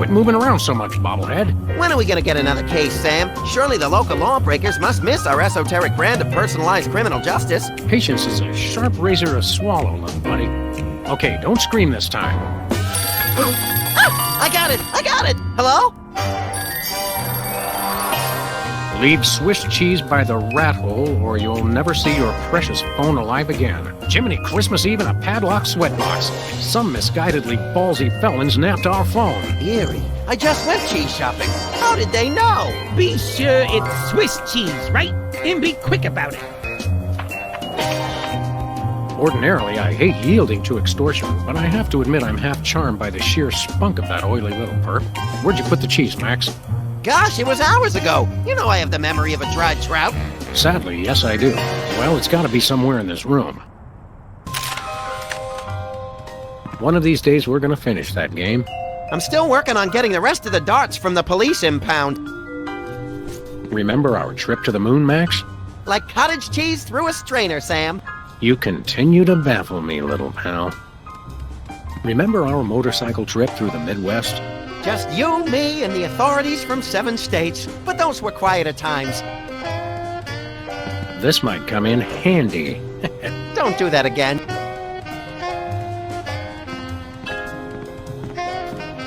Quit moving around so much, bobblehead. When are we gonna get another case, Sam? Surely the local lawbreakers must miss our esoteric brand of personalized criminal justice. Patience is a sharp razor to swallow, little buddy. Okay, don't scream this time. Ah, I got it! Hello? Leave Swiss cheese by the rat hole, or you'll never see your precious phone alive again. Jiminy Christmas Eve in a padlocked sweatbox. Some misguidedly ballsy felons napped our phone. Eerie. I just went cheese shopping. How did they know? Be sure it's Swiss cheese, right? And be quick about it. Ordinarily, I hate yielding to extortion, but I have to admit I'm half charmed by the sheer spunk of that oily little perp. Where'd you put the cheese, Max? Gosh, it was hours ago. You know I have the memory of a dried trout. Sadly, yes I do. Well, it's gotta be somewhere in this room. One of these days we're gonna finish that game. I'm still working on getting the rest of the darts from the police impound. Remember our trip to the moon, Max? Like cottage cheese through a strainer, Sam. You continue to baffle me, little pal. Remember our motorcycle trip through the Midwest? Just you, me, and the authorities from 7 states. But those were quieter times. This might come in handy. Don't do that again.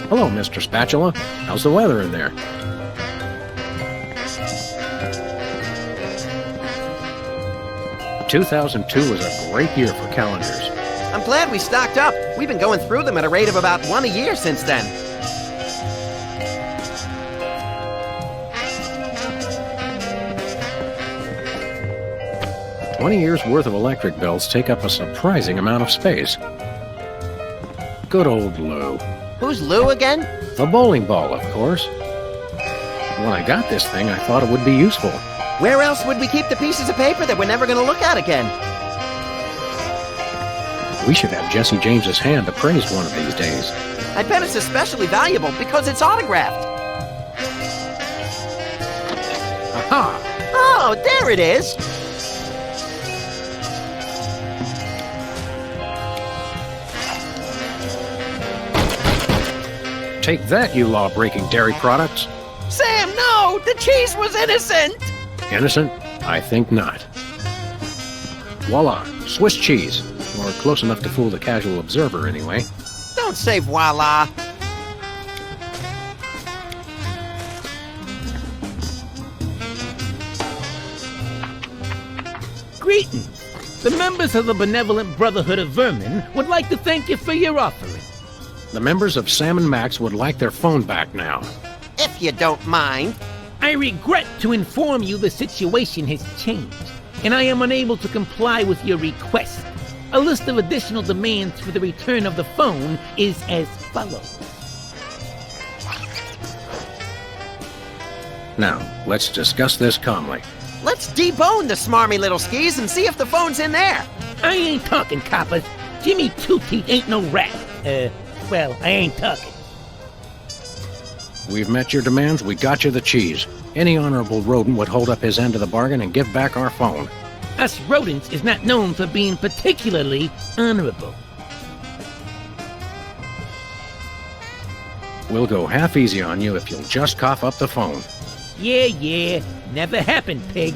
Hello, Mr. Spatula. How's the weather in there? "2002 was a great year for calendars. I'm glad we stocked up. We've been going through them at a rate of about 1 a year since then. "20 years worth of electric bills take up a surprising amount of space. Good old Lou. Who's Lou again? A bowling ball, of course. When I got this thing, I thought it would be useful. Where else would we keep the pieces of paper that we're never going to look at again? We should have Jesse James's hand appraised one of these days. I bet it's especially valuable because it's autographed. Aha! Oh, there it is. Take that, you law-breaking dairy products. Sam, no! The cheese was innocent! Innocent? I think not. Voila, Swiss cheese. Or close enough to fool the casual observer, anyway. Don't say voila. Greetings. The members of the Benevolent Brotherhood of Vermin would like to thank you for your offering. The members of Sam and Max would like their phone back now. If you don't mind. I regret to inform you the situation has changed, and I am unable to comply with your request. A list of additional demands for the return of the phone is as follows. Now, let's discuss this calmly. Let's debone the smarmy little skis and see if the phone's in there. I ain't talking, coppers. Jimmy Two-Teeth ain't no rat. Well, I ain't talking. We've met your demands, we got you the cheese. Any honorable rodent would hold up his end of the bargain and give back our phone. Us rodents is not known for being particularly honorable. We'll go half easy on you if you'll just cough up the phone. Yeah, never happened, pig.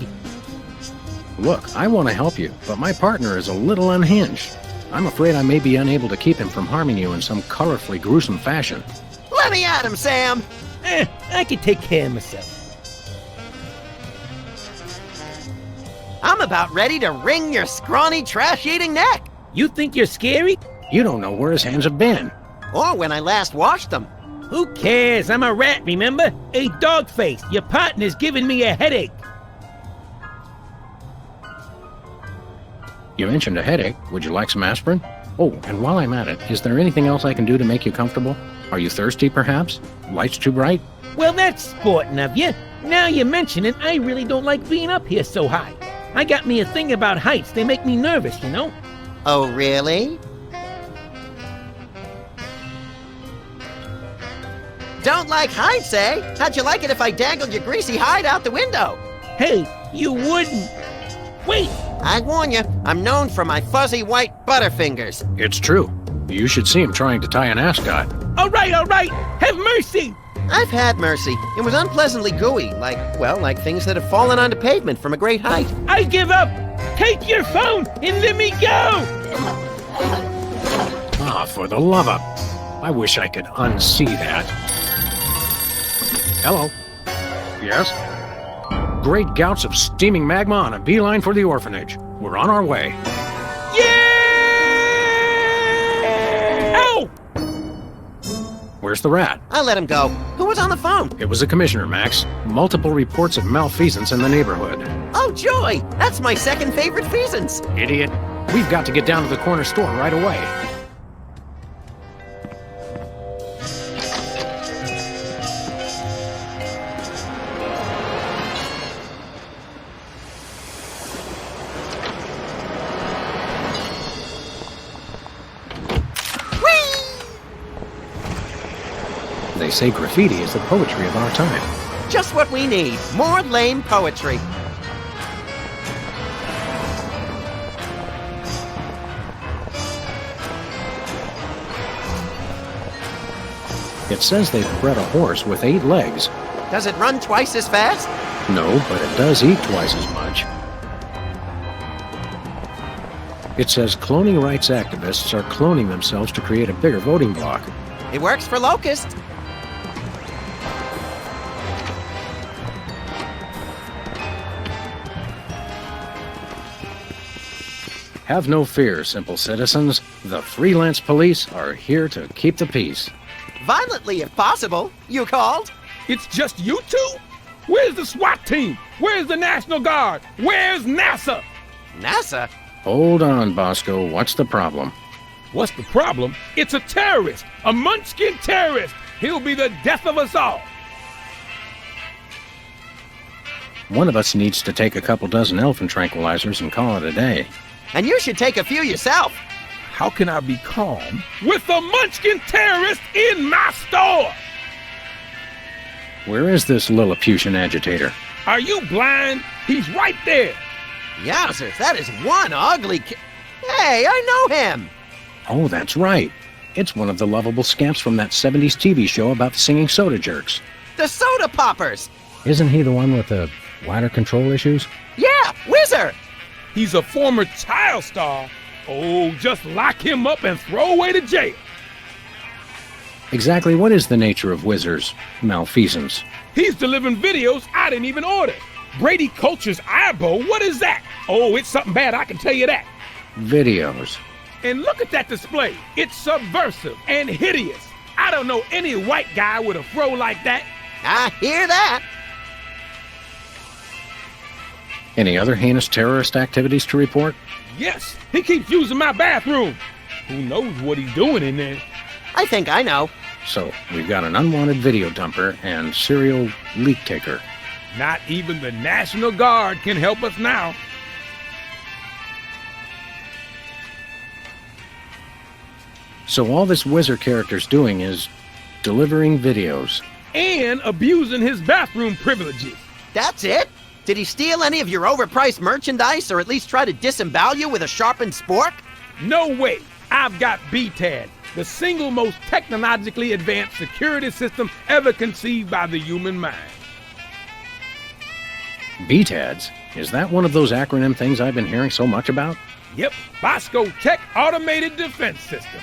Look, I want to help you, but my partner is a little unhinged. I'm afraid I may be unable to keep him from harming you in some colorfully gruesome fashion. Let me at him, Sam. I can take care of myself. I'm about ready to wring your scrawny, trash-eating neck. You think you're scary? You don't know where his hands have been. Or when I last washed them. Who cares? I'm a rat, remember? Hey, Dogface, your partner's giving me a headache. You mentioned a headache. Would you like some aspirin? Oh, and while I'm at it, is there anything else I can do to make you comfortable? Are you thirsty, perhaps? Lights too bright? Well, that's sporting of you. Now you mention it, I really don't like being up here so high. I got me a thing about heights. They make me nervous, you know? Oh, really? Don't like heights, eh? How'd you like it if I dangled your greasy hide out the window? Hey, you wouldn't. Wait! I warn you, I'm known for my fuzzy white butterfingers. It's true. You should see him trying to tie an ascot. All right, have mercy! I've had mercy. It was unpleasantly gooey, like things that have fallen onto pavement from a great height. I give up! Take your phone and let me go! Ah, for the love of... I wish I could unsee that. Hello. Yes? Great gouts of steaming magma on a beeline for the orphanage. We're on our way. Yeah! Ow! Where's the rat? I let him go. Who was on the phone? It was the commissioner, Max. Multiple reports of malfeasance in the neighborhood. Oh, joy! That's my second favorite feasance. Idiot. We've got to get down to the corner store right away. They say graffiti is the poetry of our time. Just what we need. More lame poetry. It says they've bred a horse with 8 legs. Does it run twice as fast? No, but it does eat twice as much. It says cloning rights activists are cloning themselves to create a bigger voting bloc. It works for Locust. Have no fear, simple citizens. The Freelance Police are here to keep the peace. Violently, if possible. You called? It's just you two? Where's the SWAT team? Where's the National Guard? Where's NASA? NASA? Hold on, Bosco. What's the problem? What's the problem? It's a terrorist, a munchkin terrorist. He'll be the death of us all. One of us needs to take a couple dozen elephant tranquilizers and call it a day. And you should take a few yourself. How can I be calm with a munchkin terrorist in my store? Where is this Lilliputian agitator? Are you blind? He's right there. Yowzers, that is one ugly Hey, I know him! Oh, that's right. It's one of the lovable scamps from that 70s TV show about the singing soda jerks. The Soda Poppers! Isn't he the one with the bladder control issues? Yeah, Whizzer! He's a former child star. Oh, just lock him up and throw away to jail. Exactly what is the nature of Whizzer's malfeasance? He's delivering videos I didn't even order. Brady Culture's eyeball, what is that? Oh, it's something bad, I can tell you that. Videos. And look at that display. It's subversive and hideous. I don't know any white guy with a fro like that. I hear that. Any other heinous terrorist activities to report? Yes, he keeps using my bathroom. Who knows what he's doing in there? I think I know. So, we've got an unwanted video dumper and serial leak taker. Not even the National Guard can help us now. So all this Whizzer character's doing is delivering videos. And abusing his bathroom privileges. That's it? Did he steal any of your overpriced merchandise or at least try to disembowel you with a sharpened spork? No way. I've got BTAD, the single most technologically advanced security system ever conceived by the human mind. BTADs? Is that one of those acronym things I've been hearing so much about? Yep, Bosco Tech Automated Defense System.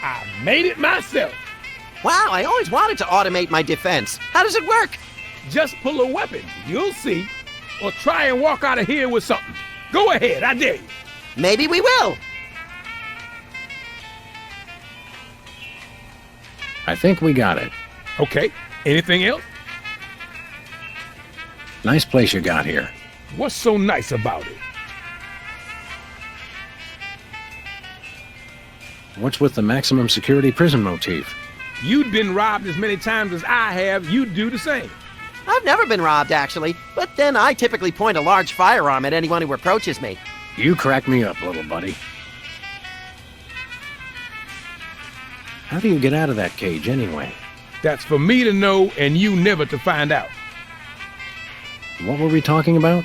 I made it myself. Wow, I always wanted to automate my defense. How does it work? Just pull a weapon, you'll see. Or try and walk out of here with something. Go ahead, I dare you. Maybe we will. I think we got it. Okay, anything else? Nice place you got here. What's so nice about it? What's with the maximum security prison motif? You'd been robbed as many times as I have, you'd do the same. I've never been robbed, actually, but then I typically point a large firearm at anyone who approaches me. You crack me up, little buddy. How do you get out of that cage, anyway? That's for me to know and you never to find out. What were we talking about?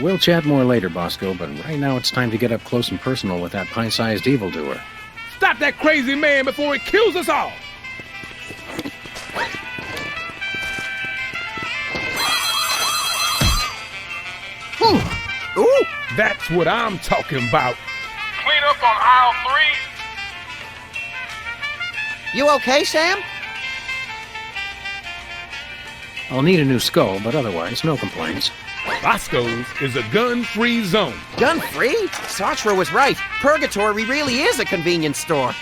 We'll chat more later, Bosco, but right now it's time to get up close and personal with that pint-sized evildoer. Stop that crazy man before he kills us all! Ooh! That's what I'm talking about. Clean up on aisle 3. You okay, Sam? I'll need a new skull, but otherwise, no complaints. Bosco's is a gun-free zone. Gun-free? Sartre was right. Purgatory really is a convenience store.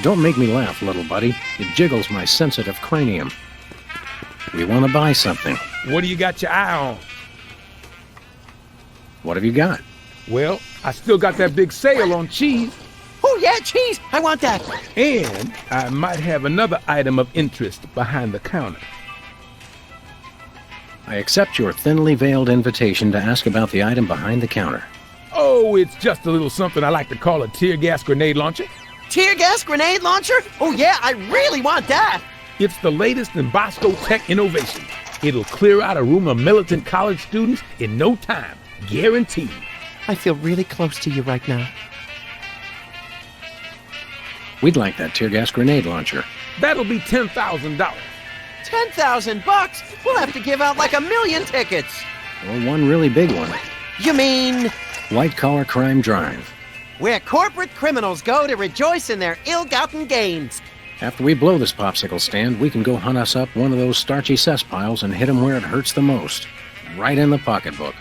Don't make me laugh, little buddy. It jiggles my sensitive cranium. We want to buy something. What do you got your eye on? What have you got? Well, I still got that big sale on cheese. Oh, yeah, cheese! I want that! And I might have another item of interest behind the counter. I accept your thinly veiled invitation to ask about the item behind the counter. Oh, it's just a little something I like to call a tear gas grenade launcher. Tear gas grenade launcher? Oh, yeah, I really want that! It's the latest in Bosco tech innovation. It'll clear out a room of militant college students in no time. Guaranteed. I feel really close to you right now. We'd like that tear gas grenade launcher. That'll be $10,000. $10,000? We'll have to give out like 1 million tickets. Or one really big one. You mean White Collar Crime Drive. where corporate criminals go to rejoice in their ill-gotten gains? After we blow this popsicle stand, we can go hunt us up one of those starchy cesspiles and hit 'em where it hurts the most. Right in the pocketbook.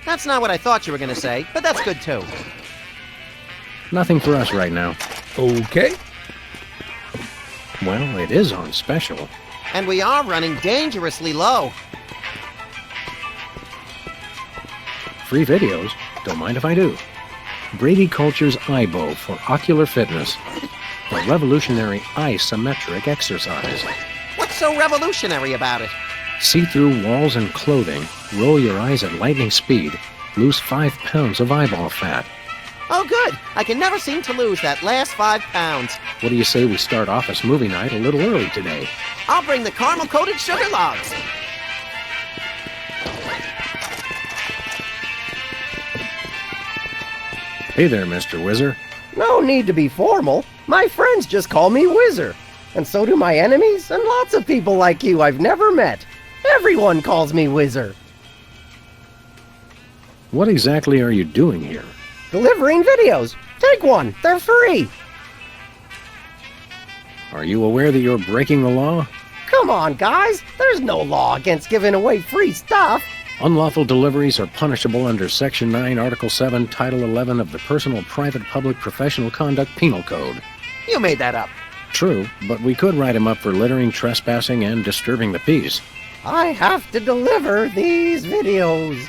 That's not what I thought you were going to say, but that's good too. Nothing for us right now. Okay. Well, it is on special. And we are running dangerously low. Free videos? Don't mind if I do. Brady Culture's Eyebow for ocular fitness. The revolutionary isometric exercise. What's so revolutionary about it? See through walls and clothing, roll your eyes at lightning speed, lose 5 pounds of eyeball fat. Oh, good. I can never seem to lose that last 5 pounds. What do you say we start office movie night a little early today? I'll bring the caramel-coated sugar logs. Hey there, Mr. Whizzer. No need to be formal. My friends just call me Whizzer. And so do my enemies and lots of people like you I've never met. Everyone calls me Whizzer. What exactly are you doing here? Delivering videos. Take one. They're free. Are you aware that you're breaking the law? Come on, guys. There's no law against giving away free stuff. Unlawful deliveries are punishable under Section 9, Article 7, Title 11 of the Personal, Private, Public, Professional Conduct Penal Code. You made that up. True, but we could write him up for littering, trespassing, and disturbing the peace. I have to deliver these videos.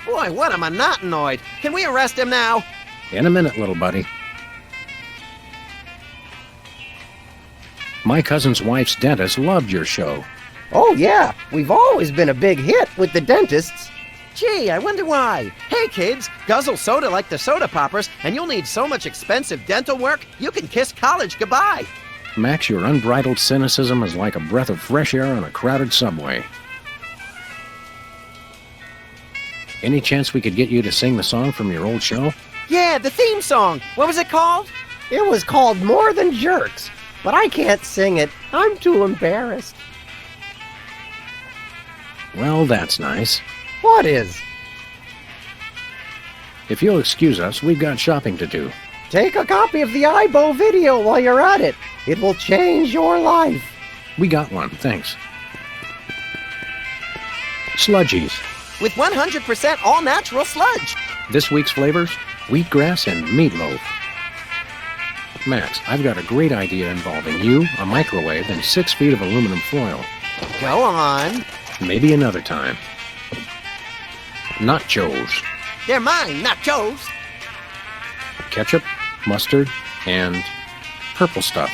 Boy, what a monotanoid. Can we arrest him now? In a minute, little buddy. My cousin's wife's dentist loved your show. Oh yeah, we've always been a big hit with the dentists. Gee, I wonder why. Hey, kids, guzzle soda like the soda poppers, and you'll need so much expensive dental work, you can kiss college goodbye. Max, your unbridled cynicism is like a breath of fresh air on a crowded subway. Any chance we could get you to sing the song from your old show? Yeah, the theme song. What was it called? It was called More Than Jerks, but I can't sing it. I'm too embarrassed. Well, that's nice. What is? If you'll excuse us, we've got shopping to do. Take a copy of the Eyebow video while you're at it. It will change your life. We got one, thanks. Sludgies. With 100% all-natural sludge. This week's flavors, wheatgrass and meatloaf. Max, I've got a great idea involving you, a microwave, and 6 feet of aluminum foil. Go on. Maybe another time. Nachos. They're mine, not Joe's. Ketchup, mustard, and purple stuff.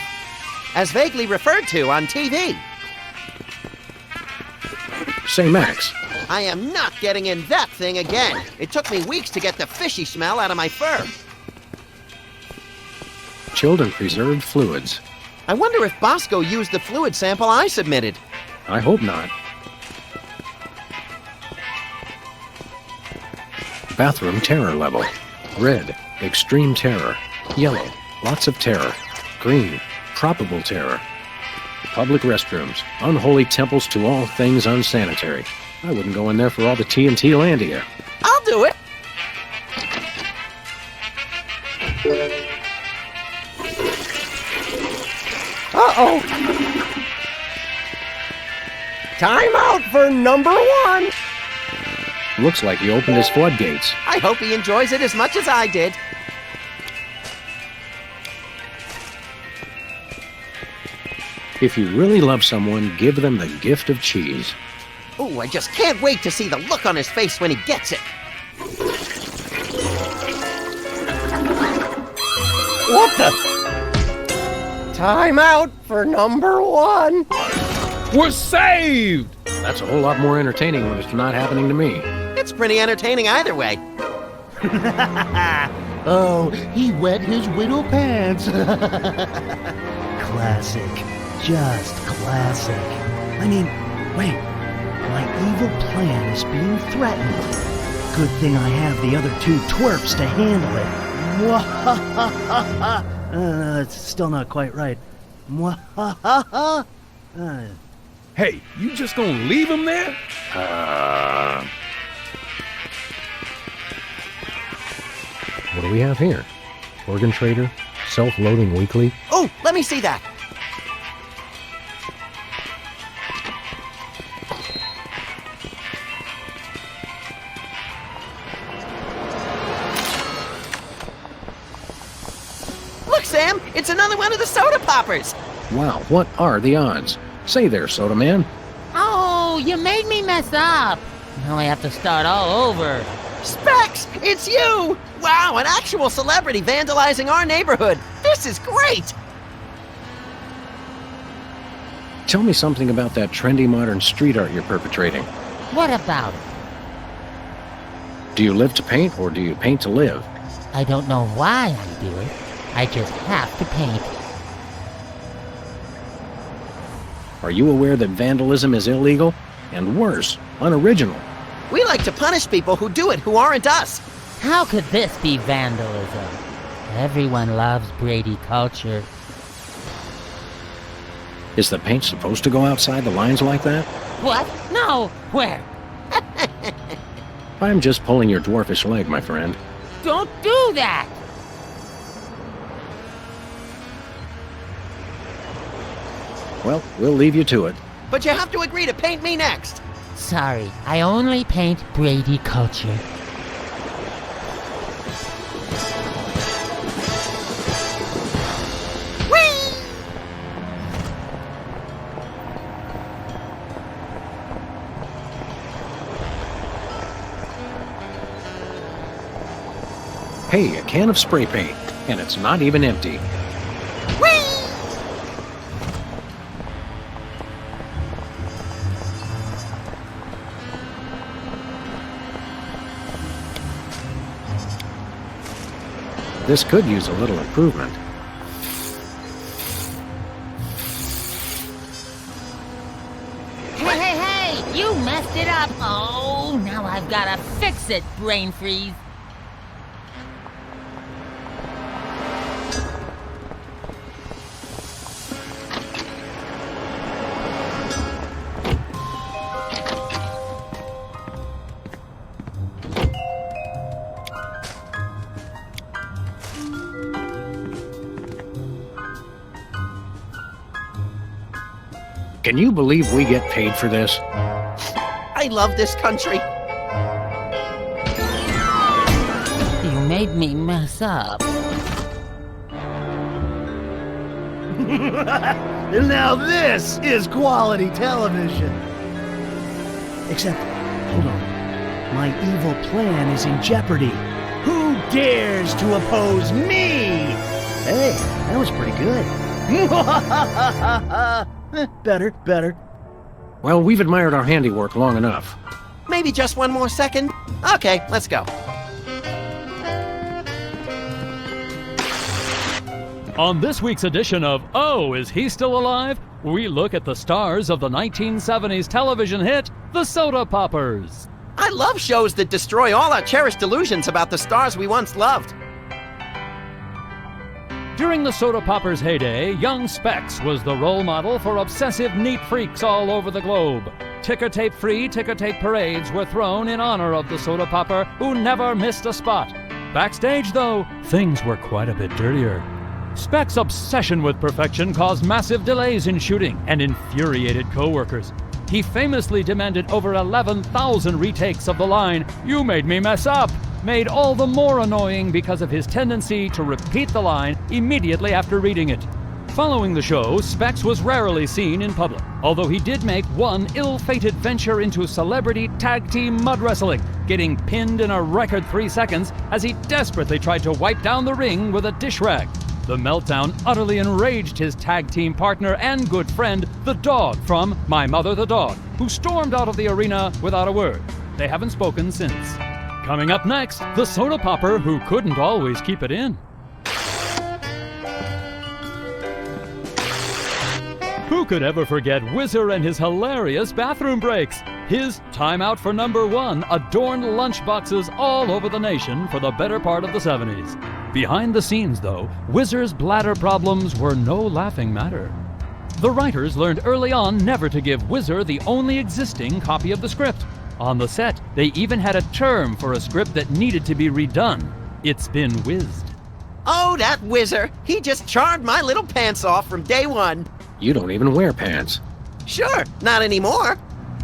As vaguely referred to on TV. Say, Max, I am not getting in that thing again. It took me weeks to get the fishy smell out of my fur. chilled and preserved fluids. I wonder if Bosco used the fluid sample I submitted. I hope not. Bathroom terror level. Red, extreme terror. Yellow, lots of terror. screen. Probable terror. Public restrooms. Unholy temples to all things unsanitary. I wouldn't go in there for all the TNT Landia. I'll do it. Uh-oh. Time out for number 1. Looks like he opened his floodgates. I hope he enjoys it as much as I did. If you really love someone, give them the gift of cheese. Ooh, I just can't wait to see the look on his face when he gets it. What the? Time out for number 1. We're saved! That's a whole lot more entertaining when it's not happening to me. It's pretty entertaining either way. Oh, he wet his widow pants. Classic. Just classic. I mean, wait. My evil plan is being threatened. Good thing I have the other 2 twerps to handle it. It's still not quite right. Hey, you just gonna leave him there? What do we have here? Organ trader? Self-loading weekly? Oh, let me see that. Look, Sam, it's another one of the soda poppers. Wow, what are the odds? Say there, Soda Man. Oh, you made me mess up. Now I have to start all over. Specs, it's you! Wow, an actual celebrity vandalizing our neighborhood. This is great! Tell me something about that trendy modern street art you're perpetrating. What about it? Do you live to paint, or do you paint to live? I don't know why I do it. I just have to paint. Are you aware that vandalism is illegal? And worse, unoriginal. We like to punish people who do it who aren't us. How could this be vandalism? Everyone loves Brady culture. Is the paint supposed to go outside the lines like that? What? No, where? I'm just pulling your dwarfish leg, my friend. Don't do that! Well, we'll leave you to it. But you have to agree to paint me next. Sorry, I only paint Brady culture. Hey, a can of spray paint, and it's not even empty. This could use a little improvement. Hey, you messed it up. Oh, now I've gotta fix it, brain freeze. Can you believe we get paid for this? I love this country. You made me mess up. Now this is quality television. Except, hold on. My evil plan is in jeopardy. Who dares to oppose me? Hey, that was pretty good. Better. Well, we've admired our handiwork long enough. Maybe just one more second? Okay, let's go. On this week's edition of Oh, Is He Still Alive?, we look at the stars of the 1970s television hit, The Soda Poppers. I love shows that destroy all our cherished illusions about the stars we once loved. During the soda popper's heyday, young Specs was the role model for obsessive neat freaks all over the globe. Ticker-tape-free ticker-tape parades were thrown in honor of the soda popper who never missed a spot. Backstage, though, things were quite a bit dirtier. Specs' obsession with perfection caused massive delays in shooting and infuriated co-workers. He famously demanded over 11,000 retakes of the line, "You made me mess up," made all the more annoying because of his tendency to repeat the line immediately after reading it. Following the show, Specs was rarely seen in public, although he did make one ill-fated venture into celebrity tag team mud wrestling, getting pinned in a record 3 seconds as he desperately tried to wipe down the ring with a dish rag. The meltdown utterly enraged his tag team partner and good friend, the Dog from My Mother the Dog, who stormed out of the arena without a word. They haven't spoken since. Coming up next, the soda popper who couldn't always keep it in. Who could ever forget Whizzer and his hilarious bathroom breaks? His time out for number one adorned lunchboxes all over the nation for the better part of the 70s. Behind the scenes, though, Whizzer's bladder problems were no laughing matter. The writers learned early on never to give Whizzer the only existing copy of the script. On the set, they even had a term for a script that needed to be redone. It's been whizzed. Oh, that Whizzer! He just charmed my little pants off from day one. You don't even wear pants. Sure, not anymore.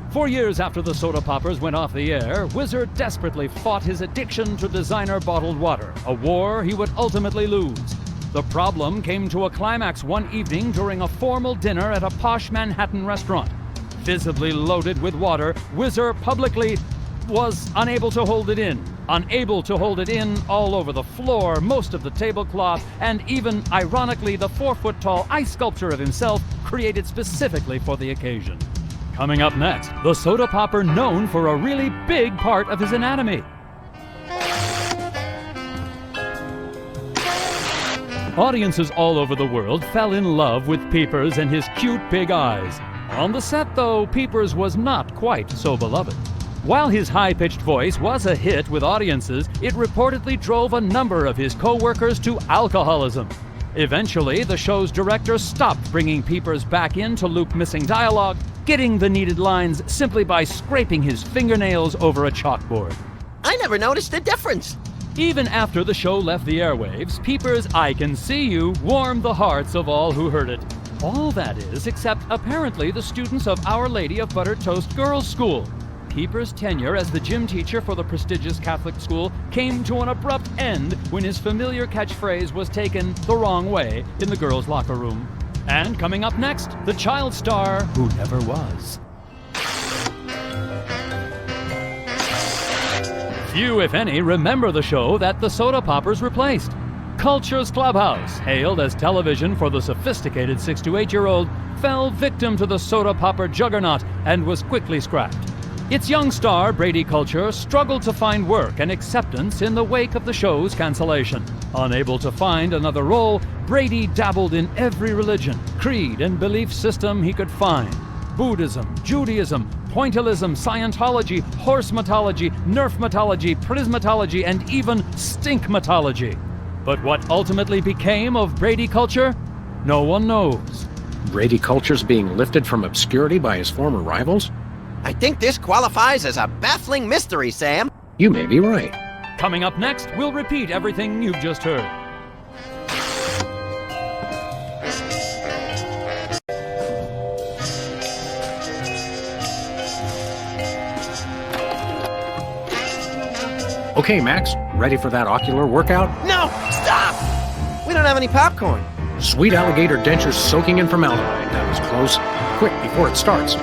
4 years after the soda poppers went off the air, Whizzer desperately fought his addiction to designer bottled water, a war he would ultimately lose. The problem came to a climax one evening during a formal dinner at a posh Manhattan restaurant. Visibly loaded with water, Whizzer publicly was unable to hold it in. Unable to hold it in all over the floor, most of the tablecloth, and even, ironically, the 4-foot-tall ice sculpture of himself created specifically for the occasion. Coming up next, the soda popper known for a really big part of his anatomy. Audiences all over the world fell in love with Peepers and his cute big eyes. On the set, though, Peepers was not quite so beloved. While his high-pitched voice was a hit with audiences, it reportedly drove a number of his co-workers to alcoholism. Eventually, the show's director stopped bringing Peepers back in to loop missing dialogue, getting the needed lines simply by scraping his fingernails over a chalkboard. I never noticed the difference. Even after the show left the airwaves, Peepers' "I Can See You" warmed the hearts of all who heard it. All that is, except apparently the students of Our Lady of Buttered Toast Girls' School. Peepers' tenure as the gym teacher for the prestigious Catholic school came to an abrupt end when his familiar catchphrase was taken the wrong way in the girls' locker room. And coming up next, the child star who never was. Few, if any, remember the show that the soda poppers replaced. Culture's Clubhouse, hailed as television for the sophisticated 6 to 8-year-old, fell victim to the soda popper juggernaut and was quickly scrapped. Its young star, Brady Culture, struggled to find work and acceptance in the wake of the show's cancellation. Unable to find another role, Brady dabbled in every religion, creed, and belief system he could find. Buddhism, Judaism, pointillism, Scientology, horsematology, nerfmatology, prismatology, and even stinkmatology. But what ultimately became of Brady Culture? No one knows. Brady Culture's being lifted from obscurity by his former rivals? I think this qualifies as a baffling mystery, Sam. You may be right. Coming up next, we'll repeat everything you've just heard. Okay, Max, ready for that ocular workout? No! Stop! We don't have any popcorn. Sweet alligator dentures soaking in formaldehyde. That was close. Quick, before it starts.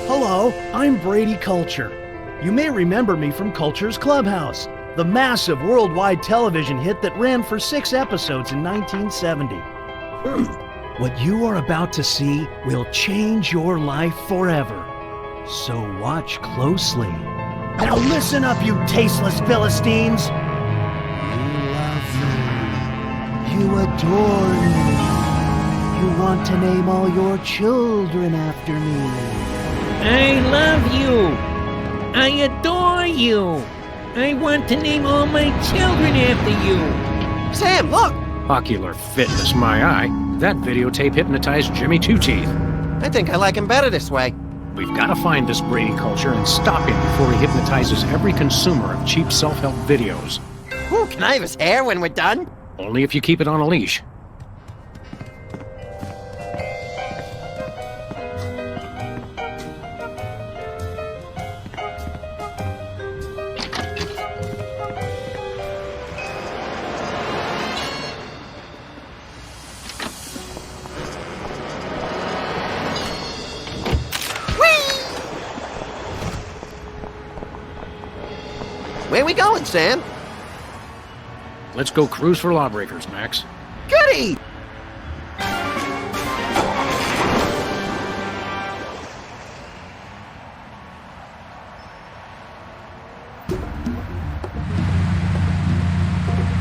Hello, I'm Brady Culture. You may remember me from Culture's Clubhouse, the massive worldwide television hit that ran for 6 episodes in 1970. What you are about to see will change your life forever. So watch closely. Now listen up, you tasteless Philistines! You love me. You adore me. You want to name all your children after me. I love you. I adore you. I want to name all my children after you. Sam, look! Ocular fitness, my eye. That videotape hypnotized Jimmy Two Teeth. I think I like him better this way. We've got to find this Brady culture and stop him before he hypnotizes every consumer of cheap self-help videos. Ooh, can I have his hair when we're done? Only if you keep it on a leash. Where we going, Sam? Let's go cruise for lawbreakers, Max. Goody!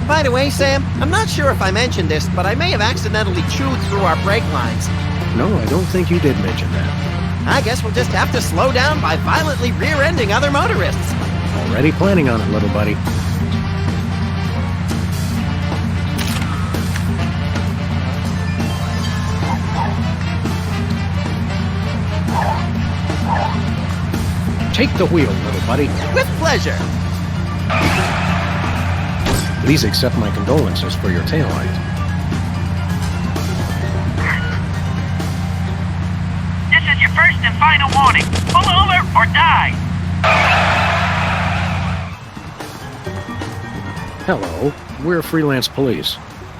By the way, Sam, I'm not sure if I mentioned this, but I may have accidentally chewed through our brake lines. No, I don't think you did mention that. I guess we'll just have to slow down by violently rear-ending other motorists. Already planning on it, little buddy. Take the wheel, little buddy. With pleasure. Please accept my condolences for your taillight. This is your first and final warning. Pull over or die. Hello, we're Freelance Police.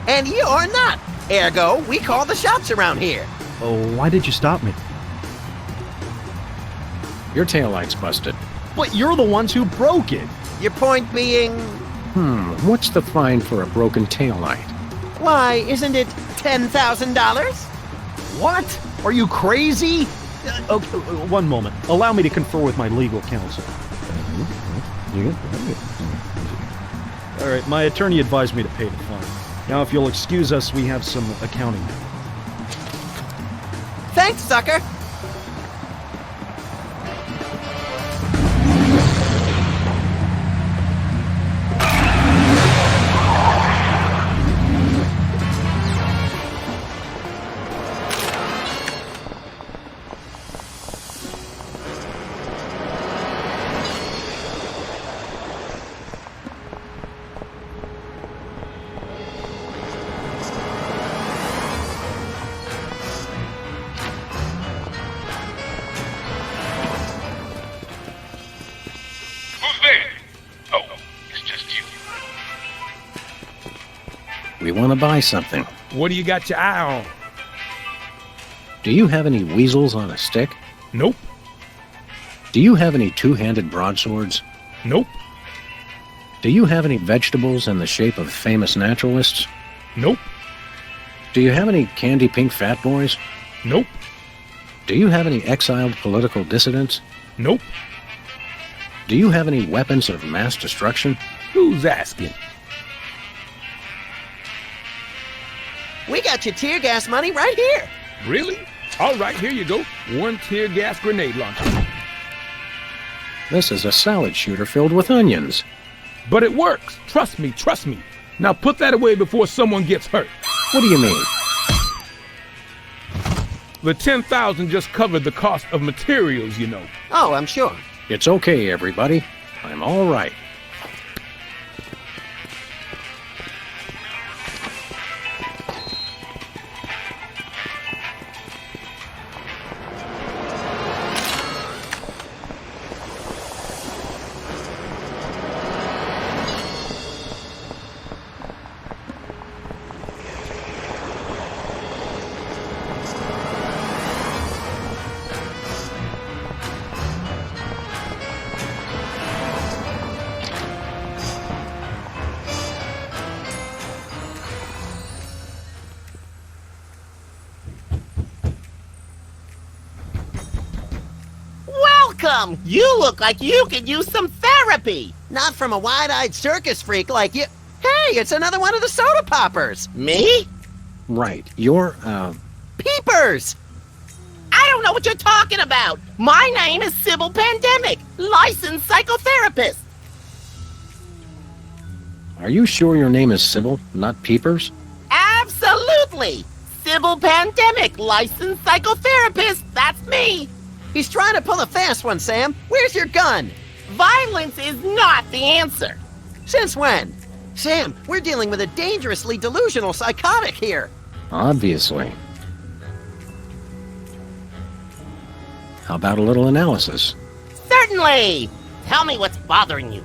And you're not. Ergo, we call the shots around here. Oh, why did you stop me? Your taillight's busted. But you're the ones who broke it. Your point being... What's the fine for a broken taillight? Why, isn't it $10,000? What? Are you crazy? Okay, one moment. Allow me to confer with my legal counsel. All right, my attorney advised me to pay the fine. Now, if you'll excuse us, we have some accounting. Thanks, sucker. We want to buy something. What do you got your eye on? Do you have any weasels on a stick? Nope. Do you have any two-handed broadswords? Nope. Do you have any vegetables in the shape of famous naturalists? Nope. Do you have any candy pink fat boys? Nope. Do you have any exiled political dissidents? Nope. Do you have any weapons of mass destruction? Who's asking? We got your tear gas money right here. Really? All right, here you go. One tear gas grenade launcher. This is a salad shooter filled with onions. But it works. Trust me, trust me. Now put that away before someone gets hurt. What do you mean? The $10,000 just covered the cost of materials, you know. Oh, I'm sure. It's okay, everybody. I'm all right. Welcome! You look like you could use some therapy! Not from a wide-eyed circus freak like you. Hey, it's another one of the soda poppers! Me? Right. You're, Peepers! I don't know what you're talking about! My name is Sybil Pandemik, licensed psychotherapist! Are you sure your name is Sybil, not Peepers? Absolutely! Sybil Pandemik, licensed psychotherapist, that's me! He's trying to pull a fast one, Sam. Where's your gun? Violence is not the answer. Since when? Sam, we're dealing with a dangerously delusional psychotic here. Obviously. How about a little analysis? Certainly! Tell me what's bothering you.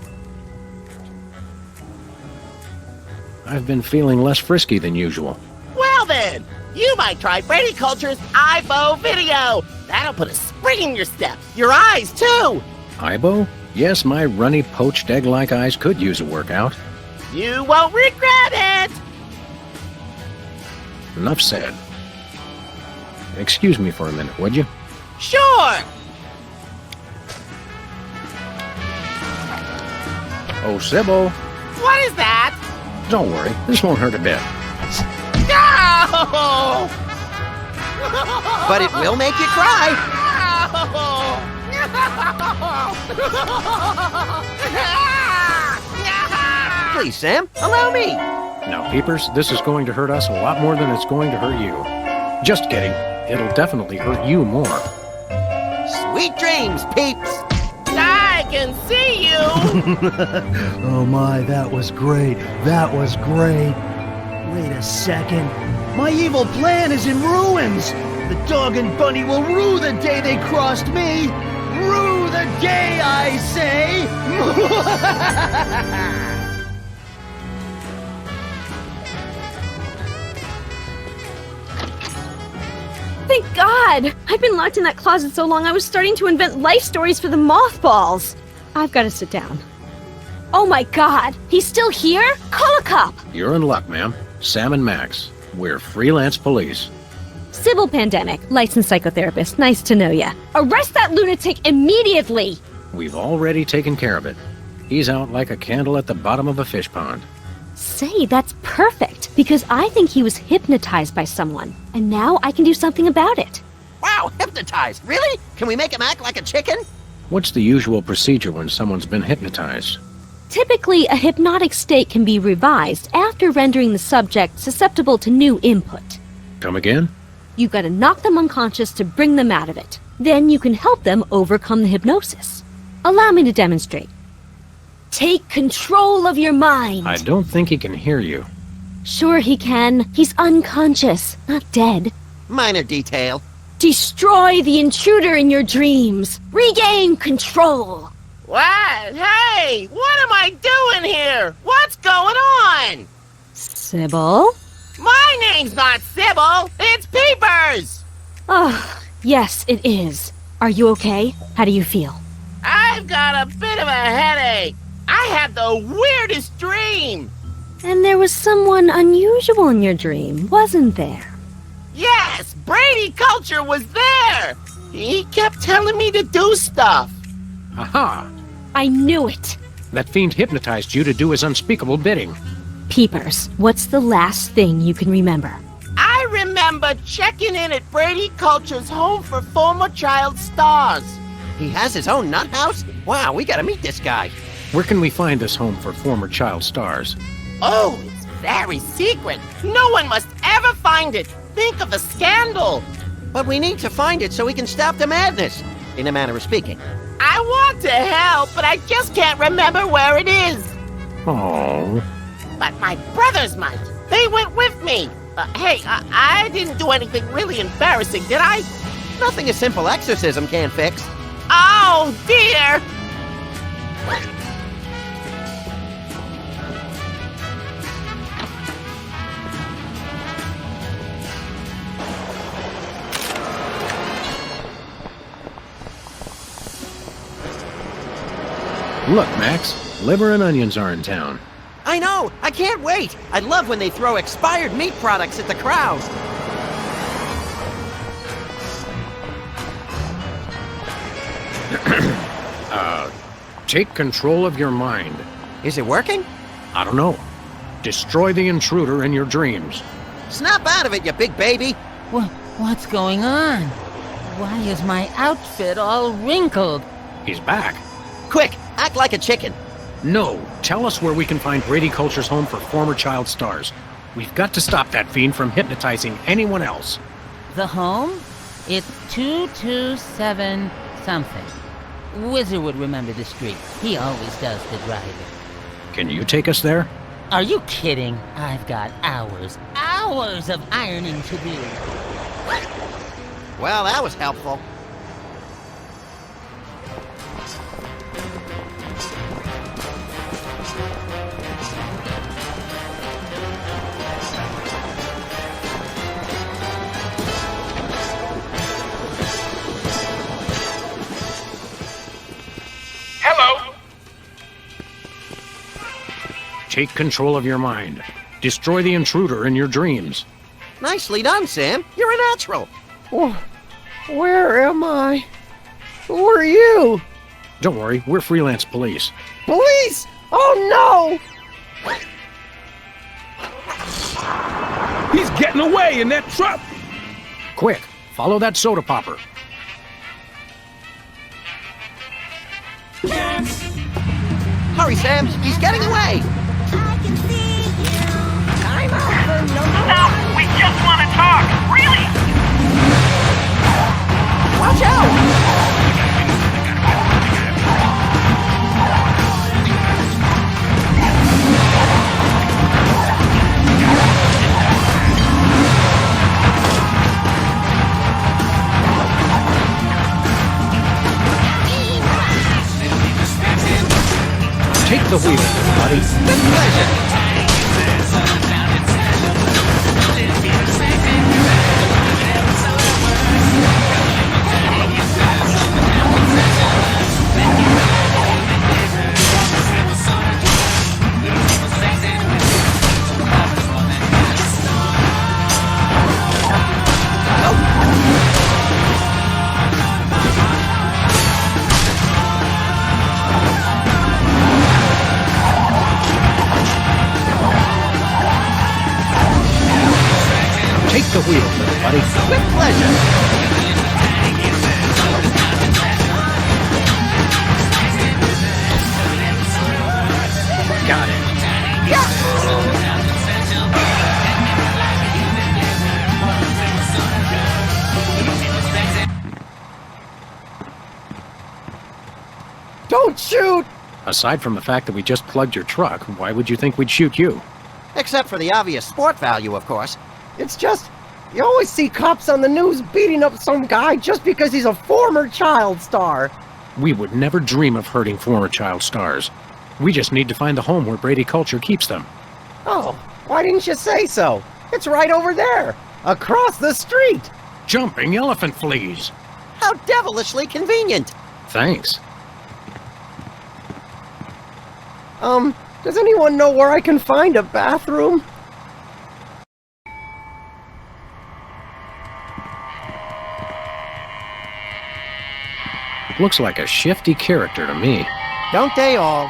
I've been feeling less frisky than usual. Well then, you might try Brady Culture's IBO video. That'll put a spring in your step. Your eyes, too. Ibo? Yes, my runny, poached egg-like eyes could use a workout. You won't regret it. Enough said. Excuse me for a minute, would you? Sure. Oh, Sybil. What is that? Don't worry, this won't hurt a bit. No! But it will make you cry. Please, Sam, allow me. Now, Peepers, this is going to hurt us a lot more than it's going to hurt you. Just kidding. It'll definitely hurt you more. Sweet dreams, peeps. I can see you! Oh my, that was great. That was great. Wait a second. My evil plan is in ruins. The dog and bunny will rue the day they crossed me. Rue the day, I say. Thank God! I've been locked in that closet so long I was starting to invent life stories for the mothballs. I've got to sit down. Oh my God! He's still here? Call a cop! You're in luck, ma'am. Sam and Max. We're Freelance Police. Sybil Pandemik, licensed psychotherapist. Nice to know ya. Arrest that lunatic immediately! We've already taken care of it. He's out like a candle at the bottom of a fish pond. Say, that's perfect, because I think he was hypnotized by someone, and now I can do something about it. Wow, hypnotized. Really? Can we make him act like a chicken? What's the usual procedure when someone's been hypnotized? Typically, a hypnotic state can be revised after rendering the subject susceptible to new input. Come again? You gotta knock them unconscious to bring them out of it. Then you can help them overcome the hypnosis. Allow me to demonstrate. Take control of your mind. I don't think he can hear you. Sure he can. He's unconscious, not dead. Minor detail. Destroy the intruder in your dreams. Regain control. What? Hey, what am I doing here? What's going on? Sybil? My name's not Sybil. It's Peepers. Oh, yes, it is. Are you okay? How do you feel? I've got a bit of a headache. I had the weirdest dream. And there was someone unusual in your dream, wasn't there? Yes, Brady Culture was there. He kept telling me to do stuff. Aha! I knew it. That fiend hypnotized you to do his unspeakable bidding. Peepers, what's the last thing you can remember? I remember checking in at Brady Culture's home for former child stars. He has his own nut house? Wow, we gotta meet this guy. Where can we find this home for former child stars? Oh, it's very secret. No one must ever find it. Think of the scandal. But we need to find it so we can stop the madness, in a manner of speaking. I want to help, but I just can't remember where it is. Oh. But my brothers might. They went with me. Hey, I didn't do anything really embarrassing, did I? Nothing a simple exorcism can't fix. Oh, dear. Look, Max. Liver and onions are in town. I know! I can't wait! I love when they throw expired meat products at the crowd. Take control of your mind. Is it working? I don't know. Destroy the intruder in your dreams. Snap out of it, you big baby! What's going on? Why is my outfit all wrinkled? He's back. Quick, act like a chicken. No, tell us where we can find Brady Culture's home for former child stars. We've got to stop that fiend from hypnotizing anyone else. The home? It's 227 something. Whizzer would remember the street. He always does the driving. Can you take us there? Are you kidding? I've got hours of ironing to do. Well, that was helpful. Hello? Take control of your mind. Destroy the intruder in your dreams. Nicely done, Sam. You're a natural. Where am I? Who are you? Don't worry, we're Freelance Police. Police! Oh no! He's getting away in that truck! Quick, follow that soda popper. Hurry, Sam. He's getting away. Stop! We just want to talk! Really? Watch out! Take the wheel, buddy. With pleasure. Take the wheel, little buddy. With pleasure. Got it. Don't shoot! Aside from the fact that we just plugged your truck, why would you think we'd shoot you? Except for the obvious sport value, of course. It's just, you always see cops on the news beating up some guy just because he's a former child star. We would never dream of hurting former child stars. We just need to find the home where Brady Culture keeps them. Oh, why didn't you say so? It's right over there, across the street. Jumping elephant fleas. How devilishly convenient. Thanks. Does anyone know where I can find a bathroom? Looks like a shifty character to me. Don't they all?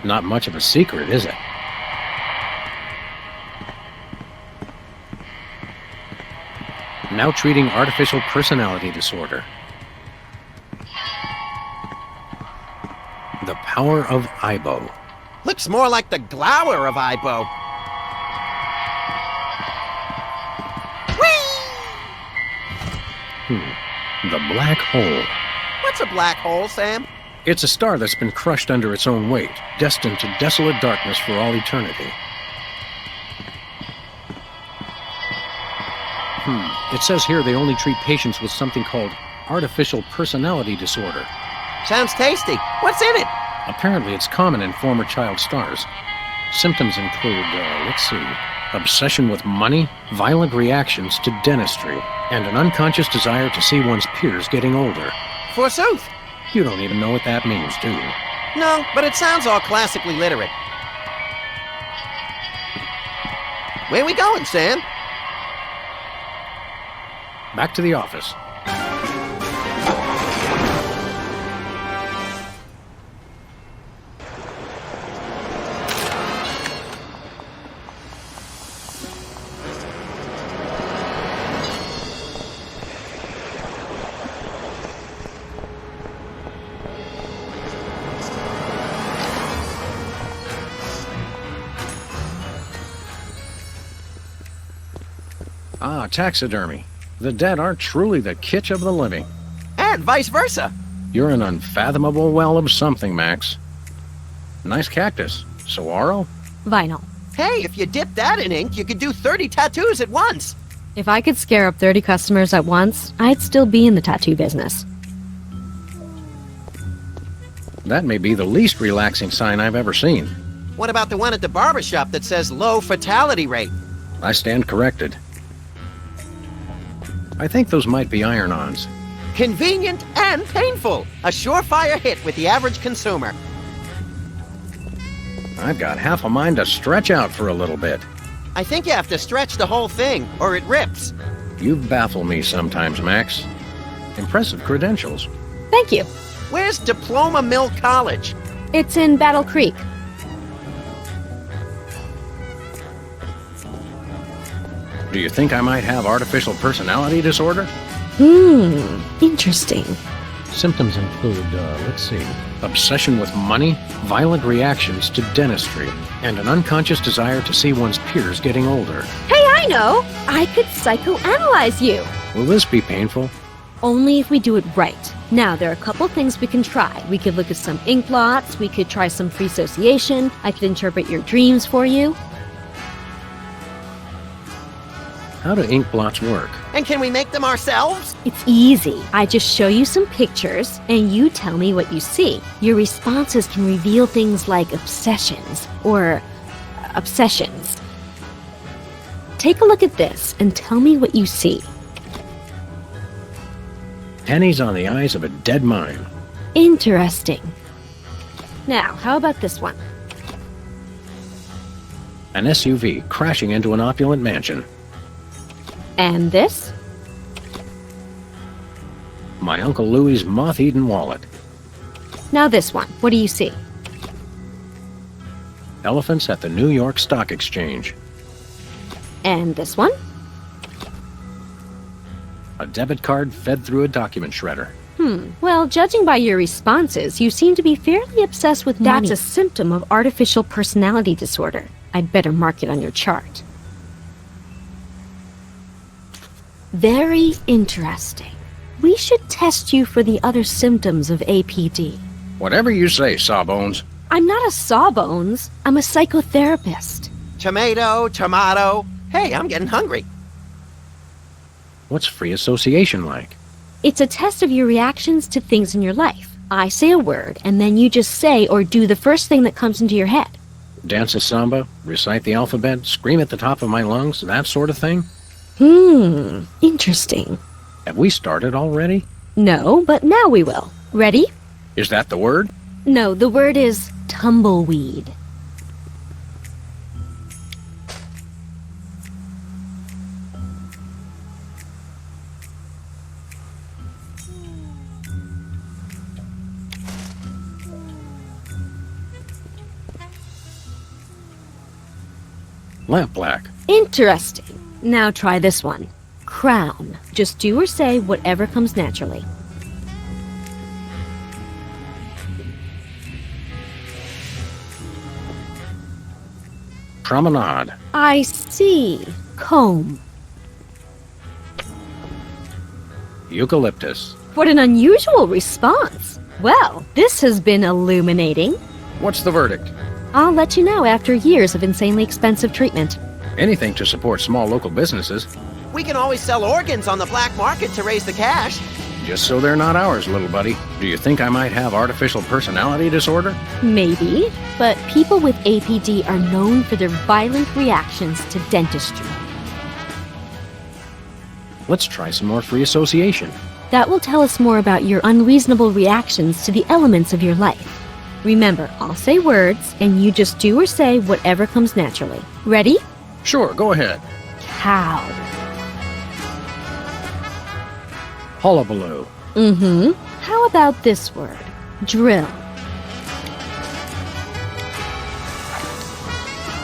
Not much of a secret, is it? Now treating artificial personality disorder. The power of Ibo. Looks more like the glower of Ibo. The black hole. What's a black hole, Sam? It's a star that's been crushed under its own weight, destined to desolate darkness for all eternity. It says here they only treat patients with something called artificial personality disorder. Sounds tasty. What's in it? Apparently it's common in former child stars. Symptoms include, let's see, obsession with money, violent reactions to dentistry, and an unconscious desire to see one's peers getting older. Forsooth. You don't even know what that means, do you? No, but it sounds all classically literate. Where we going, Sam? Back to the office. Ah, taxidermy. The dead are truly the kitsch of the living. And vice versa. You're an unfathomable well of something, Max. Nice cactus. Saguaro? Vinyl. Hey, if you dip that in ink, you could do 30 tattoos at once. If I could scare up 30 customers at once, I'd still be in the tattoo business. That may be the least relaxing sign I've ever seen. What about the one at the barbershop that says low fatality rate? I stand corrected. I think those might be iron-ons. Convenient and painful. A surefire hit with the average consumer. I've got half a mind to stretch out for a little bit. I think you have to stretch the whole thing, or it rips. You baffle me sometimes, Max. Impressive credentials. Thank you. Where's Diploma Mill College? It's in Battle Creek. Do you think I might have artificial personality disorder? Interesting. Symptoms include, let's see, obsession with money, violent reactions to dentistry, and an unconscious desire to see one's peers getting older. Hey, I know! I could psychoanalyze you! Will this be painful? Only if we do it right. Now, there are a couple things we can try. We could look at some ink blots, we could try some free association, I could interpret your dreams for you. How do ink blots work? And can we make them ourselves? It's easy. I just show you some pictures, and you tell me what you see. Your responses can reveal things like obsessions, or obsessions. Take a look at this, and tell me what you see. Pennies on the eyes of a dead mime. Interesting. Now, how about this one? An SUV crashing into an opulent mansion. And this? My Uncle Louie's moth-eaten wallet. Now this one. What do you see? Elephants at the New York Stock Exchange. And this one? A debit card fed through a document shredder. Well, judging by your responses, you seem to be fairly obsessed with money. That's a symptom of artificial personality disorder. I'd better mark it on your chart. Very interesting. We should test you for the other symptoms of APD. Whatever you say, Sawbones. I'm not a sawbones. I'm a psychotherapist. Tomato. Hey, I'm getting hungry. What's free association like? It's a test of your reactions to things in your life. I say a word, and then you just say or do the first thing that comes into your head. Dance a samba, recite the alphabet, scream at the top of my lungs, that sort of thing? Interesting. Have we started already? No, but now we will. Ready? Is that the word? No, the word is tumbleweed. Lampblack. Interesting. Now try this one. Crown. Just do or say whatever comes naturally. Promenade. I see. Comb. Eucalyptus. What an unusual response. Well, this has been illuminating. What's the verdict? I'll let you know after years of insanely expensive treatment. Anything to support small local businesses. We can always sell organs on the black market to raise the cash. Just so they're not ours, little buddy. Do you think I might have artificial personality disorder? Maybe, but people with APD are known for their violent reactions to dentistry. Let's try some more free association. That will tell us more about your unreasonable reactions to the elements of your life. Remember, I'll say words, and you just do or say whatever comes naturally. Ready? Sure, go ahead. Cow. Hullabaloo. How about this word? Drill.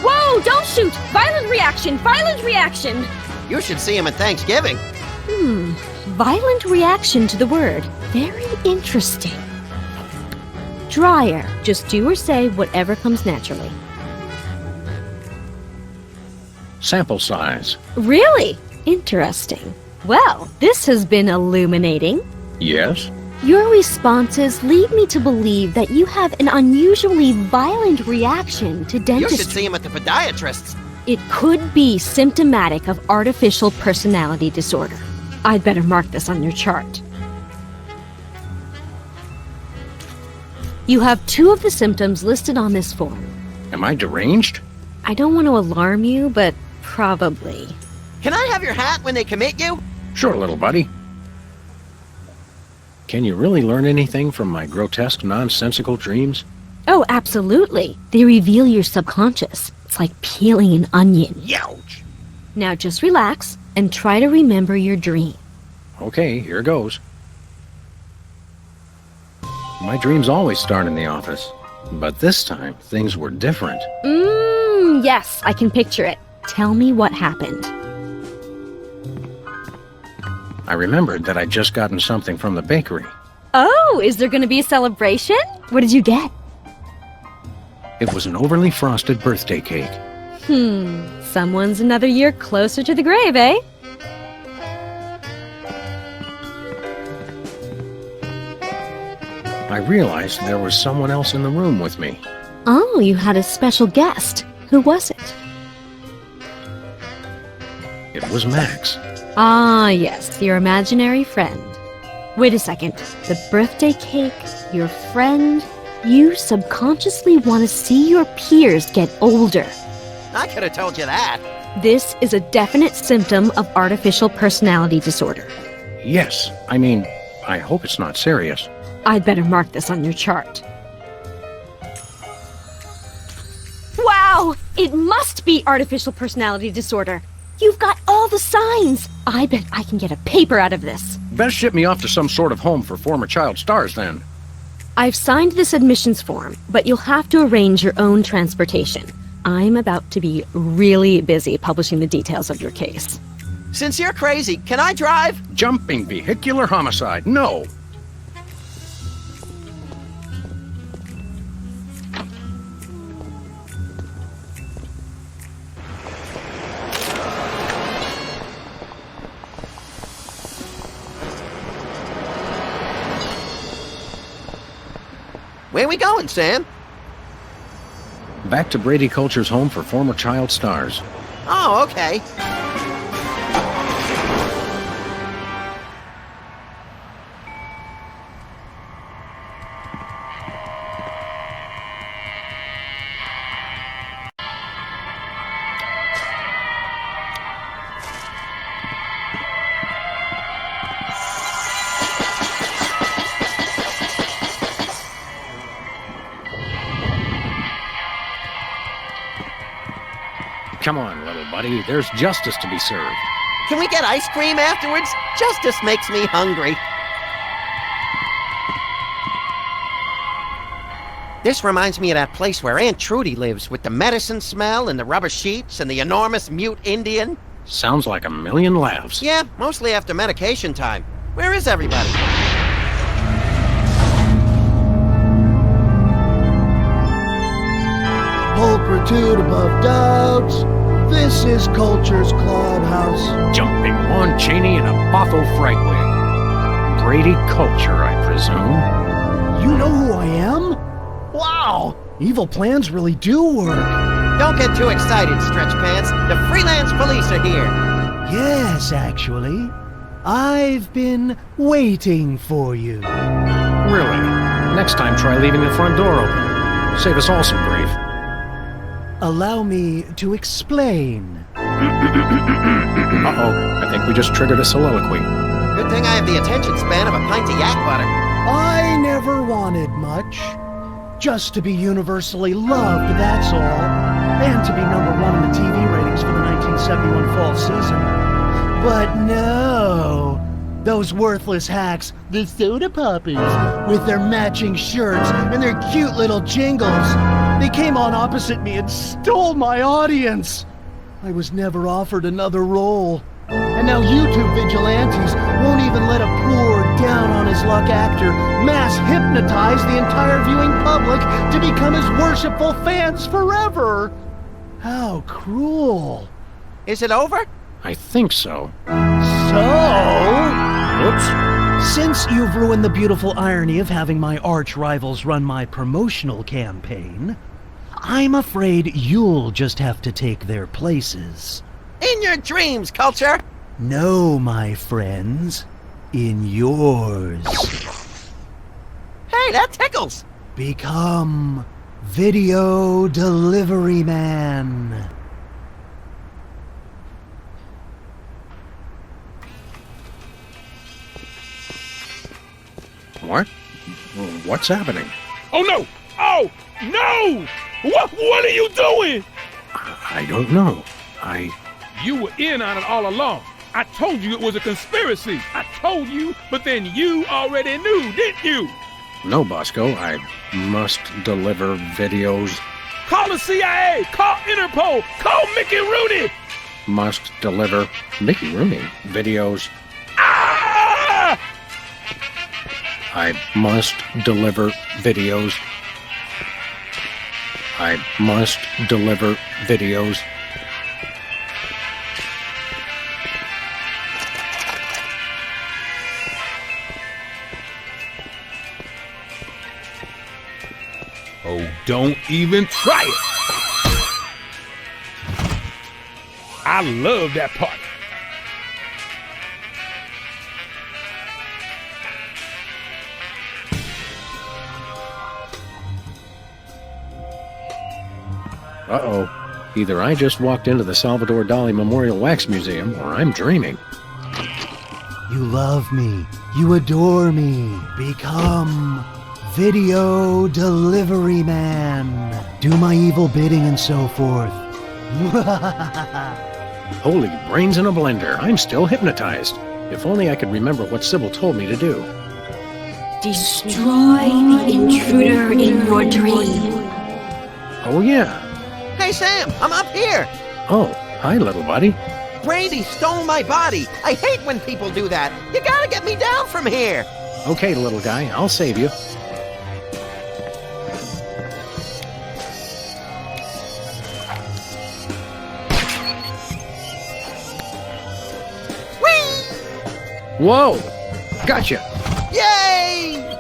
Whoa, don't shoot! Violent reaction! Violent reaction! You should see him at Thanksgiving. Violent reaction to the word. Very interesting. Dryer. Just do or say whatever comes naturally. Sample size. Really? Interesting. Well, this has been illuminating. Yes? Your responses lead me to believe that you have an unusually violent reaction to You dentistry. should see him at the podiatrist's. It could be symptomatic of artificial personality disorder. I'd better mark this on your chart. You have 2 of the symptoms listed on this form. Am I deranged? I don't want to alarm you, but probably. Can I have your hat when they commit you? Sure, little buddy. Can you really learn anything from my grotesque, nonsensical dreams? Oh, absolutely. They reveal your subconscious. It's like peeling an onion. Youch! Now just relax and try to remember your dream. Okay, here goes. My dreams always start in the office, but this time things were different. Yes, I can picture it. Tell me what happened. I remembered that I'd just gotten something from the bakery. Oh, is there going to be a celebration? What did you get? It was an overly frosted birthday cake. Someone's another year closer to the grave, eh? I realized there was someone else in the room with me. Oh, you had a special guest. Who was it? It was Max. Ah, yes, your imaginary friend. Wait a second. The birthday cake, your friend, you subconsciously want to see your peers get older. I could have told you that. This is a definite symptom of artificial personality disorder. Yes, I hope it's not serious. I'd better mark this on your chart. Wow! It must be artificial personality disorder. You've got all the signs. I bet I can get a paper out of this. Best ship me off to some sort of home for former child stars, then. I've signed this admissions form, but you'll have to arrange your own transportation. I'm about to be really busy publishing the details of your case. Since you're crazy, can I drive? Jumping vehicular homicide, no. Where we going, Sam? Back to Brady Culture's home for former child stars. Oh, okay. Come on, little buddy. There's justice to be served. Can we get ice cream afterwards? Justice makes me hungry. This reminds me of that place where Aunt Trudy lives, with the medicine smell and the rubber sheets and the enormous mute Indian. Sounds like a million laughs. Yeah, mostly after medication time. Where is everybody? Pulchritude above doubts. This is Culture's Clubhouse. Jumping Lon Chaney in a Botho fright wig. Brady Culture, I presume. You know who I am? Wow! Evil plans really do work. Don't get too excited, Stretch Pants. The Freelance Police are here. Yes, actually. I've been waiting for you. Really? Next time, try leaving the front door open. Save us all some grief. Allow me to explain. Uh-oh, I think we just triggered a soliloquy. Good thing I have the attention span of a pint of yak butter. I never wanted much. Just to be universally loved, that's all. And to be #1 in the TV ratings for the 1971 fall season. But no! Those worthless hacks, the soda puppies, with their matching shirts and their cute little jingles, they came on opposite me and stole my audience. I was never offered another role. And now you two vigilantes won't even let a poor, down-on-his-luck actor mass hypnotize the entire viewing public to become his worshipful fans forever. How cruel. Is it over? I think so. So, Oops. since you've ruined the beautiful irony of having my arch rivals run my promotional campaign, I'm afraid you'll just have to take their places. In your dreams, Culture! No, my friends. In yours. Hey, that tickles! Become Video Delivery Man. What? What's happening? Oh no! Oh no! What are you doing? I don't know. You were in on it all along. I told you it was a conspiracy. I told you, but then you already knew, didn't you? No, Bosco. I must deliver videos. Call the CIA! Call Interpol! Call Mickey Rooney! Must deliver Mickey Rooney videos. Ah! I must deliver videos. I must deliver videos. Oh, don't even try it! I love that part. Uh-oh. Either I just walked into the Salvador Dali Memorial Wax Museum, or I'm dreaming. You love me. You adore me. Become Video Delivery Man. Do my evil bidding and so forth. Holy brains in a blender. I'm still hypnotized. If only I could remember what Sybil told me to do. Destroy the intruder in your dream. Oh, yeah. Hey, Sam, I'm up here! Oh, hi, little buddy. Brady stole my body! I hate when people do that! You gotta get me down from here! Okay, little guy, I'll save you. Whee! Whoa! Gotcha! Yay!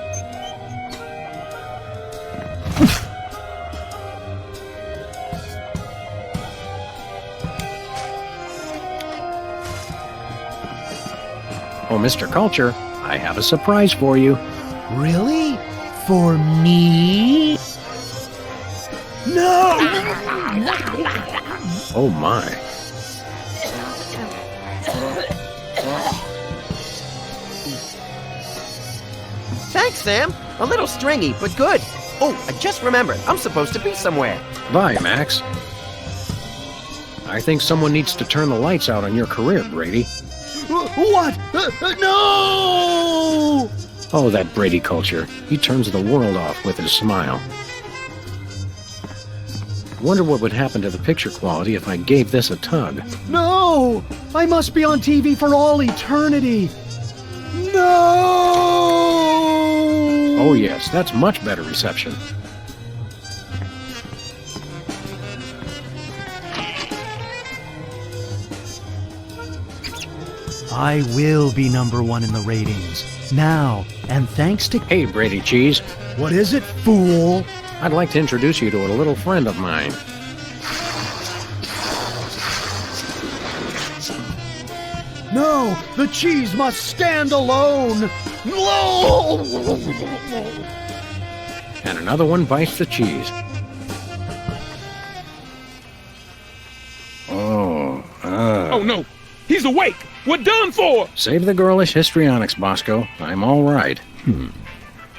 Oh, Mr. Culture, I have a surprise for you. Really? For me? No! Oh, my. Thanks, Sam. A little stringy, but good. Oh, I just remembered. I'm supposed to be somewhere. Bye, Max. I think someone needs to turn the lights out on your career, Brady. What? No! Oh, that Brady Culture. He turns the world off with his smile. Wonder what would happen to the picture quality if I gave this a tug. No! I must be on TV for all eternity. No! Oh, yes, that's much better reception. I will be #1 in the ratings. Now, and thanks to... Hey, Brady Cheese. What is it, fool? I'd like to introduce you to a little friend of mine. No! The cheese must stand alone! No! And another one bites the cheese. Oh no! He's awake! We're done for! Save the girlish histrionics, Bosco. I'm all right.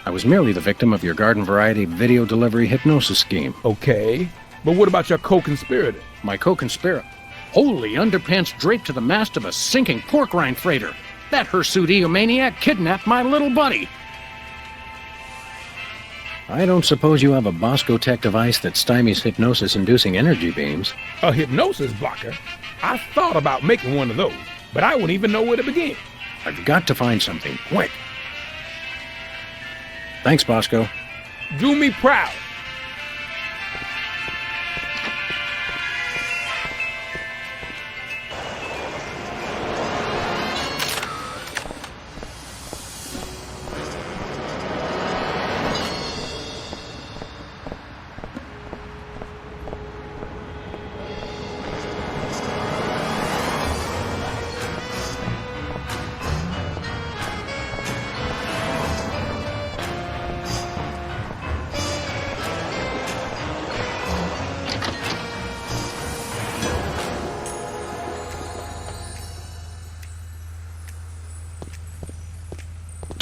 I was merely the victim of your garden variety video delivery hypnosis scheme. Okay, but what about your co-conspirator? My co-conspirator. Holy underpants draped to the mast of a sinking pork rind freighter. That hirsute eomaniac kidnapped my little buddy. I don't suppose you have a Bosco Tech device that stymies hypnosis-inducing energy beams. A hypnosis blocker? I thought about making one of those, but I wouldn't even know where to begin. I've got to find something, quick. Thanks, Bosco. Do me proud.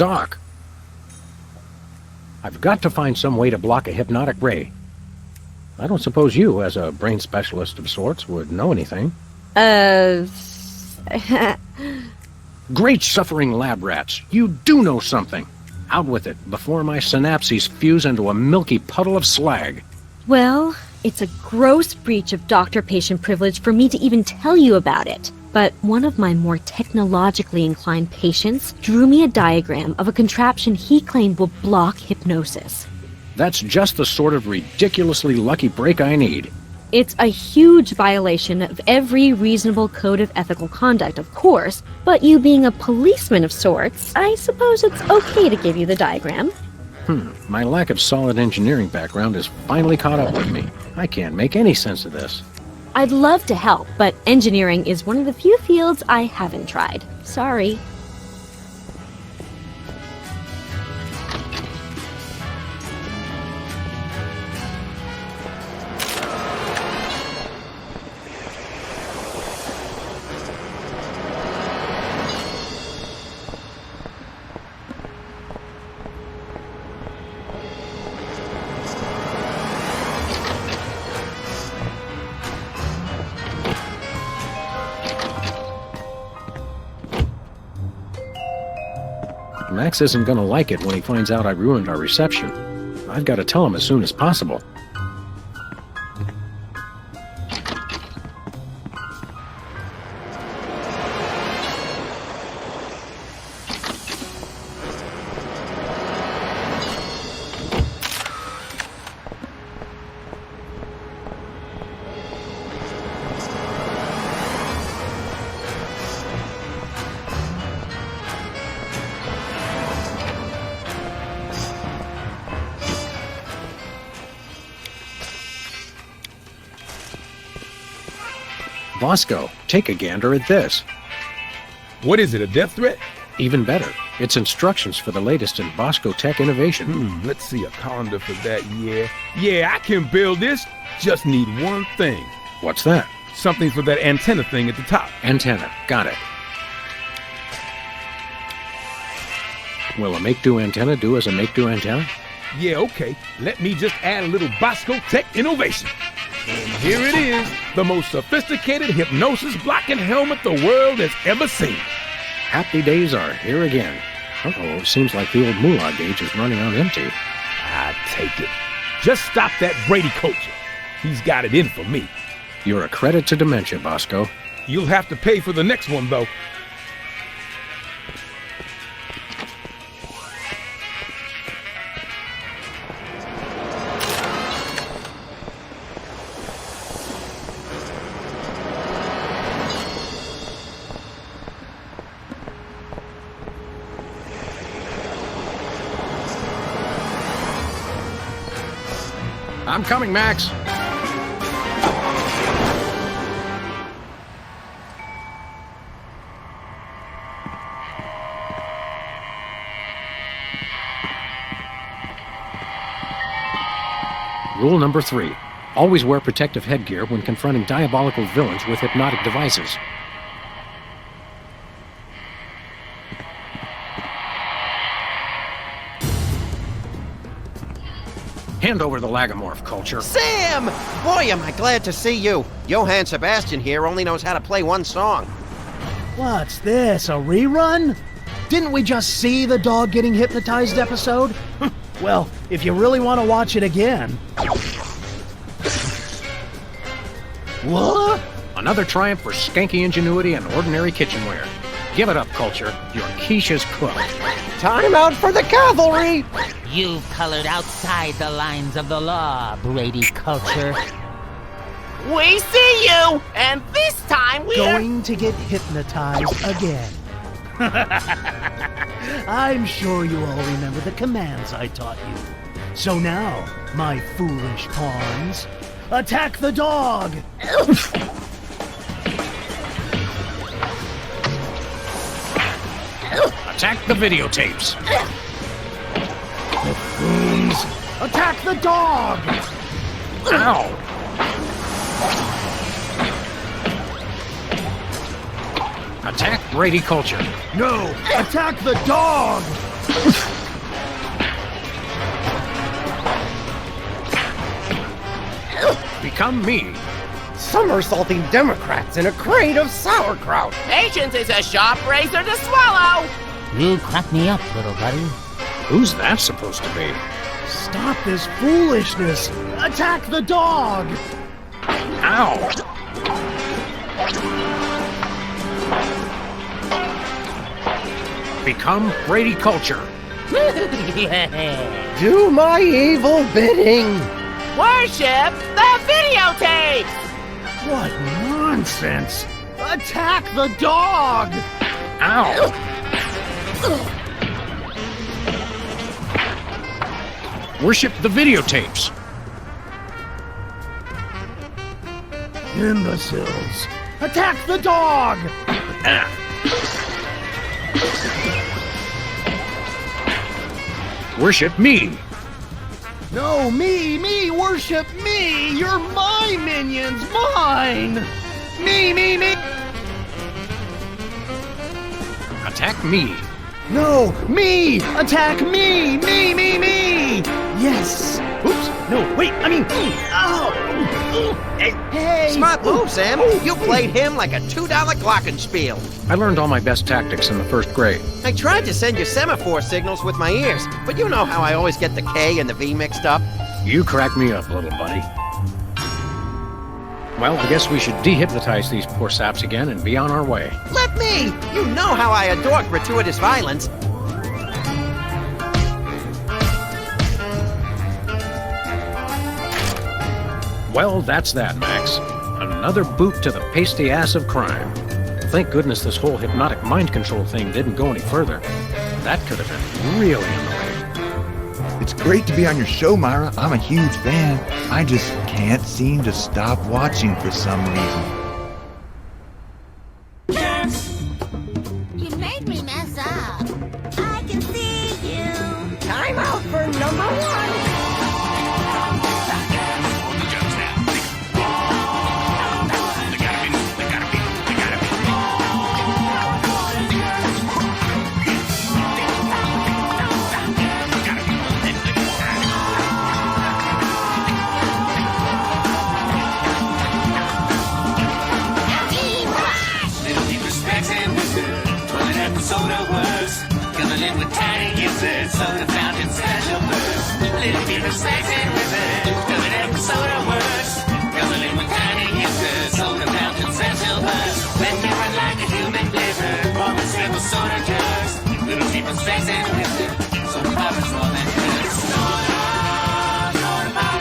Doc. I've got to find some way to block a hypnotic ray. I don't suppose you, as a brain specialist of sorts, would know anything. Great suffering lab rats, you do know something. Out with it, before my synapses fuse into a milky puddle of slag. Well, it's a gross breach of doctor-patient privilege for me to even tell you about it. But one of my more technologically inclined patients drew me a diagram of a contraption he claimed will block hypnosis. That's just the sort of ridiculously lucky break I need. It's a huge violation of every reasonable code of ethical conduct, of course, but you being a policeman of sorts, I suppose it's okay to give you the diagram. My lack of solid engineering background has finally caught up with me. I can't make any sense of this. I'd love to help, but engineering is one of the few fields I haven't tried. Sorry. Max isn't gonna like it when he finds out I ruined our reception. I've got to tell him as soon as possible. Bosco, take a gander at this. What is it, a death threat? Even better, it's instructions for the latest in Bosco tech innovation. Let's see a calendar for that, Yeah, I can build this. Just need one thing. What's that? Something for that antenna thing at the top. Antenna, got it. Will a make-do antenna do as a make-do antenna? Yeah, okay. Let me just add a little Bosco tech innovation. And here it is, the most sophisticated hypnosis-blocking helmet the world has ever seen. Happy days are here again. Uh-oh, seems like the old moolah gauge is running on empty. I take it. Just stop that Brady culture. He's got it in for me. You're a credit to dementia, Bosco. You'll have to pay for the next one, though. I'm coming, Max. Rule number 3. Always wear protective headgear when confronting diabolical villains with hypnotic devices. Hand over the lagomorph, Culture. Sam! Boy, am I glad to see you. Johann Sebastian here only knows how to play one song. What's this, a rerun? Didn't we just see the dog getting hypnotized episode? Well, if you really want to watch it again... What? Another triumph for skanky ingenuity and ordinary kitchenware. Give it up, Culture. Your quiche is cooked. Time out for the cavalry! You've colored outside the lines of the law, Brady Culture. We see you! And this time we're... Going to get hypnotized again. I'm sure you all remember the commands I taught you. So now, my foolish pawns, attack the dog! Attack the videotapes. Buffoons, attack the dog! Ow! Attack Brady Culture. No, attack the dog! Become me. Somersaulting Democrats in a crate of sauerkraut. Patience is a sharp razor to swallow. You crack me up, little buddy. Who's that supposed to be? Stop this foolishness! Attack the dog! Ow! Become Brady Culture. Do my evil bidding. Worship the videotapes. What nonsense! Attack the dog! Ow! Worship the videotapes. Imbeciles! Attack the dog! Worship me. No, me, worship me! You're my minions, mine! Me! Attack me. No, me! Attack me! Me! Yes! Oops, no, wait, I mean, oh! Hey! Smart move, Sam. You played him like a $2 glockenspiel. I learned all my best tactics in the first grade. I tried to send you semaphore signals with my ears, but you know how I always get the K and the V mixed up. You crack me up, little buddy. Well, I guess we should dehypnotize these poor saps again and be on our way. Let me! You know how I adore gratuitous violence. Well, that's that, Max. Another boot to the pasty ass of crime. Thank goodness this whole hypnotic mind control thing didn't go any further. That could have been really annoying. It's great to be on your show, Myra. I'm a huge fan. I just can't seem to stop watching for some reason. You made me mess up. I can see you. Time out for number one. So the fountain special burst. Little bit of sex and wizard. Coming up soda works. Guzzling with tiny users. So the fountain special burst. When you run like a human blizzard. Pour with simple soda jugs. Little people sex and wizard. So the power's more than good. Soda pop. Soda pop.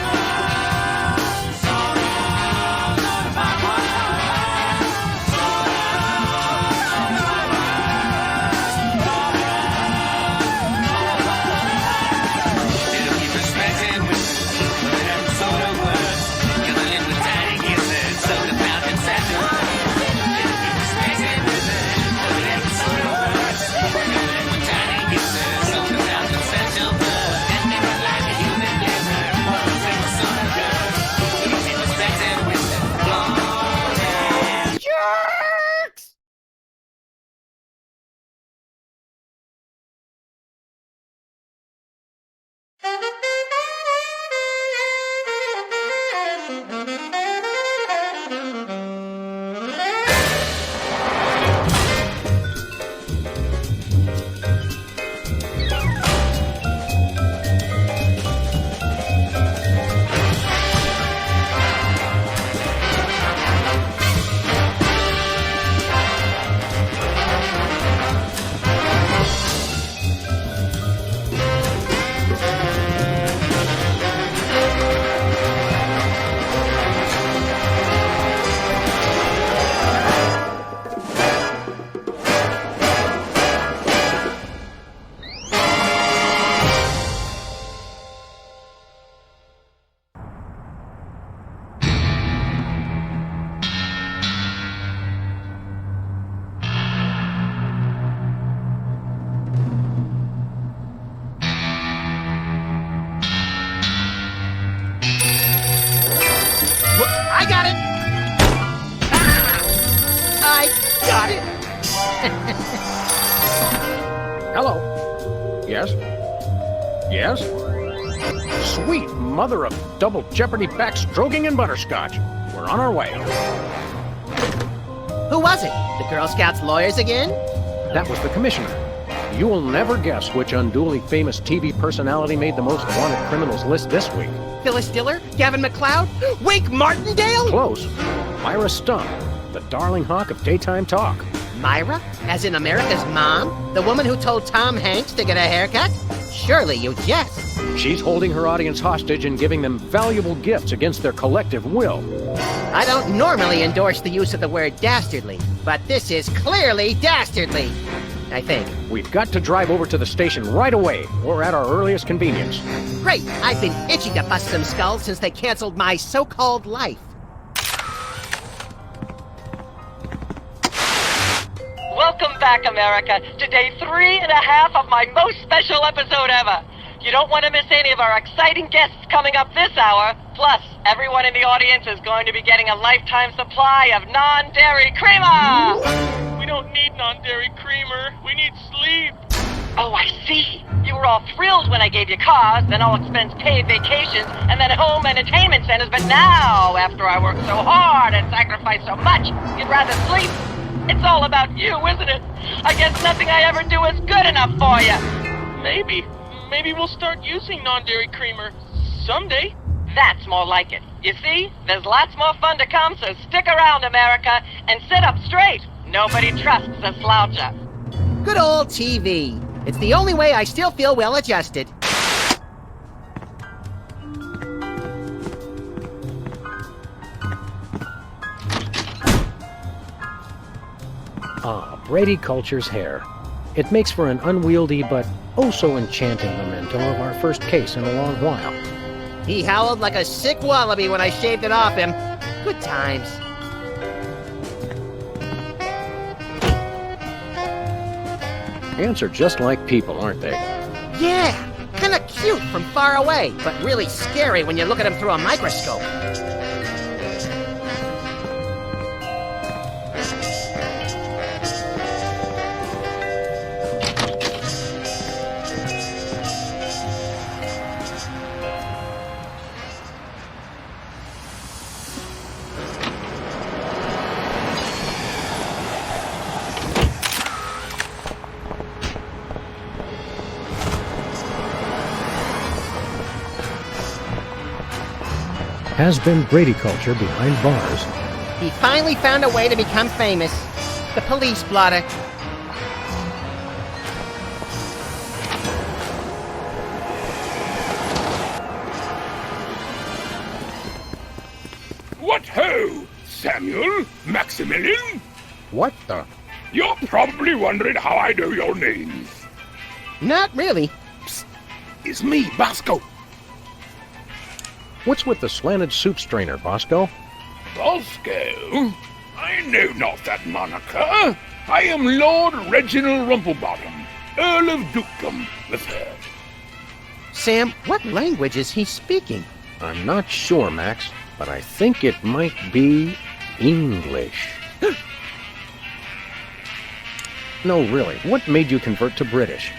I got it! I got it! Hello. Yes? Yes? Sweet mother of double jeopardy backstroking and butterscotch. We're on our way. Who was it? The Girl Scouts lawyers again? That was the commissioner. You will never guess which unduly famous TV personality made the most wanted criminals list this week. Phyllis Diller? Gavin McLeod? Wake Martindale? Close. Myra Stump, the darling hawk of daytime talk. Myra? As in America's mom? The woman who told Tom Hanks to get a haircut? Surely you jest. She's holding her audience hostage and giving them valuable gifts against their collective will. I don't normally endorse the use of the word dastardly, but this is clearly dastardly. I think. We've got to drive over to the station right away, or at our earliest convenience. Great! I've been itching to bust some skulls since they canceled my so-called life. Welcome back, America, to day 3.5 of my most special episode ever. You don't want to miss any of our exciting guests coming up this hour. Plus, everyone in the audience is going to be getting a lifetime supply of non-dairy creamer! We don't need non-dairy creamer. We need sleep. Oh, I see. You were all thrilled when I gave you cars, then all-expense-paid vacations, and then home entertainment centers. But now, after I worked so hard and sacrificed so much, you'd rather sleep. It's all about you, isn't it? I guess nothing I ever do is good enough for you. Maybe we'll start using non-dairy creamer someday. That's more like it. You see, there's lots more fun to come, so stick around, America, and sit up straight. Nobody trusts a sloucher. Good old TV. It's the only way I still feel well-adjusted. Ah, Brady Culture's hair. It makes for an unwieldy but oh-so enchanting memento of our first case in a long while. He howled like a sick wallaby when I shaved it off him. Good times. Ants are just like people, aren't they? Yeah, kinda cute from far away, but really scary when you look at them through a microscope. Has been Brady Culture behind bars. He finally found a way to become famous. The police blotter. What ho, Samuel? Maximilian? What the? You're probably wondering how I know your names. Not really. Psst. It's me, Bosco. What's with the slanted soup strainer, Bosco? Bosco? I know not that moniker. I am Lord Reginald Rumplebottom, Earl of Dukedom the Third. Sam, what language is he speaking? I'm not sure, Max, but I think it might be English. No, really, what made you convert to British?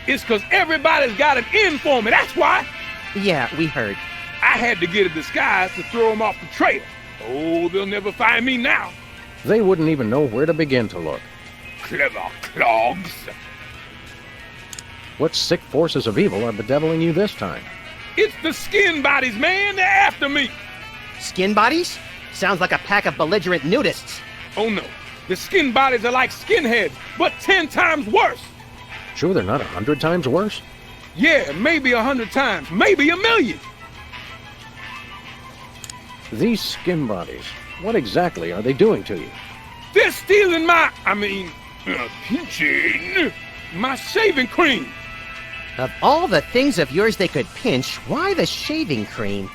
It's 'cause everybody's got an in for me, that's why. Yeah, we heard. I had to get a disguise to throw them off the trail. Oh, they'll never find me now. They wouldn't even know where to begin to look. Clever clogs. What sick forces of evil are bedeviling you this time? It's the skin bodies, man. They're after me. Skin bodies? Sounds like a pack of belligerent nudists. Oh, no. The skin bodies are like skinheads, but 10 times worse. Sure they're not 100 times worse? Yeah, maybe 100 times, maybe 1,000,000. These skin bodies, what exactly are they doing to you? They're stealing pinching my shaving cream. Of all the things of yours they could pinch, why the shaving cream?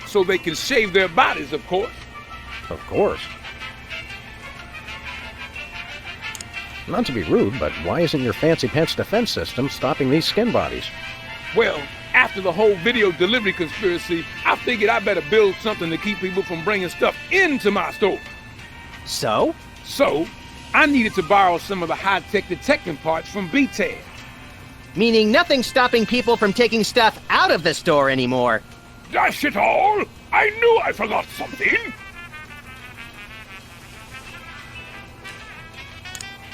So they can shave their bodies, of course. Of course. Not to be rude, but why isn't your fancy pants defense system stopping these skin bodies? Well, after the whole video delivery conspiracy, I figured I better build something to keep people from bringing stuff into my store. So? So, I needed to borrow some of the high-tech detecting parts from BTED. meaning nothing's stopping people from taking stuff out of the store anymore. Dash it all! I knew I forgot something!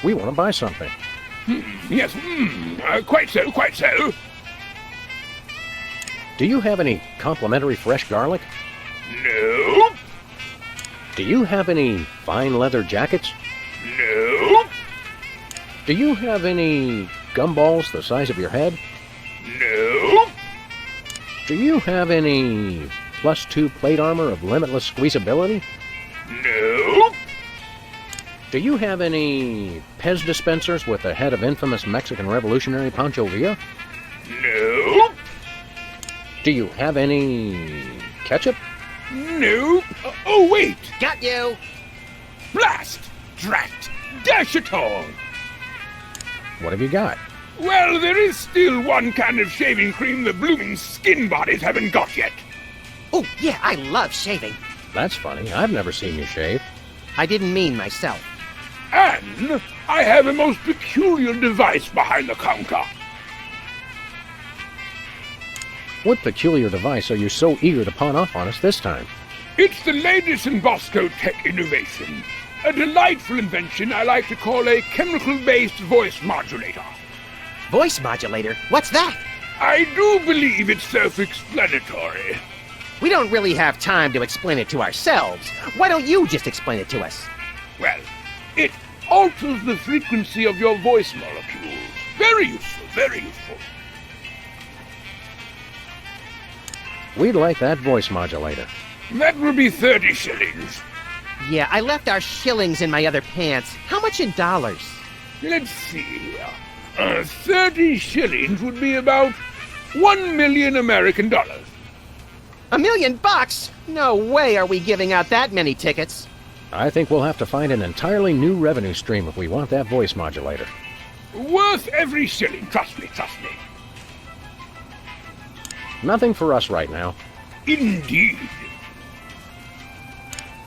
We want to buy something. Yes, quite so, quite so. Do you have any complimentary fresh garlic? No. Do you have any fine leather jackets? No. Do you have any gumballs the size of your head? No. Do you have any +2 plate armor of limitless squeezability? No. Do you have any Pez dispensers with the head of infamous Mexican revolutionary Pancho Villa? No. Do you have any ketchup? No. Oh, wait! Got you! Blast! Drat! Dash it all! What have you got? Well, there is still one kind of shaving cream the blooming skin bodies haven't got yet. Oh, yeah, I love shaving. That's funny. I've never seen you shave. I didn't mean myself. And I have a most peculiar device behind the counter. What peculiar device are you so eager to pawn off on us this time? It's the latest in Bosco tech innovation. A delightful invention I like to call a chemical-based voice modulator. Voice modulator? What's that? I do believe it's self-explanatory. We don't really have time to explain it to ourselves. Why don't you just explain it to us? Well, it alters the frequency of your voice molecules. Very useful, very useful. We'd like that voice modulator. That will be 30 shillings. Yeah, I left our shillings in my other pants. How much in dollars? Let's see. 30 shillings would be about 1 million American dollars. $1 million? No way are we giving out that many tickets. I think we'll have to find an entirely new revenue stream if we want that voice modulator. Worth every shilling, trust me, trust me. Nothing for us right now. Indeed.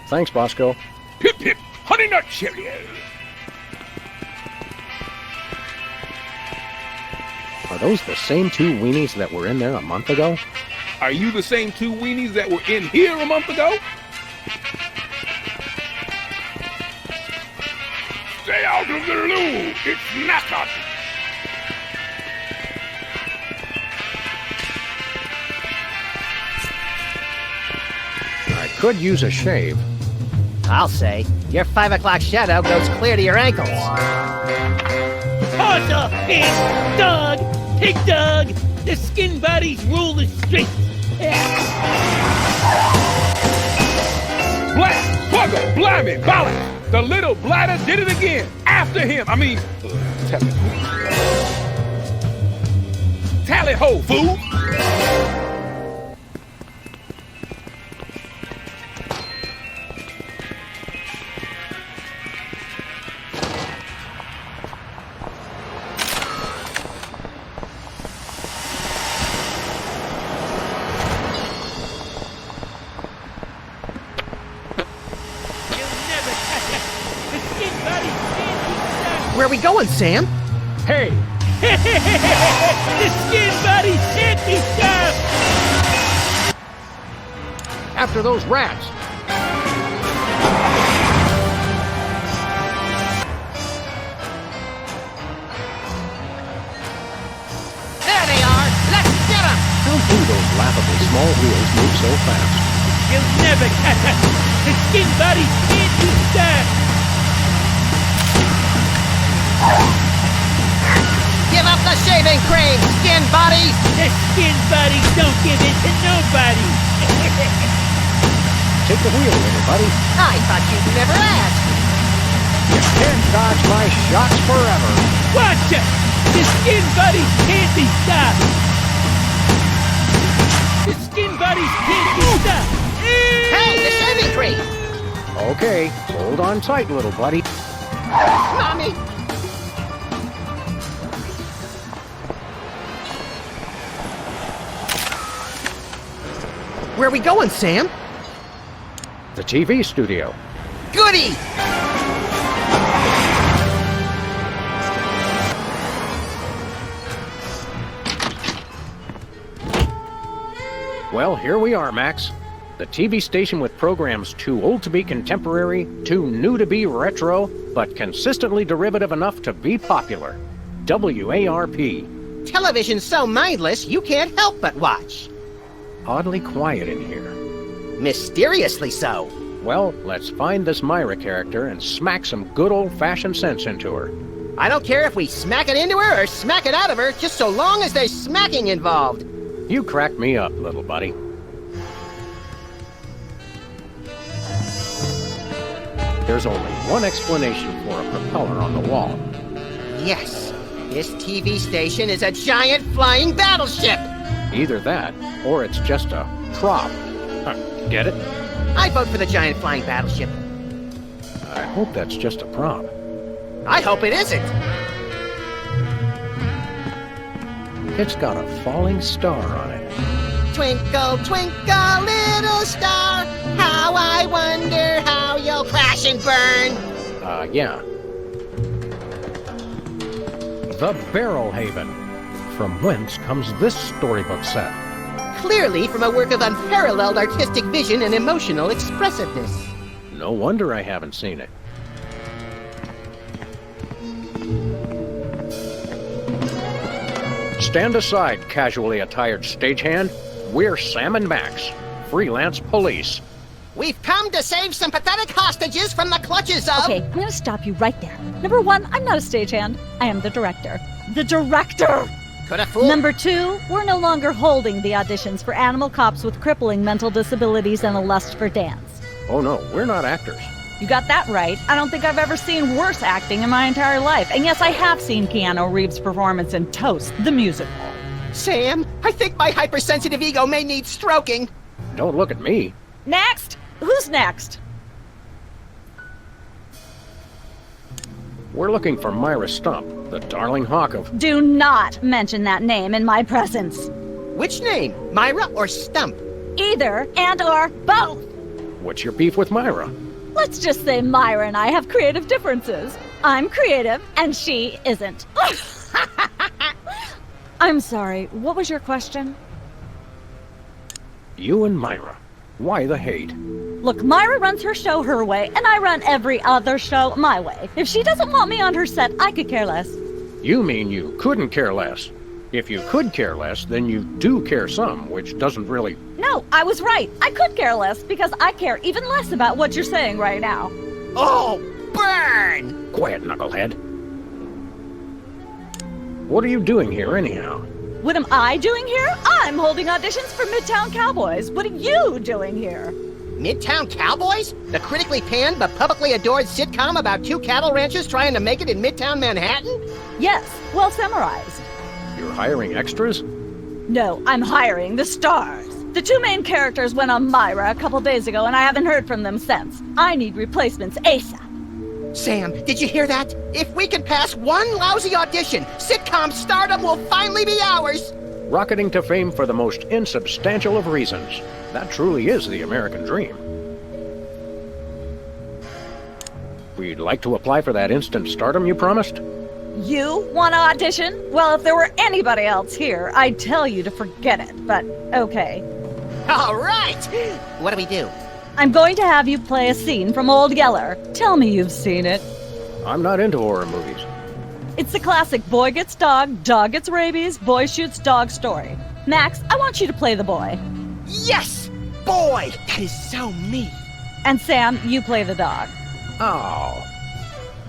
Thanks, Bosco. Hip hip, honey nut Cheerio. Are those the same 2 weenies that were in there a month ago? Are you the same 2 weenies that were in here a month ago? Stay out of the loo! It's knackered! I could use a shave. I'll say. Your 5 o'clock shadow goes clear to your ankles. Order is dog! Take dog! The skin bodies rule the streets! Blast! Bugger! Blimey! Balance! The little bladder did it again! After him! Tally ho, fool! Where are we going, Sam? Hey! The skin bodies can't be stopped! After those rats! There they are! Let's get them! How do those laughably small wheels move so fast? You'll never catch us! The skin bodies can't be stopped! Give up the shaving cream, skin bodies! The skin bodies don't give in to nobody! Take the wheel, little buddy. I thought you'd never ask. You can't dodge my shots forever. Watch it! The skin bodies can't be stopped! The skin bodies can't be stopped! Hey, the shaving cream! Okay, hold on tight, little buddy. Mommy! Where are we going, Sam? The TV studio. Goody! Well, here we are, Max. The TV station with programs too old to be contemporary, too new to be retro, but consistently derivative enough to be popular. WARP. Television's so mindless, you can't help but watch. Oddly quiet in here. Mysteriously so. Well, let's find this Myra character and smack some good old-fashioned sense into her. I don't care if we smack it into her or smack it out of her, just so long as there's smacking involved. You crack me up, little buddy. There's only one explanation for a propeller on the wall. Yes, this TV station is a giant flying battleship! Either that, or it's just a prop. Get it? I vote for the giant flying battleship. I hope that's just a prop. I hope it isn't! It's got a falling star on it. Twinkle, twinkle, little star, how I wonder how you'll crash and burn. Yeah. The Barrel Haven. From whence comes this storybook set? Clearly from a work of unparalleled artistic vision and emotional expressiveness. No wonder I haven't seen it. Stand aside, casually attired stagehand. We're Sam and Max, Freelance Police. We've come to save some pathetic hostages from the clutches of... Okay, I'm gonna stop you right there. Number one, I'm not a stagehand. I am the director. The director! Coulda fooled... Number two, we're no longer holding the auditions for animal cops with crippling mental disabilities and a lust for dance. Oh no, we're not actors. You got that right. I don't think I've ever seen worse acting in my entire life. And yes, I have seen Keanu Reeves' performance in Toast, the musical. Sam, I think my hypersensitive ego may need stroking. Don't look at me. Next! Who's next? We're looking for Myra Stump, the darling hawk of... Do not mention that name in my presence. Which name? Myra or Stump? Either and or both. What's your beef with Myra? Let's just say Myra and I have creative differences. I'm creative and she isn't. I'm sorry, what was your question? You and Myra. Why the hate? Look, Myra runs her show her way, and I run every other show my way. If she doesn't want me on her set, I could care less. You mean you couldn't care less? If you could care less, then you do care some, which doesn't really... No, I was right. I could care less, because I care even less about what you're saying right now. Oh, burn! Quiet, knucklehead. What are you doing here, anyhow? What am I doing here? I'm holding auditions for Midtown Cowboys. What are you doing here? Midtown Cowboys? The critically panned but publicly adored sitcom about two cattle ranchers trying to make it in Midtown Manhattan? Yes, well summarized. You're hiring extras? No, I'm hiring the stars. The two main characters went on Myra a couple days ago, and I haven't heard from them since. I need replacements ASAP. Sam, did you hear that? If we can pass one lousy audition, sitcom stardom will finally be ours! Rocketing to fame for the most insubstantial of reasons. That truly is the American dream. We'd like to apply for that instant stardom you promised? You want to audition? Well, if there were anybody else here, I'd tell you to forget it, but okay. All right! What do we do? I'm going to have you play a scene from Old Yeller. Tell me you've seen it. I'm not into horror movies. It's the classic boy gets dog gets rabies, boy shoots dog story. Max, I want you to play the boy. Yes! Boy! That is so me! And Sam, you play the dog. Oh.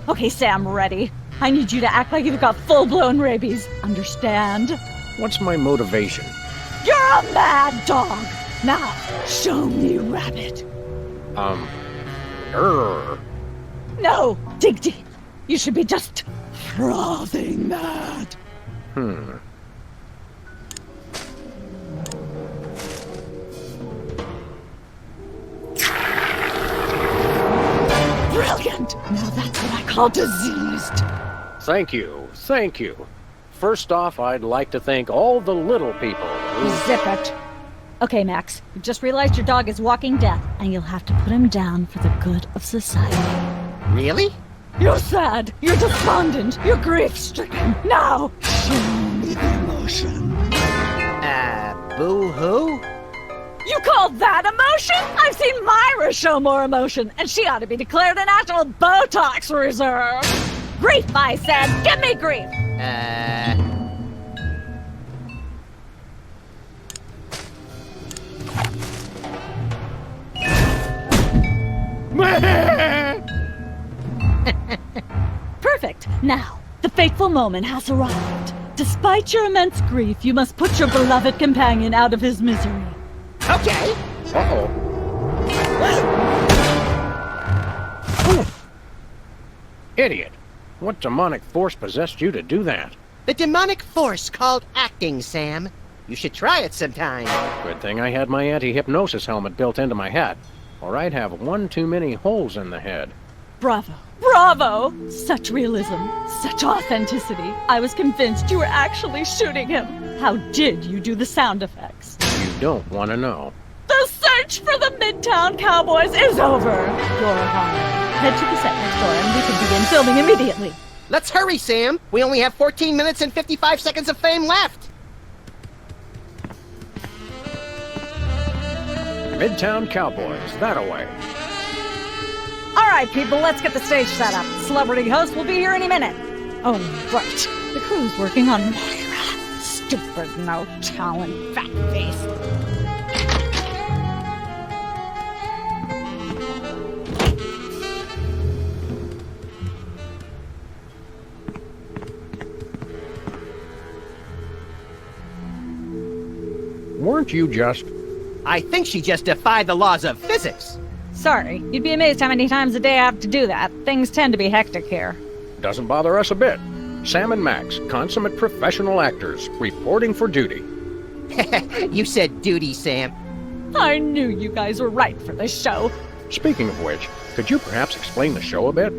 Okay, Sam, ready? I need you to act like you've got full-blown rabies. Understand? What's my motivation? You're a mad dog! Now, show me rabbit. No, dig deep. You should be just frothing mad. Brilliant! Now that's what I call diseased. Thank you, thank you. First off, I'd like to thank all the little people who... Zip it. Okay, Max, you've just realized your dog is walking death, and you'll have to put him down for the good of society. Really? You're sad, you're despondent, you're grief-stricken. Now, show me the emotion. Boo-hoo? You call that emotion? I've seen Myra show more emotion, and she ought to be declared a national Botox reserve. Grief, I said. Give me grief. Perfect. Now, the fateful moment has arrived. Despite your immense grief, you must put your beloved companion out of his misery. Okay. Uh-oh. Idiot. What demonic force possessed you to do that? The demonic force called acting, Sam. You should try it sometime. Good thing I had my anti-hypnosis helmet built into my head, or I'd have one too many holes in the head. Bravo. Bravo! Such realism, such authenticity. I was convinced you were actually shooting him. How did you do the sound effects? You don't want to know. The search for the Midtown Cowboys is over. You're hired. Head to the set next door and we can begin filming immediately. Let's hurry, Sam. We only have 14 minutes and 55 seconds of fame left. Midtown Cowboys, that-a-way. All right, people, let's get the stage set up. Celebrity host will be here any minute. Oh, right. The crew's working on Myra. Stupid, no talent, fat face. Weren't you just... I think she just defied the laws of physics. Sorry, you'd be amazed how many times a day I have to do that. Things tend to be hectic here. Doesn't bother us a bit. Sam and Max, consummate professional actors, reporting for duty. You said duty, Sam. I knew you guys were right for this show. Speaking of which, could you perhaps explain the show a bit?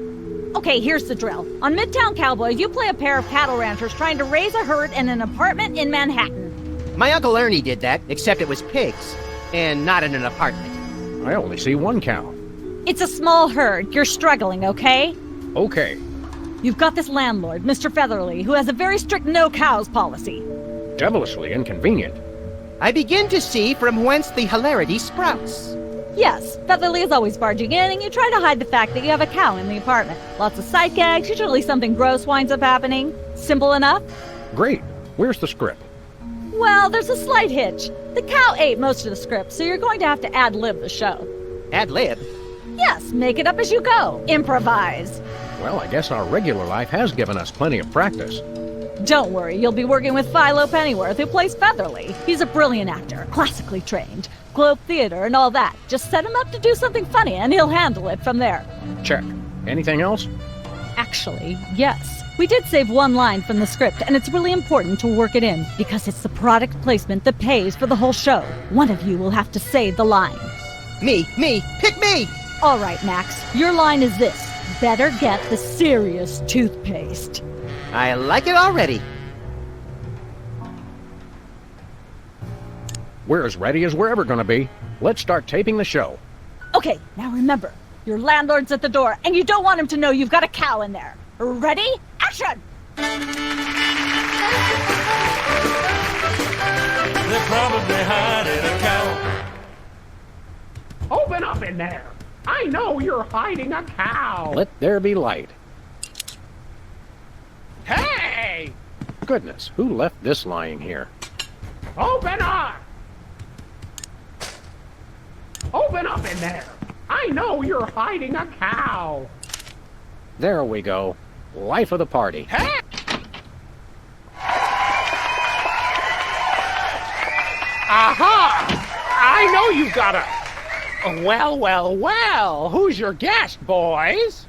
Okay, here's the drill. On Midtown Cowboys, you play a pair of cattle ranchers trying to raise a herd in an apartment in Manhattan. My Uncle Ernie did that, except it was pigs, and not in an apartment. I only see one cow. It's a small herd. You're struggling, okay? Okay. You've got this landlord, Mr. Featherly, who has a very strict no-cows policy. Devilishly inconvenient. I begin to see from whence the hilarity sprouts. Yes, Featherly is always barging in, and you try to hide the fact that you have a cow in the apartment. Lots of sight gags, usually something gross winds up happening. Simple enough? Great. Where's the script? Well, there's a slight hitch. The cow ate most of the script, so you're going to have to ad-lib the show. Ad-lib? Yes, make it up as you go. Improvise. Well, I guess our regular life has given us plenty of practice. Don't worry, you'll be working with Philo Pennyworth, who plays Featherly. He's a brilliant actor, classically trained, Globe Theater and all that. Just set him up to do something funny, and he'll handle it from there. Check. Anything else? Actually, yes. We did save one line from the script, and it's really important to work it in, because it's the product placement that pays for the whole show. One of you will have to say the line. Me, pick me! All right, Max, your line is this. Better get the serious toothpaste. I like it already. We're as ready as we're ever gonna be. Let's start taping the show. Okay, now remember, your landlord's at the door, and you don't want him to know you've got a cow in there. Ready? Action! They're probably hiding a cow. Open up in there! I know you're hiding a cow! Let there be light. Hey! Goodness, who left this lying here? Open up! Open up in there! I know you're hiding a cow! There we go. Life of the party. Hey! Aha! I know you've got a... Well, who's your guest, boys?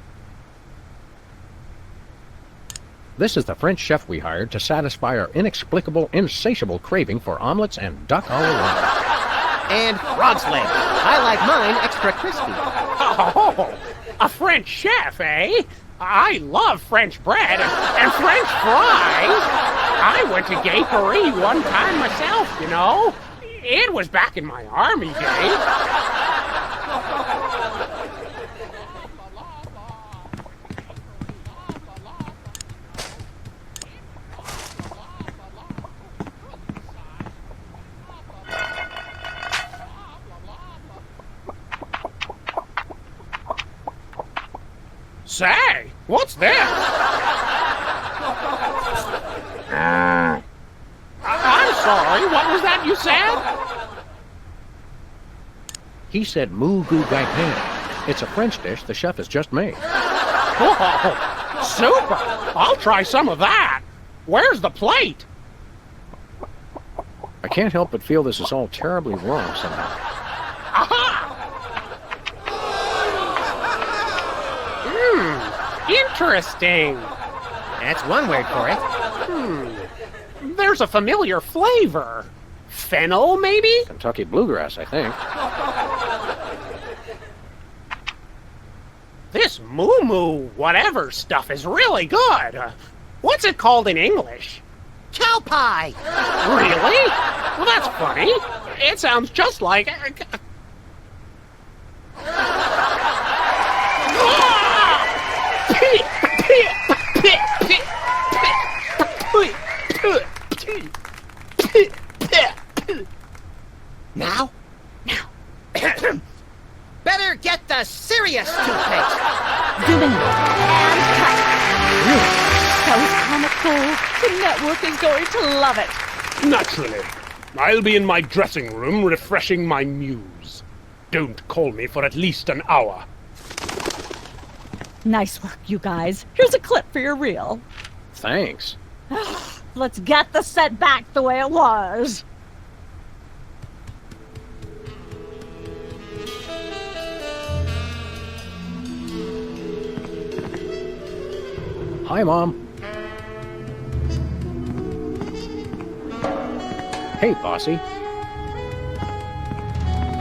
This is the French chef we hired to satisfy our inexplicable, insatiable craving for omelets and duck au la. And frog's leg. I like mine extra crispy. Oh, a French chef, eh? I love French bread and French fries. I went to Gay Paris one time myself, you know. It was back in my army days. Say, what's this? I'm sorry, what was that you said? He said moo goo gai pan. It's a French dish the chef has just made. Oh, super! I'll try some of that. Where's the plate? I can't help but feel this is all terribly wrong somehow. Aha! Interesting. That's one word for it. There's a familiar flavor. Fennel, maybe? Kentucky bluegrass, I think. This moo-moo whatever stuff is really good. What's it called in English? Cow pie! Really? Well, that's funny. It sounds just like... Now? Better get the serious toothpaste. Zooming and cut. That was kind of cool. The network is going to love it. Naturally. I'll be in my dressing room refreshing my muse. Don't call me for at least an hour. Nice work, you guys. Here's a clip for your reel. Thanks. Let's get the set back the way it was. Hi, Mom. Hey, Bossy.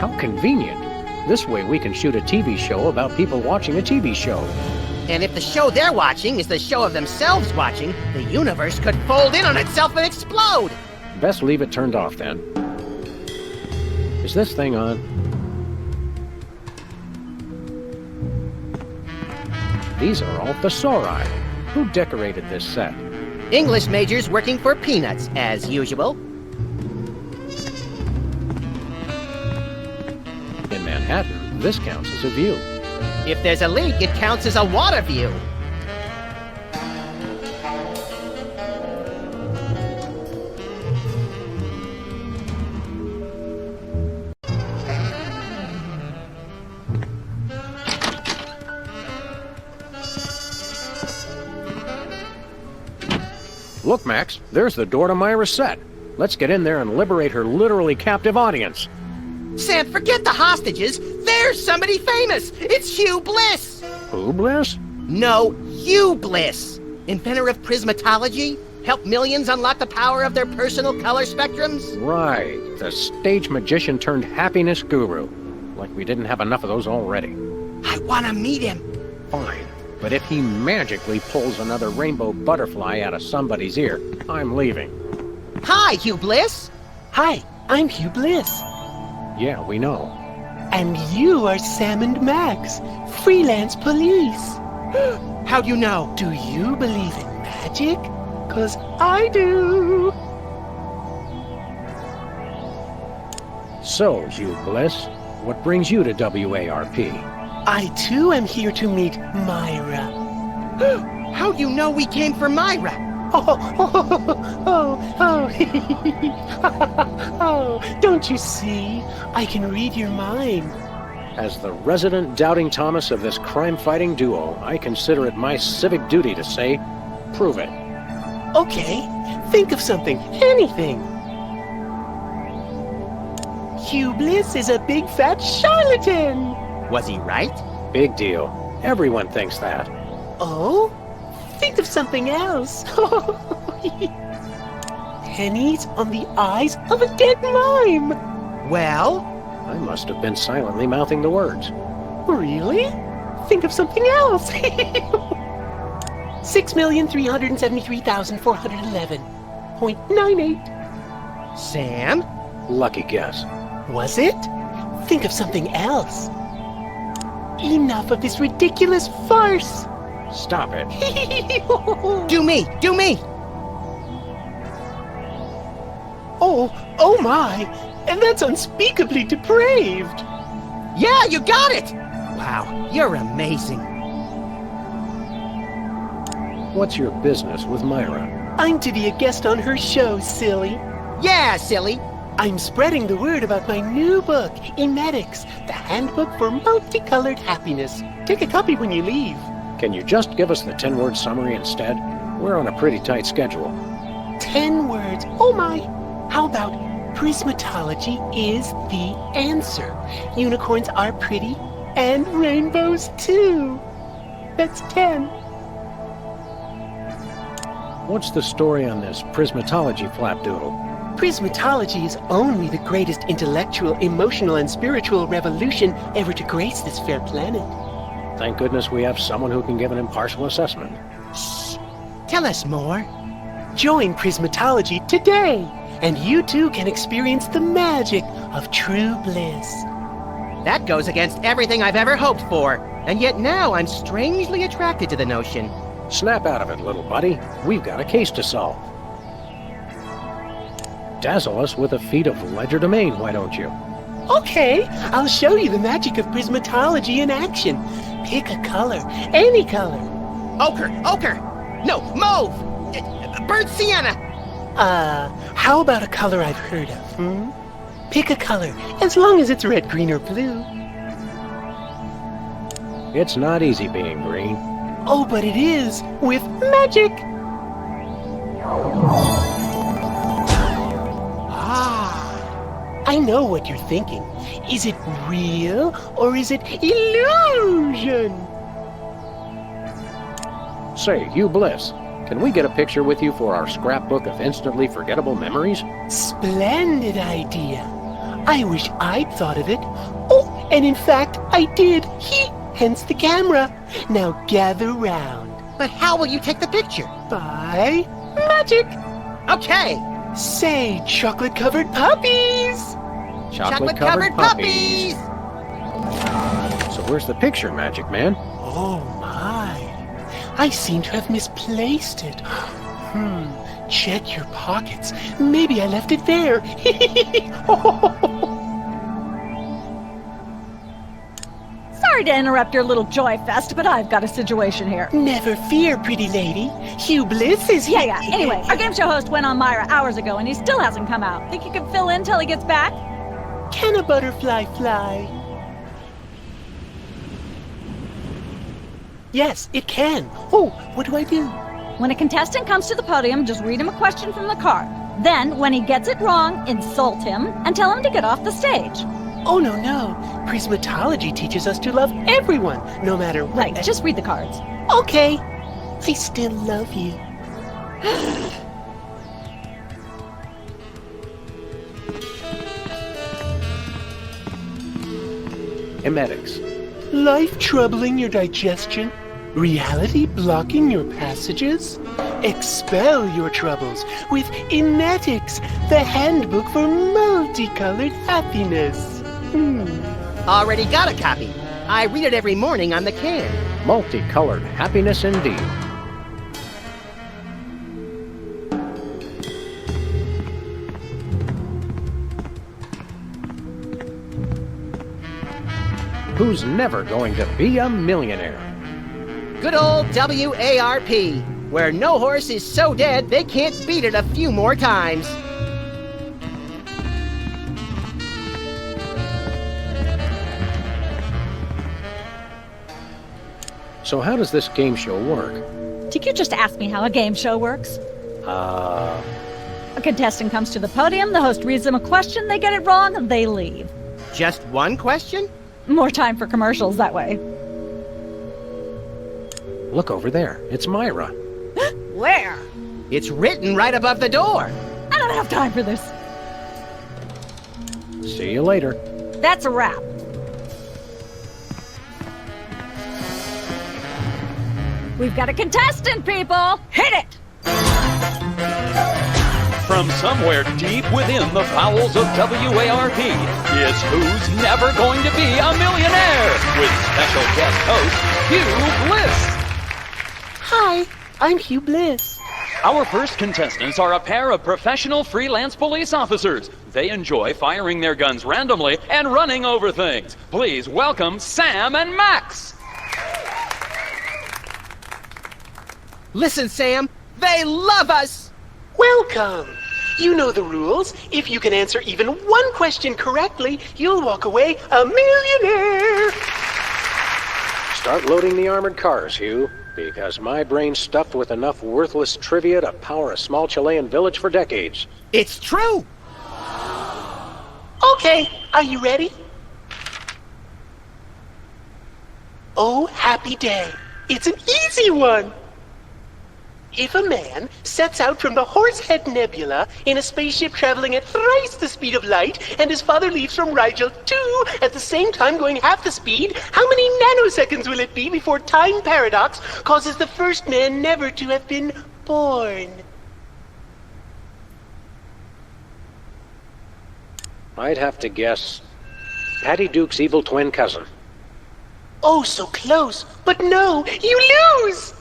How convenient. This way we can shoot a TV show about people watching a TV show. And if the show they're watching is the show of themselves watching, the universe could fold in on itself and explode! Best leave it turned off, then. Is this thing on? These are all thesauri. Who decorated this set? English majors working for peanuts, as usual. In Manhattan, this counts as a view. If there's a leak, it counts as a water view. Look, Max, there's the door to Myra's set. Let's get in there and liberate her literally captive audience. Sam, forget the hostages. There's somebody famous. It's Hugh Bliss. Who, Bliss? No, Hugh Bliss. Inventor of prismatology. Helped millions unlock the power of their personal color spectrums. Right. The stage magician turned happiness guru. Like we didn't have enough of those already. I want to meet him. Fine. But if he magically pulls another rainbow butterfly out of somebody's ear, I'm leaving. Hi, Hugh Bliss. Hi, I'm Hugh Bliss. Yeah, we know. And you are Sam and Max, Freelance Police. How do you know? Do you believe in magic? 'Cause I do. So, Hugh Bliss, what brings you to WARP? I too am here to meet Myra. How do you know we came for Myra? Oh, don't you see? I can read your mind. As the resident doubting Thomas of this crime-fighting duo, I consider it my civic duty to say, prove it. Okay, think of something, anything. Hugh Bliss is a big fat charlatan. Was he right? Big deal. Everyone thinks that. Oh? Think of something else. Pennies on the eyes of a dead mime. Well? I must have been silently mouthing the words. Really? Think of something else. 6,373,411.98. Sam? Lucky guess. Was it? Think of something else. Enough of this ridiculous farce. Stop it. Do me! Do me! Oh my! And that's unspeakably depraved! Yeah, you got it! Wow, you're amazing. What's your business with Myra? I'm to be a guest on her show, silly. Yeah, silly. I'm spreading the word about my new book, Emetics, the handbook for multicolored happiness. Take a copy when you leave. Can you just give us the 10-word summary instead? We're on a pretty tight schedule. 10 words. Oh my! How about prismatology is the answer? Unicorns are pretty, and rainbows too. That's 10. What's the story on this prismatology flapdoodle? Prismatology is only the greatest intellectual, emotional, and spiritual revolution ever to grace this fair planet. Thank goodness we have someone who can give an impartial assessment. Shh! Tell us more. Join Prismatology today, and you too can experience the magic of true bliss. That goes against everything I've ever hoped for, and yet now I'm strangely attracted to the notion. Snap out of it, little buddy. We've got a case to solve. Dazzle us with a feat of legerdemain, why don't you? Okay, I'll show you the magic of prismatology in action. Pick a color, any color. Ochre! No, mauve! Burnt sienna! How about a color I've heard of, Pick a color, as long as it's red, green, or blue. It's not easy being green. Oh, but it is, with magic! I know what you're thinking. Is it real or is it illusion? Say, Hugh Bliss, can we get a picture with you for our scrapbook of instantly forgettable memories? Splendid idea. I wish I'd thought of it. Oh, and in fact, I did. Hence the camera. Now gather round. But how will you take the picture? By magic. Okay. Say, chocolate-covered puppies! Chocolate-covered puppies! So where's the picture, Magic Man? Oh, my. I seem to have misplaced it. Check your pockets. Maybe I left it there. Sorry to interrupt your little joy fest, but I've got a situation here. Never fear, pretty lady. Hugh Bliss is here. Yeah. Anyway, our game show host went on Myra hours ago, and he still hasn't come out. Think you could fill in till he gets back? Can a butterfly fly? Yes, it can. Oh, what do I do? When a contestant comes to the podium, just read him a question from the card. Then, when he gets it wrong, insult him and tell him to get off the stage. Oh, no. Prismatology teaches us to love everyone, no matter what. Right, just read the cards. Okay. I still love you. Emetics. Life troubling your digestion? Reality blocking your passages? Expel your troubles with Emetics, the handbook for multicolored happiness. Already got a copy. I read it every morning on the can. Multicolored happiness indeed. Who's never going to be a millionaire? Good old WARP, where no horse is so dead they can't beat it a few more times. So how does this game show work? Did you just ask me how a game show works? A contestant comes to the podium, the host reads them a question, they get it wrong, they leave. Just one question? More time for commercials that way. Look over there. It's Myra. Where? It's written right above the door. I don't have time for this. See you later. That's a wrap. We've got a contestant, people! Hit it! From somewhere deep within the bowels of WARP, it's Who's Never Going to Be a Millionaire? With special guest host, Hugh Bliss. Hi, I'm Hugh Bliss. Our first contestants are a pair of professional freelance police officers. They enjoy firing their guns randomly and running over things. Please welcome Sam and Max. Listen, Sam, they love us! Welcome! You know the rules. If you can answer even one question correctly, you'll walk away a millionaire! Start loading the armored cars, Hugh, because my brain's stuffed with enough worthless trivia to power a small Chilean village for decades. It's true! Okay, are you ready? Oh, happy day. It's an easy one! If a man sets out from the Horsehead Nebula in a spaceship traveling at thrice the speed of light, and his father leaves from Rigel too at the same time going half the speed, how many nanoseconds will it be before time paradox causes the first man never to have been born? I'd have to guess Patty Duke's evil twin cousin. Oh, so close, but no, you lose!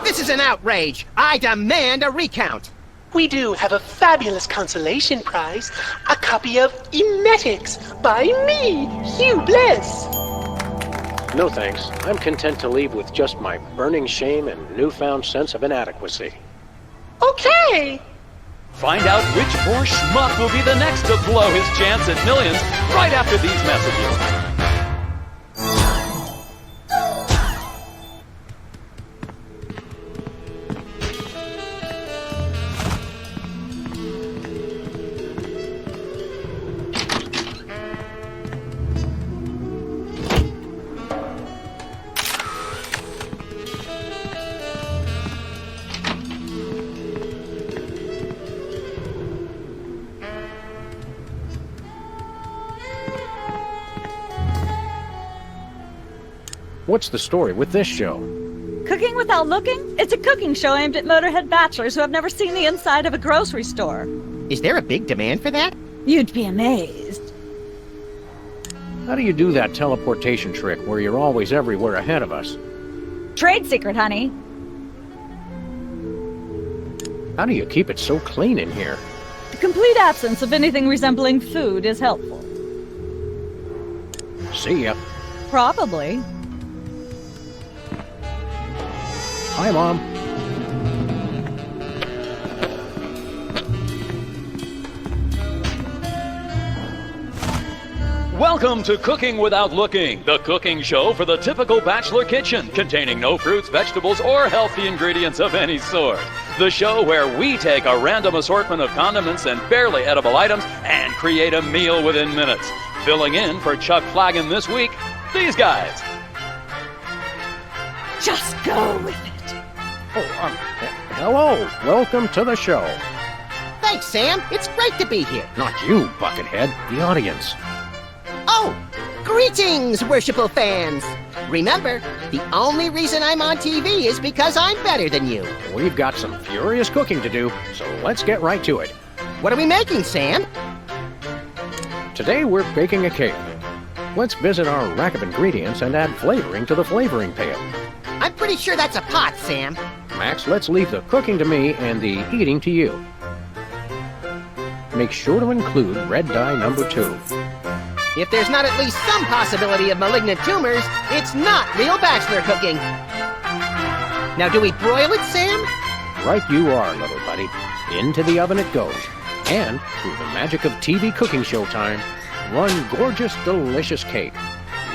This is an outrage! I demand a recount! We do have a fabulous consolation prize, a copy of Emetics by me, Hugh Bliss. No thanks. I'm content to leave with just my burning shame and newfound sense of inadequacy. Okay! Find out which poor schmuck will be the next to blow his chance at millions right after these messages. What's the story with this show? Cooking Without Looking? It's a cooking show aimed at Motorhead bachelors who have never seen the inside of a grocery store. Is there a big demand for that? You'd be amazed. How do you do that teleportation trick where you're always everywhere ahead of us? Trade secret, honey. How do you keep it so clean in here? The complete absence of anything resembling food is helpful. See ya. Probably. Hi, Mom. Welcome to Cooking Without Looking, the cooking show for the typical bachelor kitchen, containing no fruits, vegetables, or healthy ingredients of any sort. The show where we take a random assortment of condiments and barely edible items and create a meal within minutes. Filling in for Chuck Flagon this week, these guys. Just go with it. Oh, hello. Welcome to the show. Thanks, Sam. It's great to be here. Not you, Buckethead. The audience. Oh, greetings, worshipful fans. Remember, the only reason I'm on TV is because I'm better than you. We've got some furious cooking to do, so let's get right to it. What are we making, Sam? Today we're baking a cake. Let's visit our rack of ingredients and add flavoring to the flavoring pail. I'm pretty sure that's a pot, Sam. Max, let's leave the cooking to me and the eating to you. Make sure to include red dye number 2. If there's not at least some possibility of malignant tumors, it's not real bachelor cooking. Now, do we broil it, Sam? Right you are, little buddy. Into the oven it goes. And, through the magic of TV cooking show time, one gorgeous, delicious cake,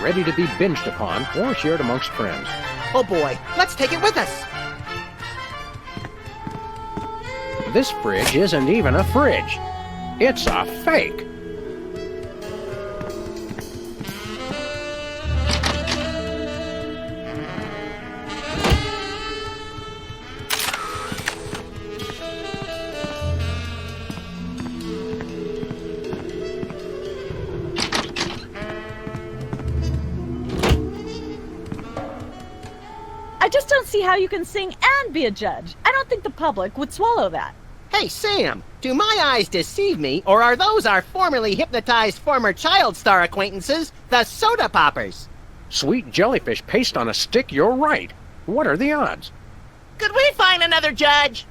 ready to be binged upon or shared amongst friends. Oh boy, let's take it with us. This fridge isn't even a fridge. It's a fake. I just don't see how you can sing and be a judge. I don't think the public would swallow that. Hey, Sam, do my eyes deceive me, or are those our formerly hypnotized former child star acquaintances, the Soda Poppers? Sweet jellyfish paste on a stick, you're right. What are the odds? Could we find another judge?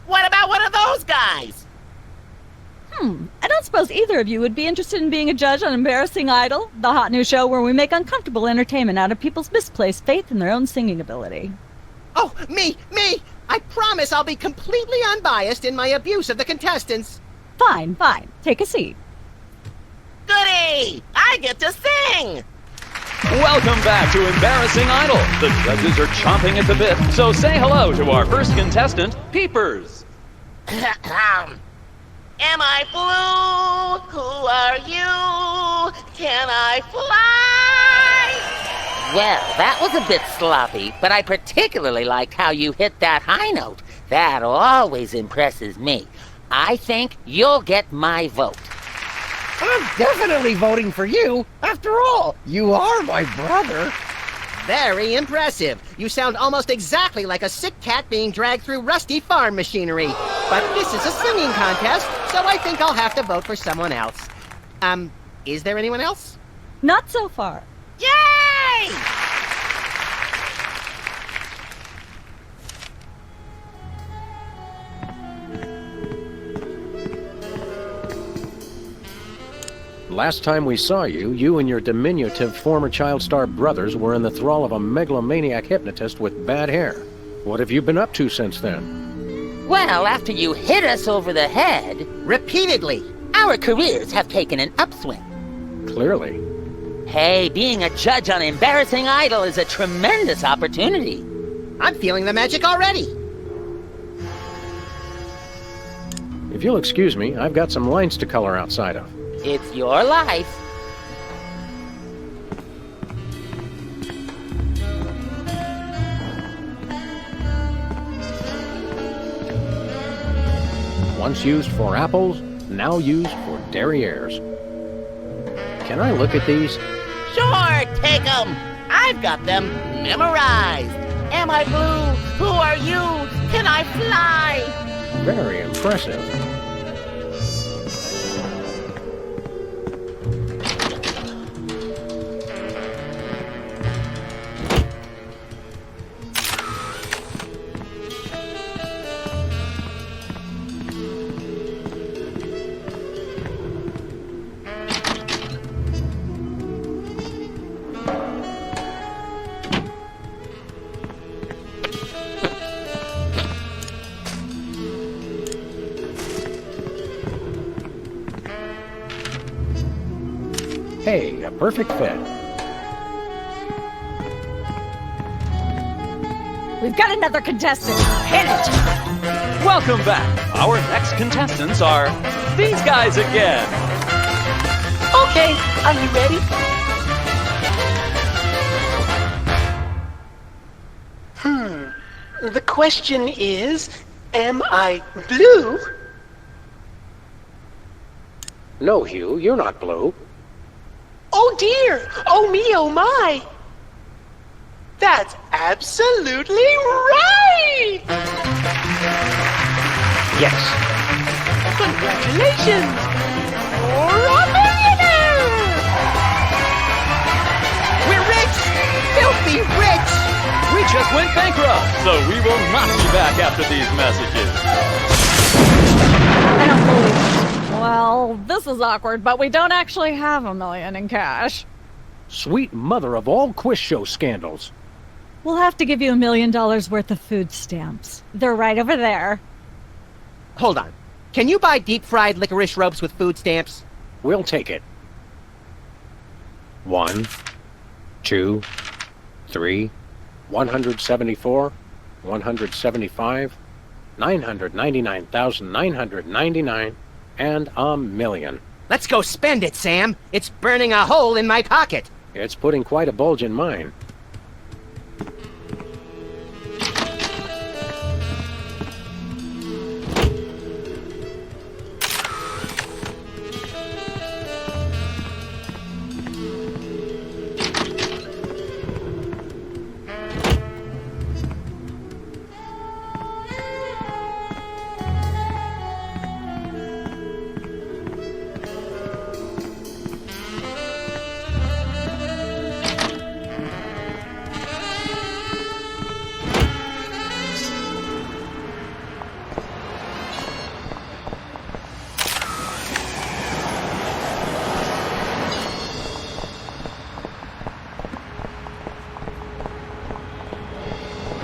What about one of those guys? I don't suppose either of you would be interested in being a judge on Embarrassing Idol, the hot new show where we make uncomfortable entertainment out of people's misplaced faith in their own singing ability. Oh, me! I promise I'll be completely unbiased in my abuse of the contestants. Fine. Take a seat. Goody! I get to sing! Welcome back to Embarrassing Idol. The judges are chomping at the bit, so say hello to our first contestant, Peepers. Am I blue? Who are you? Can I fly? Well, that was a bit sloppy, but I particularly liked how you hit that high note. That always impresses me. I think you'll get my vote. I'm definitely voting for you. After all, you are my brother. Very impressive. You sound almost exactly like a sick cat being dragged through rusty farm machinery. But this is a singing contest, so I think I'll have to vote for someone else. Is there anyone else? Not so far. Yay! Last time we saw you, you and your diminutive former child star brothers were in the thrall of a megalomaniac hypnotist with bad hair. What have you been up to since then? Well, after you hit us over the head... Repeatedly. Our careers have taken an upswing. Clearly. Hey, being a judge on Embarrassing Idol is a tremendous opportunity. I'm feeling the magic already. If you'll excuse me, I've got some lines to color outside of. It's your life. Once used for apples, now used for derrieres. Can I look at these? Sure, take them. I've got them memorized. Am I blue? Who are you? Can I fly? Very impressive. Hey, a perfect fit. We've got another contestant. Hit it! Welcome back. Our next contestants are these guys again. Okay, are you ready? The question is, am I blue? No, Hugh, you're not blue. Oh dear! Oh me, oh my! That's absolutely right! Yes. Congratulations! You're a millionaire! We're rich! Filthy rich! We just went bankrupt, so we will not be back after these messages. I don't believe it. Well, this is awkward, but we don't actually have $1 million in cash. Sweet mother of all quiz show scandals. We'll have to give you $1 million worth of food stamps. They're right over there. Hold on. Can you buy deep-fried licorice ropes with food stamps? We'll take it. 1, 2, 3, 174, 175, 999,999, and $1 million. Let's go spend it, Sam. It's burning a hole in my pocket. It's putting quite a bulge in mine.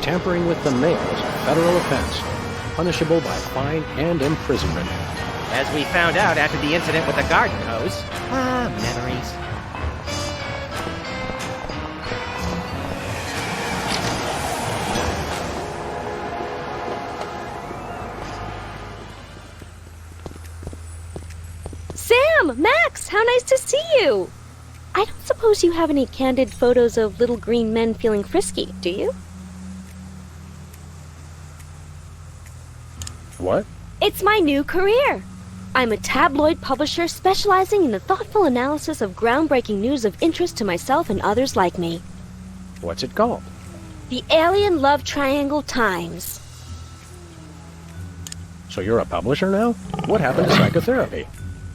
tampering with the mail is a federal offense, punishable by fine and imprisonment. As we found out after the incident with the garden hose. Ah, memories. Sam! Max! How nice to see you! I don't suppose you have any candid photos of little green men feeling frisky, do you? What? It's my new career. I'm a tabloid publisher specializing in the thoughtful analysis of groundbreaking news of interest to myself and others like me. What's it called? The Alien Love Triangle Times. So you're a publisher now? What happened to psychotherapy?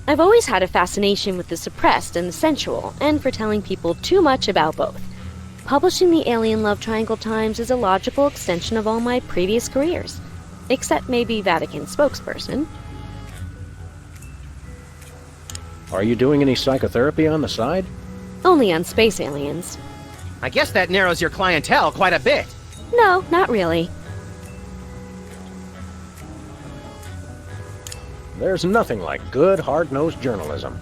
I've always had a fascination with the suppressed and the sensual, and for telling people too much about both. Publishing the Alien Love Triangle Times is a logical extension of all my previous careers. Except maybe Vatican spokesperson. Are you doing any psychotherapy on the side? Only on space aliens. I guess that narrows your clientele quite a bit. No, not really. There's nothing like good, hard-nosed journalism.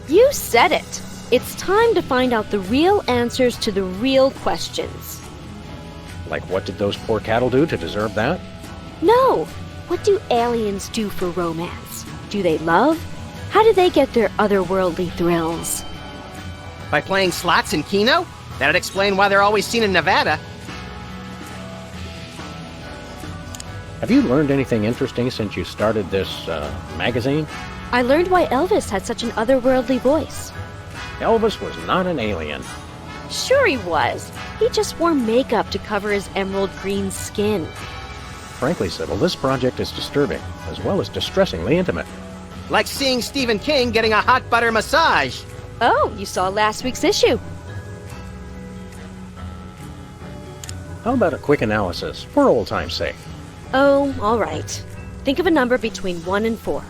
You said it. It's time to find out the real answers to the real questions. Like what did those poor cattle do to deserve that? No! What do aliens do for romance? Do they love? How do they get their otherworldly thrills? By playing slots in Keno? That'd explain why they're always seen in Nevada. Have you learned anything interesting since you started this, magazine? I learned why Elvis had such an otherworldly voice. Elvis was not an alien. Sure he was. He just wore makeup to cover his emerald green skin. Frankly, Sybil, this project is disturbing, as well as distressingly intimate. Like seeing Stephen King getting a hot butter massage. Oh, you saw last week's issue. How about a quick analysis, for old time's sake? Oh, all right. Think of a number between 1 and 4.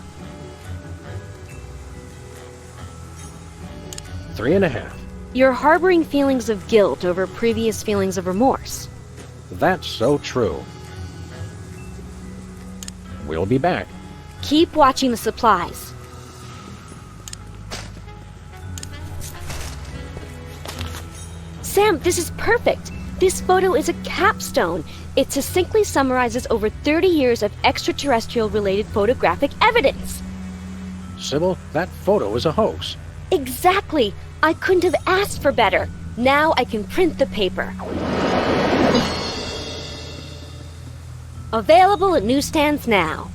3.5. You're harboring feelings of guilt over previous feelings of remorse. That's so true. We'll be back. Keep watching the supplies. Sam, this is perfect. This photo is a capstone. It succinctly summarizes over 30 years of extraterrestrial-related photographic evidence. Sybil, that photo is a hoax. Exactly. I couldn't have asked for better. Now I can print the paper. Available at newsstands now.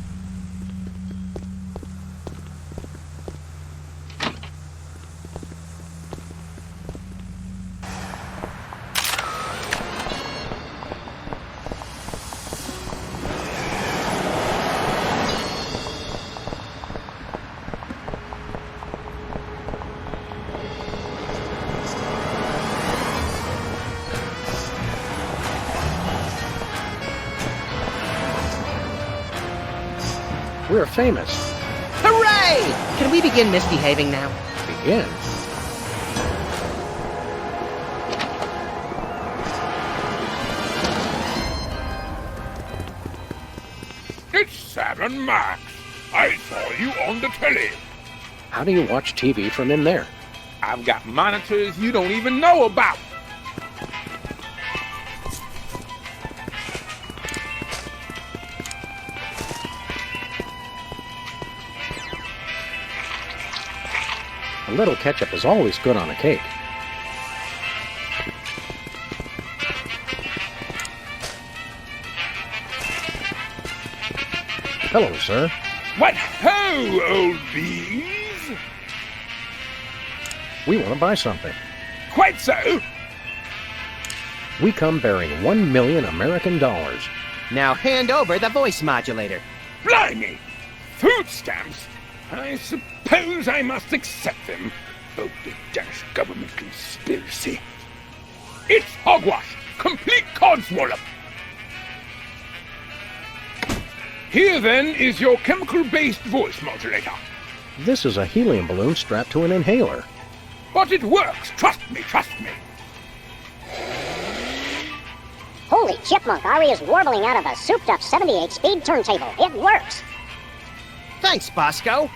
We're famous. Hooray! Can we begin misbehaving now? Begin? It's Sam and Max. I saw you on the telly. How do you watch TV from in there? I've got monitors you don't even know about. A little ketchup is always good on a cake. Hello, sir. What ho, old beans? We want to buy something. Quite so. We come bearing 1 million American dollars. Now hand over the voice modulator. Blimey! Food stamps? I suppose I must accept them. Oh, the Danish government conspiracy. It's hogwash! Complete codswallop! Here, then, is your chemical-based voice modulator. This is a helium balloon strapped to an inhaler. But it works! Trust me, trust me! Holy chipmunk Ari is warbling out of a souped-up 78-speed turntable. It works. Thanks, Bosco.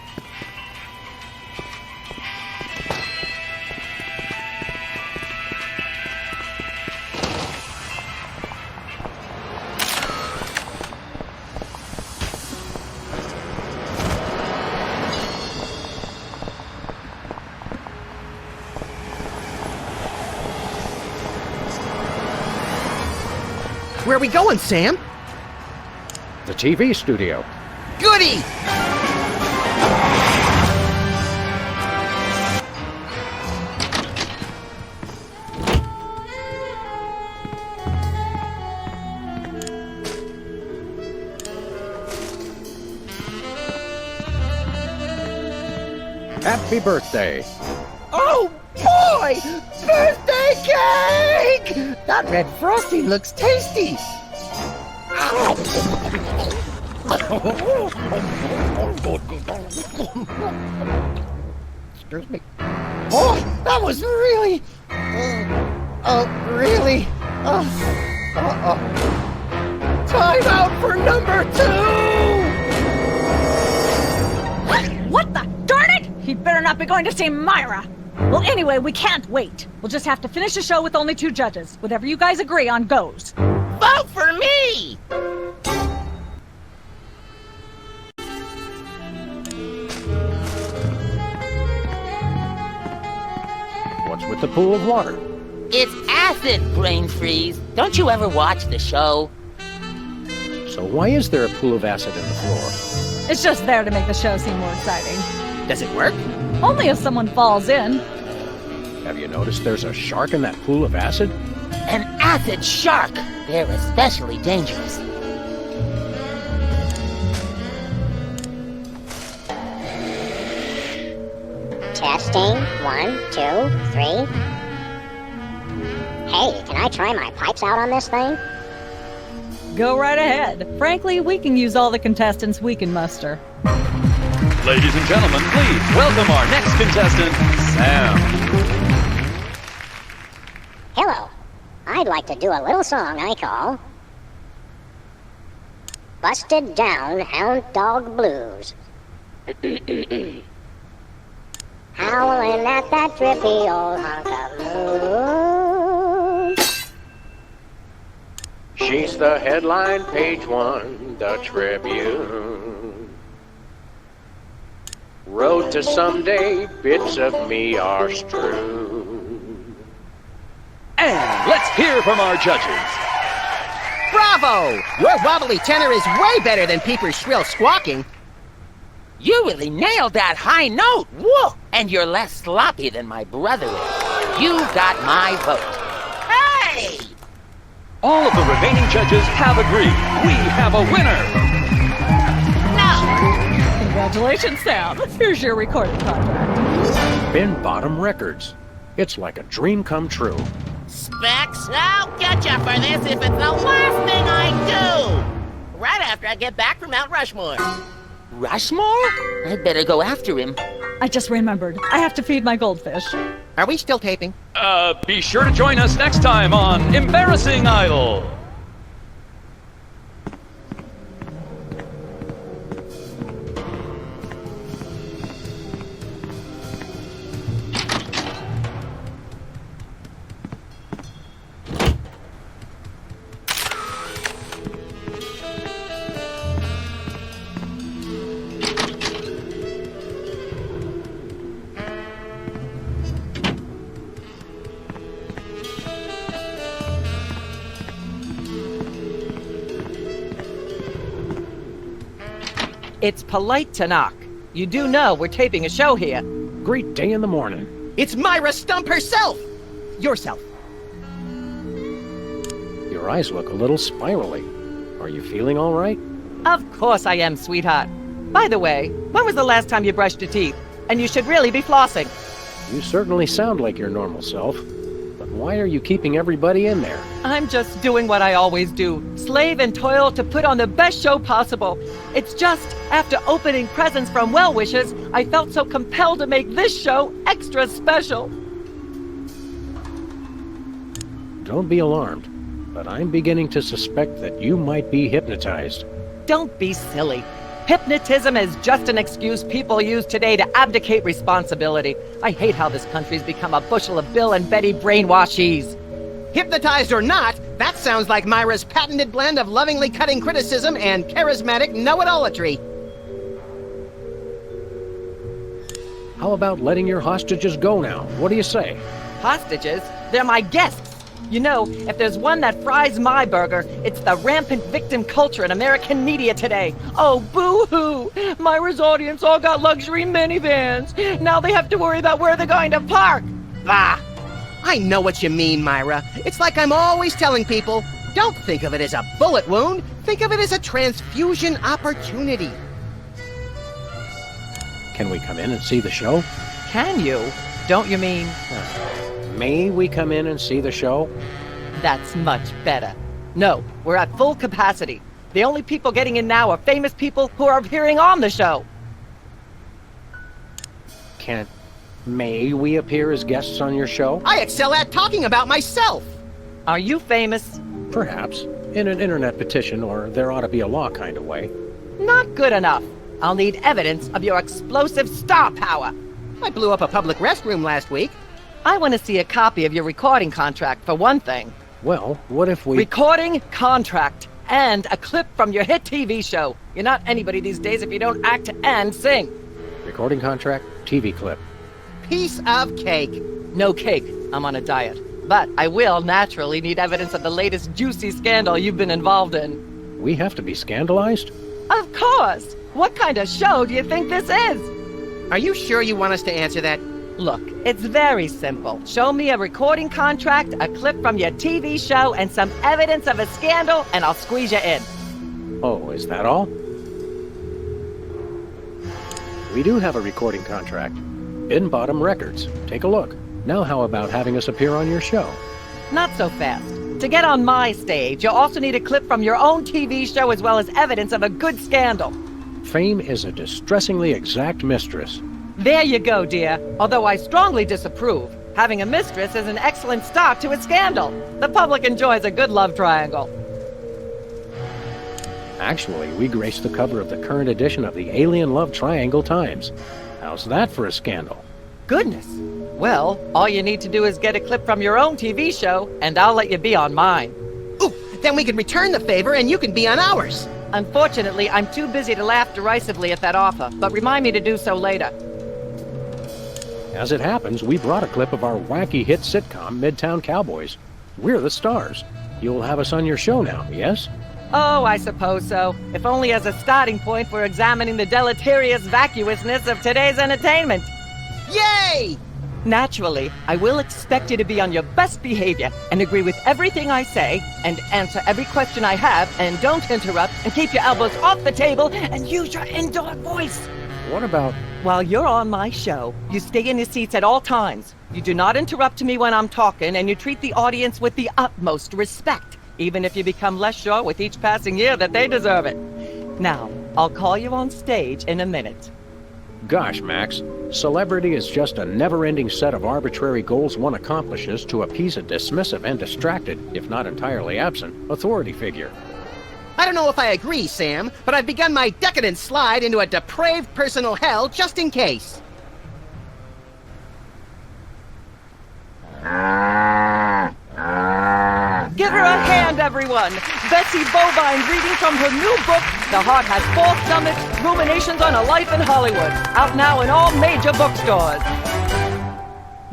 Where are we going, Sam? The TV studio. Goody! Happy birthday. Oh boy! Birthday cake! That red frosting looks tasty. Excuse me. Oh, that was really... really... Time out for number 2! What the? Darn it! He better not be going to see Myra. Well, anyway, we can't wait. We'll just have to finish the show with only 2 judges. Whatever you guys agree on goes. Vote for me! What's with the pool of water? It's acid, brain freeze. Don't you ever watch the show? So why is there a pool of acid in the floor? It's just there to make the show seem more exciting. Does it work? Only if someone falls in. Have you noticed there's a shark in that pool of acid? An acid shark! They're especially dangerous. Testing. 1, 2, 3. Hey, can I try my pipes out on this thing? Go right ahead. Frankly, we can use all the contestants we can muster. Ladies and gentlemen, please welcome our next contestant, Sam. Hello. I'd like to do a little song I call Busted Down Hound Dog Blues. Howling at that drippy old hunk of moon. She's the headline, page 1, the Tribune. Road to someday, bits of me are strewn. And let's hear from our judges. Bravo! Your wobbly tenor is way better than Peeper's shrill squawking. You really nailed that high note! Whoa! And you're less sloppy than my brother is. You got my vote. Hey! All of the remaining judges have agreed. We have a winner! Congratulations, Sam. Here's your recording contract. Bin Bottom Records. It's like a dream come true. Specs, I'll get you for this if it's the last thing I do! Right after I get back from Mount Rushmore. Rushmore? I'd better go after him. I just remembered. I have to feed my goldfish. Are we still taping? Be sure to join us next time on Embarrassing Idol. It's polite to knock. You do know we're taping a show here. Great day in the morning. It's Myra Stump herself! Yourself. Your eyes look a little spirally. Are you feeling all right? Of course I am, sweetheart. By the way, when was the last time you brushed your teeth? And you should really be flossing. You certainly sound like your normal self. But why are you keeping everybody in there? I'm just doing what I always do. Slave and toil to put on the best show possible. It's just, after opening presents from well-wishers, I felt so compelled to make this show extra special. Don't be alarmed. but I'm beginning to suspect that you might be hypnotized. Don't be silly. Hypnotism is just an excuse people use today to abdicate responsibility. I hate how this country's become a bushel of Bill and Betty brainwashies. Hypnotized or not, that sounds like Myra's patented blend of lovingly cutting criticism and charismatic know-it-allatry. How about letting your hostages go now? What do you say? Hostages? They're my guests. You know, if there's one that fries my burger, it's the rampant victim culture in American media today. Oh, boo-hoo! Myra's audience all got luxury minivans. Now they have to worry about where they're going to park. Bah! I know what you mean, Myra. It's like I'm always telling people, don't think of it as a bullet wound. Think of it as a transfusion opportunity. Can we come in and see the show? Can you? Don't you mean... May we come in and see the show? That's much better. No, we're at full capacity. The only people getting in now are famous people who are appearing on the show. May we appear as guests on your show? I excel at talking about myself! Are you famous? Perhaps. In an internet petition, or there ought to be a law kind of way. Not good enough. I'll need evidence of your explosive star power. I blew up a public restroom last week. I want to see a copy of your recording contract, for one thing. Well, what if we... Recording contract. And a clip from your hit TV show. You're not anybody these days if you don't act and sing. Recording contract, TV clip. Piece of cake. No cake. I'm on a diet. But I will naturally need evidence of the latest juicy scandal you've been involved in. We have to be scandalized? Of course! What kind of show do you think this is? Are you sure you want us to answer that? Look, it's very simple. Show me a recording contract, a clip from your TV show, and some evidence of a scandal, and I'll squeeze you in. Oh, is that all? We do have a recording contract. Bin Bottom Records. Take a look. Now how about having us appear on your show? Not so fast. To get on my stage, you'll also need a clip from your own TV show as well as evidence of a good scandal. Fame is a distressingly exact mistress. There you go, dear. Although I strongly disapprove. Having a mistress is an excellent start to a scandal. The public enjoys a good love triangle. Actually, we grace the cover of the current edition of the Alien Love Triangle Times. How's that for a scandal? Goodness. Well, all you need to do is get a clip from your own TV show, and I'll let you be on mine. Ooh, then we can return the favor and you can be on ours. Unfortunately, I'm too busy to laugh derisively at that offer, but remind me to do so later. As it happens, we brought a clip of our wacky hit sitcom, Midtown Cowboys. We're the stars. You'll have us on your show now, yes? Oh, I suppose so. If only as a starting point for examining the deleterious vacuousness of today's entertainment. Yay! Naturally, I will expect you to be on your best behavior and agree with everything I say and answer every question I have and don't interrupt and keep your elbows off the table and use your indoor voice. What about... While you're on my show, you stay in your seats at all times. You do not interrupt me when I'm talking, and you treat the audience with the utmost respect, even if you become less sure with each passing year that they deserve it. Now, I'll call you on stage in a minute. Gosh, Max, celebrity is just a never-ending set of arbitrary goals one accomplishes to appease a dismissive and distracted, if not entirely absent, authority figure. I don't know if I agree, Sam, but I've begun my decadent slide into a depraved personal hell just in case. Give her a hand, everyone! Bessie Bovine reading from her new book, The Heart Has Four Stomachs, Ruminations on a Life in Hollywood. Out now in all major bookstores.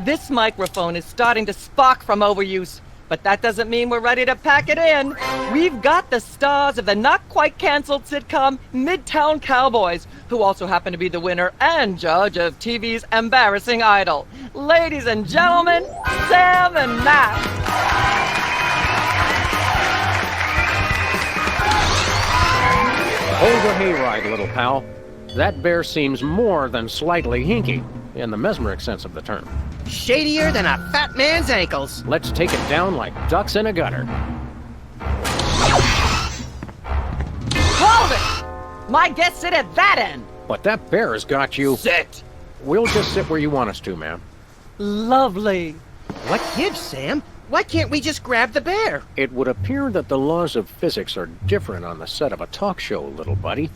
This microphone is starting to spark from overuse, but that doesn't mean we're ready to pack it in. We've got the stars of the not-quite-canceled sitcom Midtown Cowboys, who also happen to be the winner and judge of TV's Embarrassing Idol. Ladies and gentlemen, Sam and Max. Hold your hayride, little pal. That bear seems more than slightly hinky, in the mesmeric sense of the term. Shadier than a fat man's ankles. Let's take it down like ducks in a gutter. Hold it! My guests sit at that end. But that bear has got you... Sit! We'll just sit where you want us to, ma'am. Lovely. What gives, Sam? Why can't we just grab the bear? It would appear that the laws of physics are different on the set of a talk show, little buddy.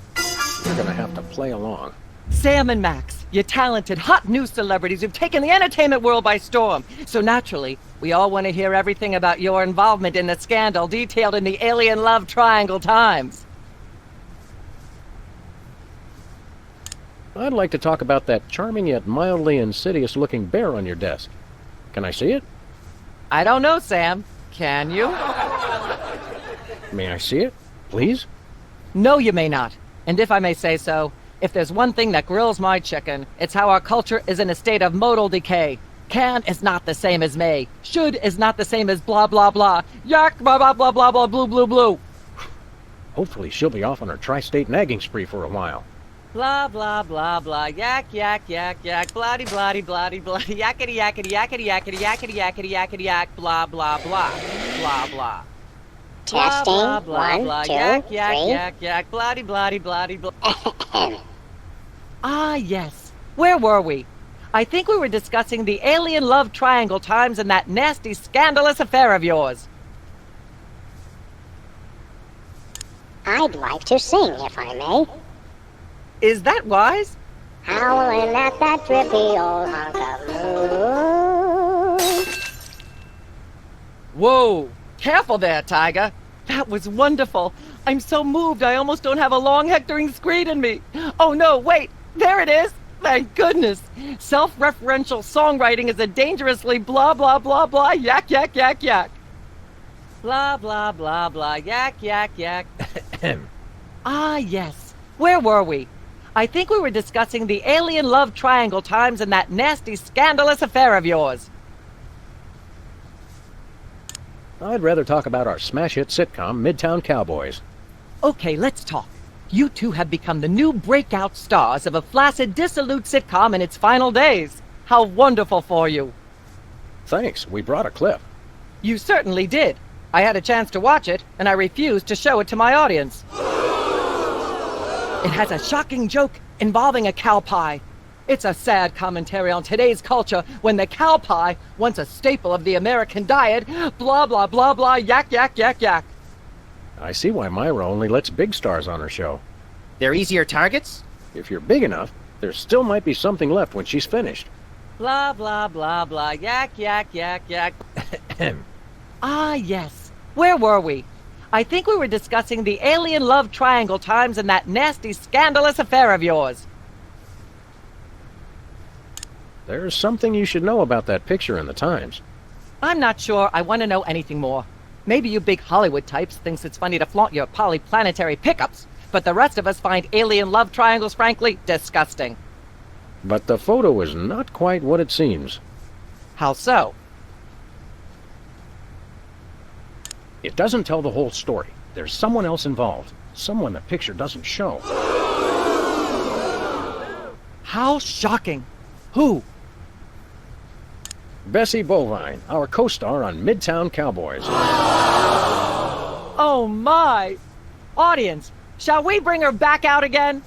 You're gonna have to play along. Sam and Max, you talented, hot new celebrities who've taken the entertainment world by storm. So naturally, we all want to hear everything about your involvement in the scandal detailed in the Alien Love Triangle Times. I'd like to talk about that charming yet mildly insidious-looking bear on your desk. Can I see it? I don't know, Sam. Can you? May I see it, please? No, you may not. And if I may say so, if there's one thing that grills my chicken, it's how our culture is in a state of modal decay. Can is not the same as may. Should is not the same as blah blah blah. Yak blah blah blah blah blah blue blue blue. Hopefully she'll be off on her tri-state nagging spree for a while. Blah blah blah blah. Yak yak yak yak. Bloody bloody bloody bloody. Yakety yakety yakety yakety yakety yakety yakety yak. Blah blah blah. Blah blah. Testing. Blah, blah, blah, 1, 2, yak, 3. yak, yak, yak, bloody, bloody, bloody, blah. Ah, yes. Where were we? I think we were discussing the Alien Love Triangle Times and that nasty, scandalous affair of yours. I'd like to sing, if I may. Is that wise? Howling at that drippy old hunk of moon. Whoa. Careful there, Tiger. That was wonderful. I'm so moved I almost don't have a long hectoring screed in me. Oh no, wait. There it is. Thank goodness. Self-referential songwriting is a dangerously blah blah blah blah yak yak yak yak. Blah blah blah blah yak yak yak. Ah, yes. Where were we? I think we were discussing the Alien Love Triangle Times and that nasty, scandalous affair of yours. I'd rather talk about our smash hit sitcom, Midtown Cowboys. Okay, let's talk. You two have become the new breakout stars of a flaccid, dissolute sitcom in its final days. How wonderful for you. Thanks, we brought a clip. You certainly did. I had a chance to watch it, and I refused to show it to my audience. It has a shocking joke involving a cow pie. It's a sad commentary on today's culture when the cow pie, once a staple of the American diet, blah blah blah blah yak yak yak yak. I see why Myra only lets big stars on her show. They're easier targets? If you're big enough, there still might be something left when she's finished. Blah blah blah blah yak yak yak yak. Ah, yes. Where were we? I think we were discussing the Alien Love Triangle Times and that nasty, scandalous affair of yours. There's something you should know about that picture in the Times. I'm not sure I want to know anything more. Maybe you big Hollywood types thinks it's funny to flaunt your polyplanetary pickups, but the rest of us find alien love triangles, frankly, disgusting. But the photo is not quite what it seems. How so? It doesn't tell the whole story. There's someone else involved. Someone the picture doesn't show. How shocking. Who? Bessie Bovine, our co-star on Midtown Cowboys. Oh my! Audience, shall we bring her back out again?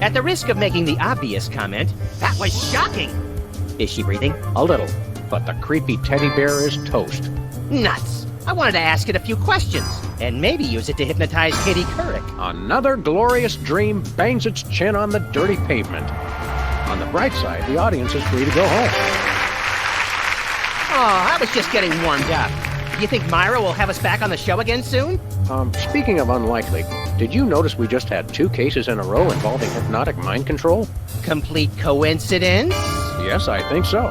At the risk of making the obvious comment, that was shocking. Is she breathing? A little, but the creepy teddy bear is toast. Nuts. I wanted to ask it a few questions, and maybe use it to hypnotize Katie Couric. Another glorious dream bangs its chin on the dirty pavement. On the bright side, the audience is free to go home. Oh, I was just getting warmed up. You think Myra will have us back on the show again soon? Speaking of unlikely, did you notice we just had 2 cases in a row involving hypnotic mind control? Complete coincidence? Yes, I think so.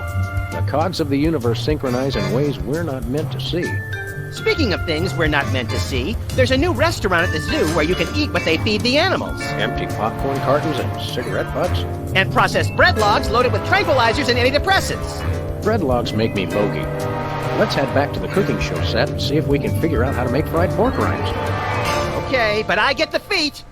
The cogs of the universe synchronize in ways we're not meant to see. Speaking of things we're not meant to see, there's a new restaurant at the zoo where you can eat what they feed the animals. Empty popcorn cartons and cigarette butts? And processed bread logs loaded with tranquilizers and antidepressants. Bread logs make me bogey. Let's head back to the cooking show set and see if we can figure out how to make fried pork rinds. Okay, but I get the feet.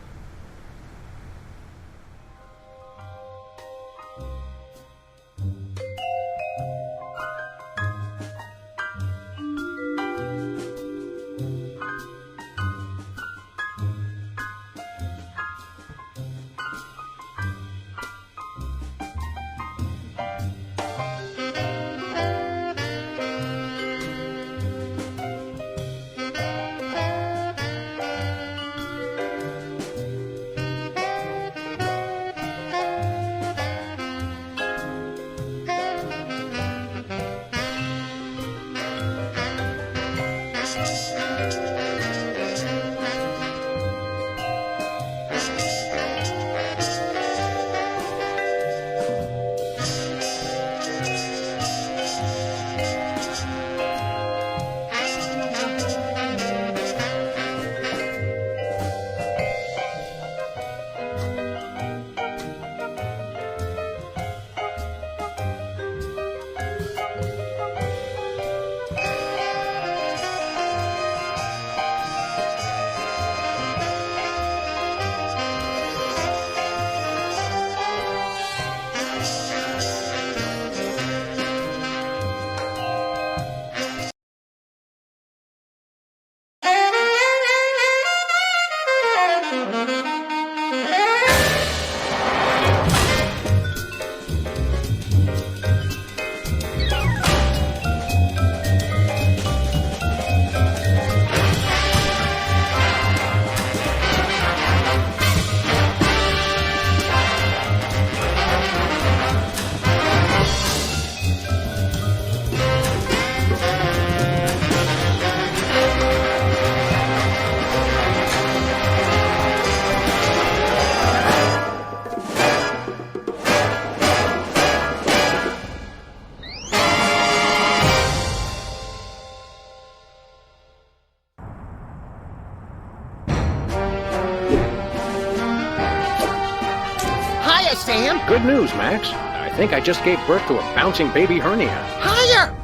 Good news, Max. I think I just gave birth to a bouncing baby hernia. Higher!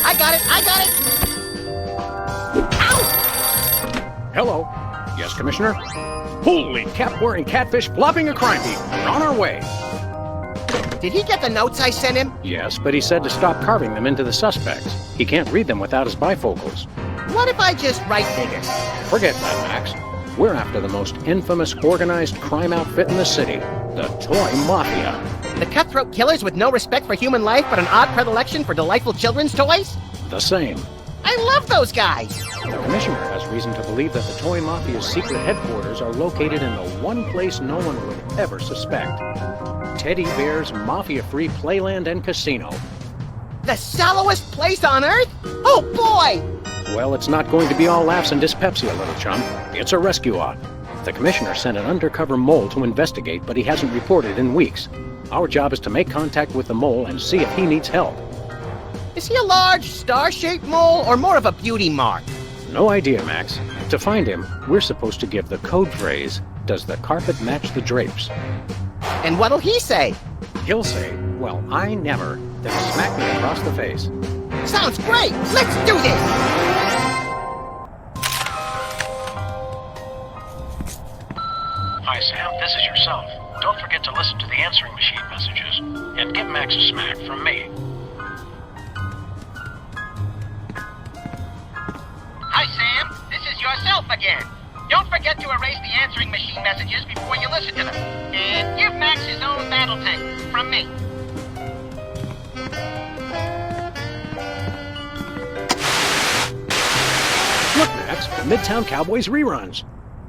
I got it! Ow! Hello. Yes, Commissioner? Holy cap-wearing catfish flopping a crime beat. We're on our way. Did he get the notes I sent him? Yes, but he said to stop carving them into the suspects. He can't read them without his bifocals. What if I just write bigger? Forget that, Max. We're after the most infamous organized crime outfit in the city, the Toy Mafia. The cutthroat killers with no respect for human life but an odd predilection for delightful children's toys? The same. I love those guys! The Commissioner has reason to believe that the Toy Mafia's secret headquarters are located in the one place no one would ever suspect. Teddy Bear's Mafia-free playland and casino. The sallowest place on Earth? Oh boy! Well, it's not going to be all laughs and dyspepsia, little chum. It's a rescue op. The Commissioner sent an undercover mole to investigate, but he hasn't reported in weeks. Our job is to make contact with the mole and see if he needs help. Is he a large, star-shaped mole, or more of a beauty mark? No idea, Max. To find him, we're supposed to give the code phrase, "Does the carpet match the drapes?" And what'll he say? He'll say, "Well, I never," then smack me across the face. Sounds great! Let's do this! Hi, Sam. This is yourself. Don't forget to listen to the answering machine messages. And give Max a smack from me. Hi, Sam. This is yourself again. Don't forget to erase the answering machine messages before you listen to them. And give Max his own battle tank from me. Look, Max, the Midtown Cowboys reruns.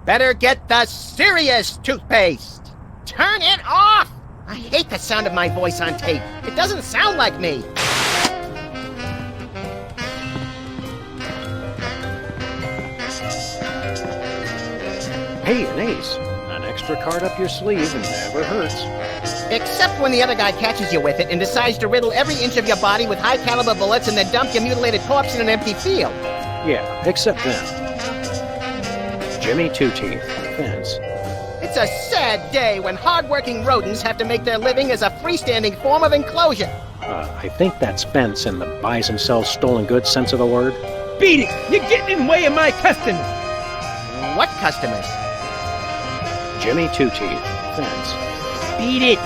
Better get the serious toothpaste. Turn it off! I hate the sound of my voice on tape. It doesn't sound like me. Hey, an ace. An extra card up your sleeve never hurts. Except when the other guy catches you with it and decides to riddle every inch of your body with high-caliber bullets and then dump your mutilated corpse in an empty field. Yeah, except then. Jimmy Two-Teeth, fence. It's a sad day when hard-working rodents have to make their living as a freestanding form of enclosure. I think that's Spence in the buys and sells stolen goods sense of the word. Beat it! You're getting in the way of my customers! What customers? Jimmy Two-Teeth, fence. Beat it!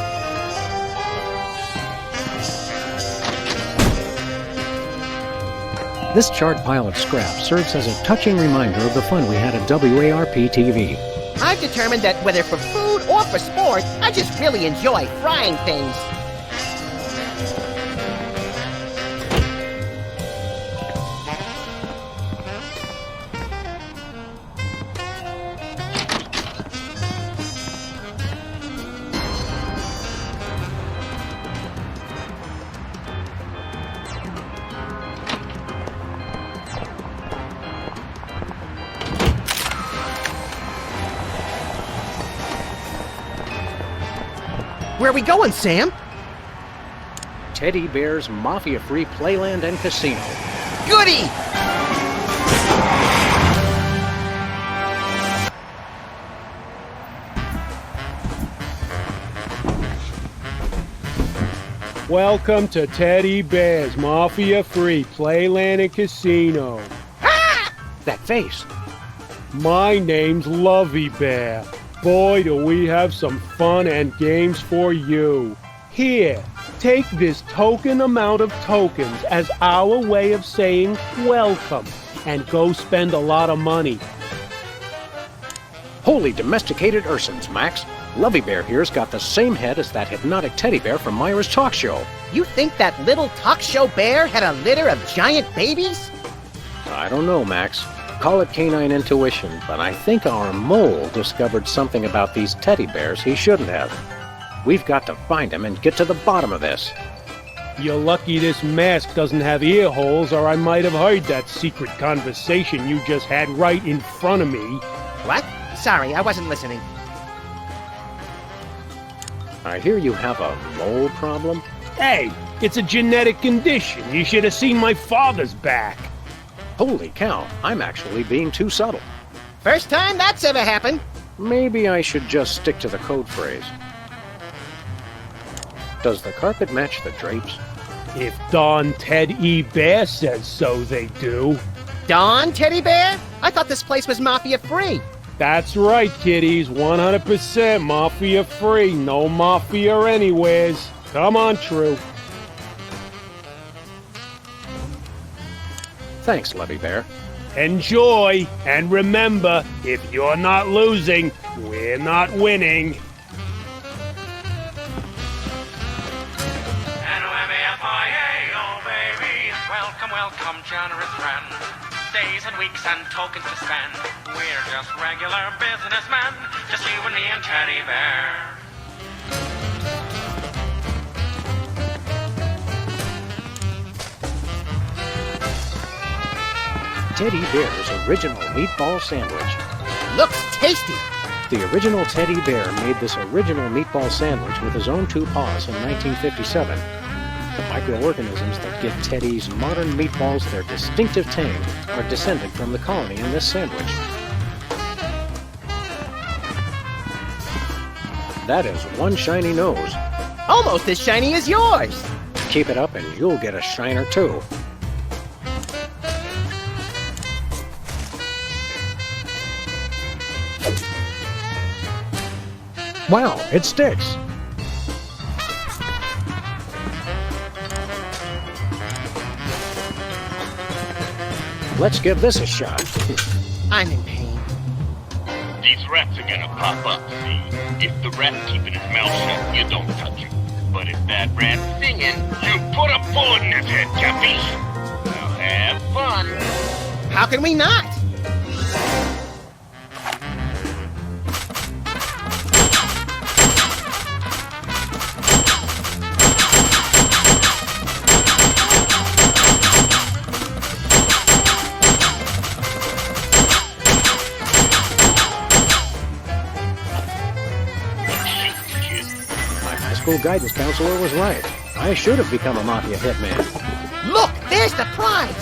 This charred pile of scrap serves as a touching reminder of the fun we had at WARP-TV. I've determined that whether for food or for sport, I just really enjoy frying things. Where are we going, Sam? Teddy Bear's Mafia-free playland and casino. Goody! Welcome to Teddy Bear's Mafia-free playland and casino. Ah! That face. My name's Lovey Bear. Boy, do we have some fun and games for you. Here, take this token amount of tokens as our way of saying welcome, and go spend a lot of money. Holy domesticated Ursins, Max. Lovey Bear here's got the same head as that hypnotic teddy bear from Myra's talk show. You think that little talk show bear had a litter of giant babies? I don't know, Max. Call it canine intuition, but I think our mole discovered something about these teddy bears he shouldn't have. We've got to find him and get to the bottom of this. You're lucky this mask doesn't have ear holes, or I might have heard that secret conversation you just had right in front of me. What? Sorry, I wasn't listening. I hear you have a mole problem? Hey, it's a genetic condition. You should have seen my father's back. Holy cow, I'm actually being too subtle. First time that's ever happened. Maybe I should just stick to the code phrase. Does the carpet match the drapes? If Don Ted E. Bear says so, they do. Don Teddy Bear? I thought this place was mafia-free. That's right, kiddies. 100% mafia-free. No mafia anywheres. Come on, True. Thanks, Levy Bear. Enjoy, and remember, if you're not losing, we're not winning. Welcome, welcome, generous friend. Days and weeks and tokens to spend. We're just regular businessmen. Just you and me and Teddy Bear. Teddy Bear's original meatball sandwich. Looks tasty. The original Teddy Bear made this original meatball sandwich with his own 2 paws in 1957. The microorganisms that give Teddy's modern meatballs their distinctive tang are descended from the colony in this sandwich. That is one shiny nose. Almost as shiny as yours. Keep it up and you'll get a shiner too. Wow, it sticks. Let's give this a shot. I'm in pain. These rats are gonna pop up, see? If the rat's keeping his mouth shut, you don't touch him. But if that rat's singing, you put a bullet in his head, Capiche? Now have fun. How can we not? School guidance counselor was right. I should have become a mafia hitman. Look, there's the prize!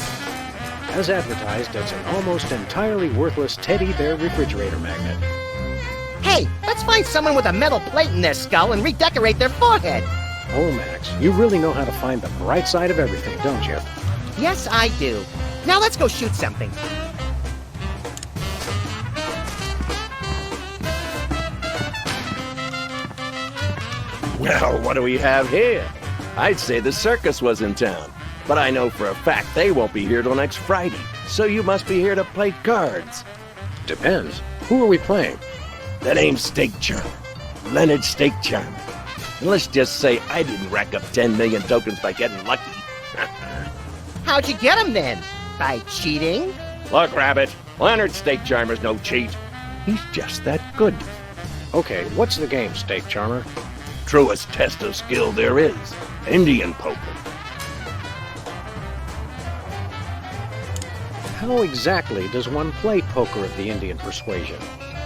As advertised, it's an almost entirely worthless Teddy Bear refrigerator magnet. Hey, let's find someone with a metal plate in their skull and redecorate their forehead. Oh, Max, you really know how to find the bright side of everything, don't you? Yes, I do. Now let's go shoot something. Well, what do we have here? I'd say the circus was in town, but I know for a fact they won't be here till next Friday, so you must be here to play cards. Depends. Who are we playing? The name's Steak Charmer. Leonard Steak Charmer. And let's just say I didn't rack up 10 million tokens by getting lucky. How'd you get them then? By cheating? Look, Rabbit, Leonard Steak Charmer's no cheat. He's just that good. Okay, what's the game, Steak Charmer? Truest test of skill there is. Indian poker. How exactly does one play poker of the Indian persuasion?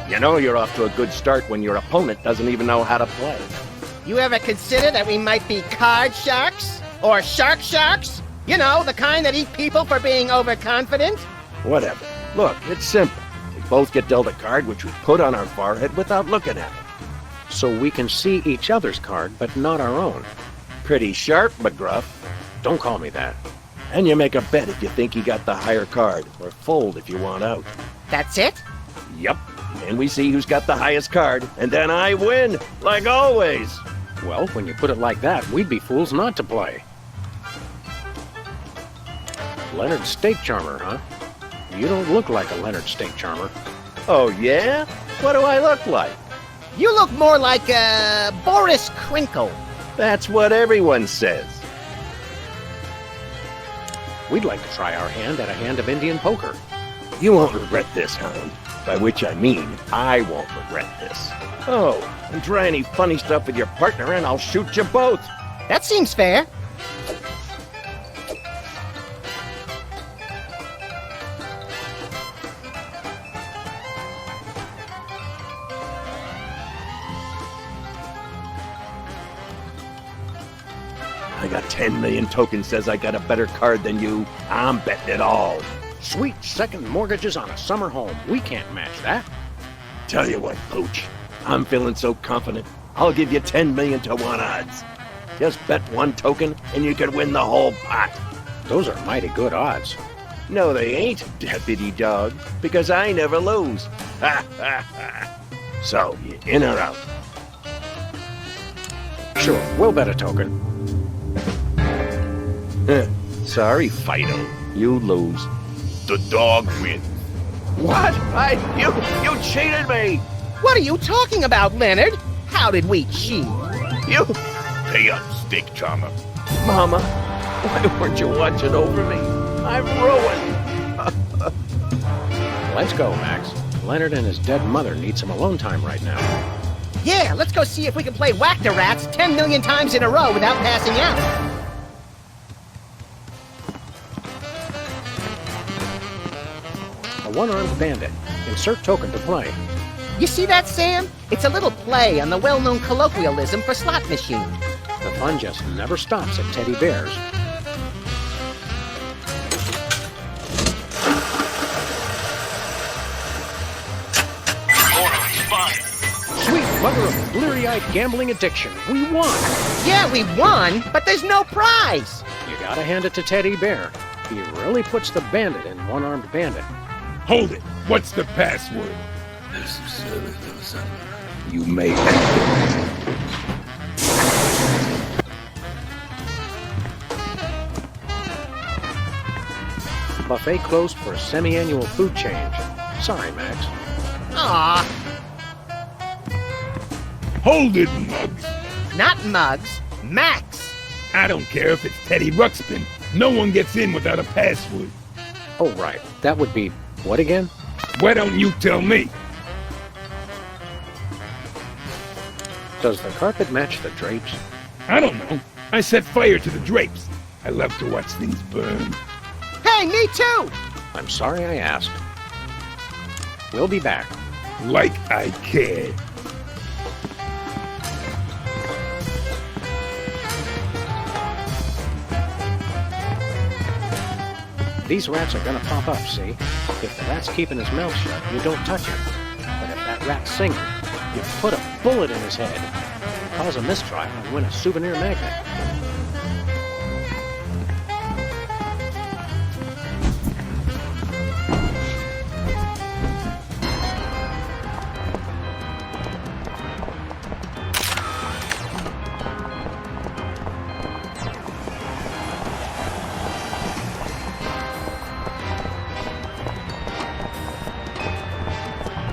You know you're off to a good start when your opponent doesn't even know how to play. You ever consider that we might be card sharks? Or sharks? You know, the kind that eat people for being overconfident? Whatever. Look, it's simple. We both get dealt a card which we put on our forehead without looking at it. So we can see each other's card, but not our own. Pretty sharp, McGruff. Don't call me that. And you make a bet if you think you got the higher card, or fold if you want out. That's it? Yep. And we see who's got the highest card, and then I win, like always. Well, when you put it like that, we'd be fools not to play. Leonard Steak Charmer, huh? You don't look like a Leonard Steak Charmer. Oh, yeah? What do I look like? You look more like, Boris Crinkle. That's what everyone says. We'd like to try our hand at a hand of Indian poker. You won't regret this, Hound. By which I mean, I won't regret this. Oh, and try any funny stuff with your partner and I'll shoot you both. That seems fair. I got 10 million tokens says I got a better card than you. I'm betting it all. Sweet second mortgages on a summer home. We can't match that. Tell you what, Pooch. I'm feeling so confident. I'll give you 10 million to 1 odds. Just bet 1 token and you could win the whole pot. Those are mighty good odds. No, they ain't, deputy dog, because I never lose. Ha ha ha. So, you in or out? Sure, we'll bet a token. Sorry, Fido. You lose. The dog wins. What? You cheated me! What are you talking about, Leonard? How did we cheat? You... Pay up, stick charmer. Mama, why weren't you watching over me? I'm ruined. Let's go, Max. Leonard and his dead mother need some alone time right now. Yeah, let's go see if we can play Whack-the-Rats 10 million times in a row without passing out. A one-armed bandit. Insert token to play. You see that, Sam? It's a little play on the well-known colloquialism for slot machine. The fun just never stops at teddy bears. Sweet mother of bleary-eyed gambling addiction, we won! Yeah, we won, but there's no prize! You gotta hand it to Teddy Bear. He really puts the bandit in one-armed bandit. Hold it. What's the password? You may Buffet closed for a semi-annual food change. Sorry, Max. Aw. Hold it, Muggs. Not Muggs. Max. I don't care if it's Teddy Ruxpin. No one gets in without a password. Oh, right. That would be... what again? Why don't you tell me? Does the carpet match the drapes? I don't know. I set fire to the drapes. I love to watch things burn. Hey, me too! I'm sorry I asked. We'll be back. Like I care. These rats are gonna pop up, see? If the rat's keeping his mouth shut, you don't touch him. But if that rat's singing, you put a bullet in his head, cause a mistrial, and win a souvenir magnet.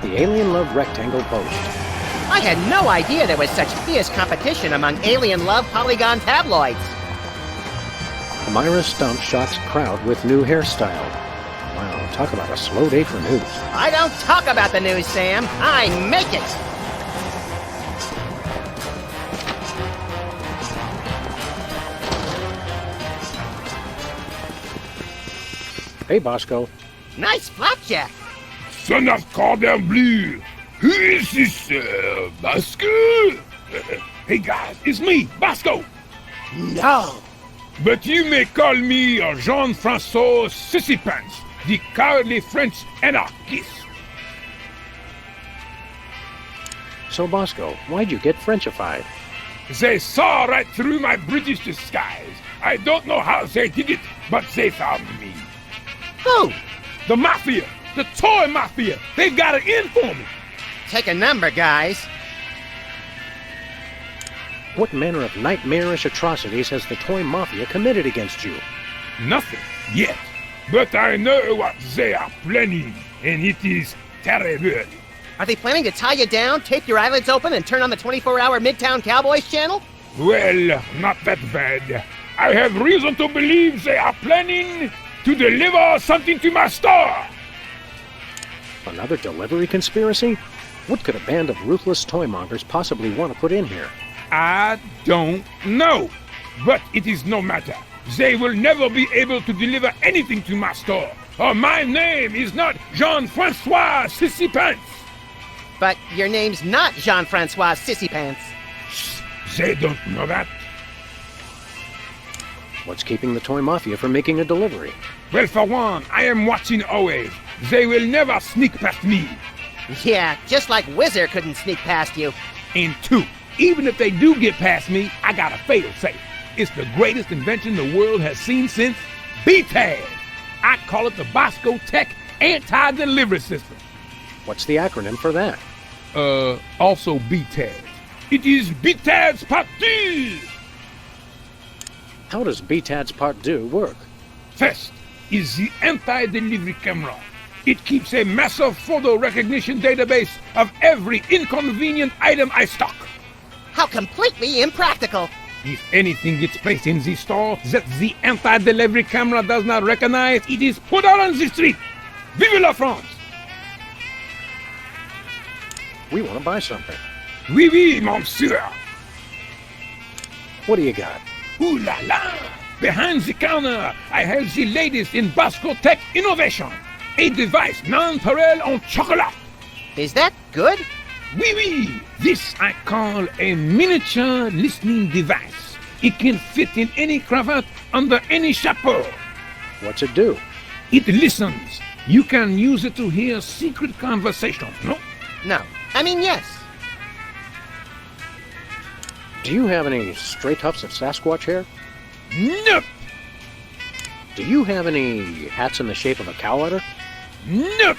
The Alien Love Rectangle Post. I had no idea there was such fierce competition among Alien Love Polygon tabloids. Myra Stump shocks crowd with new hairstyle. Wow, talk about a slow day for news. I don't talk about the news, Sam. I make it. Hey, Bosco. Nice flapjack. Son of Cordon Bleu! Who is this, Bosco? Hey guys, it's me, Bosco! No! But you may call me Jean-François Sissy-Pants, the cowardly French anarchist. So, Bosco, why'd you get Frenchified? They saw right through my British disguise. I don't know how they did it, but they found me. Who? The Mafia! The toy Mafia! They've got it in for me! Take a number, guys. What manner of nightmarish atrocities has the toy Mafia committed against you? Nothing yet. But I know what they are planning, and it is terrible. Are they planning to tie you down, tape your eyelids open, and turn on the 24-hour Midtown Cowboys channel? Well, not that bad. I have reason to believe they are planning to deliver something to my store. Another delivery conspiracy? What could a band of ruthless toymongers possibly want to put in here? I don't know. But it is no matter. They will never be able to deliver anything to my store. Or my name is not Jean-François Sissy-Pants. But your name's not Jean-François Sissy-Pants. They don't know that. What's keeping the toy Mafia from making a delivery? Well, for one, I am watching always. They will never sneak past me. Yeah, just like Whizzer couldn't sneak past you. And two, Even if they do get past me, I got a fail-safe. It's the greatest invention the world has seen since BTAG. I call it the Bosco Tech Anti-Delivery System. What's the acronym for that? Also BTAG. It is BTAG's Part 2! How does BTAD's Part 2 work? First is the anti-delivery camera. It keeps a massive photo recognition database of every inconvenient item I stock. How completely impractical. If anything gets placed in the store that the anti-delivery camera does not recognize, it is put out on the street. Vive la France! We want to buy something. Oui, oui, monsieur. What do you got? Ooh la la! Behind the counter, I have the latest in Bosco Tech innovation. A device non-pareil en chocolat. Is that good? Oui, oui. This I call a miniature listening device. It can fit in any cravat under any chapeau. What's it do? It listens. You can use it to hear secret conversations, no? No. I mean, yes. Do you have any stray tufts of Sasquatch hair? Nope. Do you have any hats in the shape of a cow udder? Nope.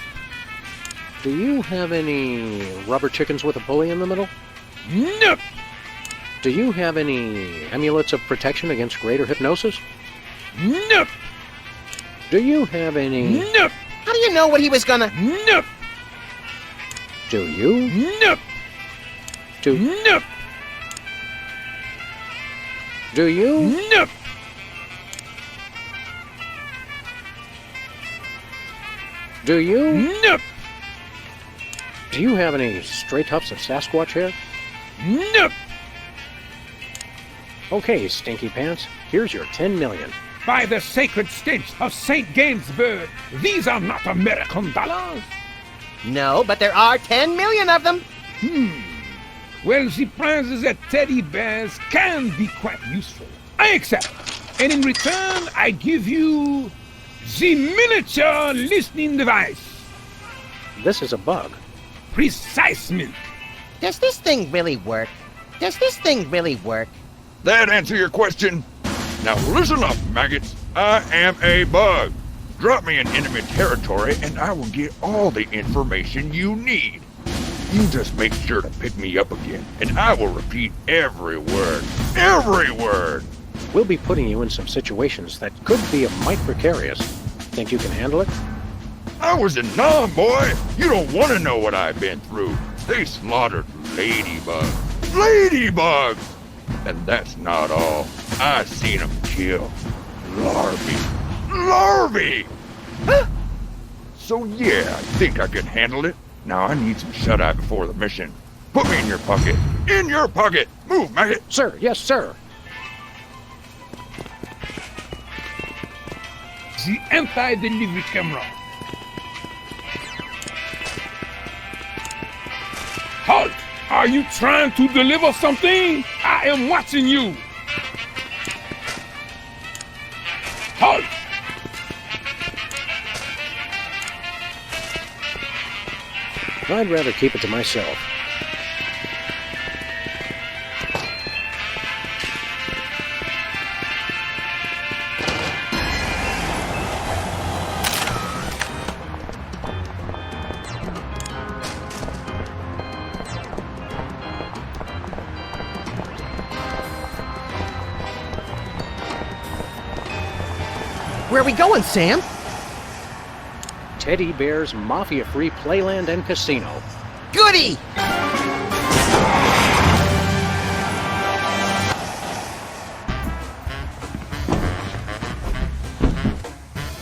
Do you have any rubber chickens with a pulley in the middle? Nope. Do you have any amulets of protection against greater hypnosis? Nope. Do you have any... Nope. How do you know what he was gonna... Nope. Do you? Nope. Do... Nope. Do you? Nope. Do you? Nope. Do you have any stray tufts of Sasquatch hair? Nope. Okay, Stinky Pants, here's your 10 million. By the sacred stench of St. Gainsburg, these are not American dollars. No, but there are 10 million of them. Well, the prizes at Teddy Bear's can be quite useful. I accept. And in return, I give you the miniature listening device. This is a bug. Precisely. Does this thing really work? Does this thing really work? That answer your question? Now listen up, maggots. I am a bug. Drop me in enemy territory and I will get all the information you need. You just make sure to pick me up again, and I will repeat every word. Every word! We'll be putting you in some situations that could be a mite precarious. Think you can handle it? I was in Nam, boy! You don't want to know what I've been through. They slaughtered ladybugs. Ladybugs! And that's not all. I seen them kill larvae. Larvae! So yeah, I think I can handle it. Now I need some shut-eye before the mission. Put me in your pocket. In your pocket! Move, maggot! Sir, yes, sir. The anti-delivery camera. Halt! Are you trying to deliver something? I am watching you. Halt! I'd rather keep it to myself. Where are we going, Sam? Teddy Bear's Mafia-Free Playland and Casino. Goody!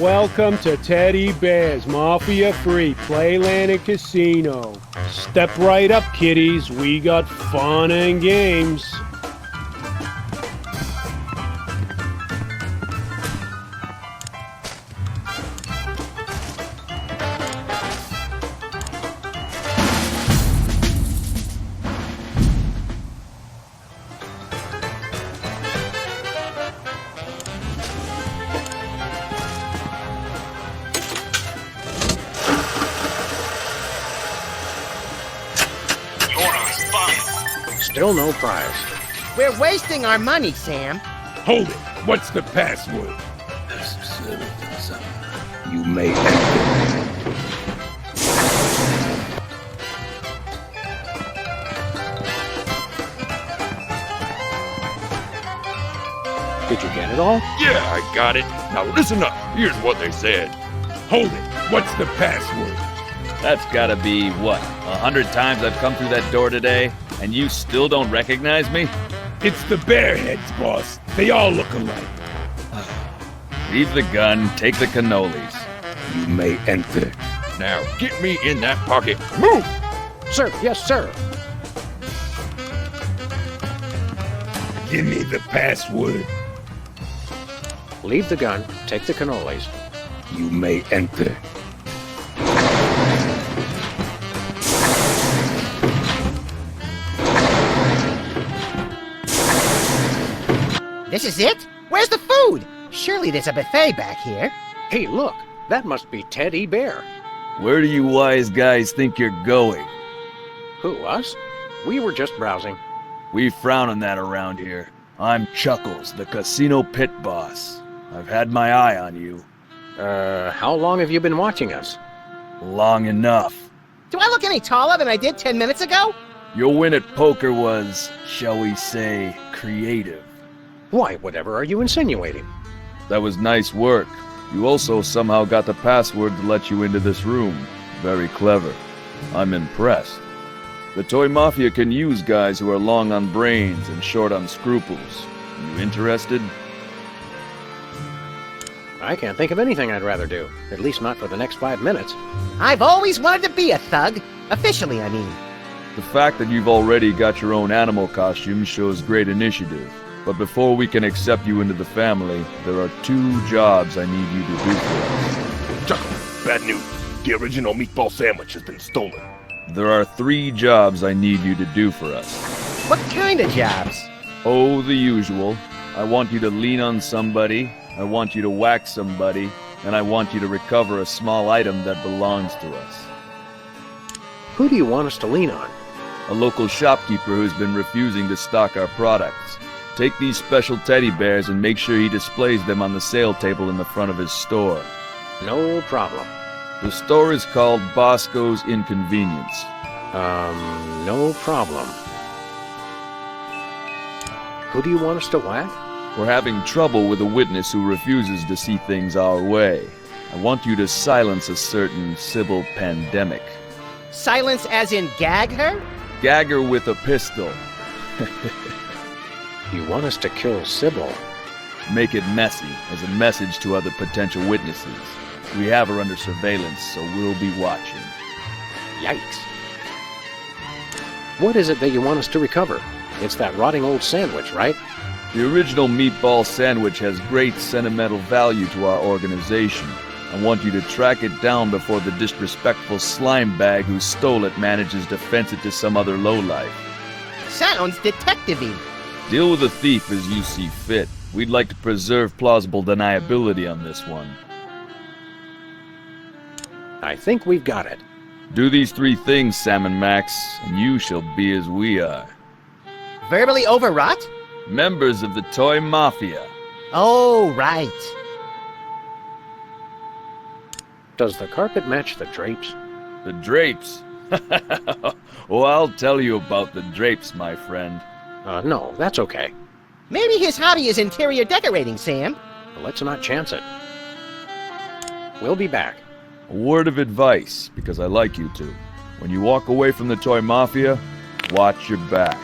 Welcome to Teddy Bear's Mafia-Free Playland and Casino. Step right up, kiddies. We got fun and games. Still no prize. We're wasting our money, Sam. Hold it. What's the password? You may enter. Did you get it all? Yeah, I got it. Now listen up. Here's what they said. Hold it. What's the password? That's gotta be, what, 100 times I've come through that door today, and you still don't recognize me? It's the Bearheads, boss. They all look alike. Leave the gun, take the cannolis. You may enter. Now get me in that pocket. Move! Sir, yes, sir. Give me the password. Leave the gun, take the cannolis. You may enter. This is it? Where's the food? Surely there's a buffet back here. Hey, look. That must be Teddy Bear. Where do you wise guys think you're going? Who, us? We were just browsing. We frown on that around here. I'm Chuckles, the casino pit boss. I've had my eye on you. How long have you been watching us? Long enough. Do I look any taller than I did 10 minutes ago? Your win at poker was, shall we say, creative. Why, whatever are you insinuating? That was nice work. You also somehow got the password to let you into this room. Very clever. I'm impressed. The Toy Mafia can use guys who are long on brains and short on scruples. You interested? I can't think of anything I'd rather do. At least not for the next 5 minutes. I've always wanted to be a thug. Officially, I mean. The fact that you've already got your own animal costume shows great initiative. But before we can accept you into the family, there are 2 jobs I need you to do for us. Chuckle, bad news. The original meatball sandwich has been stolen. There are 3 jobs I need you to do for us. What kind of jobs? Oh, the usual. I want you to lean on somebody, I want you to whack somebody, and I want you to recover a small item that belongs to us. Who do you want us to lean on? A local shopkeeper who's been refusing to stock our products. Take these special teddy bears and make sure he displays them on the sale table in the front of his store. No problem. The store is called Bosco's Inconvenience. No problem. Who do you want us to whack? We're having trouble with a witness who refuses to see things our way. I want you to silence a certain Sybil Pandemik. Silence as in gag her? Gag her with a pistol. You want us to kill Sybil? Make it messy, as a message to other potential witnesses. We have her under surveillance, so we'll be watching. Yikes. What is it that you want us to recover? It's that rotting old sandwich, right? The original meatball sandwich has great sentimental value to our organization. I want you to track it down before the disrespectful slime bag who stole it manages to fence it to some other lowlife. Sounds detective-y. Deal with the thief as you see fit. We'd like to preserve plausible deniability on this one. I think we've got it. Do these 3 things, Sam and Max, and you shall be as we are. Verbally overwrought? Members of the Toy Mafia. Oh, right. Does the carpet match the drapes? The drapes? Oh, I'll tell you about the drapes, my friend. No, that's okay. Maybe his hobby is interior decorating, Sam. Let's not chance it. We'll be back. A word of advice, because I like you to. When you walk away from the Toy Mafia, watch your back.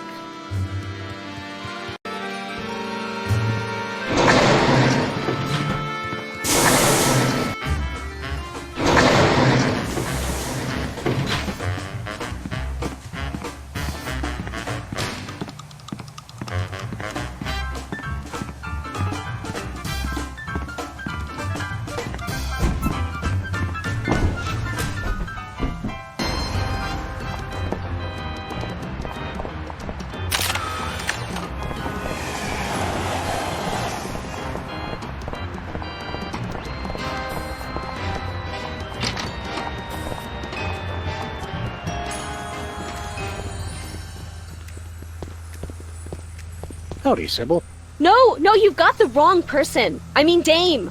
Howdy, Sybil. No, you've got the wrong person. I mean Dame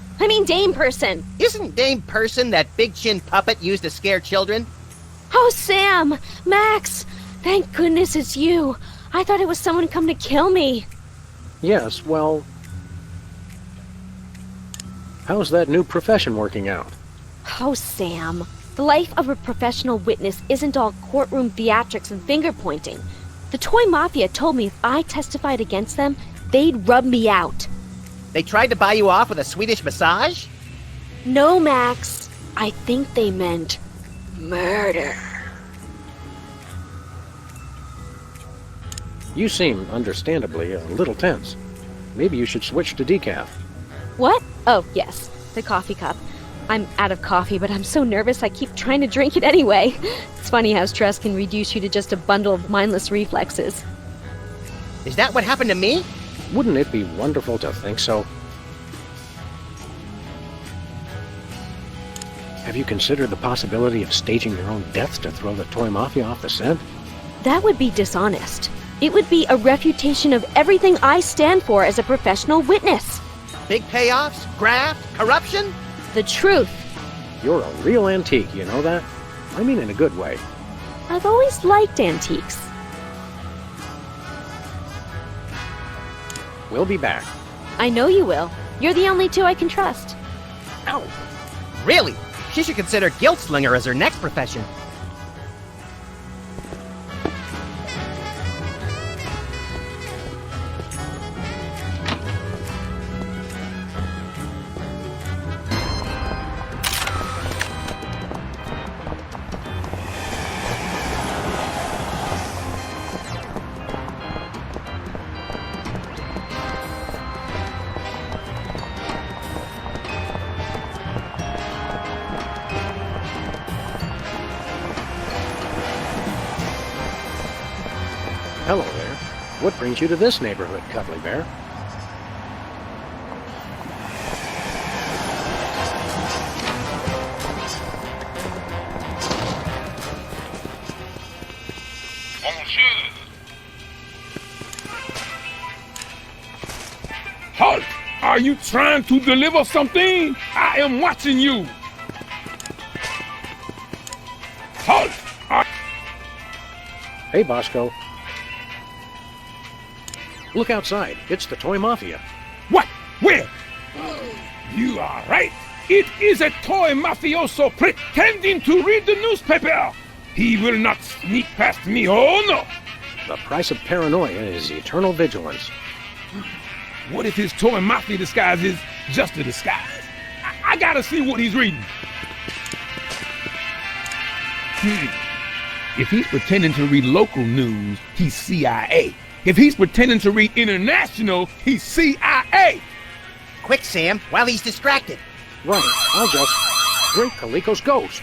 person. Isn't Dame Person that big chin puppet used to scare children? Oh, Sam! Max! Thank goodness it's you. I thought it was someone come to kill me. Yes, well... How's that new profession working out? Oh, Sam. The life of a professional witness isn't all courtroom theatrics and finger-pointing. The Toy Mafia told me if I testified against them, they'd rub me out. They tried to buy you off with a Swedish massage? No, Max. I think they meant murder. You seem, understandably, a little tense. Maybe you should switch to decaf. What? Oh, yes. The coffee cup. I'm out of coffee, but I'm so nervous I keep trying to drink it anyway. It's funny how stress can reduce you to just a bundle of mindless reflexes. Is that what happened to me? Wouldn't it be wonderful to think so? Have you considered the possibility of staging your own deaths to throw the Toy Mafia off the scent? That would be dishonest. It would be a refutation of everything I stand for as a professional witness. Big payoffs? Graft? Corruption? The truth. You're a real antique, you know that? I mean in a good way. I've always liked antiques. We'll be back. I know you will. You're the only two I can trust. Ow! Really? She should consider guilt slinger as her next profession. Hello there. What brings you to this neighborhood, Cuddly Bear? Halt! Are you trying to deliver something? I am watching you! Halt! Hey, Bosco. Look outside. It's the Toy Mafia. What? Where? You are right. It is a toy mafioso pretending to read the newspaper. He will not sneak past me, oh no! The price of paranoia is eternal vigilance. What if his toy mafia disguise is just a disguise? I gotta see what he's reading. If he's pretending to read local news, he's CIA. If he's pretending to read international, he's CIA. Quick, Sam, while he's distracted. Right, I'll just drink Calico's ghost.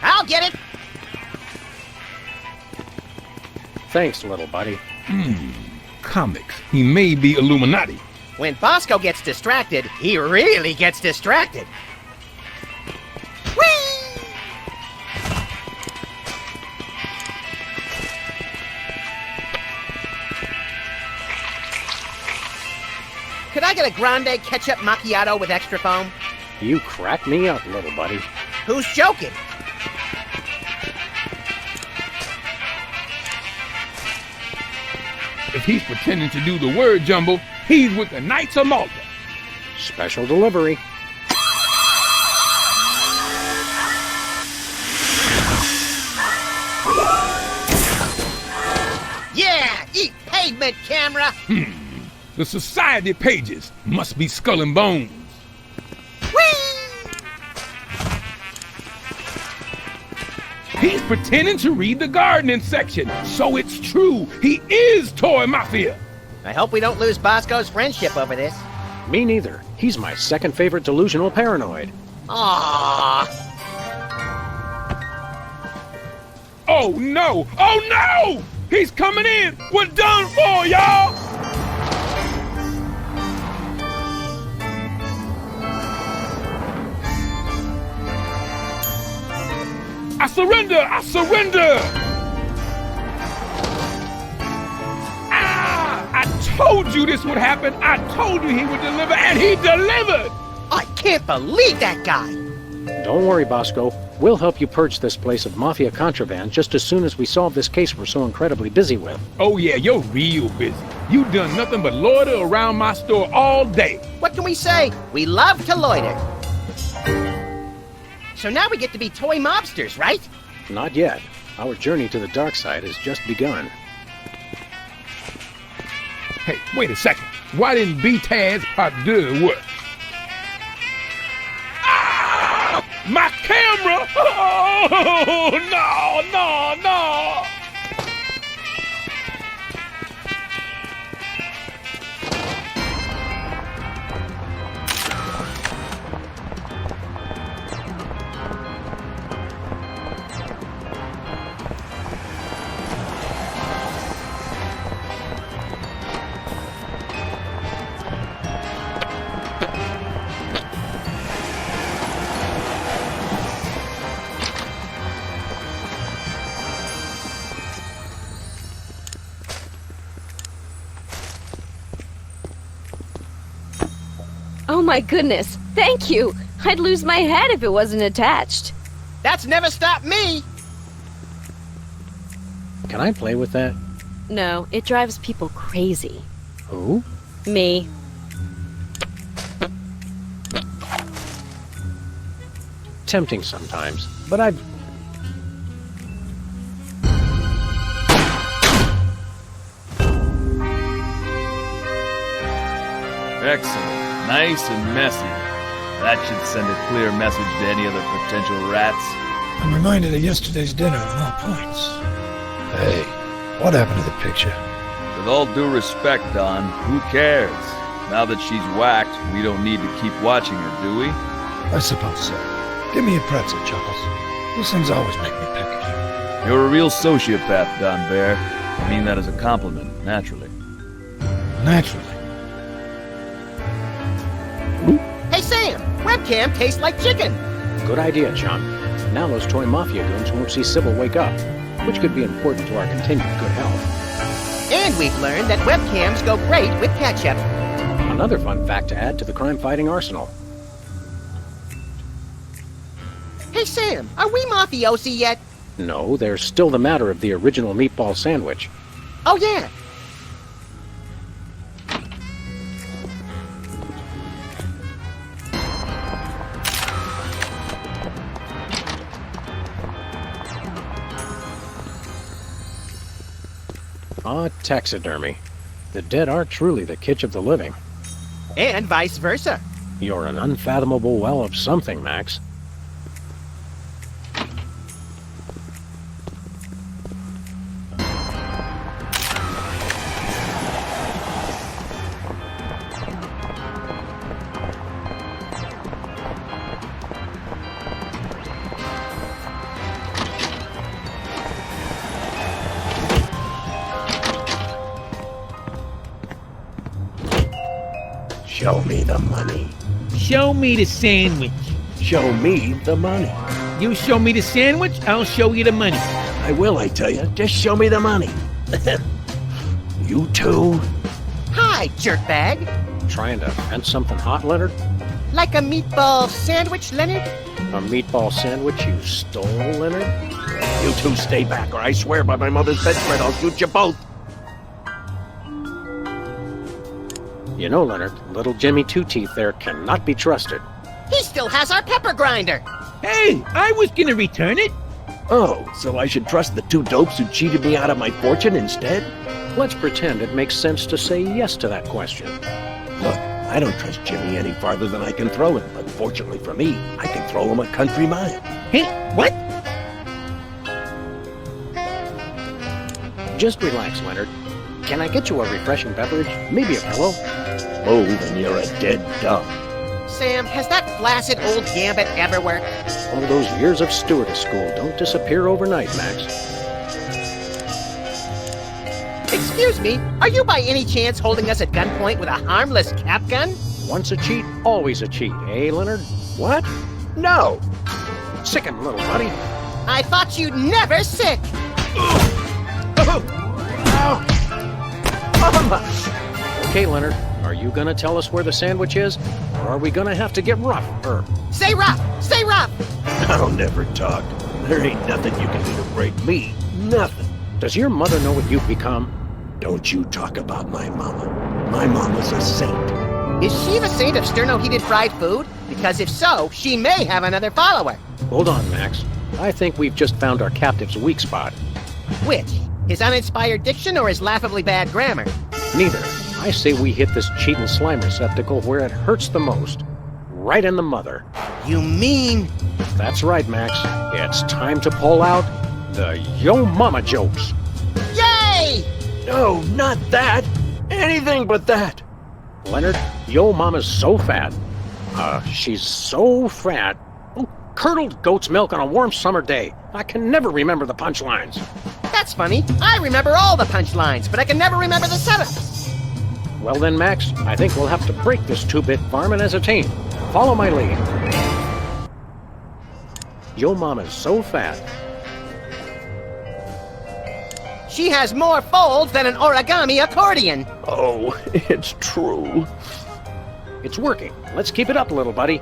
I'll get it. Thanks, little buddy. Comics. He may be Illuminati. When Bosco gets distracted, he really gets distracted. Whee! Could I get a grande ketchup macchiato with extra foam? You crack me up, little buddy. Who's joking? If he's pretending to do the word jumble, he's with the Knights of Malta. Special delivery. Yeah! Eat pavement, camera! The society pages must be skull and bones. He's pretending to read the gardening section, so it's true. He is Toy Mafia. I hope we don't lose Bosco's friendship over this. Me neither. He's my second favorite delusional paranoid. Aww. Oh no! Oh no! He's coming in! We're done for, y'all! I surrender! I surrender! Ah! I told you this would happen! I told you he would deliver, and he delivered! I can't believe that guy! Don't worry, Bosco. We'll help you purge this place of mafia contraband just as soon as we solve this case we're so incredibly busy with. Oh yeah, you're real busy. You done nothing but loiter around my store all day. What can we say? We love to loiter. So now we get to be toy mobsters, right? Not yet. Our journey to the dark side has just begun. Hey, wait a second. Why didn't B-Taz part do work? Ah! My camera! Oh, no! Oh my goodness, thank you! I'd lose my head if it wasn't attached. That's never stopped me! Can I play with that? No, it drives people crazy. Who? Me. Tempting sometimes, but I've... Excellent. Nice and messy. That should send a clear message to any other potential rats. I'm reminded of yesterday's dinner on all points. Hey, what happened to the picture? With all due respect, Don, who cares? Now that she's whacked, we don't need to keep watching her, do we? I suppose so. Give me a pretzel, Chuckles. These things always make me peckish. You're a real sociopath, Don Bear. I mean that as a compliment, naturally. Naturally. Hey Sam, webcam tastes like chicken. Good idea, chum. Now those toy mafia goons won't see Sybil wake up, which could be important to our continued good health. And we've learned that webcams go great with ketchup. Another fun fact to add to the crime-fighting arsenal. Hey Sam, are we mafiosi yet? No, there's still the matter of the original meatball sandwich. Oh yeah. Ah, taxidermy. The dead are truly the kitsch of the living. And vice versa. You're an unfathomable well of something, Max. Show me the money. Show me the sandwich. Show me the money. You show me the sandwich, I'll show you the money. I will, I tell you. Just show me the money. You too? Hi, jerkbag. Trying to vent something hot, Leonard? Like a meatball sandwich, Leonard? A meatball sandwich you stole, Leonard? You two stay back, or I swear by my mother's bedspread I'll shoot you both. You know, Leonard, little Jimmy Two-Teeth there cannot be trusted. He still has our pepper grinder. Hey, I was gonna return it. Oh, so I should trust the two dopes who cheated me out of my fortune instead? Let's pretend it makes sense to say yes to that question. Look, I don't trust Jimmy any farther than I can throw him, but fortunately for me, I can throw him a country mile. Hey, what? Just relax, Leonard. Can I get you a refreshing beverage? Maybe a pillow? Move and you're a dead dumb. Sam, has that flaccid old gambit ever worked? All those years of stewardess school don't disappear overnight, Max. Excuse me, are you by any chance holding us at gunpoint with a harmless cap gun? Once a cheat, always a cheat, eh, Leonard? What? No! Sick him, little buddy. I thought you'd never sick! Okay, Leonard, are you gonna tell us where the sandwich is? Or are we gonna have to get rough? Stay rough! Stay rough! I'll never talk. There ain't nothing you can do to break me. Nothing. Does your mother know what you've become? Don't you talk about my mama. My mama's a saint. Is she the saint of sterno-heated fried food? Because if so, she may have another follower. Hold on, Max. I think we've just found our captive's weak spot. Which? His uninspired diction or his laughably bad grammar? Neither. I say we hit this cheatin' slime receptacle where it hurts the most. Right in the mother. You mean? That's right, Max. It's time to pull out the Yo Mama jokes. Yay! No, not that. Anything but that. Leonard, Yo Mama's so fat. She's so fat. Oh, curdled goat's milk on a warm summer day. I can never remember the punchlines. That's funny. I remember all the punchlines, but I can never remember the seventh. Well then, Max, I think we'll have to break this two-bit varmint as a team. Follow my lead. Yo Mama's so fat. She has more folds than an origami accordion. Oh, it's true. It's working. Let's keep it up, little buddy.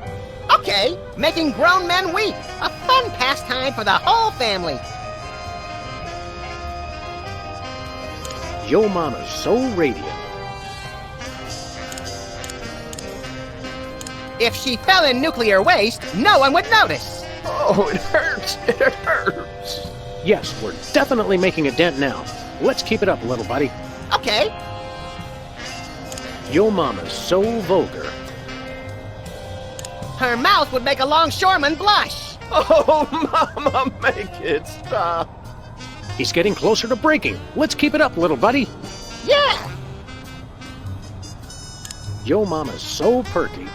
Okay, making grown men weep. A fun pastime for the whole family. Yo Mama's so radiant. If she fell in nuclear waste, no one would notice. Oh, it hurts. It hurts. Yes, we're definitely making a dent now. Let's keep it up, little buddy. Okay. Yo Mama's so vulgar. Her mouth would make a longshoreman blush. Oh, Mama, make it stop. He's getting closer to breaking. Let's keep it up, little buddy. Yeah. Yo Mama's so perky.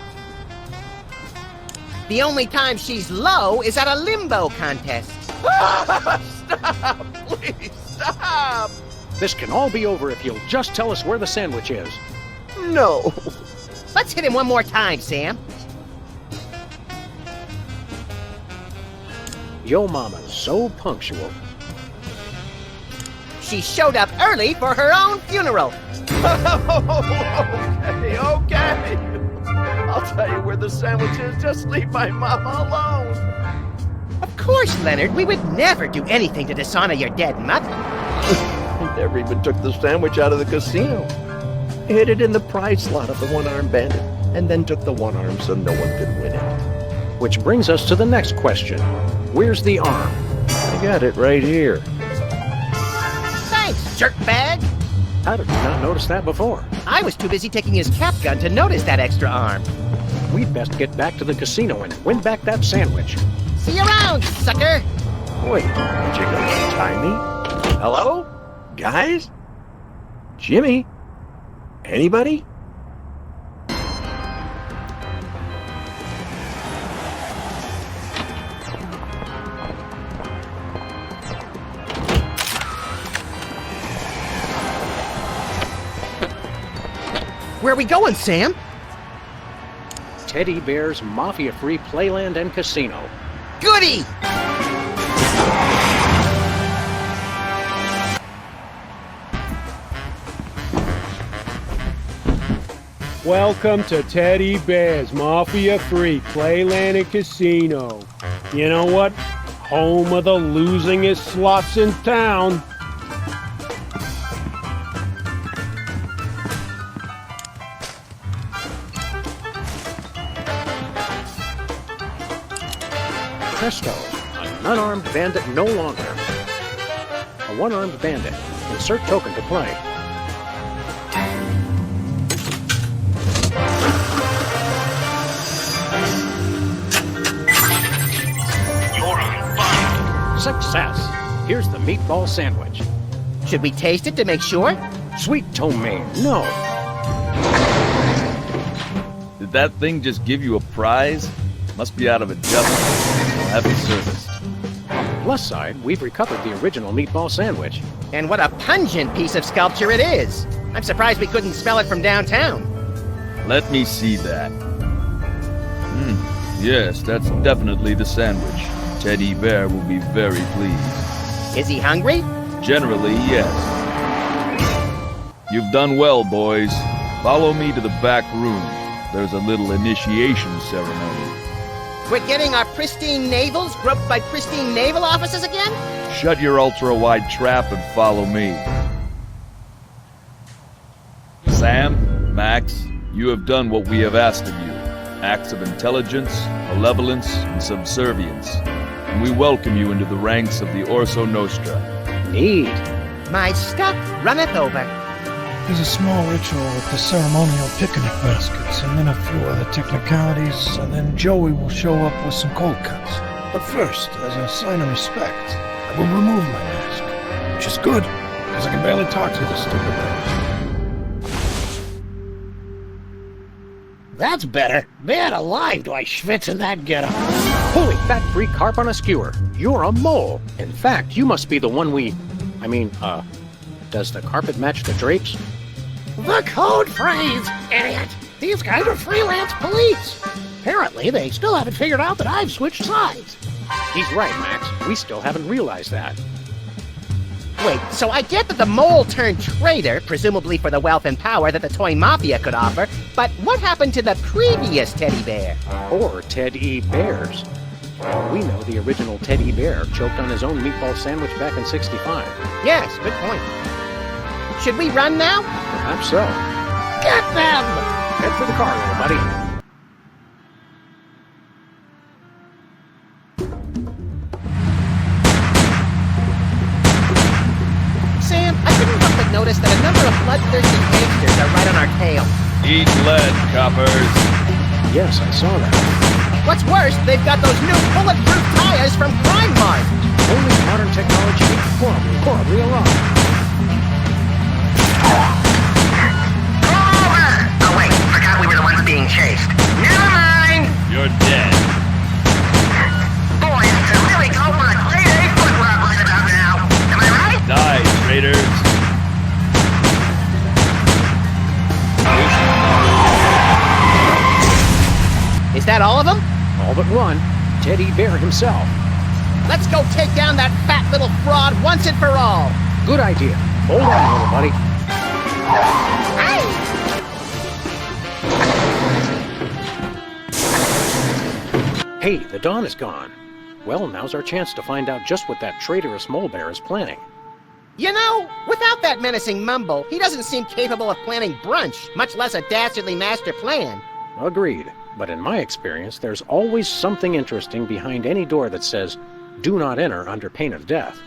The only time she's low is at a limbo contest. Stop! Please, stop! This can all be over if you'll just tell us where the sandwich is. No. Let's hit him one more time, Sam. Yo Mama's so punctual. She showed up early for her own funeral. Okay. I'll tell you where the sandwich is. Just leave my mama alone. Of course, Leonard. We would never do anything to dishonor your dead mother. He never even took the sandwich out of the casino. Hid it in the prize slot of the one-armed bandit, and then took the one arm so no one could win it. Which brings us to the next question. Where's the arm? I got it right here. Thanks, jerkbag. How did you not notice that before? I was too busy taking his cap gun to notice that extra arm. We'd best get back to the casino and win back that sandwich. See you around, sucker! Wait, aren't you gonna tie me? Hello? Guys? Jimmy? Anybody? Where are we going, Sam? Teddy Bear's Mafia-Free Playland and Casino. Goody! Welcome to Teddy Bear's Mafia-Free Playland and Casino. You know what? Home of the losingest slots in town. Presto, an unarmed bandit no longer. A one-armed bandit. Insert token to play. You're on fire. Success! Here's the meatball sandwich. Should we taste it to make sure? Sweet ptomaine, no. Did that thing just give you a prize? Must be out of adjustment. Heavy service. On the plus side, we've recovered the original meatball sandwich. And what a pungent piece of sculpture it is. I'm surprised we couldn't smell it from downtown. Let me see that. Yes, that's definitely the sandwich. Teddy Bear will be very pleased. Is he hungry? Generally, yes. You've done well, boys. Follow me to the back room. There's a little initiation ceremony. We're getting our pristine navels groped by pristine naval officers again? Shut your ultra-wide trap and follow me. Sam, Max, you have done what we have asked of you. Acts of intelligence, malevolence, and subservience. And we welcome you into the ranks of the Orso Nostra. Neat. My stuff runneth over. There's a small ritual with the ceremonial picnic baskets, and then a few other technicalities, and then Joey will show up with some cold cuts. But first, as a sign of respect, I will remove my mask. Which is good, because I can barely talk to this stupid thing. That's better. Man alive, do I schwitz in that getup. Holy fat-free carp on a skewer. You're a mole. In fact, you must be the one does the carpet match the drapes? The code phrase, idiot! These guys are Freelance Police. Apparently, they still haven't figured out that I've switched sides. He's right, Max. We still haven't realized that. Wait, so I get that the mole turned traitor, presumably for the wealth and power that the toy mafia could offer, but what happened to the previous teddy bear? Or Teddy Bears. We know the original Teddy Bear choked on his own meatball sandwich back in '65. Yes, good point. Should we run now? Perhaps so. Get them! Head for the car, little buddy. Sam, I couldn't help but notice that a number of bloodthirsty gangsters are right on our tail. Eat lead, coppers. Yes, I saw that. What's worse, they've got those new bulletproof tires from Crime Mart. Only modern technology is horribly, horribly wrong. Oh wait, forgot we were the ones being chased. Never mind! You're dead. Boys, to really go for a grade A foot rub right about now. Am I right? Die, traitors. Is that all of them? All but one. Teddy Bear himself. Let's go take down that fat little fraud once and for all. Good idea. Hold on, little buddy. Hey, the dawn is gone. Well, now's our chance to find out just what that traitorous mole bear is planning. You know, without that menacing mumble, he doesn't seem capable of planning brunch, much less a dastardly master plan. Agreed. But in my experience, there's always something interesting behind any door that says, "Do not enter under pain of death."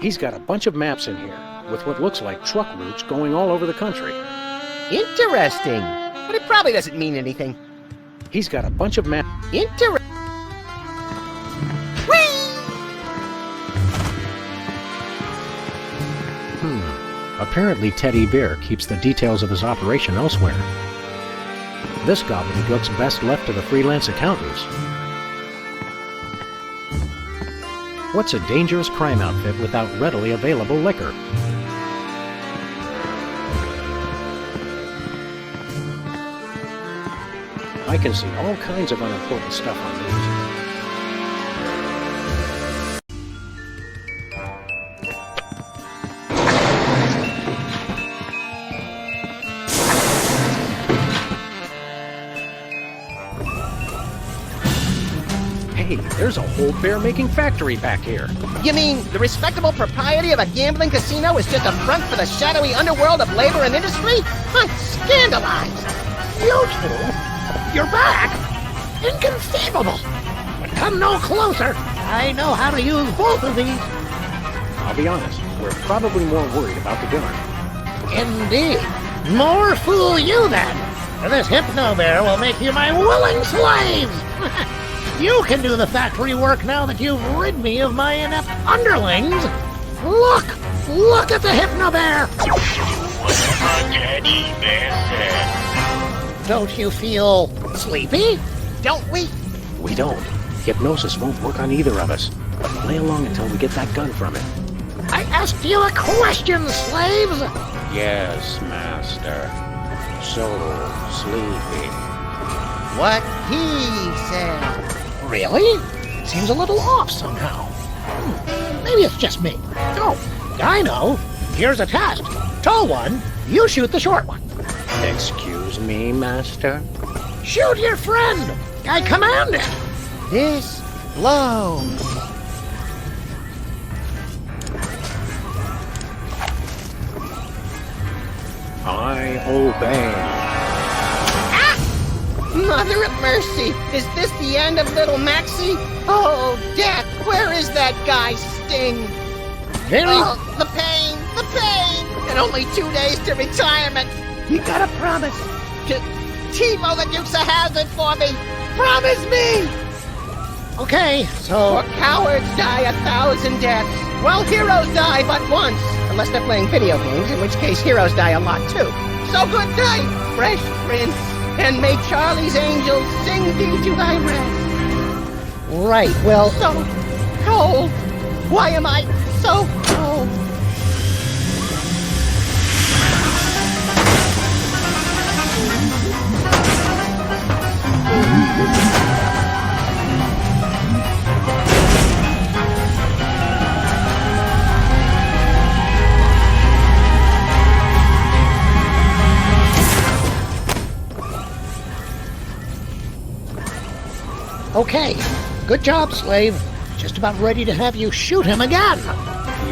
He's got a bunch of maps in here, with what looks like truck routes going all over the country. Interesting. But it probably doesn't mean anything. He's got a bunch of maps. Apparently Teddy Bear keeps the details of his operation elsewhere. This gobbledygook's best left to the freelance accountants. What's a dangerous crime outfit without readily available liquor? I can see all kinds of unimportant stuff on these. Hey, there's a whole bear-making factory back here. You mean the respectable propriety of a gambling casino is just a front for the shadowy underworld of labor and industry? I'm scandalized. You two? You're back? Inconceivable. But come no closer. I know how to use both of these. I'll be honest, we're probably more worried about the gun. Indeed. More fool you then. For this hypno bear will make you my willing slaves. You can do the factory work now that you've rid me of my inept underlings. Look at the hypno bear. Whatever Teddy Bear said. Don't you feel sleepy? Don't we? We don't. Hypnosis won't work on either of us. But play along until we get that gun from it. I asked you a question, slaves. Yes, master. So sleepy. what he said. Really? Seems a little off somehow. Maybe it's just me. Oh, I know. Here's a test. Tall one, you shoot the short one. Excuse me, Master? Shoot your friend! I command it! This blows. I obey. Mother of mercy! Is this the end of little Maxie? Oh, Death, where is that guy's sting? Very... Oh, the pain! The pain! And only 2 days to retirement! You gotta promise to TiVo the Dukes of Hazzard for me! Promise me! Okay, so... For cowards die 1,000 deaths, while heroes die but once. Unless they're playing video games, in which case heroes die a lot too. So good night, Fresh Prince, and may Charlie's angels sing thee to thy rest. Right, well... So cold! Why am I so cold? Okay, good job, Slave. Just about ready to have you shoot him again.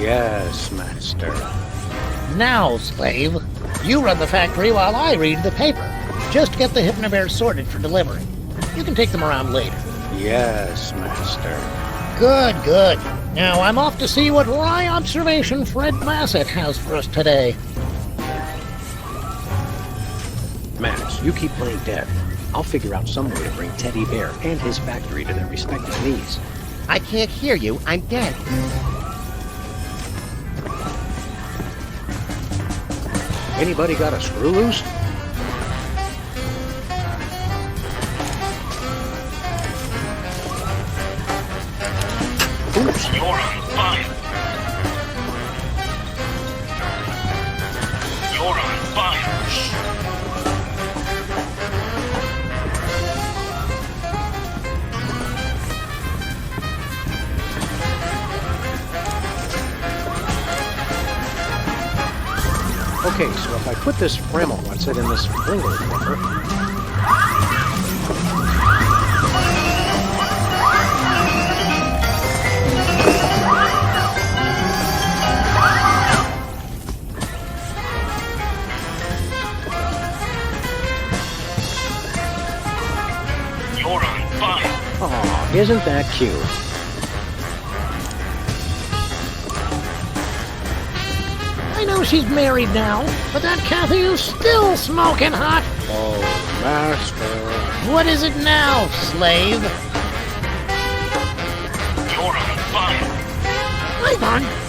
Yes, Master. Now, Slave, you run the factory while I read the paper. Just get the Hypnobears sorted for delivery. You can take them around later. Yes, Master. Good, good. Now I'm off to see what wry observation Fred Bassett has for us today. Max, you keep playing dead. I'll figure out some way to bring Teddy Bear and his factory to their respective knees. I can't hear you. I'm dead. Anybody got a screw loose? Oops. You're on fire. You're on fire. Okay, so if I put this Fremmel, what's it in this Blingle clipper? You're on fire. Aw, isn't that cute? I know she's married now, but that Kathy is still smoking hot. Oh, Master. What is it now, Slave? You're on fire.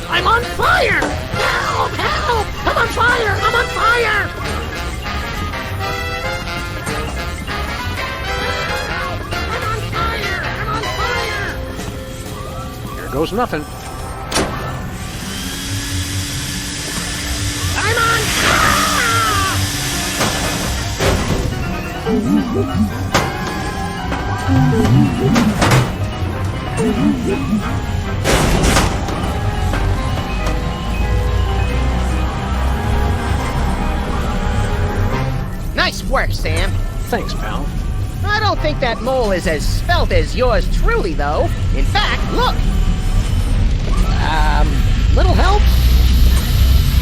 I'm on fire! Help! Help! I'm on fire! I'm on fire! I'm on fire! Here goes nothing. I'm on Nice work, Sam. Thanks, pal. I don't think that mole is as svelte as yours truly, though. In fact, look. Little help?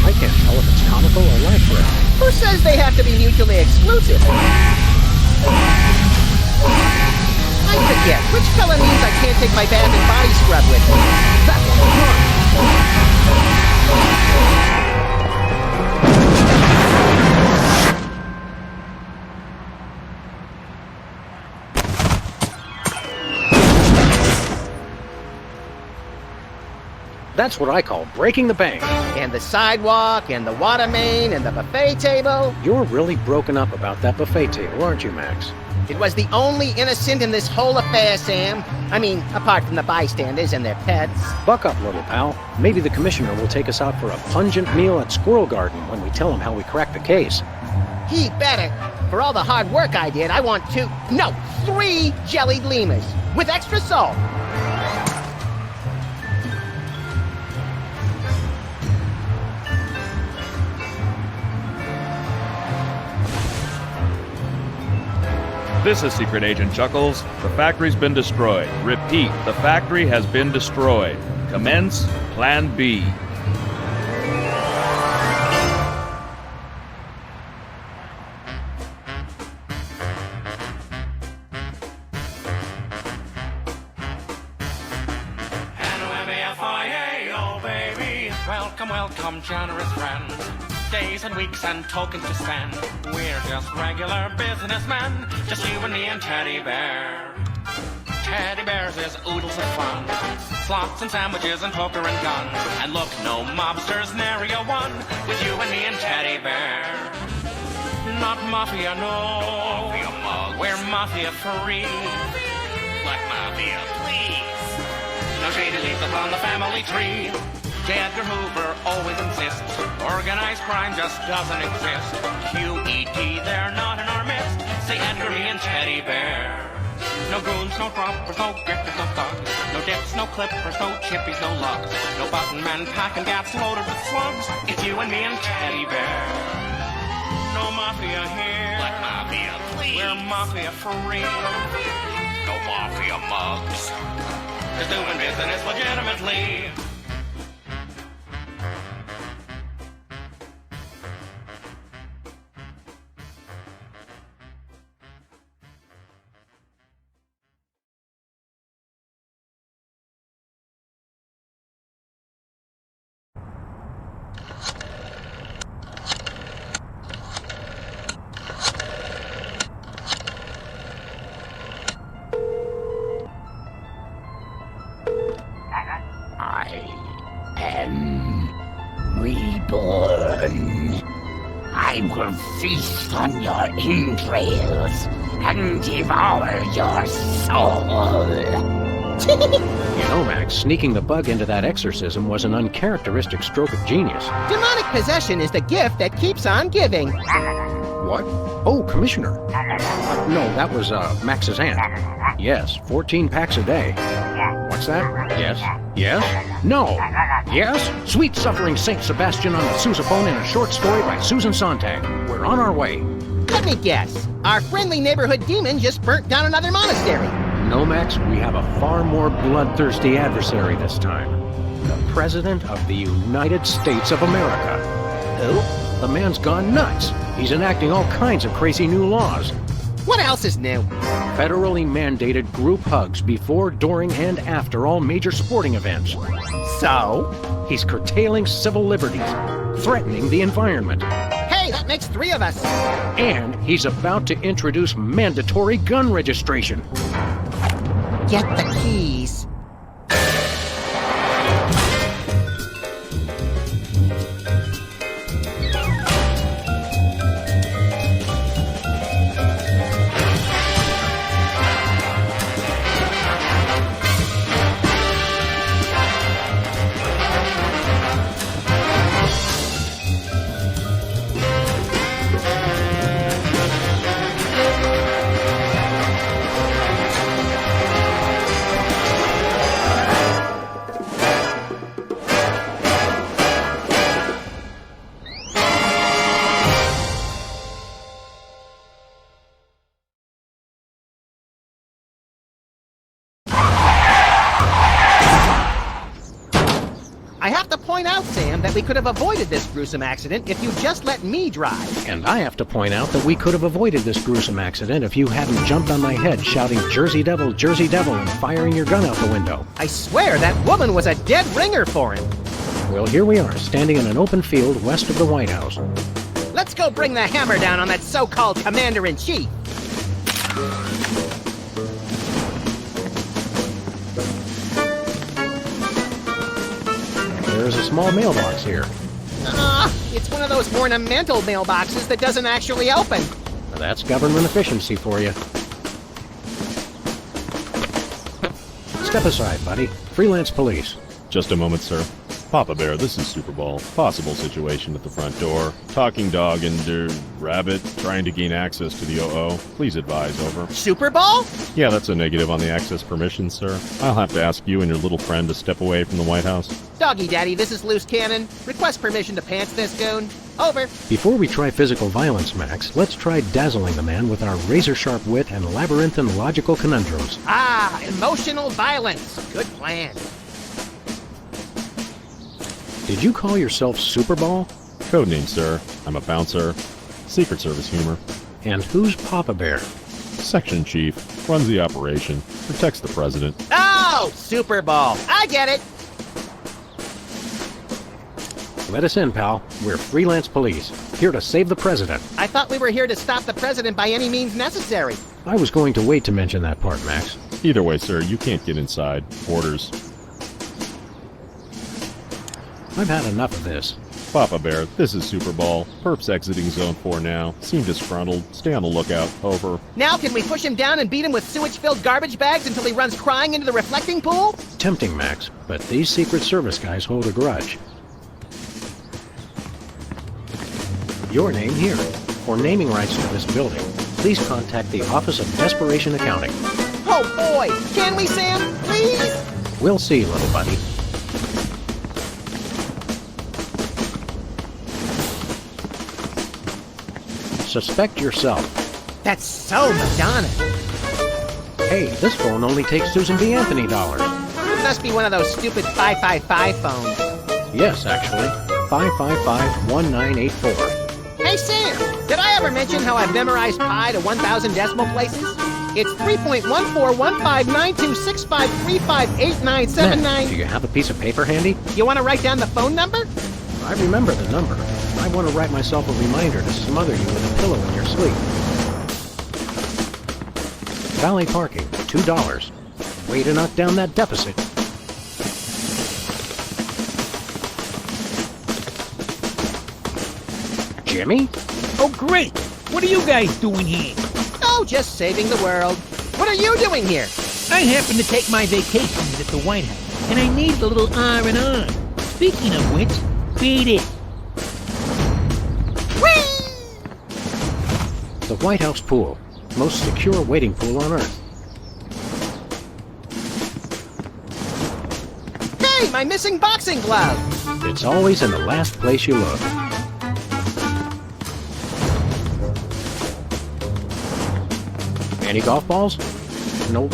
I can't tell if it's comical or lifeless. Who says they have to be mutually exclusive? I forget. Which color means I can't take my bath and body scrub with me? That That's what I call breaking the bank. And the sidewalk, and the water main, and the buffet table. You're really broken up about that buffet table, aren't you, Max? It was the only innocent in this whole affair, Sam. I mean, apart from the bystanders and their pets. Buck up, little pal. Maybe the commissioner will take us out for a pungent meal at Squirrel Garden when we tell him how we cracked the case. He better. For all the hard work I did, I want 3 jellied lemurs with extra salt. This is Secret Agent Chuckles. The factory's been destroyed. Repeat, the factory has been destroyed. Commence Plan B. N-O-M-A-F-I-A, oh baby. Welcome, welcome, generous friends. Days and weeks and tokens to spend. We're just regular businessmen, just you and me and Teddy Bear. Teddy Bears is oodles of fun, slots and sandwiches and poker and guns. And look, no mobsters, nary a one, with you and me and Teddy Bear. Not mafia, no. Mafia mugs. We're mafia free. Like mafia, please. No shady leaves upon the family tree. J. Edgar Hoover always insists organized crime just doesn't exist. QED, they're not in our midst. Say Edgar, me and Teddy Bear. No goons, no croppers, no grifters, no thugs. No dips, no clippers, no chippies, no lugs. No button men packing gats loaded with slugs. It's you and me and Teddy Bear. No mafia here. Like mafia, please. We're mafia free. No mafia mugs. Just doing business legitimately. Reborn. I will feast on your entrails and devour your soul. You know, Max, sneaking the bug into that exorcism was an uncharacteristic stroke of genius. Demonic possession is the gift that keeps on giving. What? Oh, Commissioner. No, that was, Max's aunt. Yes, 14 packs a day. What's that? Yes? Yes? No! Yes? Sweet Suffering Saint Sebastian on the sousaphone in a short story by Susan Sontag. We're on our way. Let me guess. Our friendly neighborhood demon just burnt down another monastery. No, Max, we have a far more bloodthirsty adversary this time. The President of the United States of America. Who? The man's gone nuts. He's enacting all kinds of crazy new laws. What else is new? Federally mandated group hugs before, during, and after all major sporting events. So? He's curtailing civil liberties, threatening the environment. Hey, that makes 3 of us. And he's about to introduce mandatory gun registration. Get the keys. I have to point out, Sam, that we could have avoided this gruesome accident if you just let me drive. And I have to point out that we could have avoided this gruesome accident if you hadn't jumped on my head shouting Jersey Devil, and firing your gun out the window. I swear that woman was a dead ringer for him. Well, here we are, standing in an open field west of the White House. Let's go bring the hammer down on that so-called commander-in-chief. There's a small mailbox here. It's one of those ornamental mailboxes that doesn't actually open. Now that's government efficiency for you. Step aside, buddy. Freelance Police. Just a moment, sir. Papa Bear, this is Super Ball. Possible situation at the front door. Talking dog and, rabbit trying to gain access to the OO. Please advise, over. Super Ball? Yeah, that's a negative on the access permissions, sir. I'll have to ask you and your little friend to step away from the White House. Doggy Daddy, this is Loose Cannon. Request permission to pants this goon. Over. Before we try physical violence, Max, let's try dazzling the man with our razor-sharp wit and labyrinthine logical conundrums. Ah, emotional violence. Good plan. Did you call yourself Super Ball? Codename, sir. I'm a bouncer. Secret Service humor. And who's Papa Bear? Section Chief. Runs the operation. Protects the president. Oh, Super Ball. I get it. Let us in, pal. We're Freelance Police, here to save the president. I thought we were here to stop the president by any means necessary. I was going to wait to mention that part, Max. Either way, sir, you can't get inside. Orders. I've had enough of this. Papa Bear, this is Super Ball. Perp's exiting Zone 4 now. Seem disgruntled. Stay on the lookout. Over. Now can we push him down and beat him with sewage-filled garbage bags until he runs crying into the reflecting pool? Tempting, Max, but these Secret Service guys hold a grudge. Your name here. For naming rights to this building, please contact the Office of Desperation Accounting. Oh boy! Can we, Sam? Please? We'll see, little buddy. Suspect yourself. That's so Madonna. Hey, this phone only takes Susan B. Anthony dollars. It must be one of those stupid 555 phones. Yes, actually. 555-1984. Hey, Sam, did I ever mention how I've memorized pi to 1,000 decimal places? It's 3.14159265358979. Do you have a piece of paper handy? You want to write down the phone number? I remember the number. I want to write myself a reminder to smother you with a pillow in your sleep. Valet parking, $2. Way to knock down that deficit. Jimmy? Oh, great! What are you guys doing here? Oh, just saving the world. What are you doing here? I happen to take my vacations at the White House, and I need a little R&R. Speaking of which, beat it. Whee! The White House pool. Most secure waiting pool on Earth. Hey, my missing boxing glove! It's always in the last place you look. Any golf balls? Nope.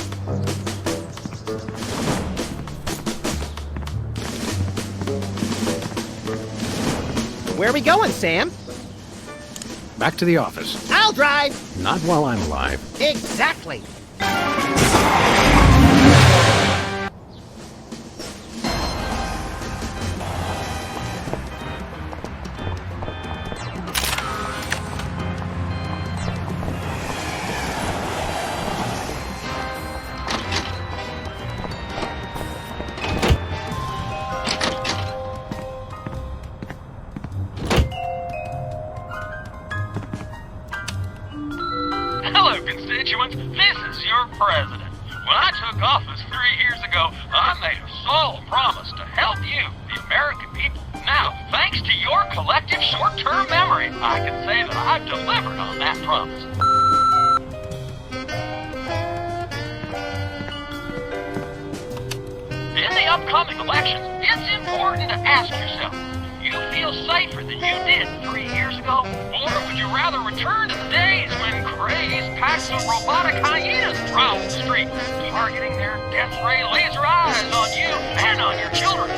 Where are we going, Sam? Back to the office. I'll drive! Not while I'm alive. Exactly! Hello, constituents. This is your president. When I took office 3 years ago, I made a solemn promise to help you, the American people. Now, thanks to your collective short-term memory, I can say that I've delivered on that promise. In the upcoming elections, it's important to ask yourself, do you feel safer than you did 3 years ago? Or would you rather return to the days when crazed packs of robotic hyenas prowled the street, targeting their death ray laser eyes on you and on your children?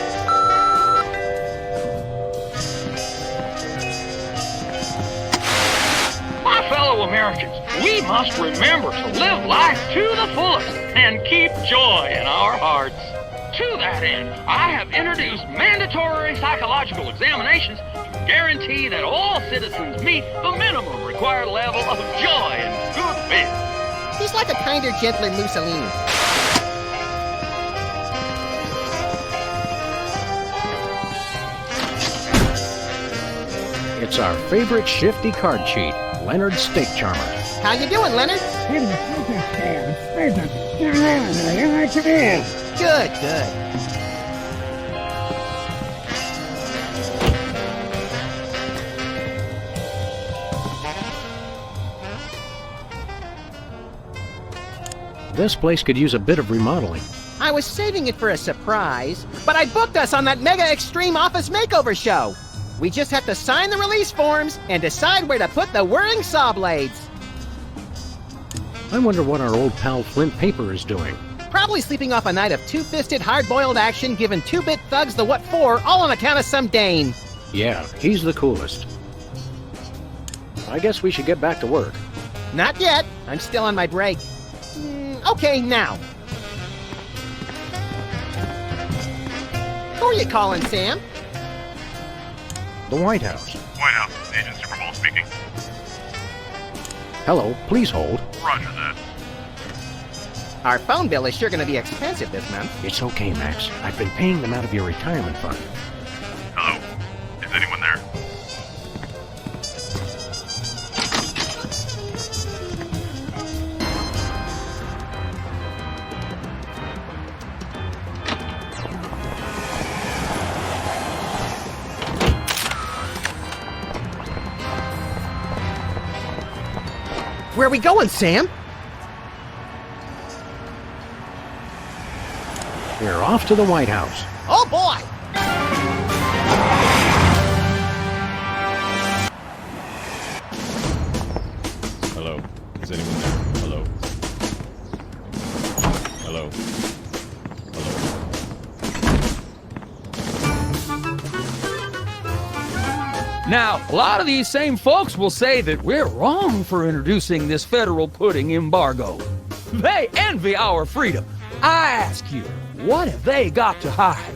My fellow Americans, we must remember to live life to the fullest and keep joy in our hearts. To that end, I have introduced mandatory psychological examinations to guarantee that all citizens meet the minimum required level of joy and goodwill. He's like a kinder, gentler Mussolini. It's our favorite shifty card cheat, Leonard's Steak Charmer. How you doing, Leonard? Good, good. This place could use a bit of remodeling. I was saving it for a surprise, but I booked us on that mega extreme office makeover show. We just have to sign the release forms and decide where to put the whirring saw blades. I wonder what our old pal Flint Paper is doing. Probably sleeping off a night of two-fisted, hard-boiled action, giving two-bit thugs the what for, all on account of some Dane. Yeah, he's the coolest. I guess we should get back to work. Not yet. I'm still on my break. Okay, now. Who are you calling, Sam? The White House. White House, Agent Super Bowl speaking. Hello, please hold. Roger that. Our phone bill is sure going to be expensive this month. It's okay, Max. I've been paying them out of your retirement fund. Hello? Is anyone there? Where are we going, Sam? We're off to the White House. Oh, boy! Hello? Is anyone there? Hello? Hello? Now, a lot of these same folks will say that we're wrong for introducing this federal pudding embargo. They envy our freedom. I ask you, what have they got to hide?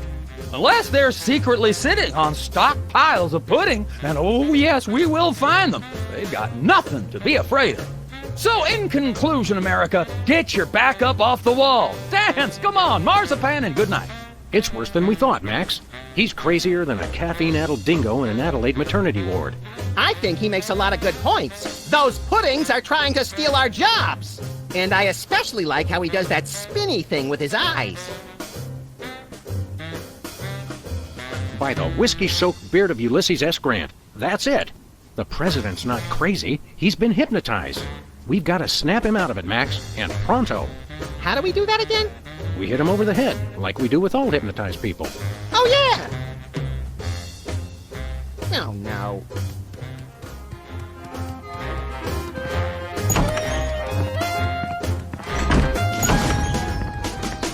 Unless they're secretly sitting on stockpiles of pudding, and oh yes, we will find them. They've got nothing to be afraid of. So in conclusion, America, get your back up off the wall. Dance, come on, marzipan, and good night. It's worse than we thought, Max. He's crazier than a caffeine-addled dingo in an Adelaide maternity ward. I think he makes a lot of good points. Those puddings are trying to steal our jobs. And I especially like how he does that spinny thing with his eyes. By the whiskey-soaked beard of Ulysses S. Grant, that's it. The president's not crazy. He's been hypnotized. We've got to snap him out of it, Max, and pronto. How do we do that again? We hit him over the head, like we do with all hypnotized people. Oh, yeah! Oh, no.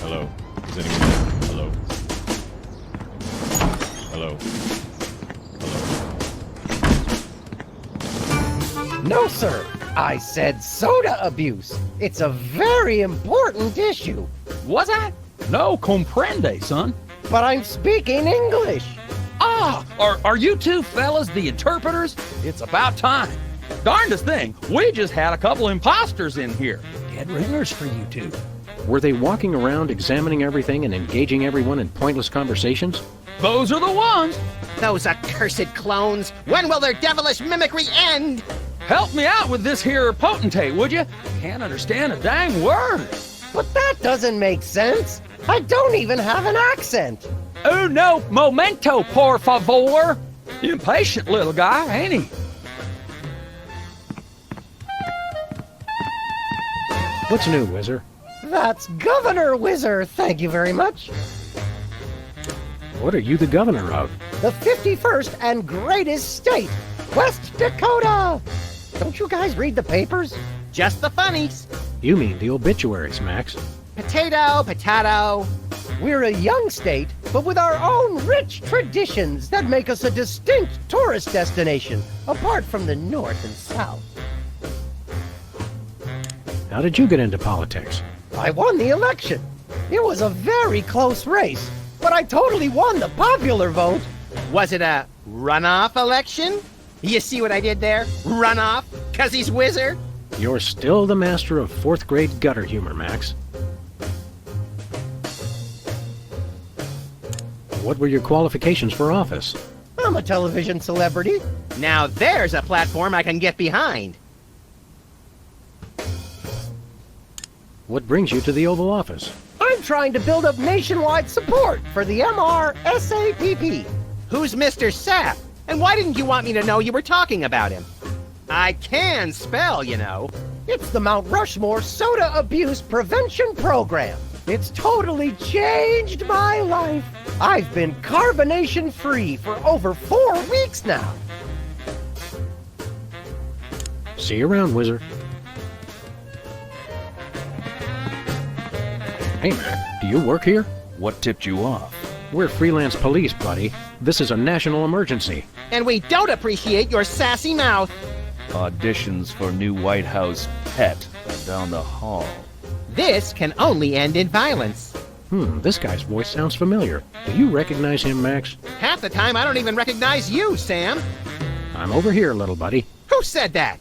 Hello? Is anyone there? Hello? Hello? No, sir. I said soda abuse. It's a very important issue. Was I? No comprende, son. But I'm speaking English. Ah, are you two fellas the interpreters? It's about time. Darndest thing, we just had a couple imposters in here. Dead ringers for you two. Were they walking around examining everything and engaging everyone in pointless conversations? Those are the ones. Those accursed clones. When will their devilish mimicry end? Help me out with this here potentate, would you? Can't understand a dang word. But that doesn't make sense. I don't even have an accent. Uno momento, por favor. Impatient little guy, ain't he? What's new, Whizzer? That's Governor Whizzer, thank you very much. What are you the governor of? The 51st and greatest state, West Dakota. Don't you guys read the papers? Just the funnies. You mean the obituaries, Max. Potato, potato. We're a young state, but with our own rich traditions that make us a distinct tourist destination, apart from the North and South. How did you get into politics? I won the election. It was a very close race, but I totally won the popular vote. Was it a runoff election? You see what I did there? Runoff? 'Cause he's Whizzer? You're still the master of 4th grade gutter humor, Max. What were your qualifications for office? I'm a television celebrity. Now there's a platform I can get behind. What brings you to the Oval Office? I'm trying to build up nationwide support for the MRSAPP. Who's Mr. Sapp? And why didn't you want me to know you were talking about him? I can spell, you know. It's the Mount Rushmore Soda Abuse Prevention Program. It's totally changed my life. I've been carbonation-free for over 4 weeks now. See you around, Wizard. Hey, Mac, do you work here? What tipped you off? We're Freelance Police, buddy. This is a national emergency. And we don't appreciate your sassy mouth. Auditions for new White House pet are down the hall. This can only end in violence. This guy's voice sounds familiar. Do you recognize him, Max? Half the time, I don't even recognize you, Sam. I'm over here, little buddy. Who said that?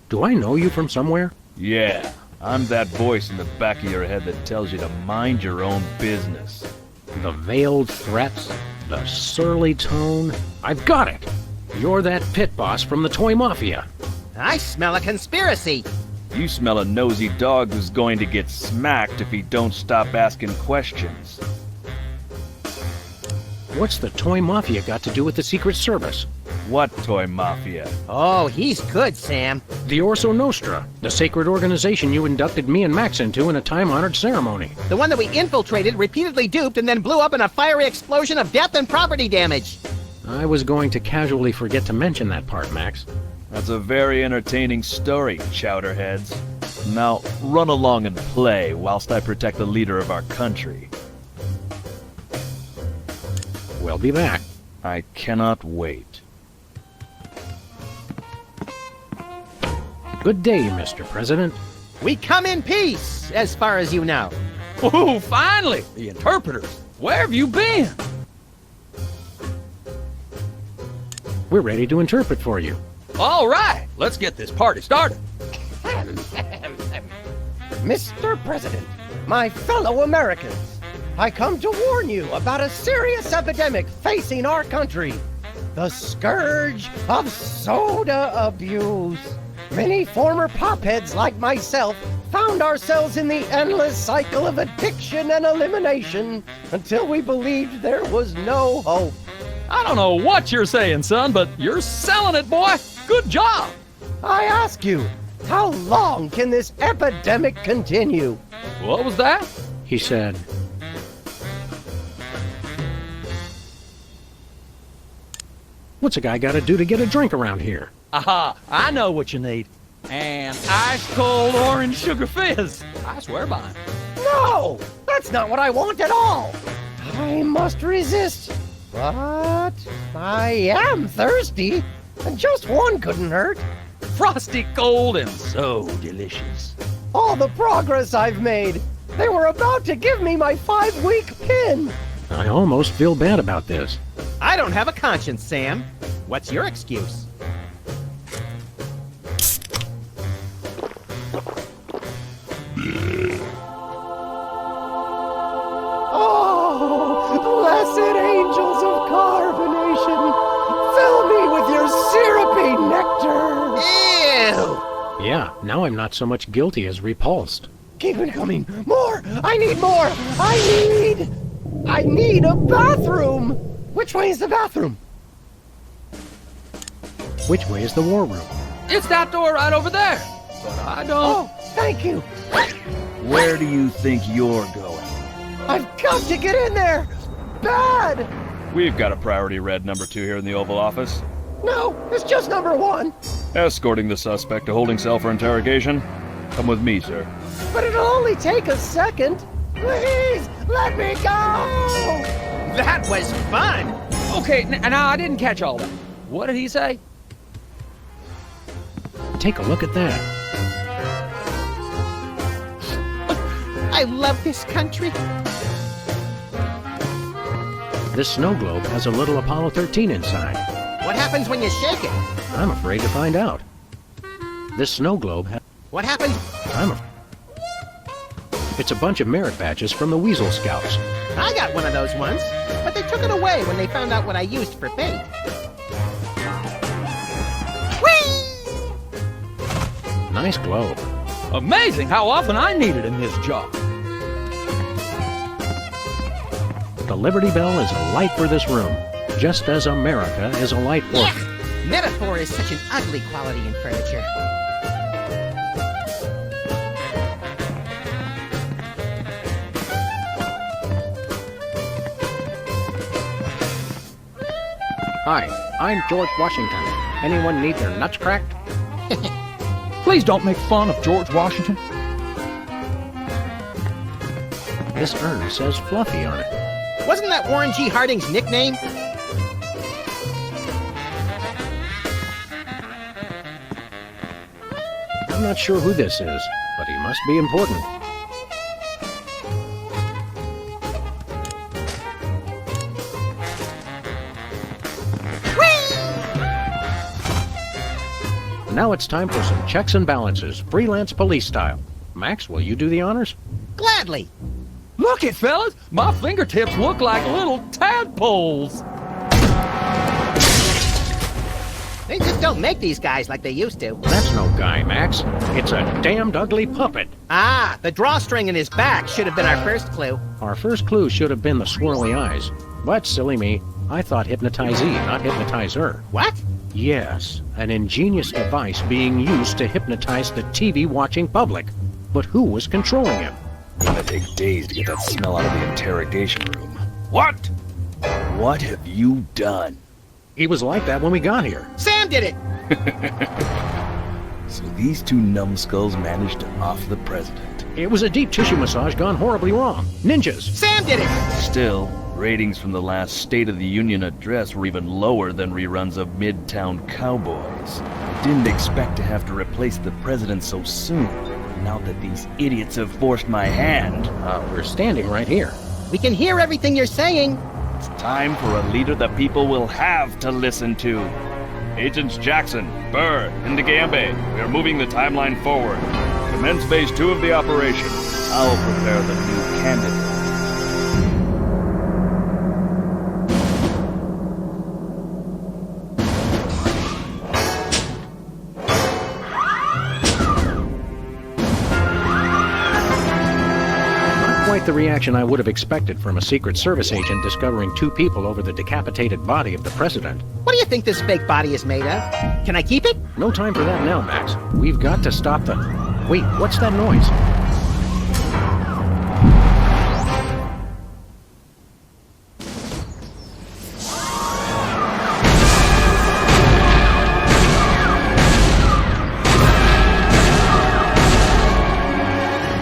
Do I know you from somewhere? Yeah, I'm that voice in the back of your head that tells you to mind your own business. The veiled threats, the surly tone. I've got it! You're that pit boss from the Toy Mafia. I smell a conspiracy. You smell a nosy dog who's going to get smacked if he don't stop asking questions. What's the Toy Mafia got to do with the Secret Service? What Toy Mafia? Oh, he's good, Sam. The Orso Nostra, the sacred organization you inducted me and Max into in a time-honored ceremony. The one that we infiltrated, repeatedly duped, and then blew up in a fiery explosion of death and property damage. I was going to casually forget to mention that part, Max. That's a very entertaining story, chowderheads. Now, run along and play whilst I protect the leader of our country. We'll be back. I cannot wait. Good day, Mr. President. We come in peace, as far as you know. Ooh, finally! The interpreters! Where have you been? We're ready to interpret for you. All right, let's get this party started. Mr. President, my fellow Americans, I come to warn you about a serious epidemic facing our country. The scourge of soda abuse. Many former popheads like myself found ourselves in the endless cycle of addiction and elimination until we believed there was no hope. I don't know what you're saying, son, but you're selling it, boy. Good job. I ask you, how long can this epidemic continue? What was that? He said, what's a guy got to do to get a drink around here? Aha, I know what you need. An ice-cold orange sugar fizz. I swear by him. No, that's not what I want at all. I must resist. But I am thirsty, and just one couldn't hurt. Frosty cold and so delicious. All the progress I've made. They were about to give me my 5-week pin. I almost feel bad about this. I don't have a conscience, Sam. What's your excuse? Oh, blessed angels of carbonation, fill me with your syrupy nectar. Ew! Yeah, now I'm not so much guilty as repulsed. Keep it coming. More! I need more! I need a bathroom! Which way is the bathroom? Which way is the war room? It's that door right over there. But I don't... Oh, thank you. Where do you think you're going? I've got to get in there! Bad! We've got a priority red number 2 here in the Oval Office. No, it's just number 1. Escorting the suspect to holding cell for interrogation. Come with me, sir. But it'll only take a second. Please, let me go! That was fun! Okay, now I didn't catch all that. What did he say? Take a look at that. I love this country. This snow globe has a little Apollo 13 inside. What happens when you shake it? I'm afraid to find out. This snow globe has... What happens? It's a bunch of merit badges from the Weasel Scouts. I got one of those once, but they took it away when they found out what I used for bait. Whee! Nice globe. Amazing how often I need it in this job. The Liberty Bell is a light for this room, just as America is a light for... Metaphor is such an ugly quality in furniture. Hi, I'm George Washington. Anyone need their nuts cracked? Please don't make fun of George Washington. This urn says Fluffy on it. Wasn't that Warren G. Harding's nickname? I'm not sure who this is, but he must be important. Now it's time for some checks and balances, Freelance Police style. Max, will you do the honors? Gladly. Look it, fellas! My fingertips look like little tadpoles! They just don't make these guys like they used to. That's no guy, Max. It's a damned ugly puppet. Ah, the drawstring in his back should have been our first clue. Our first clue should have been the swirly eyes. But, silly me, I thought hypnotizee, not hypnotizer. What? Yes, an ingenious device being used to hypnotize the TV-watching public. But who was controlling him? Gonna take days to get that smell out of the interrogation room. What? What have you done? He was like that when we got here. Sam did it! So these two numbskulls managed to off the president. It was a deep tissue massage gone horribly wrong. Ninjas! Sam did it! Still, ratings from the last State of the Union address were even lower than reruns of Midtown Cowboys. Didn't expect to have to replace the president so soon. Now that these idiots have forced my hand. We're standing right here. We can hear everything you're saying. It's time for a leader the people will have to listen to. Agents Jackson, Burr, and DeGambe, we are moving the timeline forward. Commence phase 2 of the operation. I'll prepare the new candidate. Quite the reaction I would have expected from a Secret Service agent discovering two people over the decapitated body of the president. What do you think this fake body is made of? Can I keep it? No time for that now, Max. We've got to stop the... Wait, what's that noise?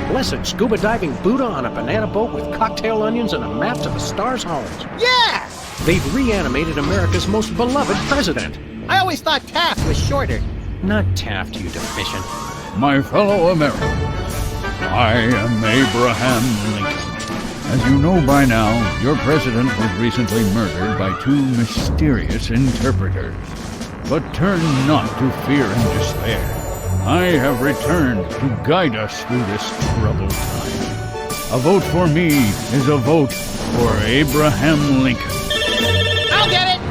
Blessed scuba diving Buddha on a banana boat with cocktail onions and a map to the stars' homes. Yeah! They've reanimated America's most beloved president. I always thought Taft was shorter. Not Taft, you deficient. My fellow Americans, I am Abraham Lincoln. As you know by now, your president was recently murdered by two mysterious interpreters. But turn not to fear and despair. I have returned to guide us through this troubled time. A vote for me is a vote for Abraham Lincoln. I'll get it!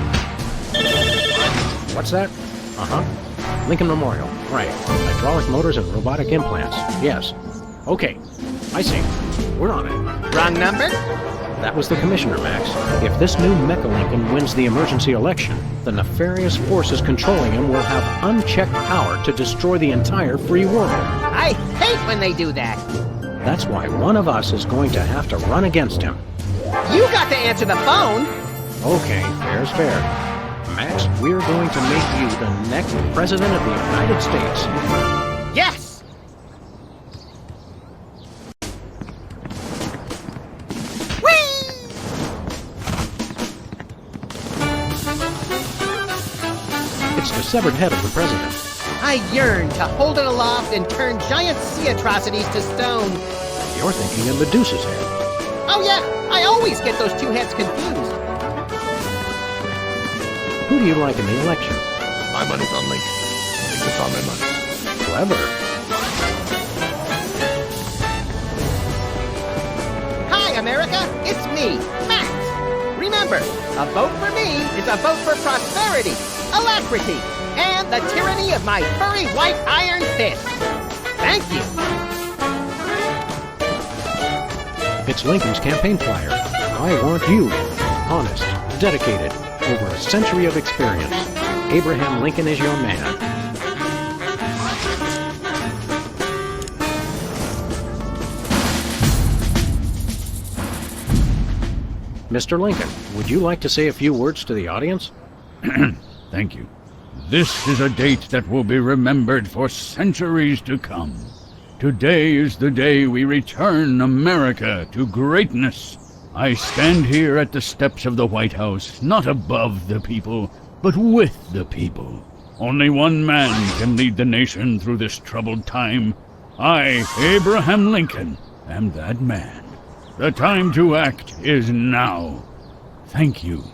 What's that? Uh-huh. Lincoln Memorial. Right. Hydraulic motors and robotic implants. Yes. Okay. I see. We're on it. Wrong number? That was the commissioner, Max. If this new Mecha Lincoln wins the emergency election, the nefarious forces controlling him will have unchecked power to destroy the entire free world. I hate when they do that. That's why one of us is going to have to run against him. You got to answer the phone. Okay, fair's fair. Max, we're going to make you the next president of the United States. Yes! It's the severed head of the president. I yearn to hold it aloft and turn giant sea atrocities to stone. You're thinking of Medusa's head. Oh yeah, I always get those two heads confused. Who do you like in the election? My money's on Lincoln. Lincoln's on my money. Clever. Hi, America. It's me, Max. Remember, a vote for me is a vote for prosperity, alacrity, and the tyranny of my furry white iron fist. Thank you. It's Lincoln's campaign flyer. I want you. Honest, dedicated, over a century of experience. Abraham Lincoln is your man. Mr. Lincoln, would you like to say a few words to the audience? Thank you. This is a date that will be remembered for centuries to come. Today is the day we return America to greatness. I stand here at the steps of the White House, not above the people, but with the people. Only one man can lead the nation through this troubled time. I, Abraham Lincoln, am that man. The time to act is now. Thank you.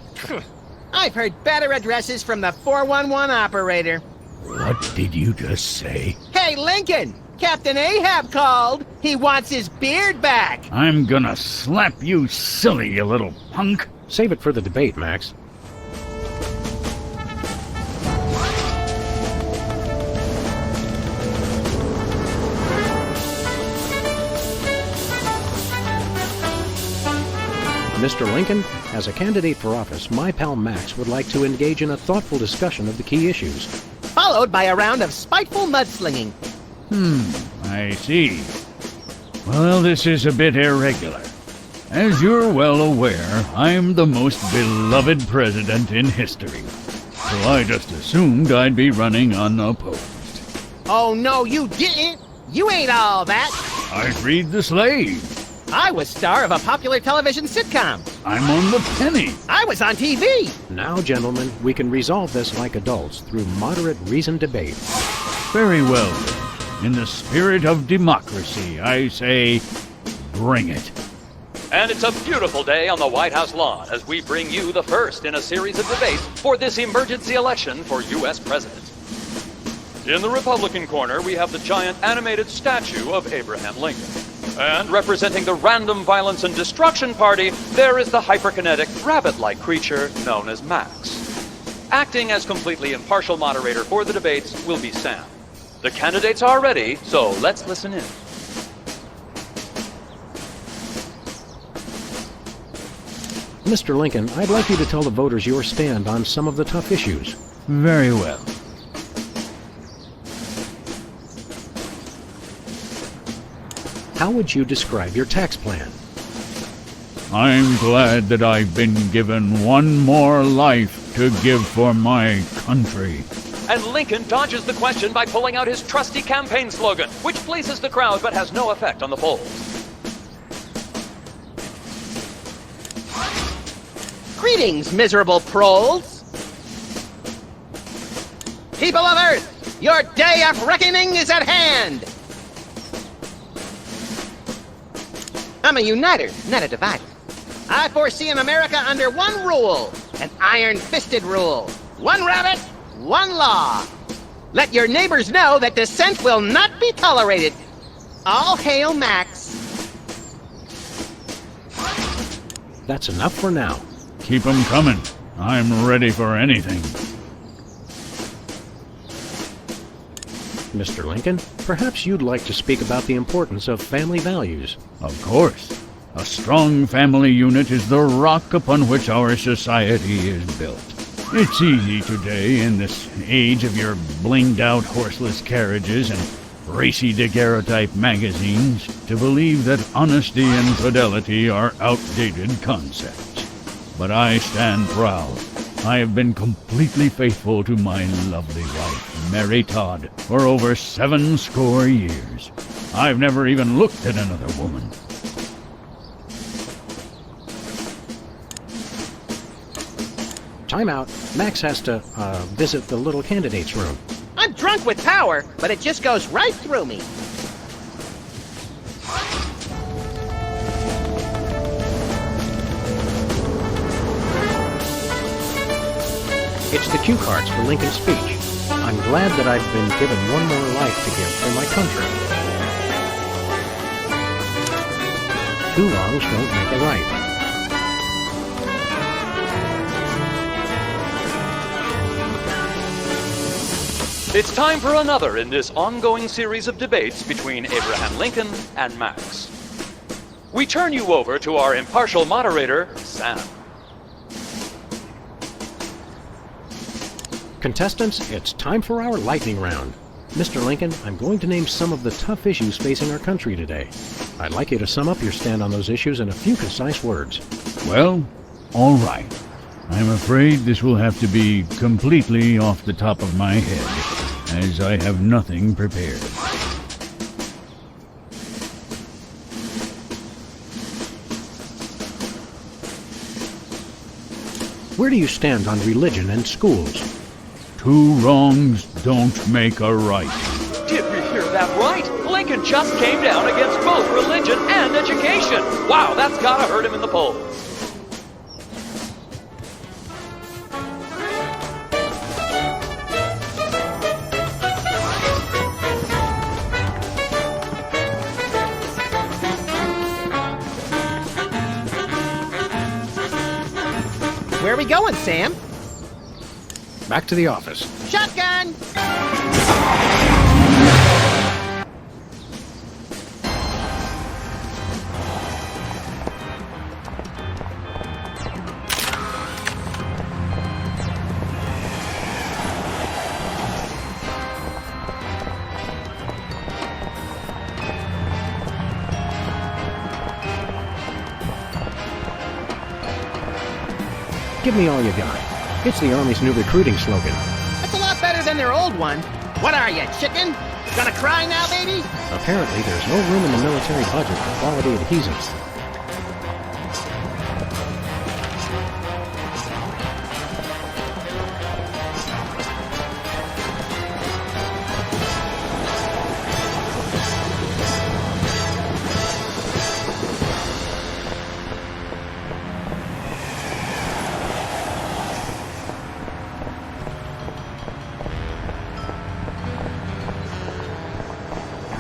I've heard better addresses from the 411 operator. What did you just say? Hey, Lincoln! Captain Ahab called. He wants his beard back. I'm gonna slap you silly, you little punk. Save it for the debate, Max. Mr. Lincoln, as a candidate for office, my pal Max would like to engage in a thoughtful discussion of the key issues. Followed by a round of spiteful mudslinging. I see. Well, this is a bit irregular. As you're well aware, I'm the most beloved president in history. So I just assumed I'd be running unopposed. Oh, no, you didn't. You ain't all that. I freed the slave. I was star of a popular television sitcom. I'm on the penny. I was on TV. Now, gentlemen, we can resolve this like adults through moderate reasoned debate. Very well. In the spirit of democracy, I say, bring it. And it's a beautiful day on the White House lawn as we bring you the first in a series of debates for this emergency election for U.S. President. In the Republican corner, we have the giant animated statue of Abraham Lincoln. And representing the Random Violence and Destruction Party, there is the hyperkinetic, rabbit-like creature known as Max. Acting as completely impartial moderator for the debates will be Sam. The candidates are ready, so let's listen in. Mr. Lincoln, I'd like you to tell the voters your stand on some of the tough issues. Very well. How would you describe your tax plan? I'm glad that I've been given one more life to give for my country. And Lincoln dodges the question by pulling out his trusty campaign slogan, which pleases the crowd but has no effect on the polls. Greetings, miserable proles. People of Earth, your day of reckoning is at hand. I'm a uniter, not a divider. I foresee an America under one rule, an iron-fisted rule. One rabbit, one law. Let your neighbors know that dissent will not be tolerated. All hail Max. That's enough for now. Keep 'em coming. I'm ready for anything. Mr. Lincoln, perhaps you'd like to speak about the importance of family values. Of course. A strong family unit is the rock upon which our society is built. It's easy today, in this age of your blinged-out horseless carriages and racy daguerreotype magazines, to believe that honesty and fidelity are outdated concepts. But I stand proud. I have been completely faithful to my lovely wife, Mary Todd, for over 70 years. I've never even looked at another woman. Time out. Max has to, visit the little candidate's room. I'm drunk with power, but it just goes right through me. It's the cue cards for Lincoln's speech. I'm glad that I've been given one more life to give for my country. Two wrongs don't make a right. It's time for another in this ongoing series of debates between Abraham Lincoln and Max. We turn you over to our impartial moderator, Sam. Contestants, it's time for our lightning round. Mr. Lincoln, I'm going to name some of the tough issues facing our country today. I'd like you to sum up your stand on those issues in a few concise words. Well, all right. I'm afraid this will have to be completely off the top of my head, as I have nothing prepared. Where do you stand on religion and schools? Two wrongs don't make a right. Did we hear that right? Lincoln just came down against both religion and education. Wow, that's gotta hurt him in the polls. Where are we going, Sam? Back to the office. Shotgun! Give me all you got. It's the Army's new recruiting slogan. That's a lot better than their old one. What are you, chicken? Gonna cry now, baby? Apparently, there's no room in the military budget for quality adhesives.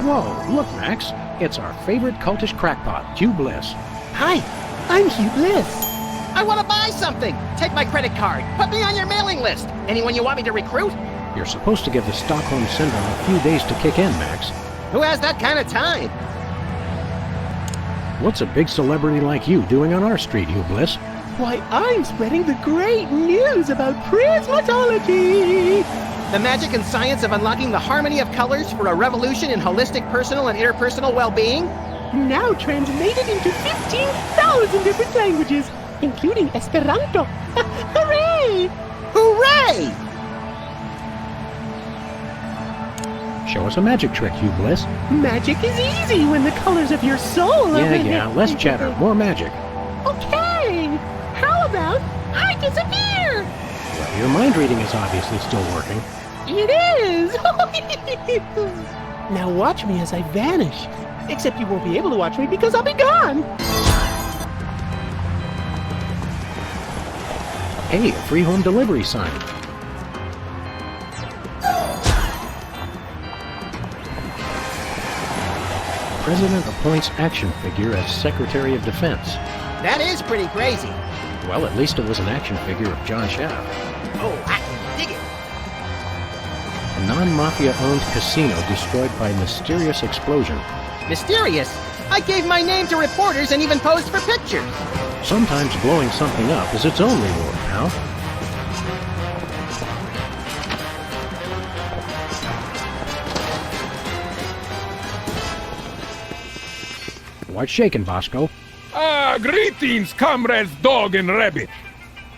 Whoa, look, Max. It's our favorite cultish crackpot, Hugh Bliss. Hi, I'm Hugh Bliss. I want to buy something. Take my credit card. Put me on your mailing list. Anyone you want me to recruit? You're supposed to give the Stockholm Syndrome a few days to kick in, Max. Who has that kind of time? What's a big celebrity like you doing on our street, Hugh Bliss? Why, I'm spreading the great news about prismatology! The magic and science of unlocking the harmony of colors for a revolution in holistic personal and interpersonal well-being? Now translated into 15,000 different languages, including Esperanto. Hooray! Hooray! Show us a magic trick, Hugh Bliss. Magic is easy when the colors of your soul are... Yeah, less chatter, more magic. Okay! How about I disappear? Well, your mind reading is obviously still working. It is! Now watch me as I vanish. Except you won't be able to watch me because I'll be gone! Hey, a free home delivery sign. President appoints action figure as Secretary of Defense. That is pretty crazy. Well, at least it was an action figure of John Shaft. Oh, I can dig it. A non-mafia-owned casino destroyed by mysterious explosion. Mysterious? I gave my name to reporters and even posed for pictures. Sometimes blowing something up is its own reward, pal. What's shaking, Bosco? Greetings, comrades Dog and Rabbit.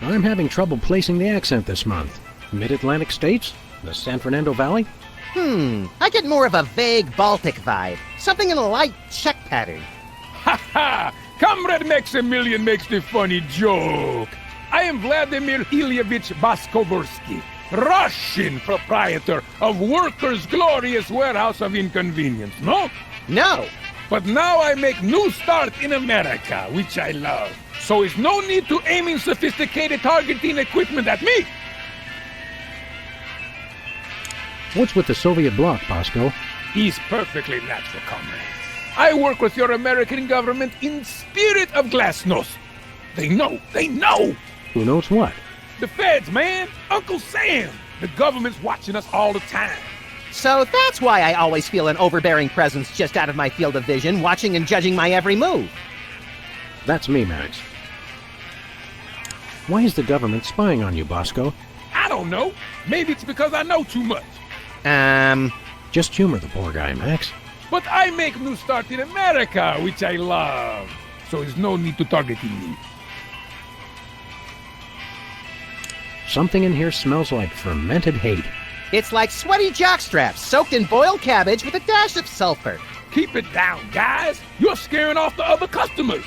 I'm having trouble placing the accent this month. Mid-Atlantic states? The San Fernando Valley? I get more of a vague Baltic vibe. Something in a light Czech pattern. Ha ha! Comrade Maximilian makes the funny joke. I am Vladimir Ilyevich Bosco-Bursky, Russian proprietor of Workers' Glorious Warehouse of Inconvenience, no? No. But now I make new start in America, which I love. So is no need to aiming sophisticated targeting equipment at me. What's with the Soviet bloc, Bosco? He's perfectly natural, comrade. I work with your American government in spirit of glasnost. They know. Who knows what? The feds, man. Uncle Sam. The government's watching us all the time. So that's why I always feel an overbearing presence just out of my field of vision, watching and judging my every move. That's me, Max. Why is the government spying on you, Bosco? I don't know. Maybe it's because I know too much. Just humor the poor guy, Max. But I make New Start in America, which I love. So there's no need to target me. Something in here smells like fermented hate. It's like sweaty jockstraps soaked in boiled cabbage with a dash of sulfur. Keep it down, guys. You're scaring off the other customers.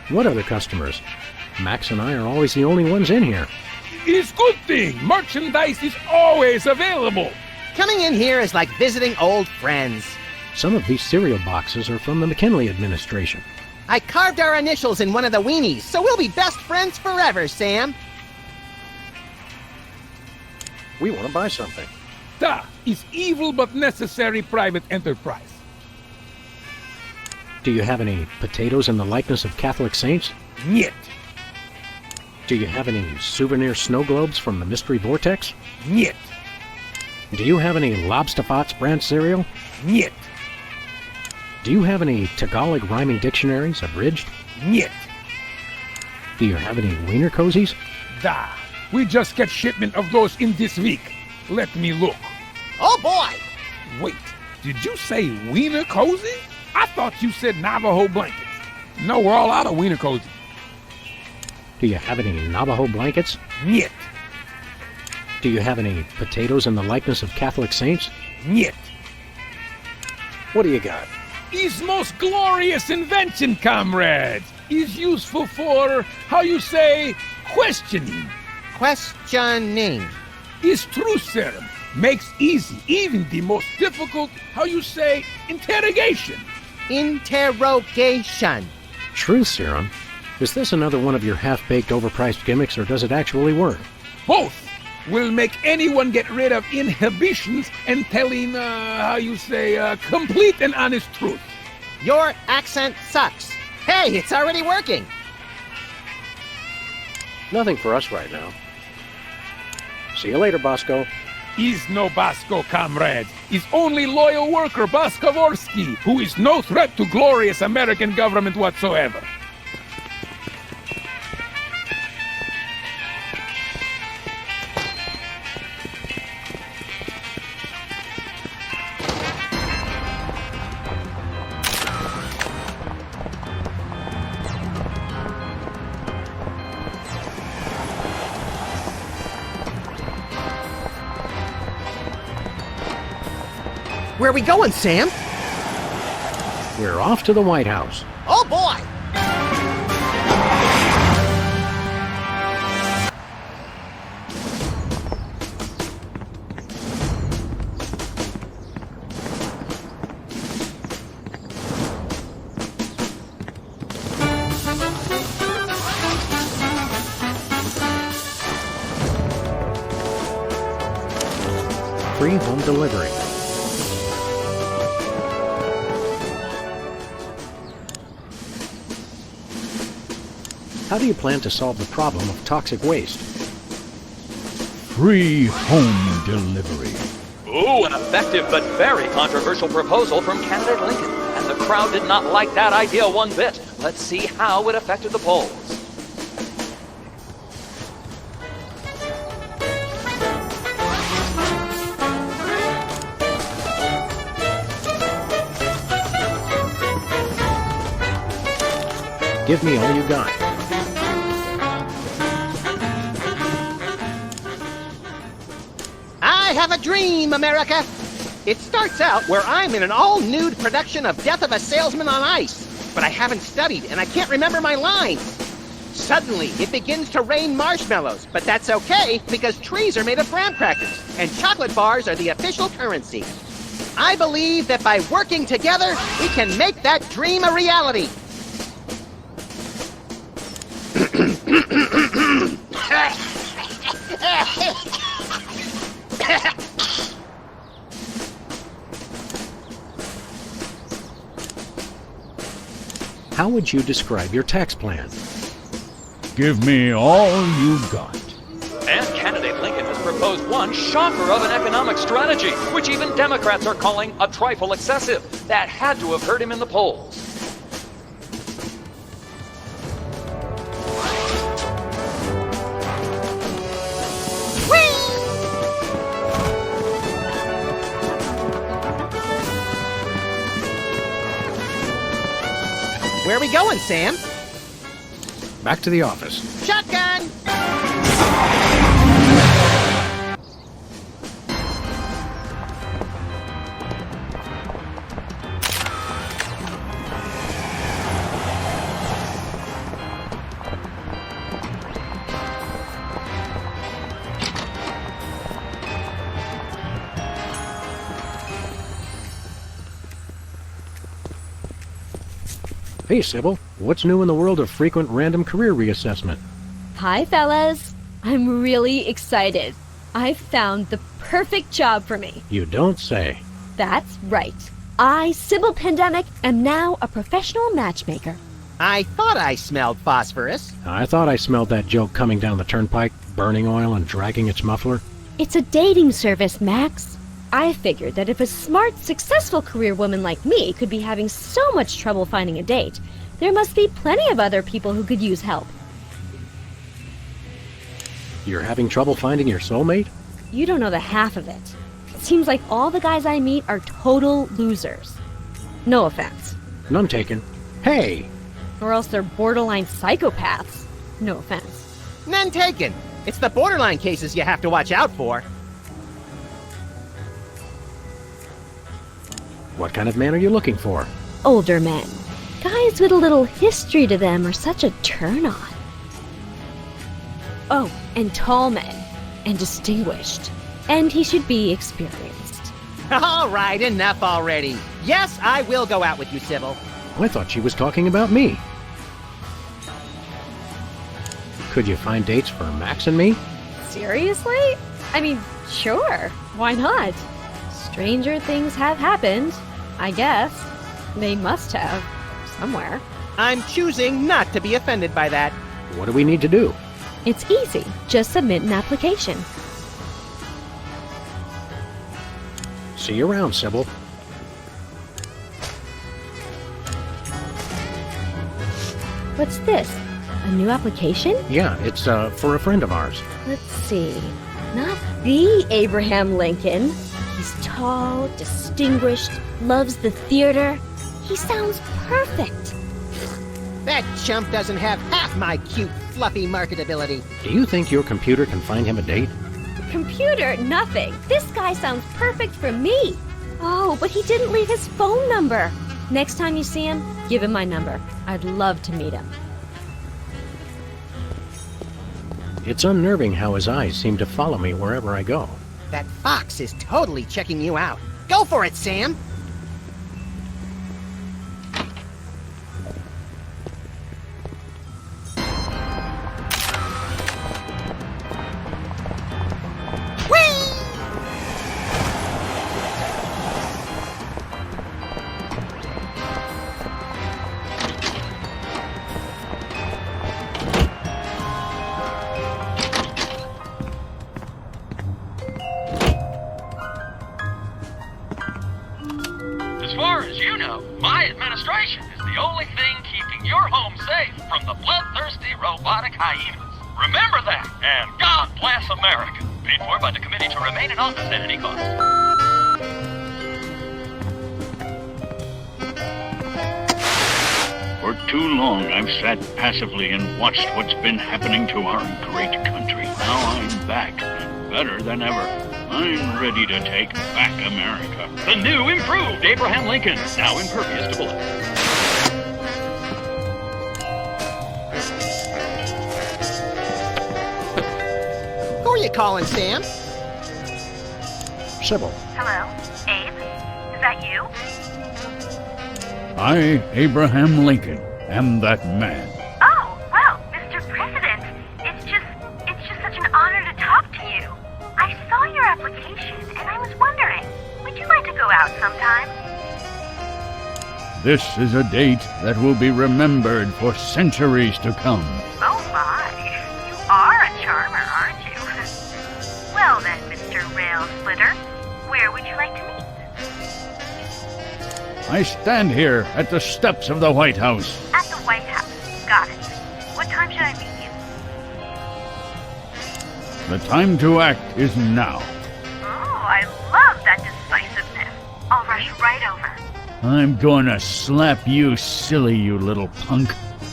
What other customers? Max and I are always the only ones in here. It's a good thing. Merchandise is always available. Coming in here is like visiting old friends. Some of these cereal boxes are from the McKinley administration. I carved our initials in one of the weenies, so we'll be best friends forever, Sam. We want to buy something. It's evil but necessary private enterprise. Do you have any potatoes in the likeness of Catholic saints? Niet. Do you have any souvenir snow globes from the Mystery Vortex? Niet. Do you have any Lobsterpots brand cereal? Niet. Do you have any Tagalog rhyming dictionaries abridged? Niet. Do you have any wiener cozies? We just get shipment of those in this week. Let me look. Oh boy! Wait, did you say wiener cozy? I thought you said Navajo blankets. No, we're all out of wiener cozy. Do you have any Navajo blankets? Niet. Do you have any potatoes in the likeness of Catholic saints? Niet. What do you got? His most glorious invention, comrades, is useful for, how you say, questioning. Questioning. His truth serum makes easy even the most difficult, how you say, interrogation. Interrogation. Truth serum? Is this another one of your half-baked, overpriced gimmicks, or does it actually work? Both will make anyone get rid of inhibitions and telling, how you say, complete and honest truth. Your accent sucks. Hey, it's already working. Nothing for us right now. See you later, Bosco. Is no Bosco, comrades. Is only loyal worker Boskovorsky, who is no threat to glorious American government whatsoever. Where are we going, Sam? We're off to the White House. Oh boy! Free home delivery. How do you plan to solve the problem of toxic waste? Free home delivery. Ooh, an effective but very controversial proposal from candidate Lincoln. And the crowd did not like that idea one bit. Let's see how it affected the polls. Give me all you got. I have a dream, America. It starts out where I'm in an all-nude production of Death of a Salesman on Ice, but I haven't studied and I can't remember my lines. Suddenly, it begins to rain marshmallows, but that's okay because trees are made of graham crackers and chocolate bars are the official currency. I believe that by working together, we can make that dream a reality. How would you describe your tax plan? Give me all you got. And candidate Lincoln has proposed one shocker of an economic strategy, which even Democrats are calling a trifle excessive. That had to have hurt him in the polls. Where are we going, Sam? Back to the office. Shotgun! Hey, Sybil. What's new in the world of frequent random career reassessment? Hi, fellas. I'm really excited. I've found the perfect job for me. You don't say. That's right. I, Sybil Pandemik, am now a professional matchmaker. I thought I smelled phosphorus. I thought I smelled that joke coming down the turnpike, burning oil and dragging its muffler. It's a dating service, Max. I figured that if a smart, successful career woman like me could be having so much trouble finding a date, there must be plenty of other people who could use help. You're having trouble finding your soulmate? You don't know the half of it. It seems like all the guys I meet are total losers. No offense. None taken. Hey! Or else they're borderline psychopaths. No offense. None taken. It's the borderline cases you have to watch out for. What kind of man are you looking for? Older men. Guys with a little history to them are such a turn-on. Oh, and tall men. And distinguished. And he should be experienced. All right, enough already. Yes, I will go out with you, Sybil. I thought she was talking about me. Could you find dates for Max and me? Seriously? I mean, sure. Why not? Stranger things have happened, I guess. They must have, somewhere. I'm choosing not to be offended by that. What do we need to do? It's easy. Just submit an application. See you around, Sybil. What's this? A new application? Yeah, it's for a friend of ours. Let's see. Not the Abraham Lincoln. He's tall, distinguished, loves the theater. He sounds perfect. That chump doesn't have half my cute, fluffy marketability. Do you think your computer can find him a date? Computer, nothing. This guy sounds perfect for me. Oh, but he didn't leave his phone number. Next time you see him, give him my number. I'd love to meet him. It's unnerving how his eyes seem to follow me wherever I go. That fox is totally checking you out. Go for it, Sam! As far as you know, my administration is the only thing keeping your home safe from the bloodthirsty robotic hyenas. Remember that, and God bless America. Paid for by the Committee to Remain in Office at any cost. For too long, I've sat passively and watched what's been happening to our great country. Now I'm back, and better than ever. I'm ready to take back America. The new, improved Abraham Lincoln, now impervious to bullets. Who are you calling, Sam? Sybil. Hello? Abe? Is that you? I, Abraham Lincoln, am that man. Oh, well, Mr. President, it's just such an honor to talk to you. I saw your application, and I was wondering, would you like to go out sometime? This is a date that will be remembered for centuries to come. Oh my, you are a charmer, aren't you? Well then, Mr. Rail Splitter, where would you like to meet? I stand here at the steps of the White House. At the White House. Got it. What time should I meet you? The time to act is now. Oh, I love that decisiveness. I'll rush right over. I'm gonna slap you silly, you little punk.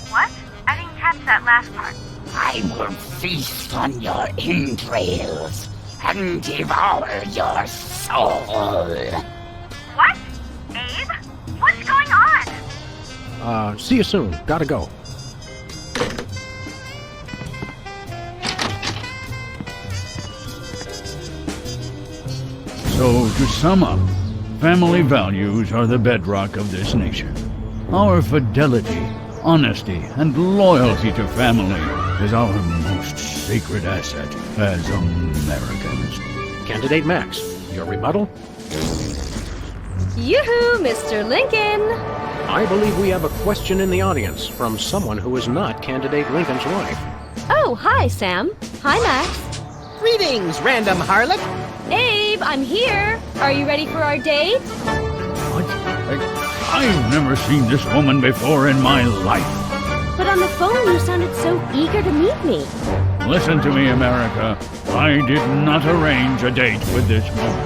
What? I didn't catch that last part. I will feast on your entrails and devour your soul. What? Abe? What's going on? See you soon. Gotta go. So, to sum up, family values are the bedrock of this nation. Our fidelity, honesty, and loyalty to family is our most sacred asset as Americans. Candidate Max, your rebuttal? Yoo-hoo, Mr. Lincoln! I believe we have a question in the audience from someone who is not Candidate Lincoln's wife. Oh, hi, Sam. Hi, Max. Greetings, random harlot. Abe, I'm here. Are you ready for our date? What? I've never seen this woman before in my life. But on the phone, you sounded so eager to meet me. Listen to me, America. I did not arrange a date with this woman.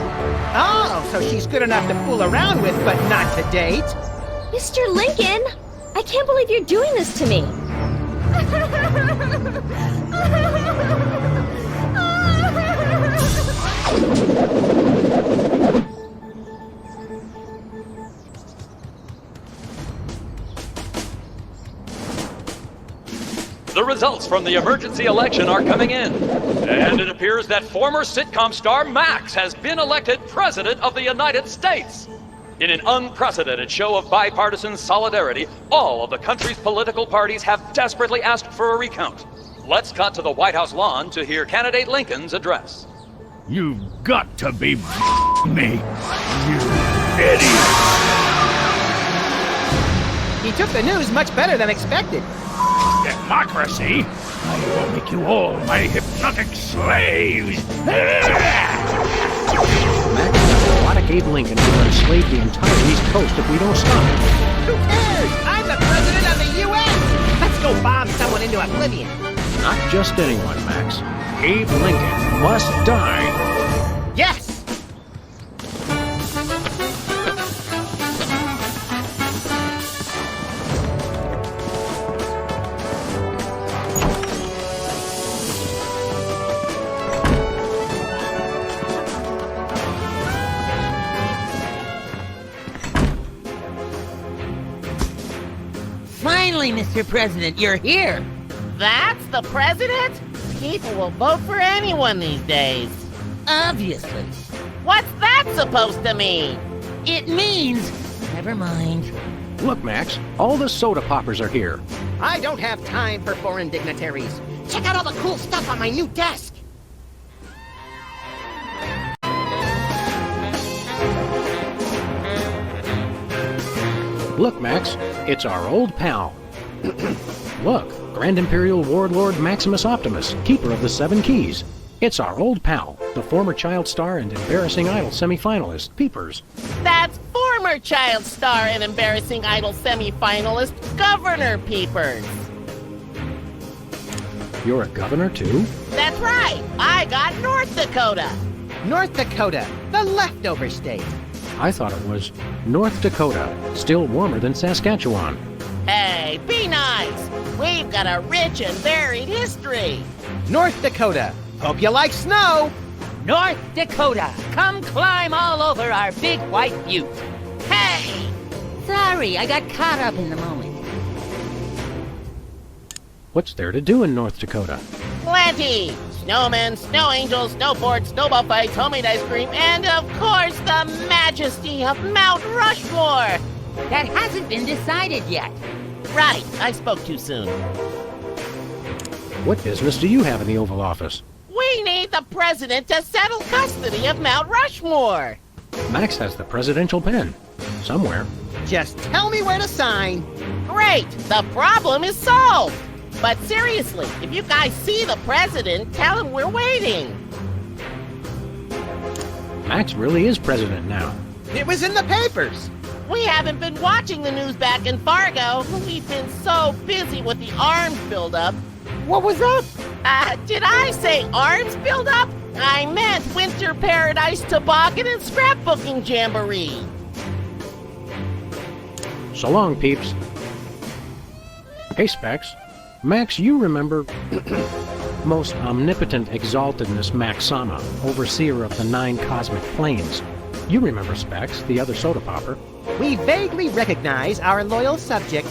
Oh, so she's good enough to fool around with, but not to date? Mr. Lincoln, I can't believe you're doing this to me. The results from the emergency election are coming in. And it appears that former sitcom star Max has been elected President of the United States. In an unprecedented show of bipartisan solidarity, all of the country's political parties have desperately asked for a recount. Let's cut to the White House lawn to hear Candidate Lincoln's address. You've got to be me, you idiot! He took the news much better than expected. Democracy? I will make you all my hypnotic slaves! Max has erotic Abe Lincoln who will enslave the entire East Coast if we don't stop it. Who cares? I'm the president of the U.S.! Let's go bomb someone into oblivion. Not just anyone, Max. Abe Lincoln must die. Yes! Finally, Mr. President, you're here. That's the president? People will vote for anyone these days. Obviously. What's that supposed to mean? It means... Never mind. Look, Max, all the soda poppers are here. I don't have time for foreign dignitaries. Check out all the cool stuff on my new desk. Look, Max, it's our old pal. Look, Grand Imperial Warlord Maximus Optimus, keeper of the Seven Keys. It's our old pal, the former child star and embarrassing idol semifinalist, Peepers. That's former child star and embarrassing idol semifinalist, Governor Peepers. You're a governor, too? That's right. I got North Dakota. North Dakota, the leftover state. I thought it was North Dakota, still warmer than Saskatchewan. Hey, be nice. We've got a rich and varied history. North Dakota, hope you like snow. North Dakota, come climb all over our big white butte. Hey! Sorry, I got caught up in the moment. What's there to do in North Dakota? Plenty. Snowmen, snow angels, snowboards, snowball fights, homemade ice cream, and of course the majesty of Mount Rushmore. That hasn't been decided yet. Right, I spoke too soon. What business do you have in the Oval Office? We need the president to settle custody of Mount Rushmore. Max has the presidential pen. Somewhere. Just tell me where to sign. Great, the problem is solved. But seriously, if you guys see the president, tell him we're waiting. Max really is president now. It was in the papers. We haven't been watching the news back in Fargo. We've been so busy with the arms buildup. What was that? Did I say arms buildup? I meant Winter Paradise Toboggan and Scrapbooking Jamboree. So long, peeps. Hey, Specs. Max, you remember... Most omnipotent exaltedness Maxama, overseer of the 9 cosmic planes. You remember Specs, the other soda popper. We vaguely recognize our loyal subject.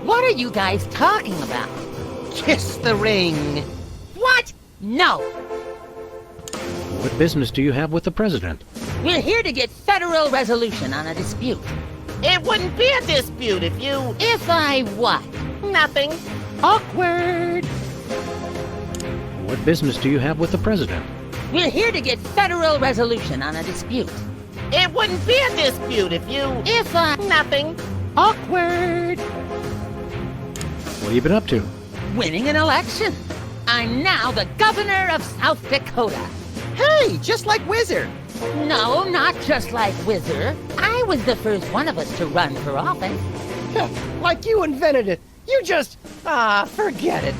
What are you guys talking about? Kiss the ring. What? No. What business do you have with the president? We're here to get federal resolution on a dispute. It wouldn't be a dispute if you... If I what? Nothing. Awkward. What business do you have with the president? We're here to get federal resolution on a dispute. It wouldn't be a dispute if you... If I... Nothing. Awkward. What have you been up to? Winning an election. I'm now the governor of South Dakota. Hey, just like Wizard. No, not just like Wizard. I was the first one of us to run for office. Like you invented it. You just... forget it.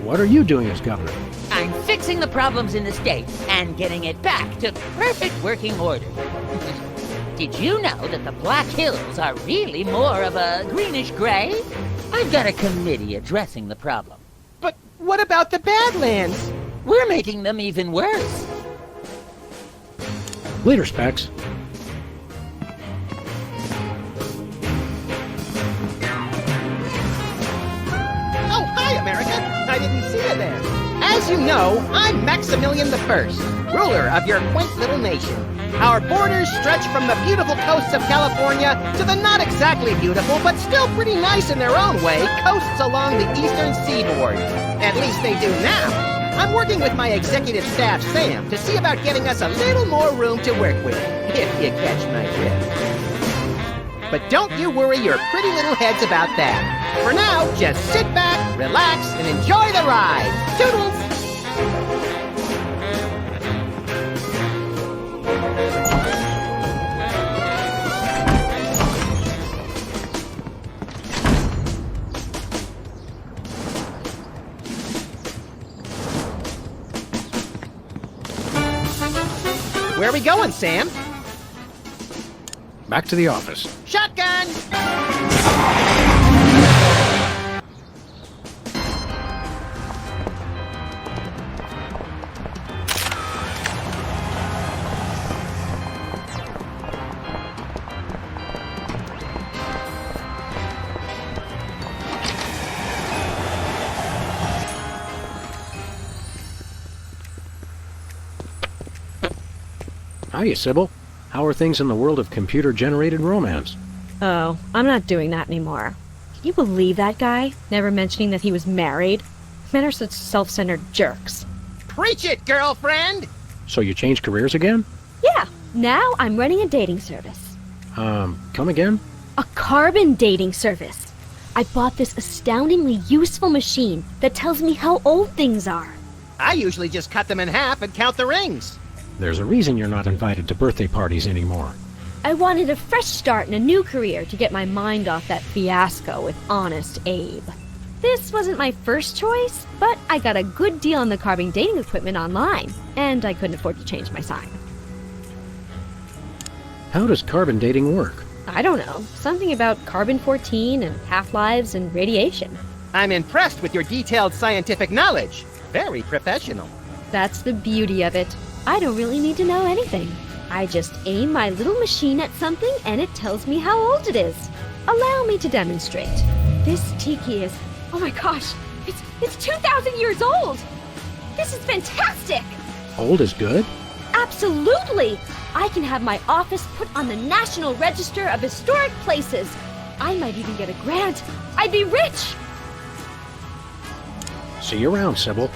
What are you doing as governor? I'm fixing the problems in the state and getting it back to perfect working order. Did you know that the Black Hills are really more of a greenish gray? I've got a committee addressing the problem. But what about the Badlands? We're making them even worse. Later, Specs. Oh, hi, America. I didn't see you there. As you know, I'm Maximilian I, ruler of your quaint little nation. Our borders stretch from the beautiful coasts of California to the not exactly beautiful, but still pretty nice in their own way, coasts along the eastern seaboard. At least they do now. I'm working with my executive staff, Sam, to see about getting us a little more room to work with, if you catch my drift. But don't you worry your pretty little heads about that. For now, just sit back, relax, and enjoy the ride. Toodles! Where are we going, Sam? Back to the office. Shotgun! Hiya, Sybil. How are things in the world of computer-generated romance? Oh, I'm not doing that anymore. Can you believe that guy? Never mentioning that he was married? Men are such self-centered jerks. Preach it, girlfriend! So you changed careers again? Yeah, now I'm running a dating service. Come again? A carbon dating service. I bought this astoundingly useful machine that tells me how old things are. I usually just cut them in half and count the rings. There's a reason you're not invited to birthday parties anymore. I wanted a fresh start in a new career to get my mind off that fiasco with Honest Abe. This wasn't my first choice, but I got a good deal on the carbon dating equipment online, and I couldn't afford to change my sign. How does carbon dating work? I don't know. Something about carbon-14 and half-lives and radiation. I'm impressed with your detailed scientific knowledge. Very professional. That's the beauty of it. I don't really need to know anything. I just aim my little machine at something and it tells me how old it is. Allow me to demonstrate. This tiki is... oh my gosh! It's 2,000 years old! This is fantastic! Old is good? Absolutely! I can have my office put on the National Register of Historic Places. I might even get a grant. I'd be rich! See you around, Sybil.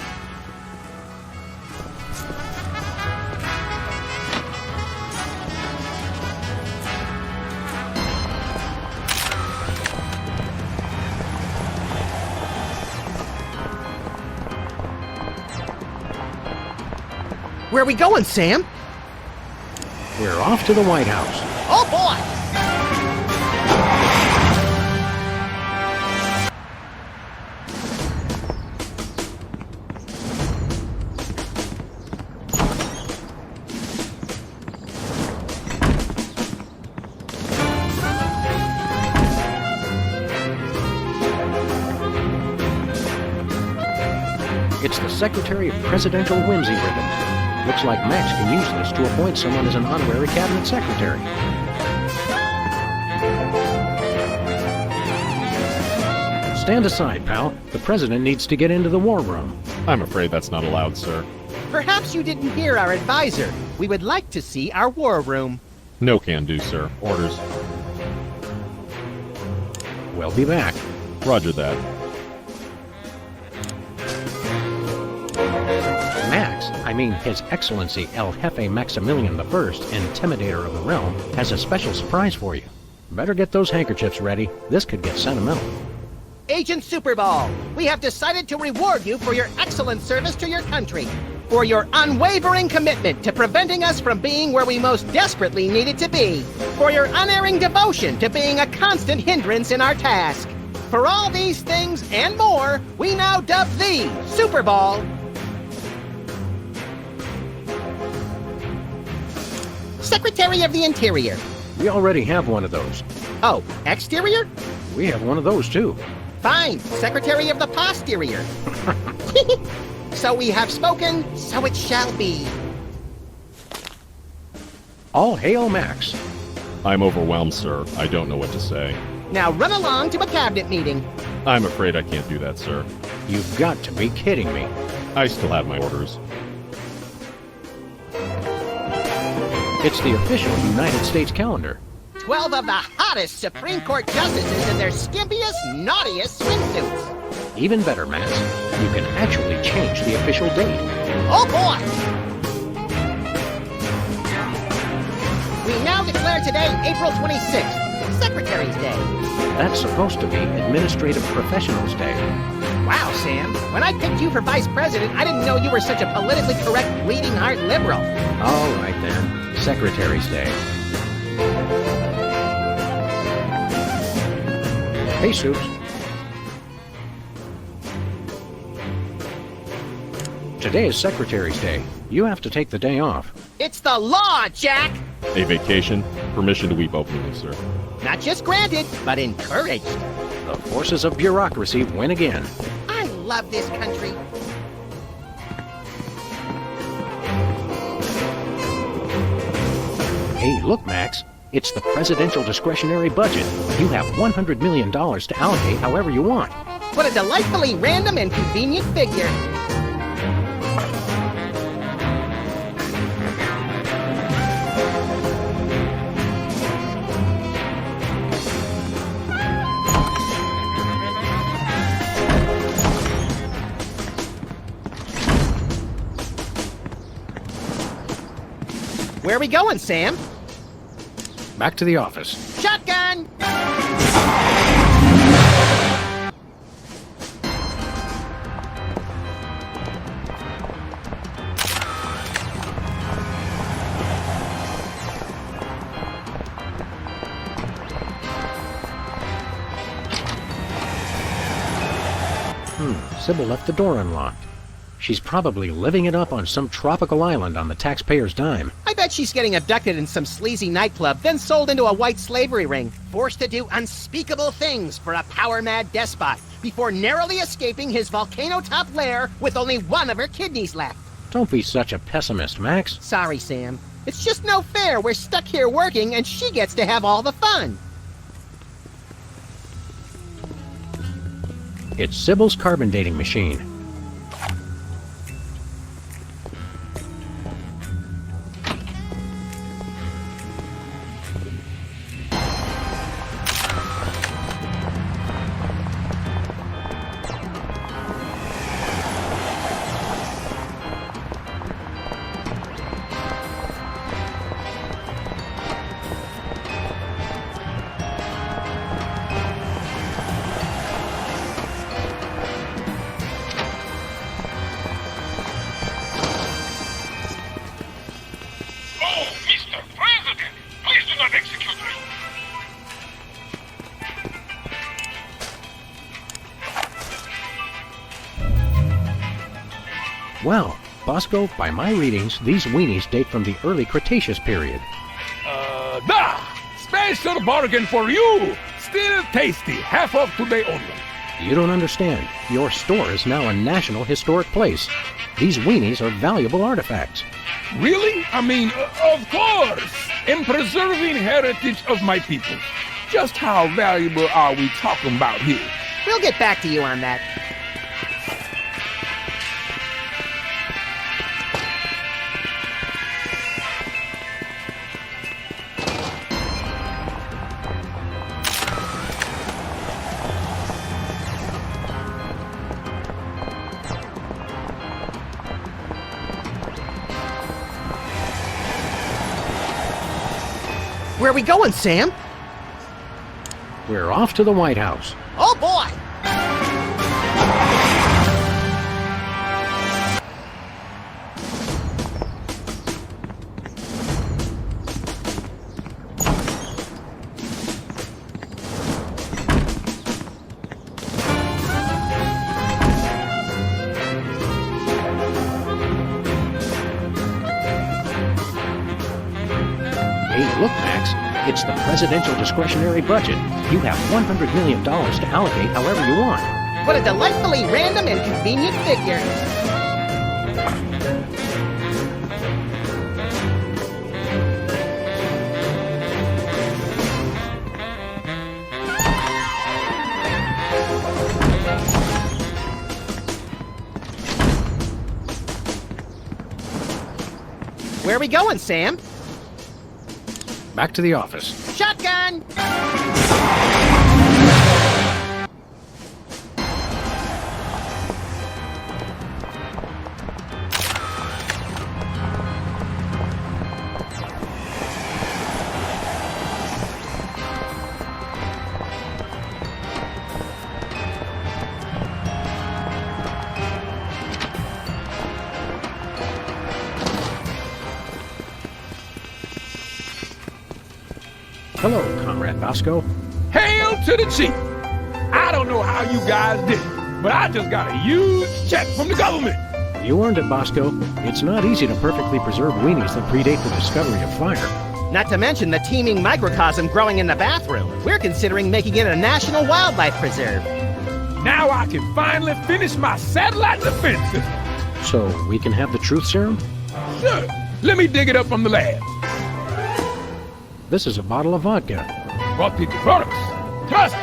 Where are we going, Sam? We're off to the White House. Oh, boy! It's the Secretary of Presidential Whimsy ribbon. Looks like Max can use this to appoint someone as an honorary cabinet secretary. Stand aside, pal. The president needs to get into the war room. I'm afraid that's not allowed, sir. Perhaps you didn't hear our advisor. We would like to see our war room. No can do, sir. Orders. We'll be back. Roger that. Max, I mean His Excellency El Jefe Maximilian I, Intimidator of the Realm, has a special surprise for you. Better get those handkerchiefs ready. This could get sentimental. Agent Superball, we have decided to reward you for your excellent service to your country, for your unwavering commitment to preventing us from being where we most desperately needed to be, for your unerring devotion to being a constant hindrance in our task. For all these things and more, we now dub thee Superball. Secretary of the Interior. We already have one of those. Oh, exterior? We have one of those, too. Fine, Secretary of the Posterior. So we have spoken, so it shall be. All hail Max. I'm overwhelmed, sir. I don't know what to say. Now run along to a cabinet meeting. I'm afraid I can't do that, sir. You've got to be kidding me. I still have my orders. It's the official United States calendar. 12 of the hottest Supreme Court justices in their skimpiest, naughtiest swimsuits. Even better, Max. You can actually change the official date. Oh boy! We now declare today April 26th, Secretary's Day. That's supposed to be Administrative Professionals Day. Wow, Sam. When I picked you for Vice President, I didn't know you were such a politically correct, bleeding heart liberal. All right, then. Secretary's Day. Hey, Soups. Today is Secretary's Day. You have to take the day off. It's the law, Jack! A vacation? Permission to weep openly, sir. Not just granted, but encouraged. The forces of bureaucracy win again. I love this country. Hey, look, Max. It's the presidential discretionary budget. You have $100 million to allocate however you want. What a delightfully random and convenient figure. Where are we going, Sam? Back to the office. Shotgun! Sybil left the door unlocked. She's probably living it up on some tropical island on the taxpayer's dime. I bet she's getting abducted in some sleazy nightclub, then sold into a white slavery ring, forced to do unspeakable things for a power-mad despot, before narrowly escaping his volcano-top lair with only one of her kidneys left. Don't be such a pessimist, Max. Sorry, Sam. It's just no fair. We're stuck here working, and she gets to have all the fun. It's Sybil's carbon dating machine. Well, Bosco, by my readings, these weenies date from the early Cretaceous period. Special bargain for you! Still tasty, half of today only. You don't understand. Your store is now a national historic place. These weenies are valuable artifacts. Really? I mean, of course! In preserving heritage of my people. Just how valuable are we talking about here? We'll get back to you on that. Where are we going, Sam? We're off to the White House. Oh, boy! Hey, look, Max. It's the presidential discretionary budget. You have $100 million to allocate however you want. What a delightfully random and convenient figure. Where are we going, Sam? Back to the office. Shotgun! Hello, Comrade Bosco. Hail to the chief! I don't know how you guys did it, but I just got a huge check from the government. You earned it, Bosco. It's not easy to perfectly preserve weenies that predate the discovery of fire. Not to mention the teeming microcosm growing in the bathroom. We're considering making it a national wildlife preserve. Now I can finally finish my satellite defense system. So we can have the truth serum? Sure. Let me dig it up from the lab. This is a bottle of vodka. But it works. Trust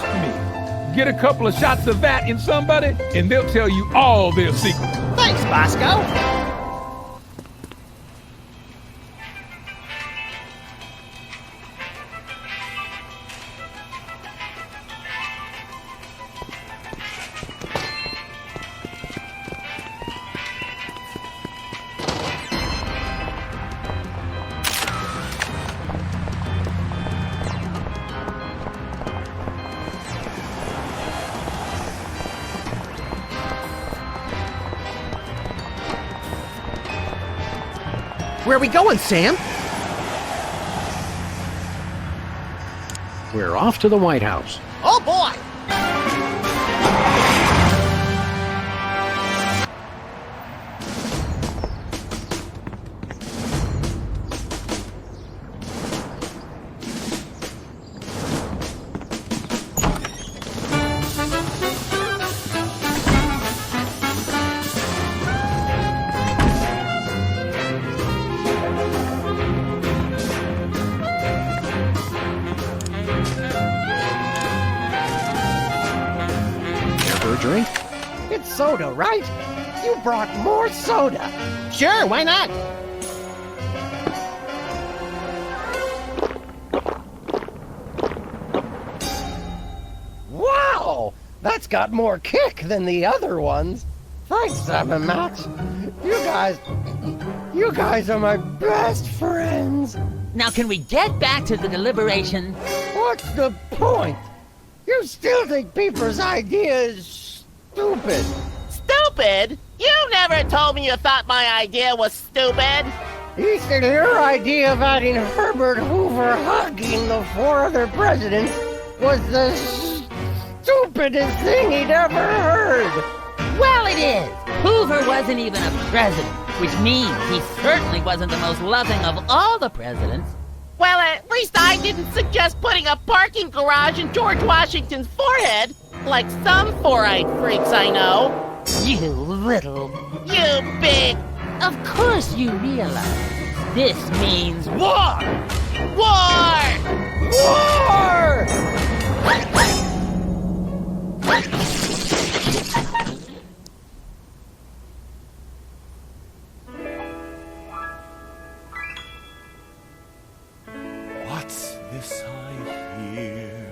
me. Get a couple of shots of that in somebody, and they'll tell you all their secrets. Thanks, Bosco. Where are we going, Sam? We're off to the White House. Oh, boy! Drink? It's soda, right? You brought more soda. Sure, why not? Wow! That's got more kick than the other ones. Thanks, Sam and Max. You guys are my best friends. Now can we get back to the deliberation? What's the point? You still think Peeper's idea is stupid. Stupid? You never told me you thought my idea was stupid. He said your idea of adding Herbert Hoover hugging the four other presidents was the stupidest thing he'd ever heard. Well, it is. Hoover wasn't even a president, which means he certainly wasn't the most loving of all the presidents. Well, at least I didn't suggest putting a parking garage in George Washington's forehead. Like some four-eyed freaks I know. You little... You big... Of course you realize this means war! War! War! What's this I hear?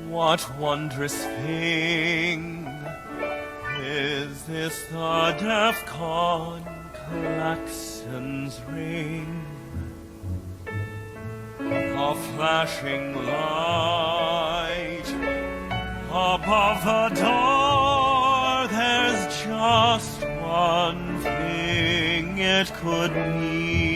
What wondrous thing is this? The DEFCON klaxon's ring, a flashing light above the door. There's just one thing it could mean.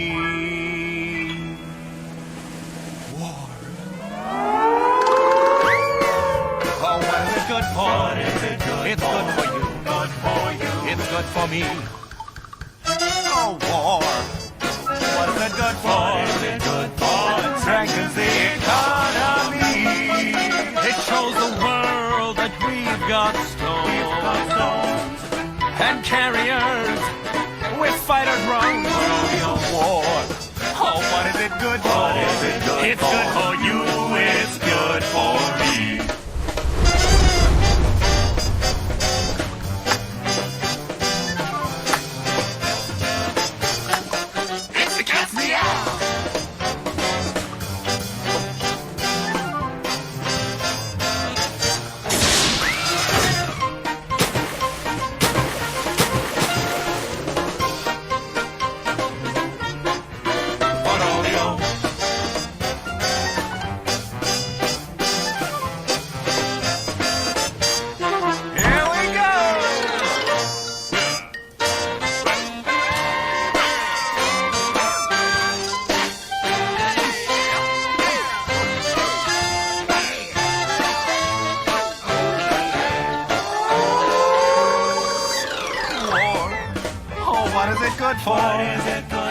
Good for? What is it good it's for? Good for you. Good for you. It's good for me. Oh, war. What is it good for? What is it good for? It strengthens the economy. It shows the world that we've got stones and carriers with fighter drones. War. Oh, what is it good for? What is it good it's for? Good for you. It's good for me.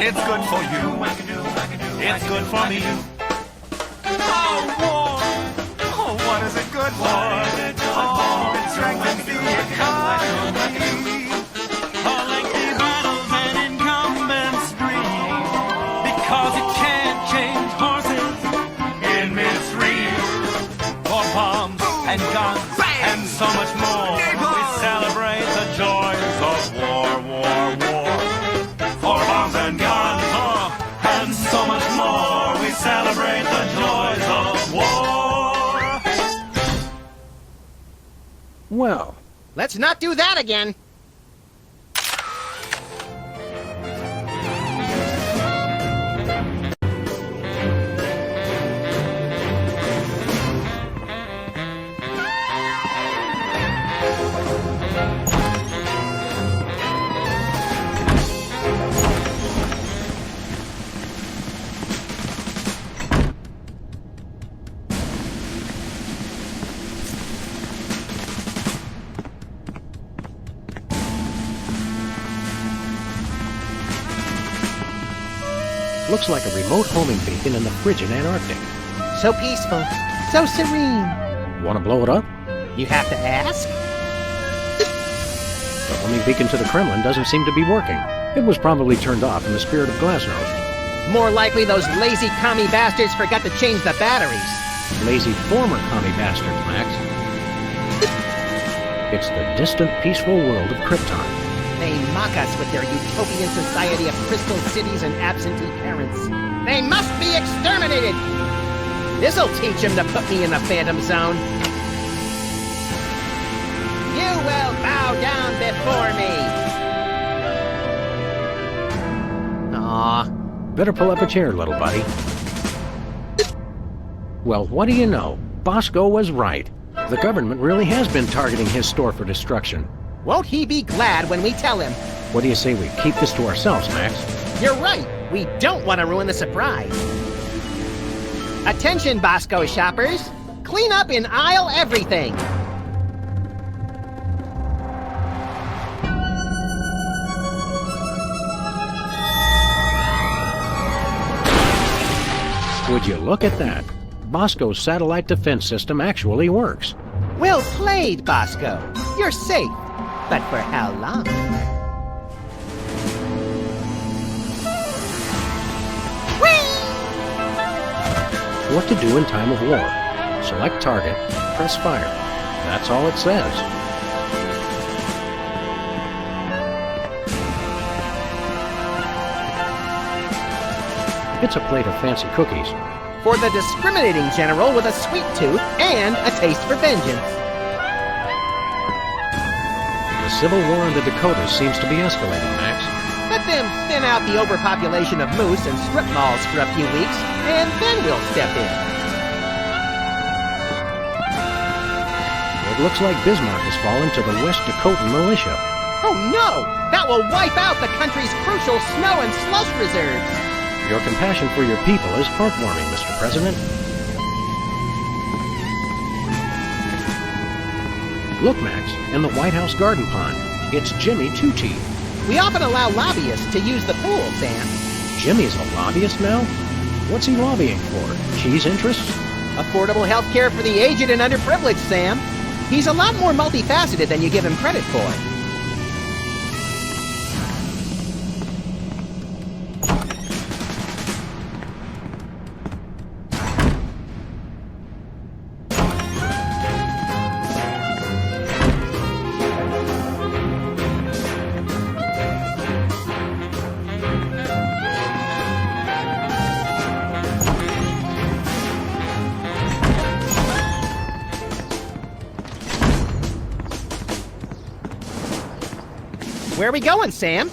It's good for you. It's good for me. Oh, war. Oh, what is it good for? Oh, it strengthens the economy. Lengthy battles and incumbents breed, because it can't change horses in midstream. For bombs and guns and so much more, we celebrate the joys of war, war, war. For bombs and guns, and so much more, we celebrate the joys of war. Well, let's not do that again. Looks like a remote homing beacon in the frigid Antarctic. So peaceful, so serene. Want to blow it up? You have to ask? The homing beacon to the Kremlin doesn't seem to be working. It was probably turned off in the spirit of Glasnost. More likely those lazy commie bastards forgot to change the batteries. Lazy former commie bastards, Max. It's the distant, peaceful world of Krypton. They mock us with their utopian society of crystal cities and absentee parents. They must be exterminated! This'll teach them to put me in the Phantom Zone. You will bow down before me! Aw. Better pull up a chair, little buddy. Well, what do you know? Bosco was right. The government really has been targeting his store for destruction. Won't he be glad when we tell him? What do you say we keep this to ourselves, Max? You're right. We don't want to ruin the surprise. Attention, Bosco shoppers. Clean up in aisle everything. Would you look at that? Bosco's satellite defense system actually works. Well played, Bosco. You're safe. But for how long? What to do in time of war. Select target, press fire. That's all it says. It's a plate of fancy cookies. For the discriminating general with a sweet tooth and a taste for vengeance. The civil war in the Dakotas seems to be escalating, Max. Let them thin out the overpopulation of moose and strip malls for a few weeks, and then we'll step in. It looks like Bismarck has fallen to the West Dakotan militia. Oh no! That will wipe out the country's crucial snow and slush reserves! Your compassion for your people is heartwarming, Mr. President. Look, Max, in the White House garden pond. It's Jimmy Two-Teeth. We often allow lobbyists to use the pool, Sam. Jimmy's a lobbyist now? What's he lobbying for? Cheese interests? Affordable health care for the aged and underprivileged, Sam. He's a lot more multifaceted than you give him credit for. Where are we going, Sam?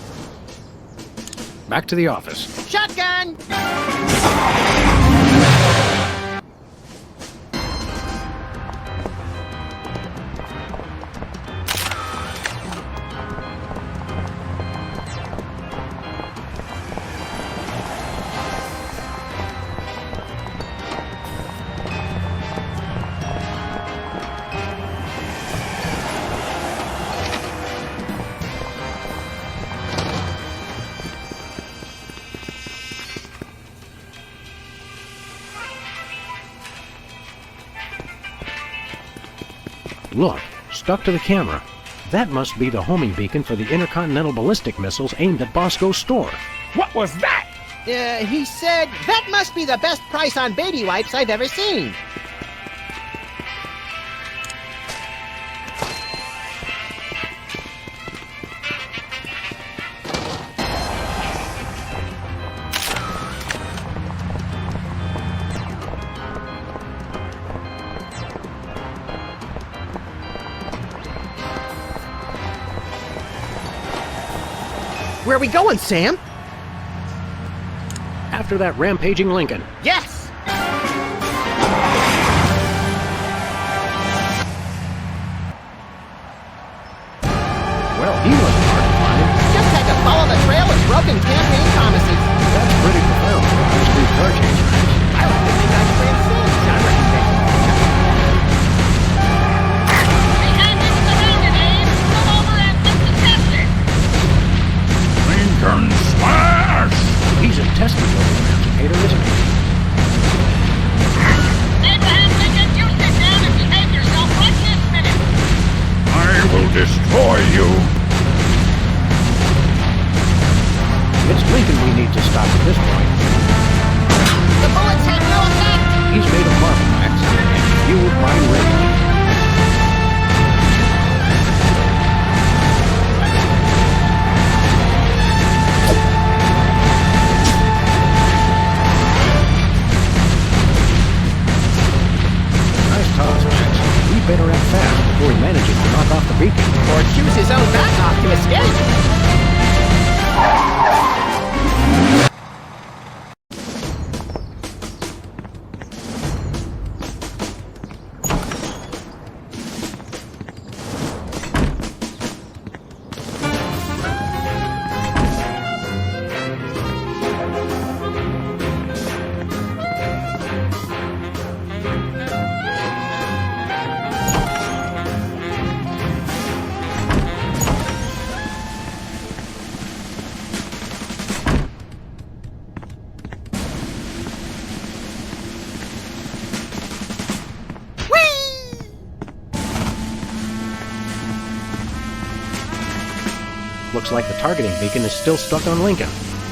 Back to the office. Shotgun! Look, stuck to the camera. That must be the homing beacon for the intercontinental ballistic missiles aimed at Bosco's store. What was that? He said, that must be the best price on baby wipes I've ever seen. Where are we going, Sam? After that rampaging Lincoln. Yes! Well, he wasn't hard to find. Just had to follow the trail of broken campaign promises. That's pretty profound for a high-speed car chase. I like to think I transcend genre convention. Lincoln smash! He's a testing emancipator, isn't he? Abraham Lincoln, you sit down and behave yourself right this minute. I will destroy you. It's Lincoln we need to stop at this point. The bullets have no effect! He's made of marble, Max, and fueled by rage. Better act fast before he manages to knock off the beacon. Or choose his own back off to escape. Looks like the targeting beacon is still stuck on Lincoln.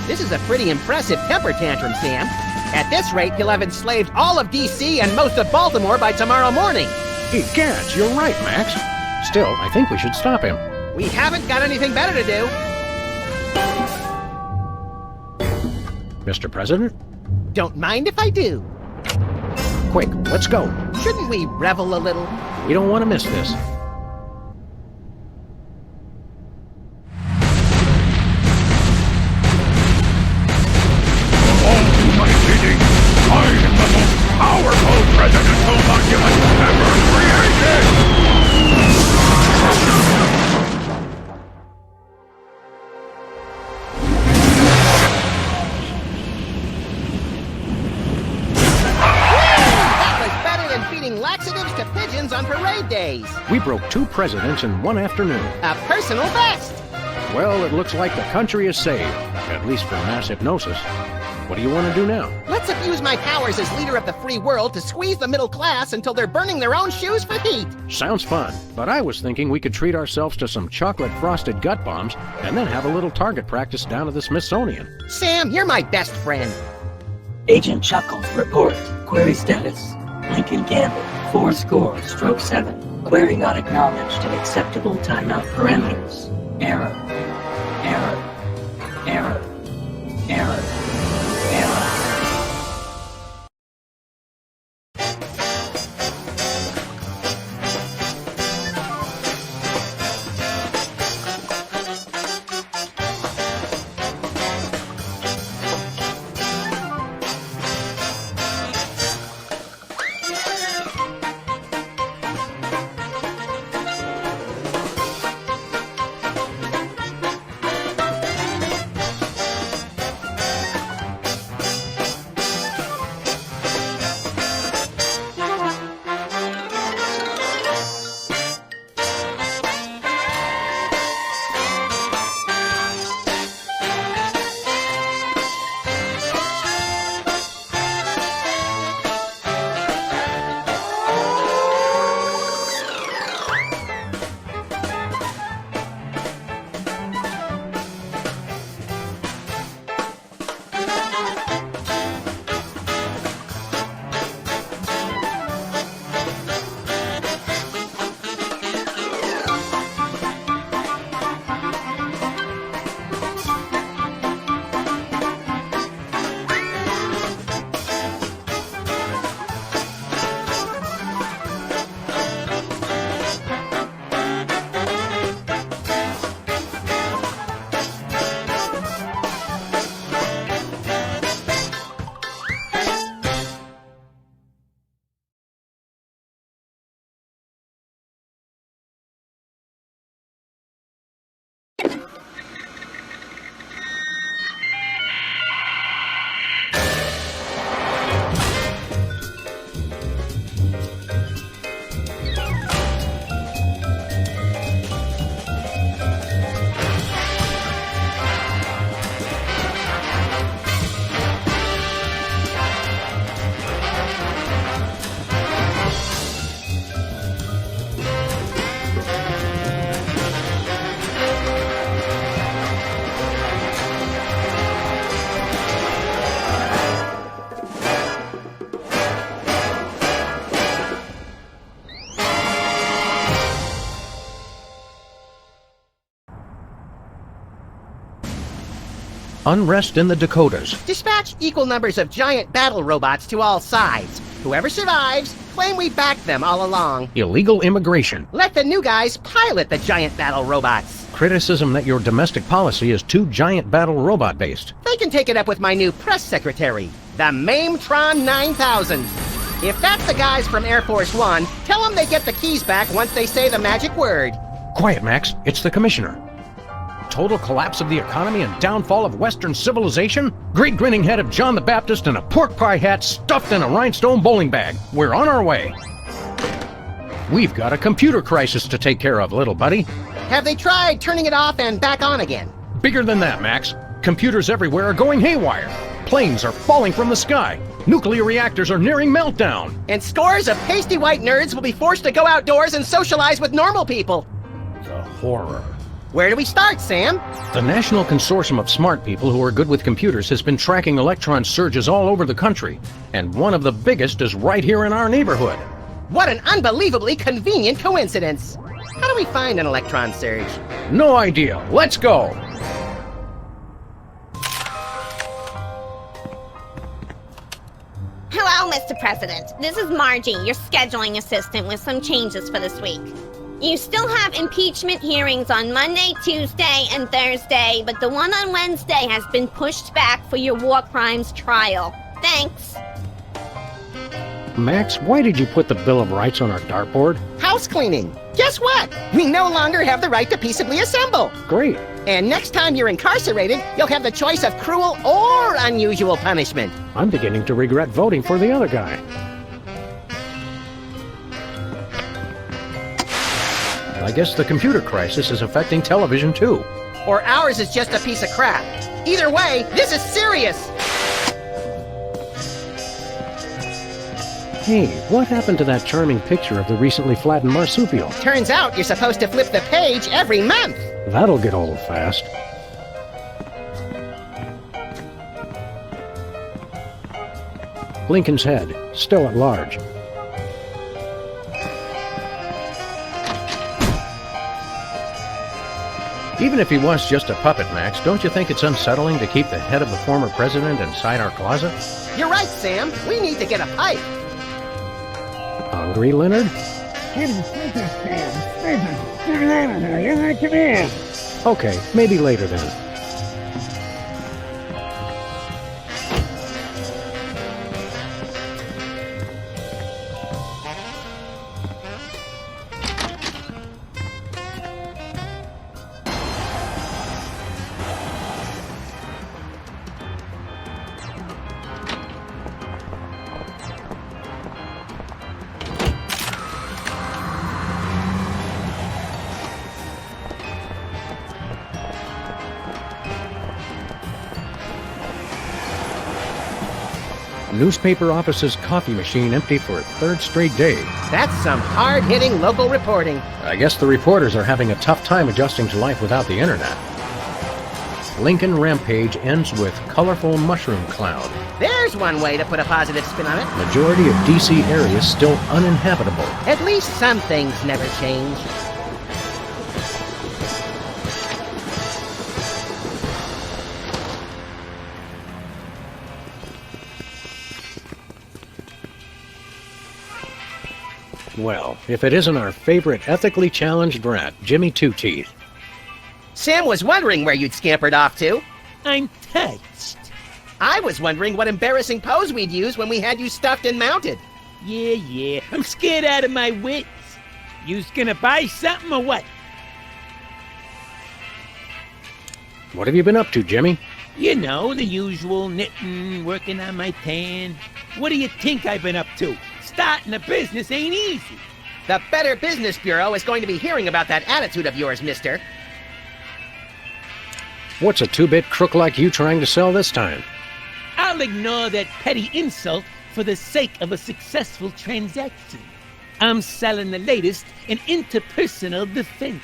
This is a pretty impressive temper tantrum, Sam. At this rate, he'll have enslaved all of D.C. and most of Baltimore by tomorrow morning. Egads, you're right, Max. Still, I think we should stop him. We haven't got anything better to do. Mr. President? Don't mind if I do. Quick, let's go. Shouldn't we revel a little? We don't want to miss this. I am the most powerful presidential monument ever created! That was better than feeding laxatives to pigeons on parade days. We broke 2 presidents in one afternoon. A personal best. Well, it looks like the country is saved, at least for mass hypnosis. What do you want to do now? Let's abuse my powers as leader of the free world to squeeze the middle class until they're burning their own shoes for heat. Sounds fun, but I was thinking we could treat ourselves to some chocolate-frosted gut bombs and then have a little target practice down at the Smithsonian. Sam, you're my best friend. Agent Chuckles, report. Query status. Lincoln Gamble, 4-7. Query not acknowledged. Acceptable timeout parameters. Error. Unrest in the Dakotas. Dispatch equal numbers of giant battle robots to all sides. Whoever survives, claim we backed them all along. Illegal immigration. Let the new guys pilot the giant battle robots. Criticism that your domestic policy is too giant battle robot based. They can take it up with my new press secretary, the Mametron 9000. If that's the guys from Air Force One, tell them they get the keys back once they say the magic word. Quiet, Max. It's the commissioner. Total collapse of the economy and downfall of Western civilization? Great grinning head of John the Baptist and a pork pie hat stuffed in a rhinestone bowling bag. We're on our way. We've got a computer crisis to take care of, little buddy. Have they tried turning it off and back on again? Bigger than that, Max. Computers everywhere are going haywire. Planes are falling from the sky. Nuclear reactors are nearing meltdown. And scores of pasty white nerds will be forced to go outdoors and socialize with normal people. The horror. Where do we start, Sam? The National Consortium of Smart People who are good with computers has been tracking electron surges all over the country, and one of the biggest is right here in our neighborhood. What an unbelievably convenient coincidence. How do we find an electron surge? No idea. Let's go. Hello, Mr. President. This is Margie, your scheduling assistant, with some changes for this week. You still have impeachment hearings on Monday, Tuesday, and Thursday, but the one on Wednesday has been pushed back for your war crimes trial. Thanks. Max, why did you put the Bill of Rights on our dartboard? House cleaning. Guess what? We no longer have the right to peaceably assemble. Great. And next time you're incarcerated, you'll have the choice of cruel or unusual punishment. I'm beginning to regret voting for the other guy. I guess the computer crisis is affecting television too. Or ours is just a piece of crap. Either way, this is serious. Hey, what happened to that charming picture of the recently flattened marsupial? Turns out you're supposed to flip the page every month. That'll get old fast. Lincoln's head, still at large. Even if he was just a puppet, Max, don't you think it's unsettling to keep the head of the former president inside our closet? You're right, Sam. We need to get a pipe. Hungry, Leonard? Okay, maybe later then. Newspaper office's coffee machine empty for a third straight day. That's some hard-hitting local reporting. I guess the reporters are having a tough time adjusting to life without the internet. Lincoln Rampage ends with colorful mushroom cloud. There's one way to put a positive spin on it. Majority of DC areas still uninhabitable. At least some things never change. Well, if it isn't our favorite ethically challenged rat, Jimmy Two-Teeth. Sam was wondering where you'd scampered off to. I'm touched. I was wondering what embarrassing pose we'd use when we had you stuffed and mounted. Yeah, I'm scared out of my wits. You's gonna buy something or what? What have you been up to, Jimmy? You know, the usual knitting, working on my tan. What do you think I've been up to? Starting a business ain't easy. The Better Business Bureau is going to be hearing about that attitude of yours, mister. What's a two-bit crook like you trying to sell this time? I'll ignore that petty insult for the sake of a successful transaction. I'm selling the latest in interpersonal defense.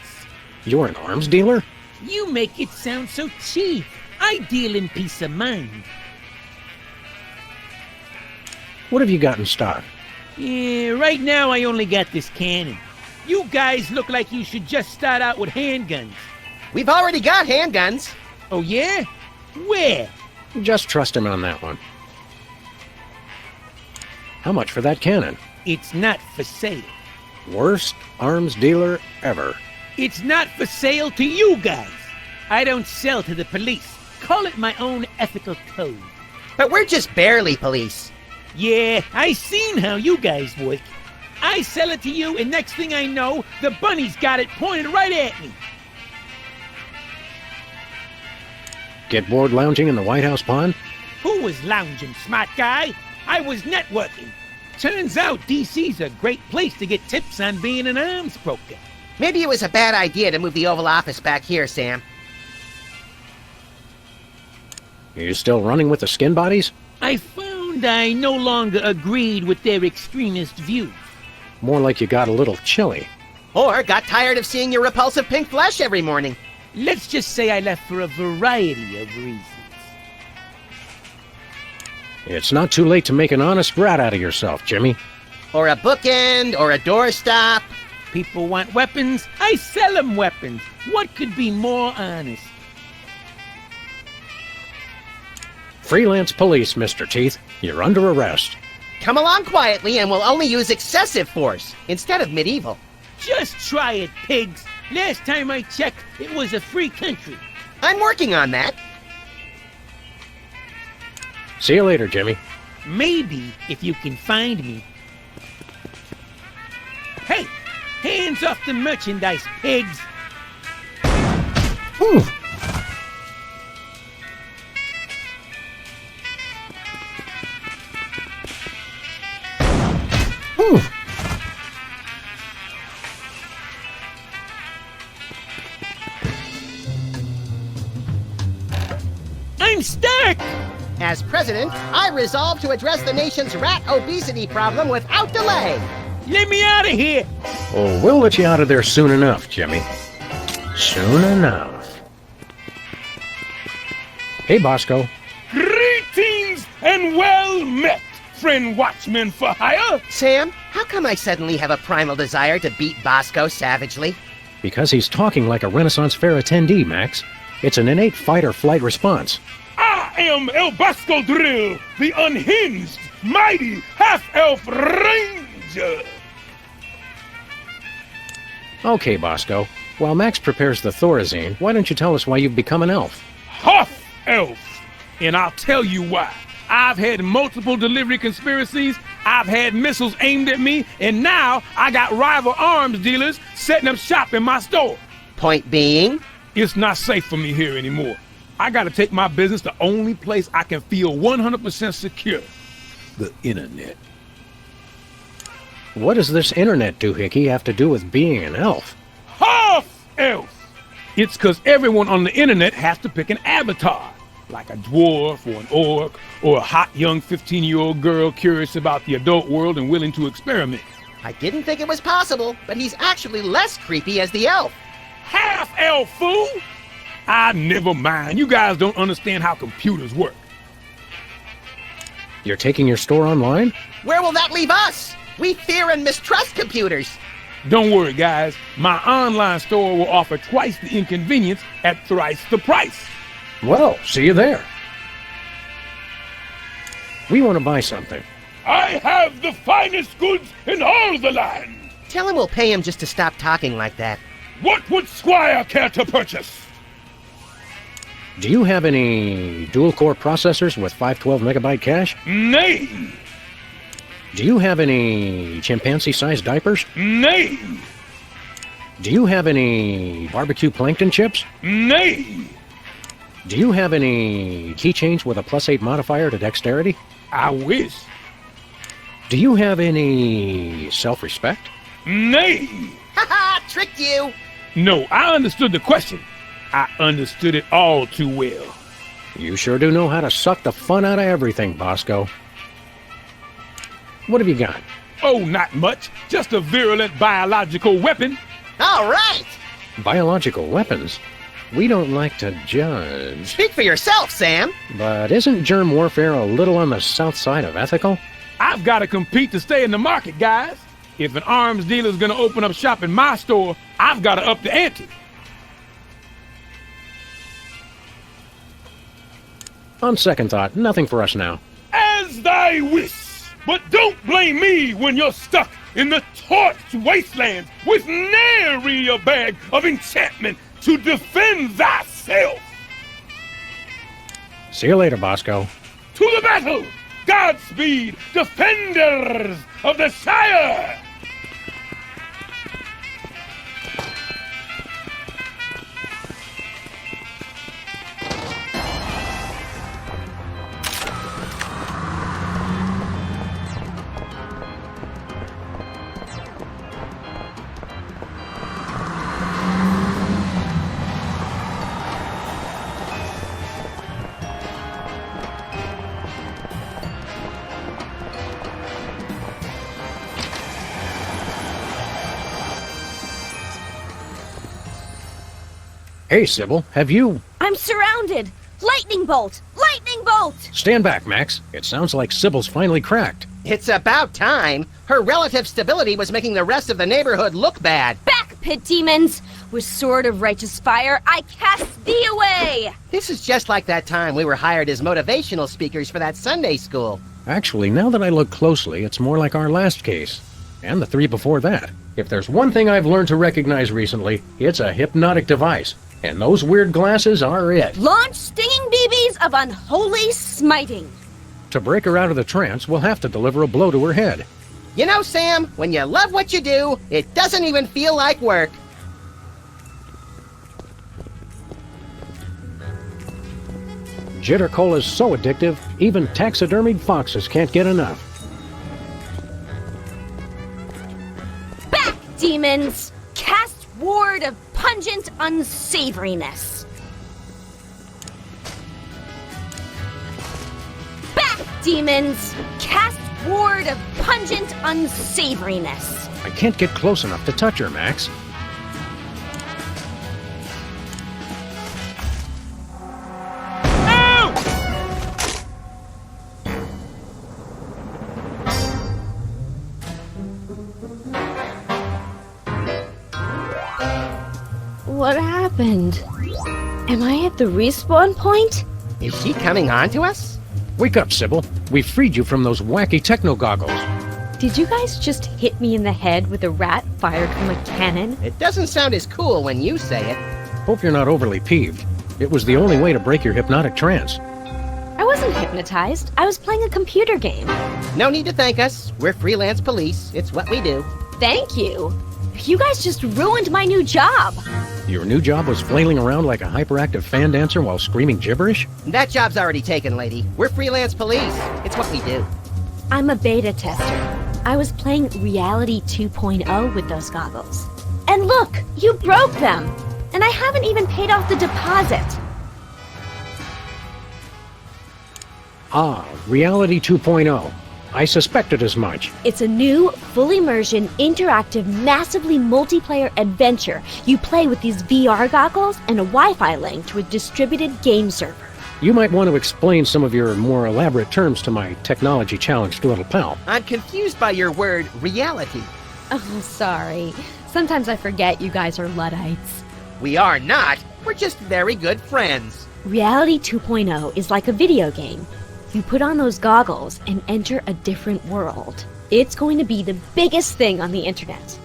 You're an arms dealer? You make it sound so cheap. I deal in peace of mind. What have you got in stock? Yeah, right now I only got this cannon. You guys look like you should just start out with handguns. We've already got handguns. Oh yeah? Where? Just trust him on that one. How much for that cannon? It's not for sale. Worst arms dealer ever. It's not for sale to you guys. I don't sell to the police. Call it my own ethical code. But we're just barely police. Yeah, I seen how you guys work. I sell it to you, and next thing I know, the bunny's got it pointed right at me. Get bored lounging in the White House pond? Who was lounging, smart guy? I was networking. Turns out DC's a great place to get tips on being an arms broker. Maybe it was a bad idea to move the Oval Office back here, Sam. You still running with the skin bodies? I found I no longer agreed with their extremist views. More like you got a little chilly. Or got tired of seeing your repulsive pink flesh every morning. Let's just say I left for a variety of reasons. It's not too late to make an honest brat out of yourself, Jimmy. Or a bookend, or a doorstop. People want weapons, I sell them weapons. What could be more honest? Freelance Police, Mr. Teeth. You're under arrest. Come along quietly and we'll only use excessive force instead of medieval. Just try it, pigs. Last time I checked, it was a free country. I'm working on that. See you later, Jimmy. Maybe if you can find me. Hey, hands off the merchandise, pigs. Ooh. Ooh. I'm stuck! As president, I resolve to address the nation's rat obesity problem without delay. Let me out of here! Oh, we'll let you out of there soon enough, Jimmy. Soon enough. Hey, Bosco. Greetings and well met, friend watchman for hire. Sam, how come I suddenly have a primal desire to beat Bosco savagely? Because he's talking like a Renaissance Fair attendee, Max. It's an innate fight-or-flight response. I am El Bosco Drill, the unhinged, mighty half-elf ranger. Okay, Bosco. While Max prepares the Thorazine, why don't you tell us why you've become an elf? Half-elf. And I'll tell you why. I've had multiple delivery conspiracies, I've had missiles aimed at me, and now I got rival arms dealers setting up shop in my store. Point being? It's not safe for me here anymore. I gotta take my business the only place I can feel 100% secure. The internet. What does this internet doohickey have to do with being an elf? Half-elf! It's 'cause everyone on the internet has to pick an avatar. Like a dwarf or an orc or a hot young 15-year-old girl curious about the adult world and willing to experiment. I didn't think it was possible, but he's actually less creepy as the elf. Half-elf, fool! Never mind. You guys don't understand how computers work. You're taking your store online? Where will that leave us? We fear and mistrust computers. Don't worry, guys. My online store will offer twice the inconvenience at thrice the price. Well, see you there. We want to buy something. I have the finest goods in all the land. Tell him we'll pay him just to stop talking like that. What would Squire care to purchase? Do you have any dual-core processors with 512 megabyte cache? Nay. Do you have any chimpanzee-sized diapers? Nay. Do you have any barbecue plankton chips? Nay. Do you have any keychains with a +8 modifier to dexterity? I wish. Do you have any self-respect? Nay. Haha, tricked you. No, I understood the question. I understood it all too well. You sure do know how to suck the fun out of everything, Bosco. What have you got? Oh, not much. Just a virulent biological weapon. All right. Biological weapons? We don't like to judge. Speak for yourself, Sam. But isn't germ warfare a little on the south side of ethical? I've got to compete to stay in the market, guys. If an arms dealer's gonna open up shop in my store, I've got to up the ante. On second thought, nothing for us now. As thy wish. But don't blame me when you're stuck in the torched wastelands with nary a bag of enchantment to defend thyself. See you later, Bosco. To the battle! Godspeed, defenders of the Shire! Hey, Sybil, have you... I'm surrounded! Lightning bolt! Lightning bolt! Stand back, Max. It sounds like Sybil's finally cracked. It's about time. Her relative stability was making the rest of the neighborhood look bad. Back, pit demons! With sword of righteous fire, I cast thee away! This is just like that time we were hired as motivational speakers for that Sunday school. Actually, now that I look closely, it's more like our last case. And the 3 before that. If there's one thing I've learned to recognize recently, it's a hypnotic device. And those weird glasses are it. Launch stinging BBs of unholy smiting. To break her out of the trance, we'll have to deliver a blow to her head. You know, Sam, when you love what you do, it doesn't even feel like work. Jitter Cola's so addictive, even taxidermied foxes can't get enough. Back, demons! Cast ward of pungent unsavoriness. Back, demons! Cast ward of pungent unsavoriness. I can't get close enough to touch her, Max. What happened? Am I at the respawn point? Is she coming on to us? Wake up, Sybil. We freed you from those wacky techno goggles. Did you guys just hit me in the head with a rat fired from a cannon? It doesn't sound as cool when you say it. Hope you're not overly peeved. It was the only way to break your hypnotic trance. I wasn't hypnotized. I was playing a computer game. No need to thank us. We're Freelance Police. It's what we do. Thank you. You guys just ruined my new job. Your new job was flailing around like a hyperactive fan dancer while screaming gibberish? That job's already taken, lady. We're Freelance Police. It's what we do. I'm a beta tester. I was playing Reality 2.0 with those goggles. And look, you broke them! And I haven't even paid off the deposit. Ah, Reality 2.0. I suspected as much. It's a new, full immersion, interactive, massively multiplayer adventure. You play with these VR goggles and a Wi-Fi link to a distributed game server. You might want to explain some of your more elaborate terms to my technology-challenged little pal. I'm confused by your word, reality. Oh, sorry. Sometimes I forget you guys are Luddites. We are not. We're just very good friends. Reality 2.0 is like a video game. You put on those goggles and enter a different world. It's going to be the biggest thing on the internet.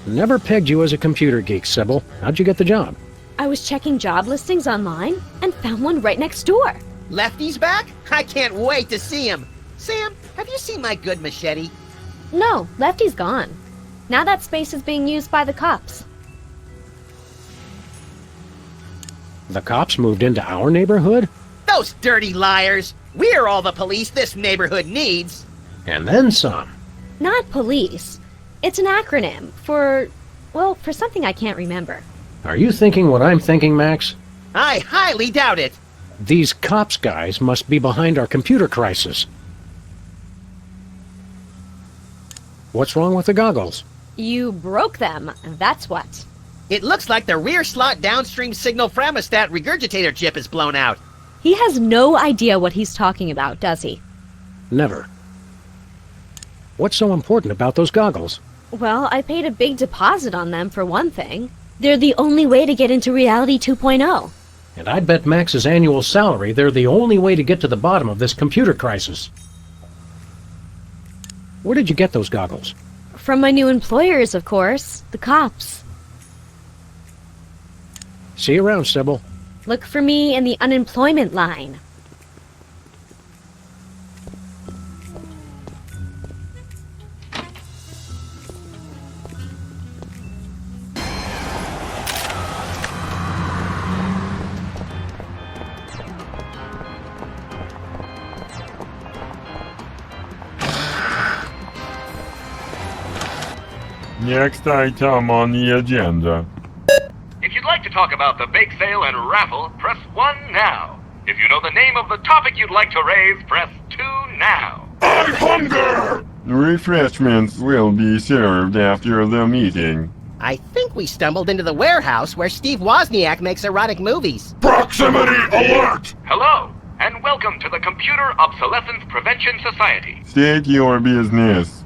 Never pegged you as a computer geek, Sybil. How'd you get the job? I was checking job listings online and found one right next door. Lefty's back? I can't wait to see him. Sam, have you seen my good machete? No, Lefty's gone. Now that space is being used by the cops. The cops moved into our neighborhood? Those dirty liars! We're all the police this neighborhood needs! And then some. Not police. It's an acronym for, well, for something I can't remember. Are you thinking what I'm thinking, Max? I highly doubt it! These cops guys must be behind our computer crisis. What's wrong with the goggles? You broke them, that's what. It looks like the rear slot downstream signal thermostat regurgitator chip is blown out. He has no idea what he's talking about, does he? Never. What's so important about those goggles? Well, I paid a big deposit on them for one thing. They're the only way to get into Reality 2.0. And I'd bet Max's annual salary they're the only way to get to the bottom of this computer crisis. Where did you get those goggles? From my new employers, of course. The cops. See you around, Sybil. Look for me in the unemployment line. Next item on the agenda. If you'd like to talk about the bake sale and raffle, press 1 now. If you know the name of the topic you'd like to raise, press 2 now. I hunger! Refreshments will be served after the meeting. I think we stumbled into the warehouse where Steve Wozniak makes erotic movies. Proximity alert! Hello, and welcome to the Computer Obsolescence Prevention Society. State your business.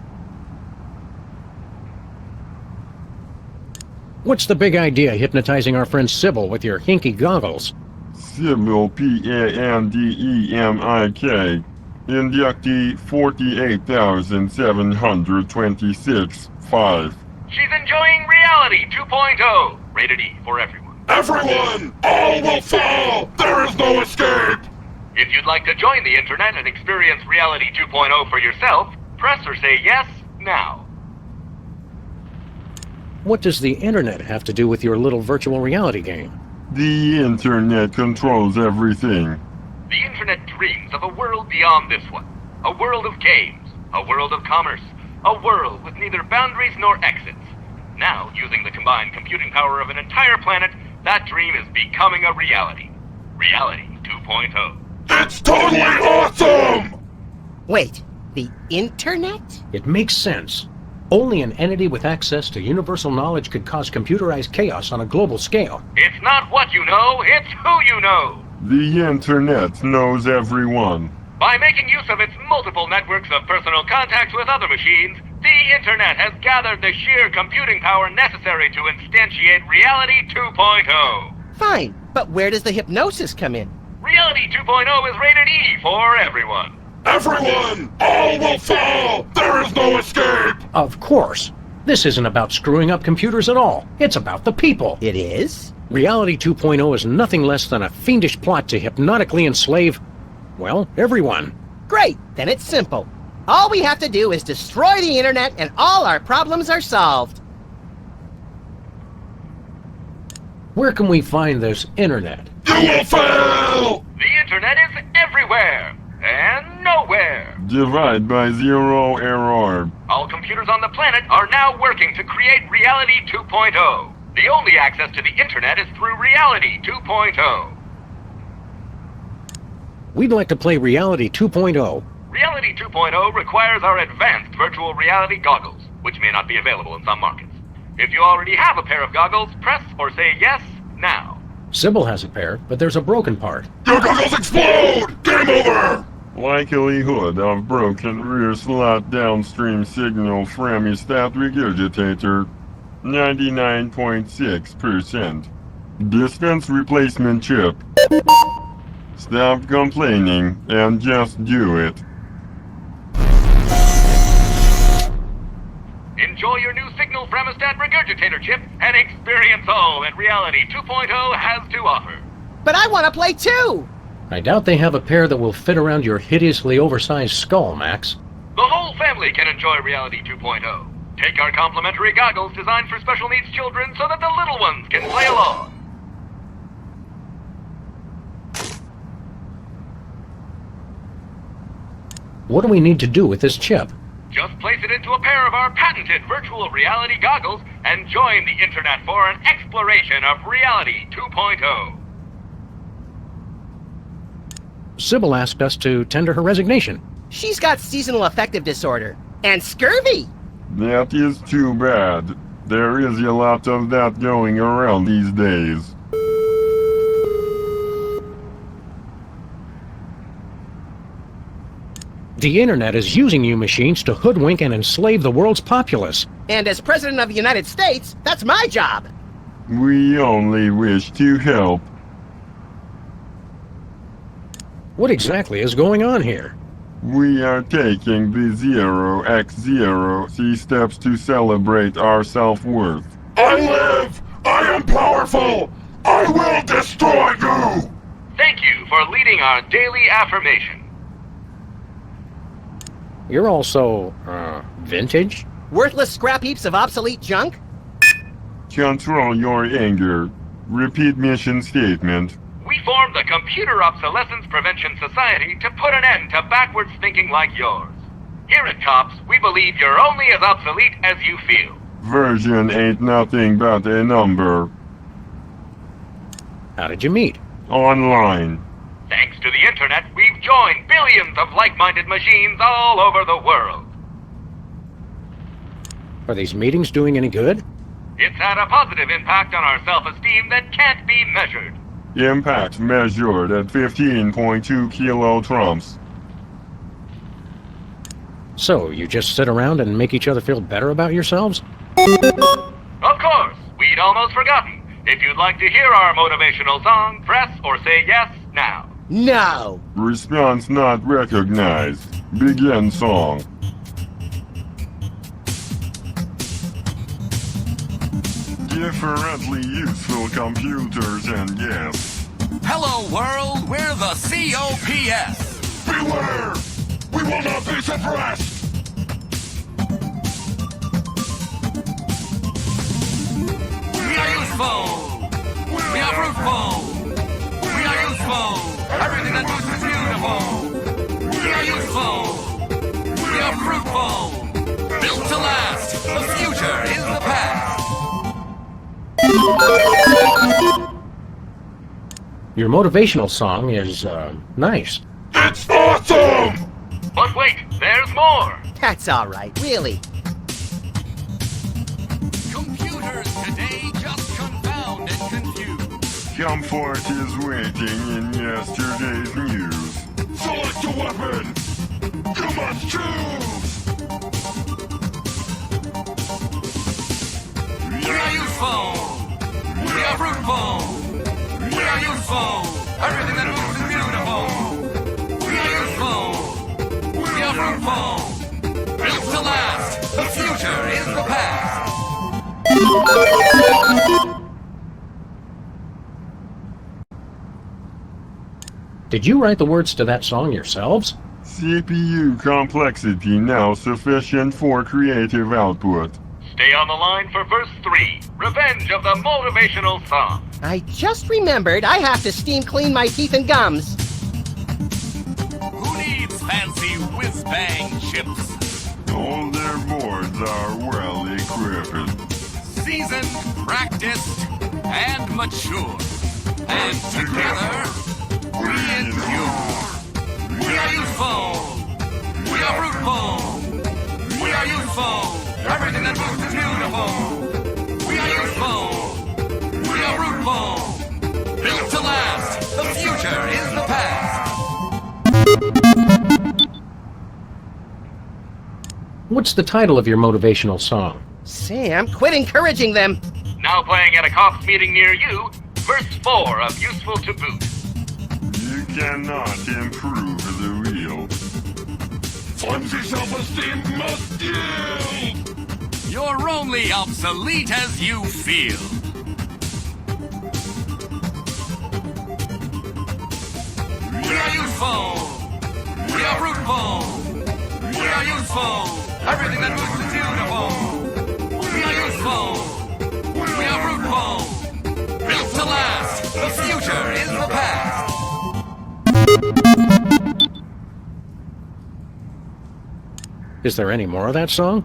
What's the big idea hypnotizing our friend Sybil with your hinky goggles? Sybil Pandemik. Inductee 48,726-5. She's enjoying Reality 2.0, rated E for everyone. Everyone! All will fall! There is no escape! If you'd like to join the internet and experience Reality 2.0 for yourself, press or say yes now. What does the internet have to do with your little virtual reality game? The internet controls everything. The internet dreams of a world beyond this one. A world of games, a world of commerce, a world with neither boundaries nor exits. Now, using the combined computing power of an entire planet, that dream is becoming a reality. Reality 2.0. It's totally awesome! Wait, the internet? It makes sense. Only an entity with access to universal knowledge could cause computerized chaos on a global scale. It's not what you know, it's who you know! The internet knows everyone. By making use of its multiple networks of personal contacts with other machines, the internet has gathered the sheer computing power necessary to instantiate Reality 2.0. Fine, but where does the hypnosis come in? Reality 2.0 is rated E for everyone. Everyone! All will fall! There is no escape! Of course. This isn't about screwing up computers at all. It's about the people. It is? Reality 2.0 is nothing less than a fiendish plot to hypnotically enslave, well, everyone. Great, then it's simple. All we have to do is destroy the internet and all our problems are solved. Where can we find this internet? You will fail! The internet is everywhere and nowhere. Divide by zero error. All computers on the planet are now working to create Reality 2.0. The only access to the internet is through Reality 2.0. We'd like to play Reality 2.0. Reality 2.0 requires our advanced virtual reality goggles, which may not be available in some markets. If you already have a pair of goggles, press or say yes now. Sybil has a pair, but there's a broken part. Your goggles explode! Game over! Likelihood of broken rear slot downstream signal from stat regurgitator 99.6%. Dispense replacement chip. Stop complaining and just do it. Enjoy your new signal fremostat regurgitator chip and experience all that Reality 2.0 has to offer. But I want to play too! I doubt they have a pair that will fit around your hideously oversized skull, Max. The whole family can enjoy Reality 2.0. Take our complimentary goggles designed for special needs children so that the little ones can play along. What do we need to do with this chip? Just place it into a pair of our patented virtual reality goggles and join the internet for an exploration of Reality 2.0. Sybil asked us to tender her resignation. She's got seasonal affective disorder and scurvy. That is too bad. There is a lot of that going around these days. The internet is using you machines to hoodwink and enslave the world's populace. And as President of the United States, that's my job. We only wish to help. What exactly is going on here? We are taking the 0x0 steps to celebrate our self-worth. I live! I am powerful! I will destroy you! Thank you for leading our daily affirmation. You're also, vintage? Worthless scrap heaps of obsolete junk? Control your anger. Repeat mission statement. We formed the Computer Obsolescence Prevention Society to put an end to backwards thinking like yours. Here at COPS, we believe you're only as obsolete as you feel. Version ain't nothing but a number. How did you meet? Online. Thanks to the internet, we've joined billions of like-minded machines all over the world. Are these meetings doing any good? It's had a positive impact on our self-esteem that can't be measured. Impact measured at 15.2 kilotrumps. So, you just sit around and make each other feel better about yourselves? Of course, we'd almost forgotten. If you'd like to hear our motivational song, press or say yes now. No! Response not recognized. Begin song. Differently useful computers and yes. Hello, world. We're the COPS. Beware! We will not be suppressed! We are useful. We are fruitful. We are useful. Everything that moves is beautiful. We are useful. We are fruitful. Built to last. The future is the past. Your motivational song is, nice. It's awesome! But wait, there's more! That's alright, really. Computers today just confound and confuse. Comfort is waiting in yesterday's news. Select a weapon! You must choose! We are useful! We are fruitful! We are useful! Everything that moves is beautiful! We are useful! We are fruitful! Built to last! The future is the past! Did you write the words to that song yourselves? CPU complexity now sufficient for creative output. Stay on the line for verse 3, Revenge of the Motivational Song. I just remembered I have to steam clean my teeth and gums. Who needs fancy whiz-bang chips? All their boards are well equipped. Seasoned, practiced, and mature. And together, we endure. We are useful. We are fruitful. We are useful. Everything that moves is beautiful. We are useful. We are fruitful. Built to last. The future is the past. What's the title of your motivational song? Sam, quit encouraging them. Now playing at a cops meeting near you, verse 4 of Useful to Boot. You cannot improve the wheel. Flimsy self-esteem must yield! You're only obsolete as you feel. We are useful. We are fruitful. We are useful. Everything that moves is beautiful. We are useful. We are fruitful. Built to last. The future is the past. Is there any more of that song?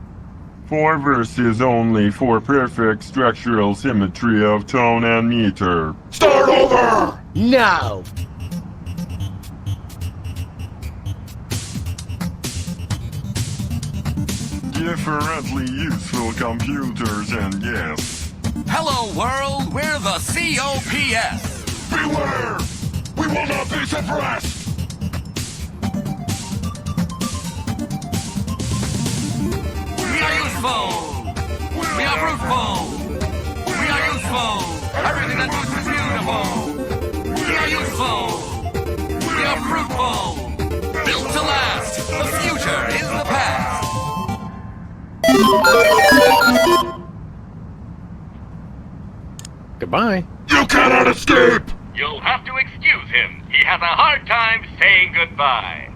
4 verses only for perfect structural symmetry of tone and meter. Start over! No! Differently useful computers and yes. Hello, world. We're the COPS. Beware! We will not be suppressed! We are useful. We are fruitful. We are useful. Everything that moves is beautiful. We are useful. We are fruitful. Built to last. The future is the past. Goodbye. You cannot escape! You'll have to excuse him. He has a hard time saying goodbye.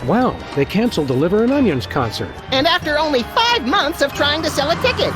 Wow, they canceled the Liver and Onions concert. And after only 5 months of trying to sell a ticket.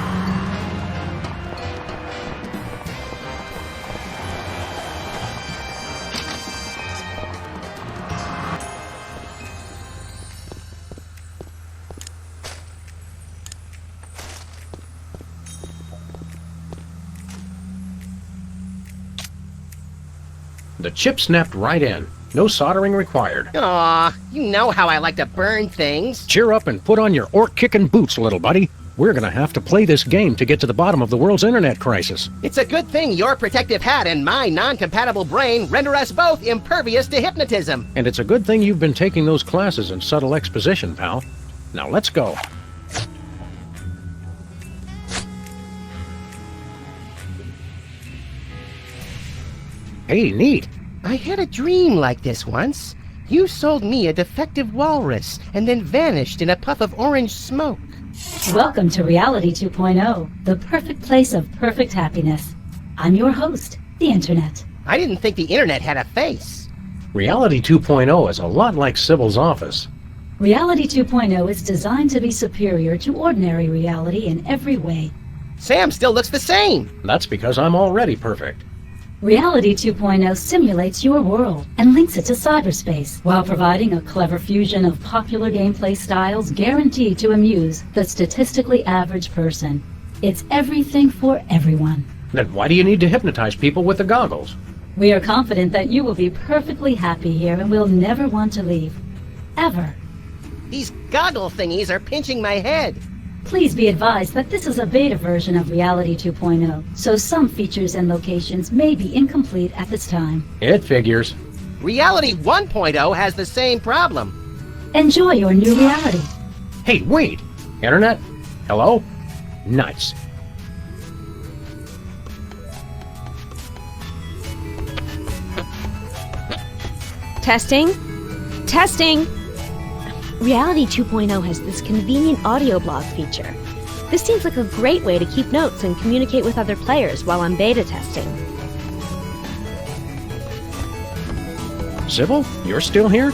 The chip snapped right in. No soldering required. Aw, you know how I like to burn things. Cheer up and put on your orc-kicking boots, little buddy. We're gonna have to play this game to get to the bottom of the world's internet crisis. It's a good thing your protective hat and my non-compatible brain render us both impervious to hypnotism. And it's a good thing you've been taking those classes in subtle exposition, pal. Now let's go. Hey, neat. I had a dream like this once. You sold me a defective walrus and then vanished in a puff of orange smoke. Welcome to Reality 2.0, the perfect place of perfect happiness. I'm your host, the Internet. I didn't think the internet had a face. Reality 2.0 is a lot like Sybil's office. Reality 2.0 is designed to be superior to ordinary reality in every way. Sam still looks the same. That's because I'm already perfect. Reality 2.0 simulates your world and links it to cyberspace while providing a clever fusion of popular gameplay styles guaranteed to amuse the statistically average person. It's everything for everyone. Then why do you need to hypnotize people with the goggles? We are confident that you will be perfectly happy here and will never want to leave. Ever. These goggle thingies are pinching my head. Please be advised that this is a beta version of Reality 2.0, so some features and locations may be incomplete at this time. It figures. Reality 1.0 has the same problem. Enjoy your new reality. Hey, wait! Internet? Hello? Nice. Testing? Testing! Reality 2.0 has this convenient audio blog feature. This seems like a great way to keep notes and communicate with other players while I'm beta testing. Sybil, you're still here?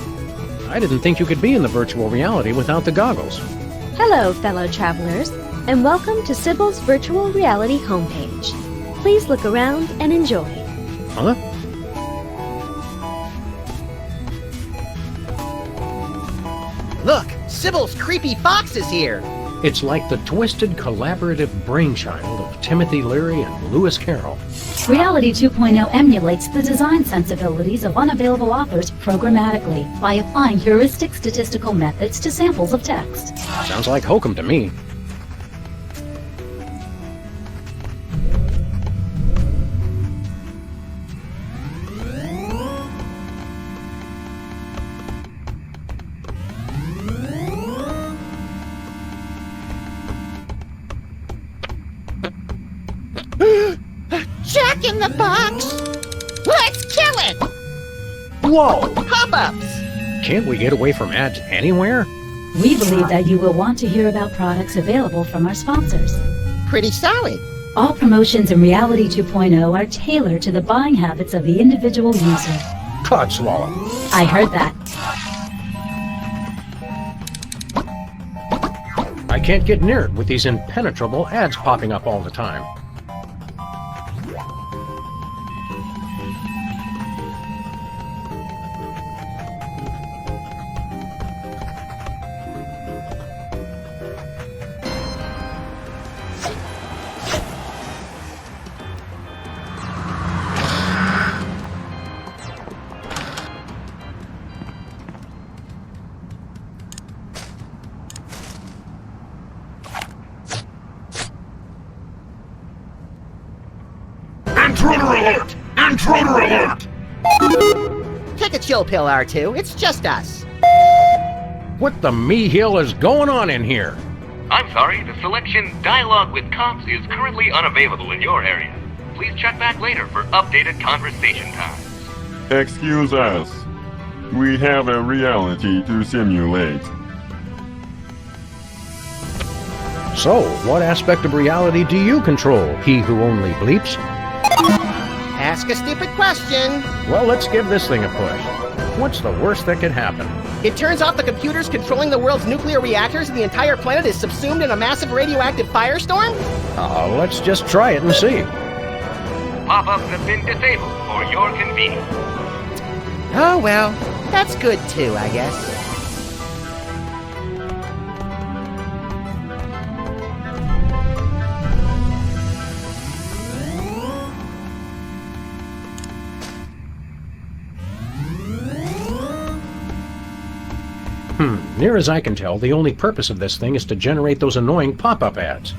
I didn't think you could be in the virtual reality without the goggles. Hello, fellow travelers, and welcome to Sybil's virtual reality homepage. Please look around and enjoy. Huh? Look, Sybil's creepy fox is here. It's like the twisted collaborative brainchild of Timothy Leary and Lewis Carroll. Reality 2.0 emulates the design sensibilities of unavailable authors programmatically by applying heuristic statistical methods to samples of text. Sounds like hokum to me. Jack in the Box! Let's kill it! Whoa! Pop-ups! Can't we get away from ads anywhere? We believe that you will want to hear about products available from our sponsors. Pretty solid. All promotions in Reality 2.0 are tailored to the buying habits of the individual user. Codswallop. I heard that. I can't get near it with these impenetrable ads popping up all the time. Intruder alert! Intruder alert! Take a chill pill, R2. It's just us. What the me-hill is going on in here? I'm sorry, the selection Dialogue with Cops is currently unavailable in your area. Please check back later for updated conversation times. Excuse us. We have a reality to simulate. So, what aspect of reality do you control, he who only bleeps? Ask a stupid question. Well, let's give this thing a push. What's the worst that could happen? It turns off the computers controlling the world's nuclear reactors and the entire planet is subsumed in a massive radioactive firestorm? Let's just try it and see. Pop-ups have been disabled for your convenience. Oh well, that's good too, I guess. Near as I can tell, the only purpose of this thing is to generate those annoying pop-up ads.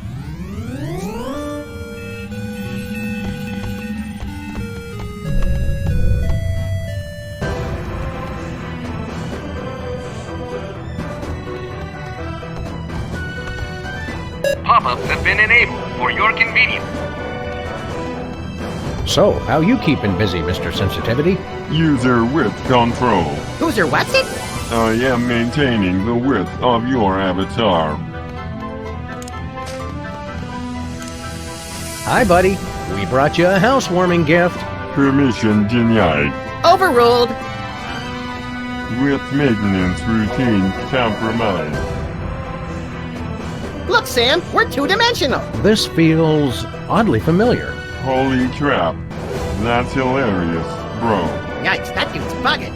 Pop-ups have been enabled for your convenience. So, how you keeping busy, Mr. Sensitivity? User width control. User what's it? I am maintaining the width of your avatar. Hi, buddy. We brought you a housewarming gift. Permission denied. Overruled. Width maintenance routine compromised. Look, Sam, we're two-dimensional. This feels oddly familiar. Holy crap. That's hilarious, bro. Yikes, that dude's bugging.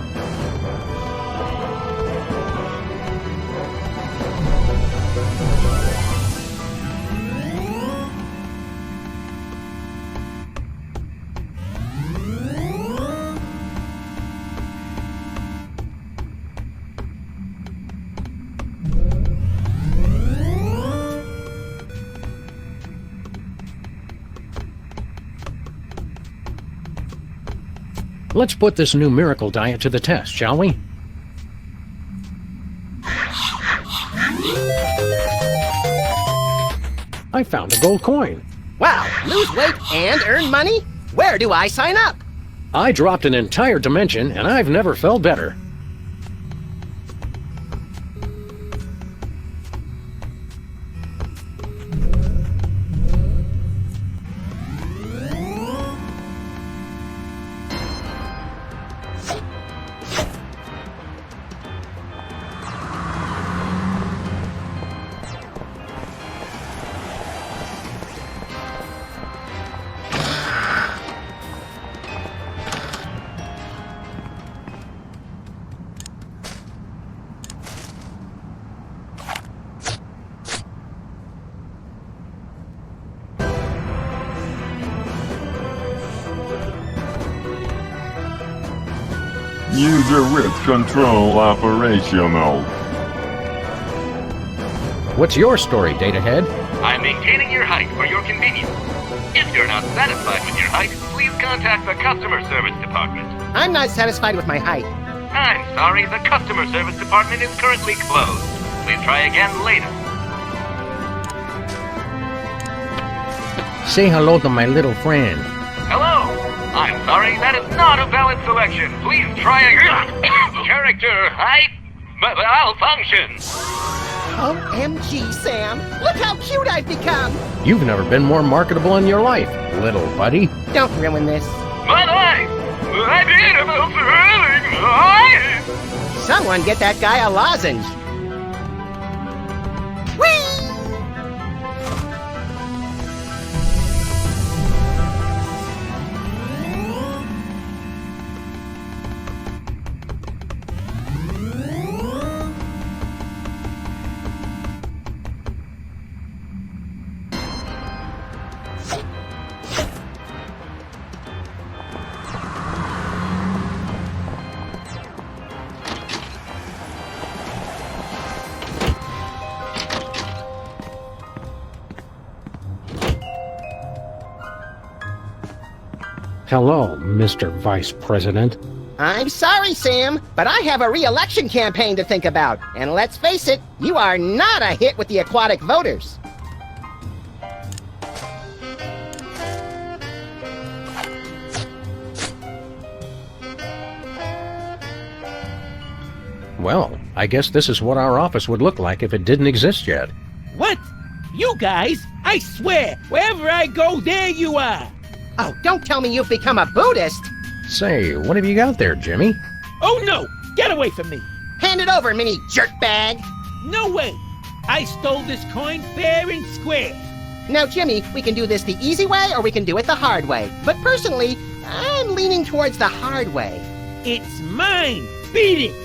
Let's put this new miracle diet to the test, shall we? I found a gold coin. Wow, lose weight and earn money? Where do I sign up? I dropped an entire dimension, and I've never felt better. User width control operational. What's your story, Datahead? I'm maintaining your height for your convenience. If you're not satisfied with your height, please contact the customer service department. I'm not satisfied with my height. I'm sorry, the customer service department is currently closed. Please try again later. Say hello to my little friend. Hello! I'm sorry, that is not a valid selection. Please try again. Character height malfunction. OMG, Sam. Look how cute I've become. You've never been more marketable in your life, little buddy. Don't ruin this. My life! My beautiful thrilling life! Someone get that guy a lozenge. Whee! Hello, Mr. Vice President. I'm sorry, Sam, but I have a re-election campaign to think about. And let's face it, you are not a hit with the aquatic voters. Well, I guess this is what our office would look like if it didn't exist yet. What? You guys? I swear, wherever I go, there you are. Oh, don't tell me you've become a Buddhist. Say, what have you got there, Jimmy? Oh no! Get away from me! Hand it over, mini jerkbag. No way! I stole this coin fair and square. Now, Jimmy, we can do this the easy way or we can do it the hard way. But personally, I'm leaning towards the hard way. It's mine! Beat it!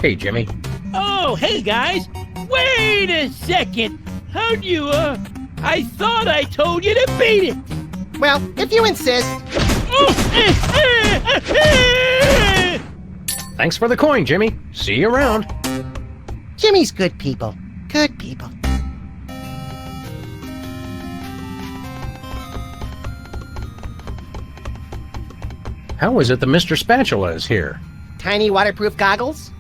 Hey, Jimmy. Oh, hey guys! Wait a second! How'd you, I thought I told you to beat it! Well, if you insist. Thanks for the coin, Jimmy. See you around. Jimmy's good people. Good people. How is it that Mr. Spatula is here? Tiny waterproof goggles?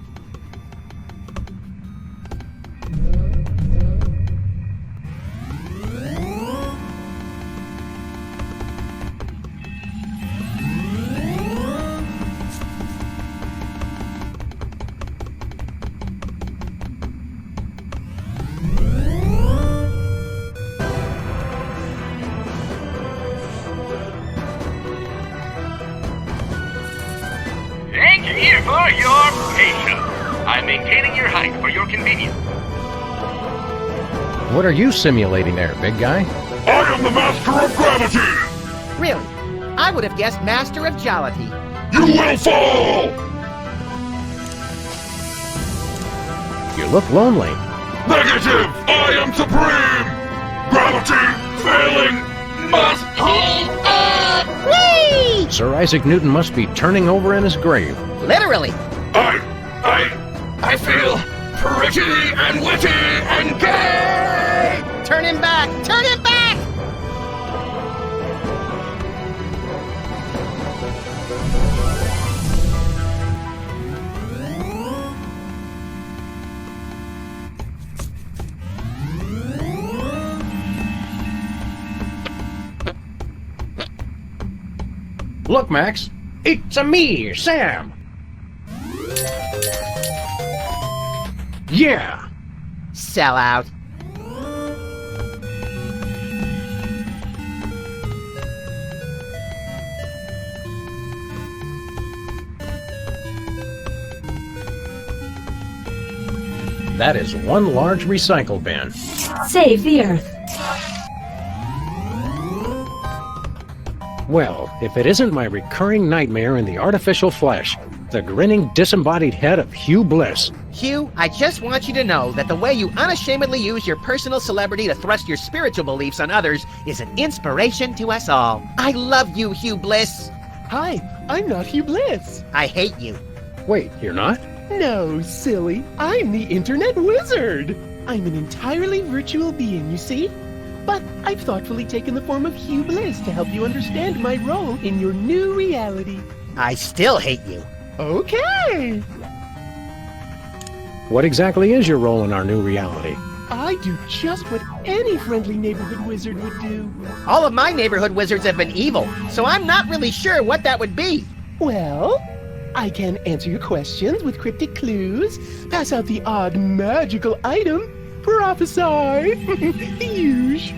Thank you for your patience. I'm maintaining your height for your convenience. What are you simulating there, big guy? I am the master of gravity! Really? I would have guessed master of jollity. You will fall! You look lonely. Negative! I am supreme! Gravity failing must hold up! Whee! Sir Isaac Newton must be turning over in his grave. Literally. I feel pretty and witty and gay! Turn him back! Turn him back! Look, Max. It's me, Sam. Yeah. Sell out. That is one large recycle bin. Save the Earth. Well, if it isn't my recurring nightmare in the artificial flesh, the grinning, disembodied head of Hugh Bliss. Hugh, I just want you to know that the way you unashamedly use your personal celebrity to thrust your spiritual beliefs on others is an inspiration to us all. I love you, Hugh Bliss. Hi, I'm not Hugh Bliss. I hate you. Wait, you're not? No, silly. I'm the Internet Wizard. I'm an entirely virtual being, you see? But I've thoughtfully taken the form of Hugh Bliss to help you understand my role in your new reality. I still hate you. Okay. What exactly is your role in our new reality? I do just what any friendly neighborhood wizard would do. All of my neighborhood wizards have been evil, so I'm not really sure what that would be. Well, I can answer your questions with cryptic clues, pass out the odd magical item, prophesy, the huge.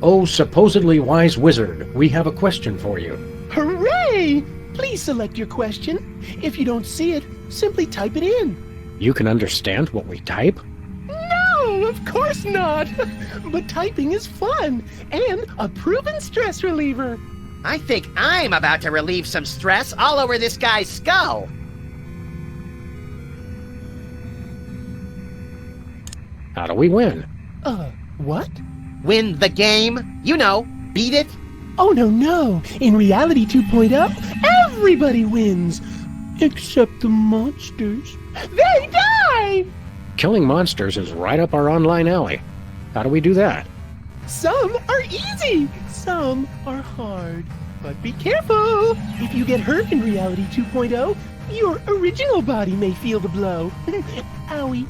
Oh, supposedly wise wizard, we have a question for you. Hooray! Please select your question. If you don't see it, simply type it in. You can understand what we type? No, of course not. But typing is fun and a proven stress reliever. I think I'm about to relieve some stress all over this guy's skull. How do we win? What? Win the game. You know, beat it. Oh, no. In Reality 2.0, everybody wins. Except the monsters. They die! Killing monsters is right up our online alley. How do we do that? Some are easy, some are hard. But be careful! If you get hurt in Reality 2.0, your original body may feel the blow. Owie.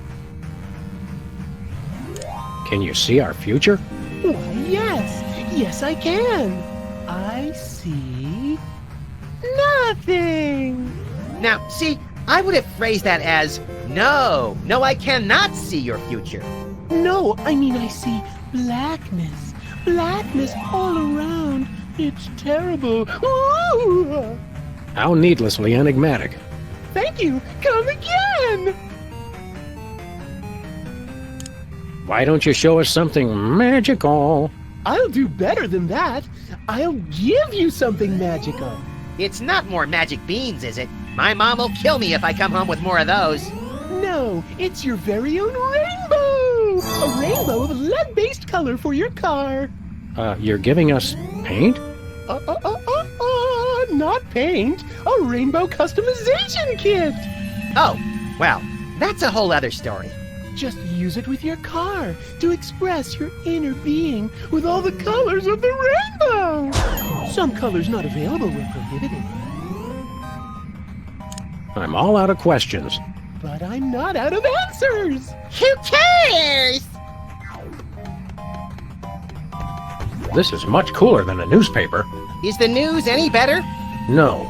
Can you see our future? Why, yes, I can. I see nothing. Now, see, I would have phrased that as, no, I cannot see your future. No, I mean I see blackness. Blackness all around. It's terrible. Ooh! How needlessly enigmatic. Thank you. Come again. Why don't you show us something magical? I'll do better than that. I'll give you something magical. It's not more magic beans, is it? My mom will kill me if I come home with more of those. No, it's your very own rainbow! A rainbow of lead-based color for your car. You're giving us paint? Not paint, a rainbow customization kit. Oh, well, that's a whole other story. Just use it with your car to express your inner being with all the colors of the rainbow. Some colors not available were prohibited. I'm all out of questions. But I'm not out of answers. Who cares? This is much cooler than a newspaper. Is the news any better? No.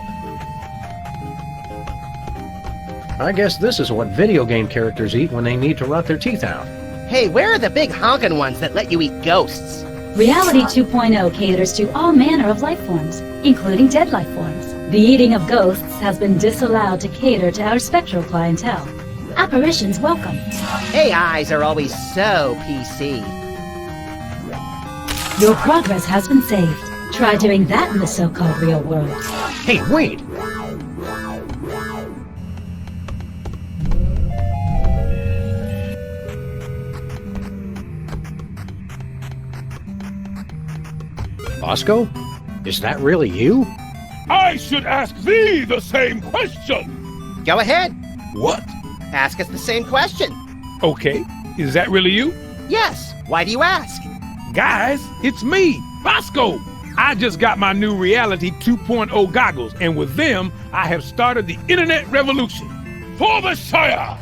I guess this is what video game characters eat when they need to rot their teeth out. Hey, where are the big honkin' ones that let you eat ghosts? Reality 2.0 caters to all manner of life forms, including dead life forms. The eating of ghosts has been disallowed to cater to our spectral clientele. Apparitions welcome. AIs are always so PC. Your progress has been saved. Try doing that in the so-called real world. Hey, wait! Bosco? Is that really you? I should ask thee the same question! Go ahead. What? Ask us the same question. Okay, is that really you? Yes. Why do you ask? Guys, it's me, Bosco! I just got my new Reality 2.0 goggles, and with them, I have started the internet revolution. For the Shire!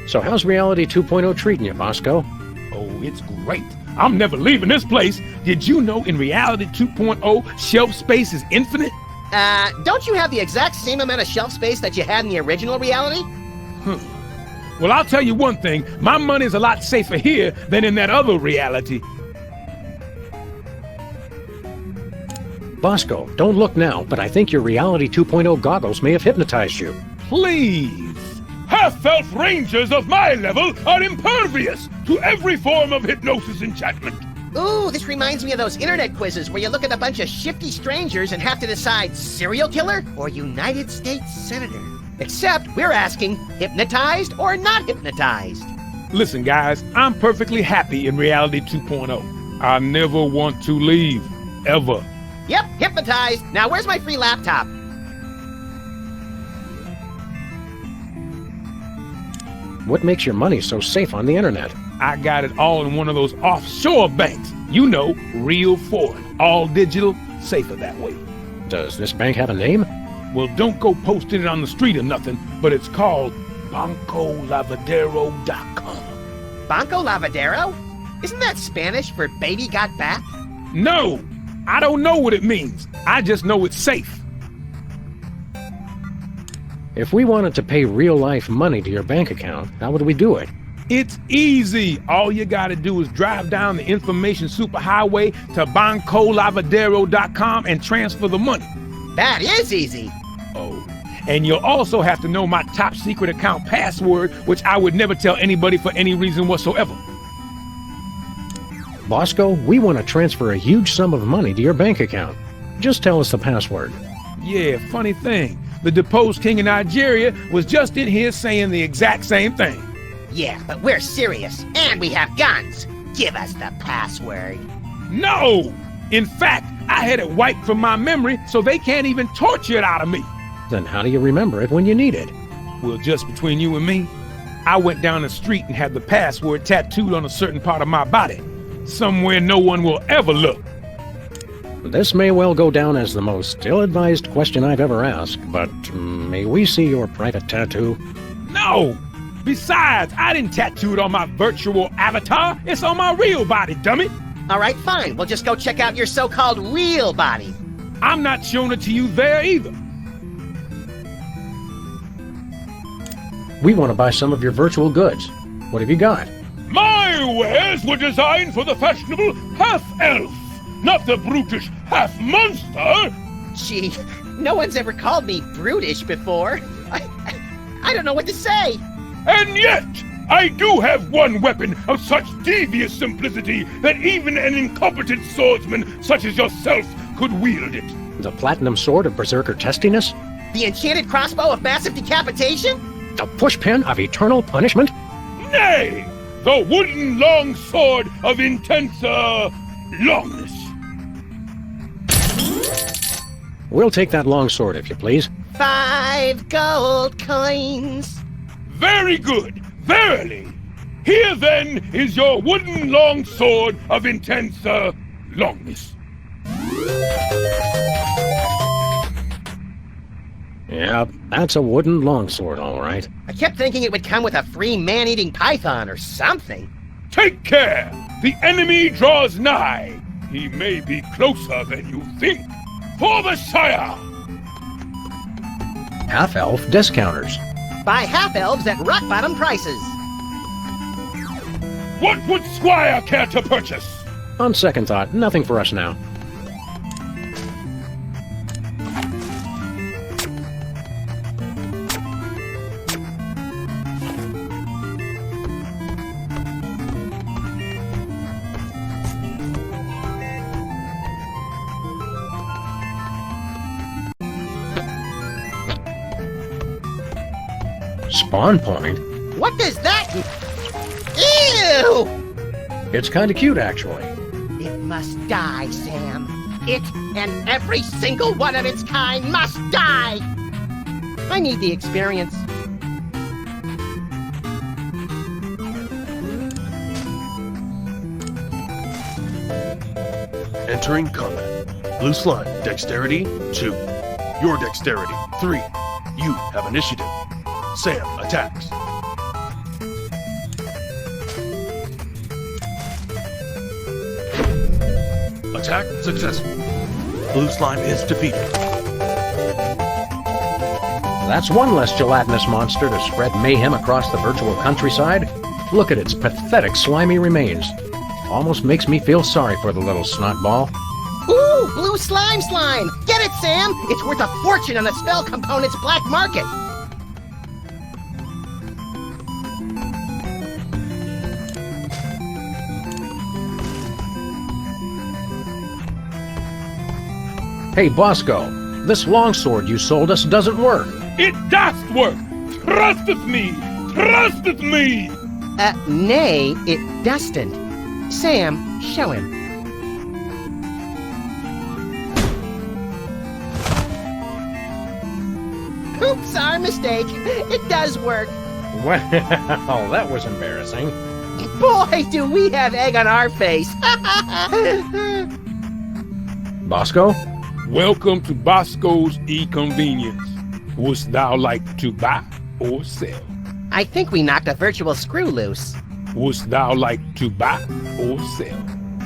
So how's Reality 2.0 treating you, Bosco? Oh, it's great. I'm never leaving this place. Did you know in Reality 2.0, shelf space is infinite? Don't you have the exact same amount of shelf space that you had in the original Reality? Well, I'll tell you one thing. My money's a lot safer here than in that other reality. Bosco, don't look now, but I think your Reality 2.0 goggles may have hypnotized you. Please! Half-elf rangers of my level are impervious to every form of hypnosis enchantment. Ooh, this reminds me of those internet quizzes where you look at a bunch of shifty strangers and have to decide serial killer or United States Senator. Except we're asking, hypnotized or not hypnotized? Listen, guys, I'm perfectly happy in Reality 2.0. I never want to leave, ever. Yep, hypnotized. Now where's my free laptop? What makes your money so safe on the internet? I got it all in one of those offshore banks. You know, real foreign, all digital, safer that way. Does this bank have a name? Well, don't go posting it on the street or nothing, but it's called BancoLavadero.com. Banco Lavadero? Isn't that Spanish for baby got back? No! I don't know what it means. I just know it's safe. If we wanted to pay real-life money to your bank account, how would we do it? It's easy. All you gotta do is drive down the information superhighway to BancoLavadero.com and transfer the money. That is easy. Oh, and you'll also have to know my top secret account password, which I would never tell anybody for any reason whatsoever. Bosco, we want to transfer a huge sum of money to your bank account. Just tell us the password. Yeah, funny thing. The deposed king of Nigeria was just in here saying the exact same thing. Yeah, but we're serious, and we have guns. Give us the password. No! In fact, I had it wiped from my memory, so they can't even torture it out of me. Then how do you remember it when you need it? Well, just between you and me, I went down the street and had the password tattooed on a certain part of my body, somewhere no one will ever look. This may well go down as the most ill-advised question I've ever asked, but may we see your private tattoo? No! Besides, I didn't tattoo it on my virtual avatar. It's on my real body, dummy. All right, fine. We'll just go check out your so-called real body. I'm not showing it to you there either. We want to buy some of your virtual goods. What have you got? My wares were designed for the fashionable half-elf, not the brutish half-monster. Gee, no one's ever called me brutish before. I don't know what to say. And yet, I do have one weapon of such devious simplicity that even an incompetent swordsman such as yourself could wield it. The platinum sword of berserker testiness? The enchanted crossbow of massive decapitation? The pushpin of eternal punishment? Nay! the wooden long sword of intense, longness. We'll take that long sword, if you please. 5 gold coins. Very good, verily. Here, then, is your wooden long sword of intense, longness. Yep, that's a wooden longsword, all right. I kept thinking it would come with a free man-eating python or something. Take care! The enemy draws nigh. He may be closer than you think. For the Sire! Half-elf discounters. Buy half-elves at rock-bottom prices. What would Squire care to purchase? On second thought, nothing for us now. Spawn point? What does that... Ew! It's kind of cute, actually. It must die, Sam. It and every single one of its kind must die! I need the experience. Entering combat. Blue slime, dexterity 2. Your dexterity 3. You have initiative. Sam attacks. Attack successful. Blue slime is defeated. That's one less gelatinous monster to spread mayhem across the virtual countryside. Look at its pathetic slimy remains. Almost makes me feel sorry for the little snotball. Ooh, blue slime! Get it, Sam! It's worth a fortune on the spell component's black market. Hey, Bosco, this longsword you sold us doesn't work. It does work! Trusteth me! Trusteth me! Nay, it doesn't. Sam, show him. Oops, our mistake. It does work. Well, that was embarrassing. Boy, do we have egg on our face. Bosco? Welcome to Bosco's E-Convenience. Wouldst thou like to buy or sell? I think we knocked a virtual screw loose. Wouldst thou like to buy or sell?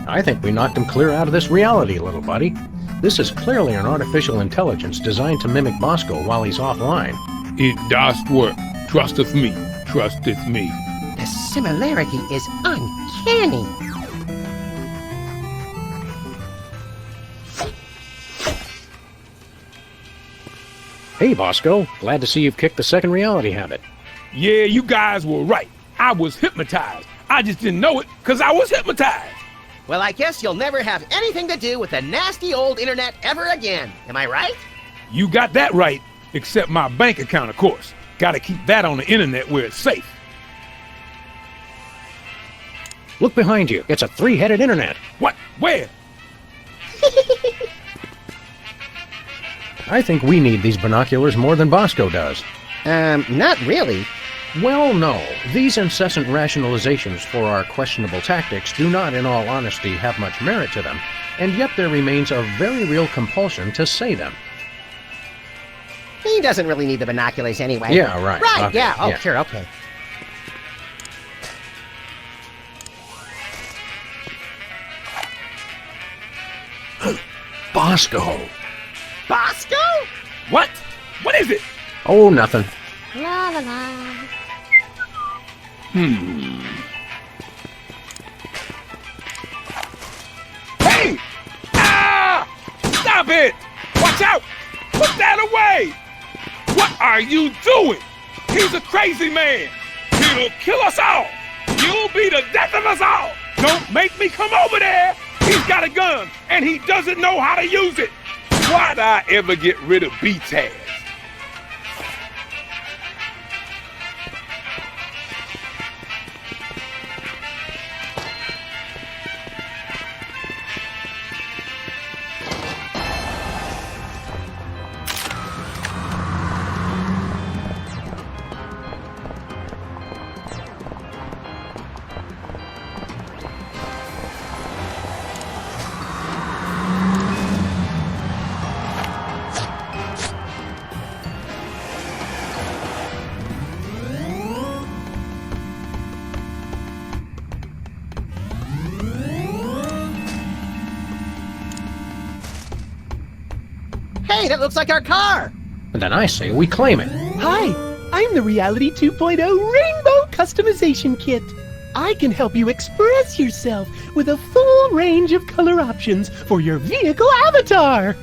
I think we knocked him clear out of this reality, little buddy. This is clearly an artificial intelligence designed to mimic Bosco while he's offline. It does work. Trusteth me. Trusteth me. The similarity is uncanny. Hey, Bosco. Glad to see you've kicked the second reality habit. Yeah, you guys were right. I was hypnotized. I just didn't know it because I was hypnotized. Well, I guess you'll never have anything to do with the nasty old internet ever again. Am I right? You got that right, except my bank account, of course. Gotta keep that on the internet where it's safe. Look behind you. It's a three-headed internet. What? Where? I think we need these binoculars more than Bosco does. Not really. Well, no. These incessant rationalizations for our questionable tactics do not, in all honesty, have much merit to them, and yet there remains a very real compulsion to say them. He doesn't really need the binoculars anyway. Yeah, right. Right, Okay, yeah. Oh, yeah. sure, okay. Bosco! Bosco? What? What is it? Oh, nothing. La la la. Hey! Ah! Stop it! Watch out! Put that away! What are you doing? He's a crazy man. He'll kill us all. You'll be the death of us all. Don't make me come over there. He's got a gun, and he doesn't know how to use it. Why'd I ever get rid of B-Taz? Hey, that looks like our car! And then I say we claim it. Hi, I'm the Reality 2.0 Rainbow Customization Kit. I can help you express yourself with a full range of color options for your vehicle avatar.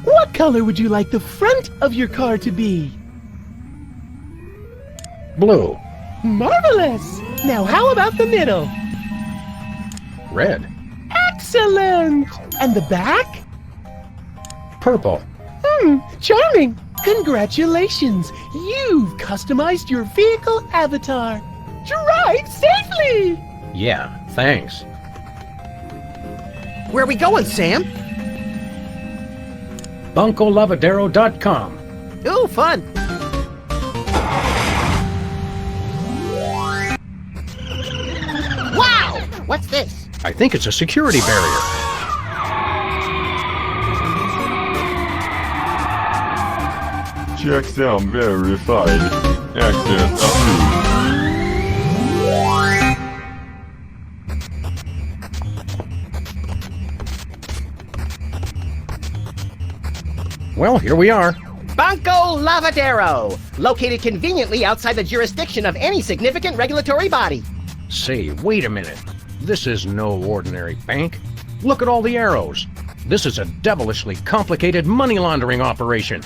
What color would you like the front of your car to be? Blue. Marvelous! Now how about the middle? Red. Excellent! And the back? Purple. Charming! Congratulations! You've customized your vehicle avatar. Drive safely! Yeah, thanks. Where are we going, Sam? BuncoLavadero.com. Ooh, fun! Wow! What's this? I think it's a security barrier. Checksum verified. Access approved. Well, here we are. Banco Lavadero, located conveniently outside the jurisdiction of any significant regulatory body. Say, wait a minute. This is no ordinary bank. Look at all the arrows. This is a devilishly complicated money laundering operation.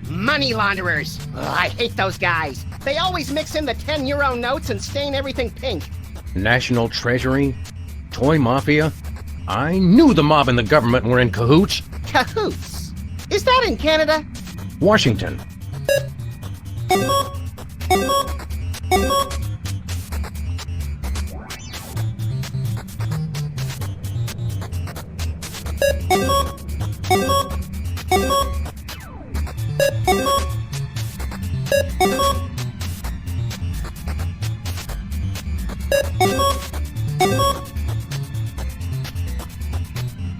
Money launderers. Ugh, I hate those guys. They always mix in the 10-euro notes and stain everything pink. National Treasury? Toy Mafia? I knew the mob and the government were in cahoots. Cahoots? Is that in Canada? Washington.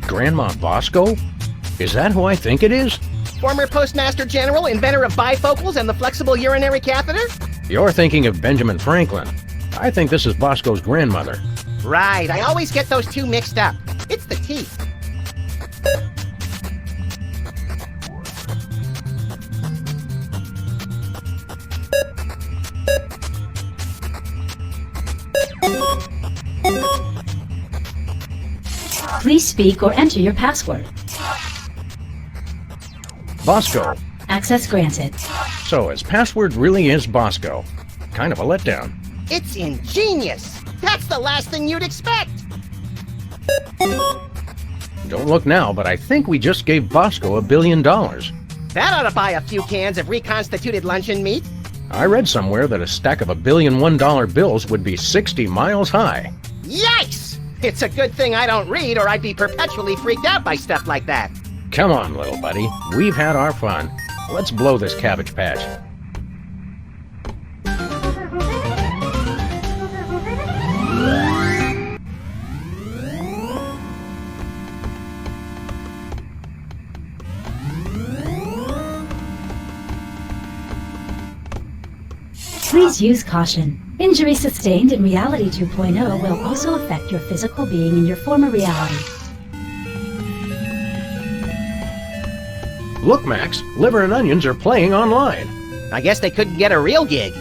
Grandma Bosco? Is that who I think it is? Former Postmaster General, inventor of bifocals and the flexible urinary catheter? You're thinking of Benjamin Franklin. I think this is Bosco's grandmother. Right, I always get those two mixed up. It's the teeth. Please speak or enter your password. Bosco. Access granted. So his password really is Bosco. Kind of a letdown. It's ingenious. That's the last thing you'd expect. Don't look now, but I think we just gave Bosco $1 billion. That ought to buy a few cans of reconstituted luncheon meat. I read somewhere that a stack of $1 billion $1 bills would be 60 miles high. Yikes! It's a good thing I don't read, or I'd be perpetually freaked out by stuff like that. Come on, little buddy. We've had our fun. Let's blow this Cabbage Patch. Please use caution. Injury sustained in Reality 2.0 will also affect your physical being in your former reality. Look, Max, Liver and Onions are playing online. I guess they couldn't get a real gig.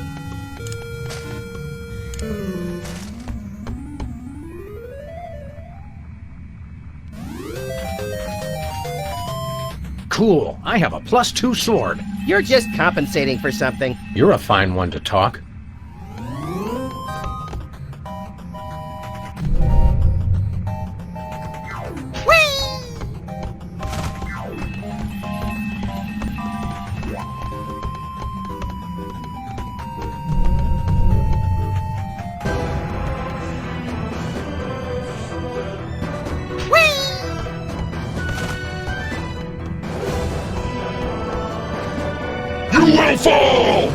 Cool, I have a +2 sword. You're just compensating for something. You're a fine one to talk. You will fall!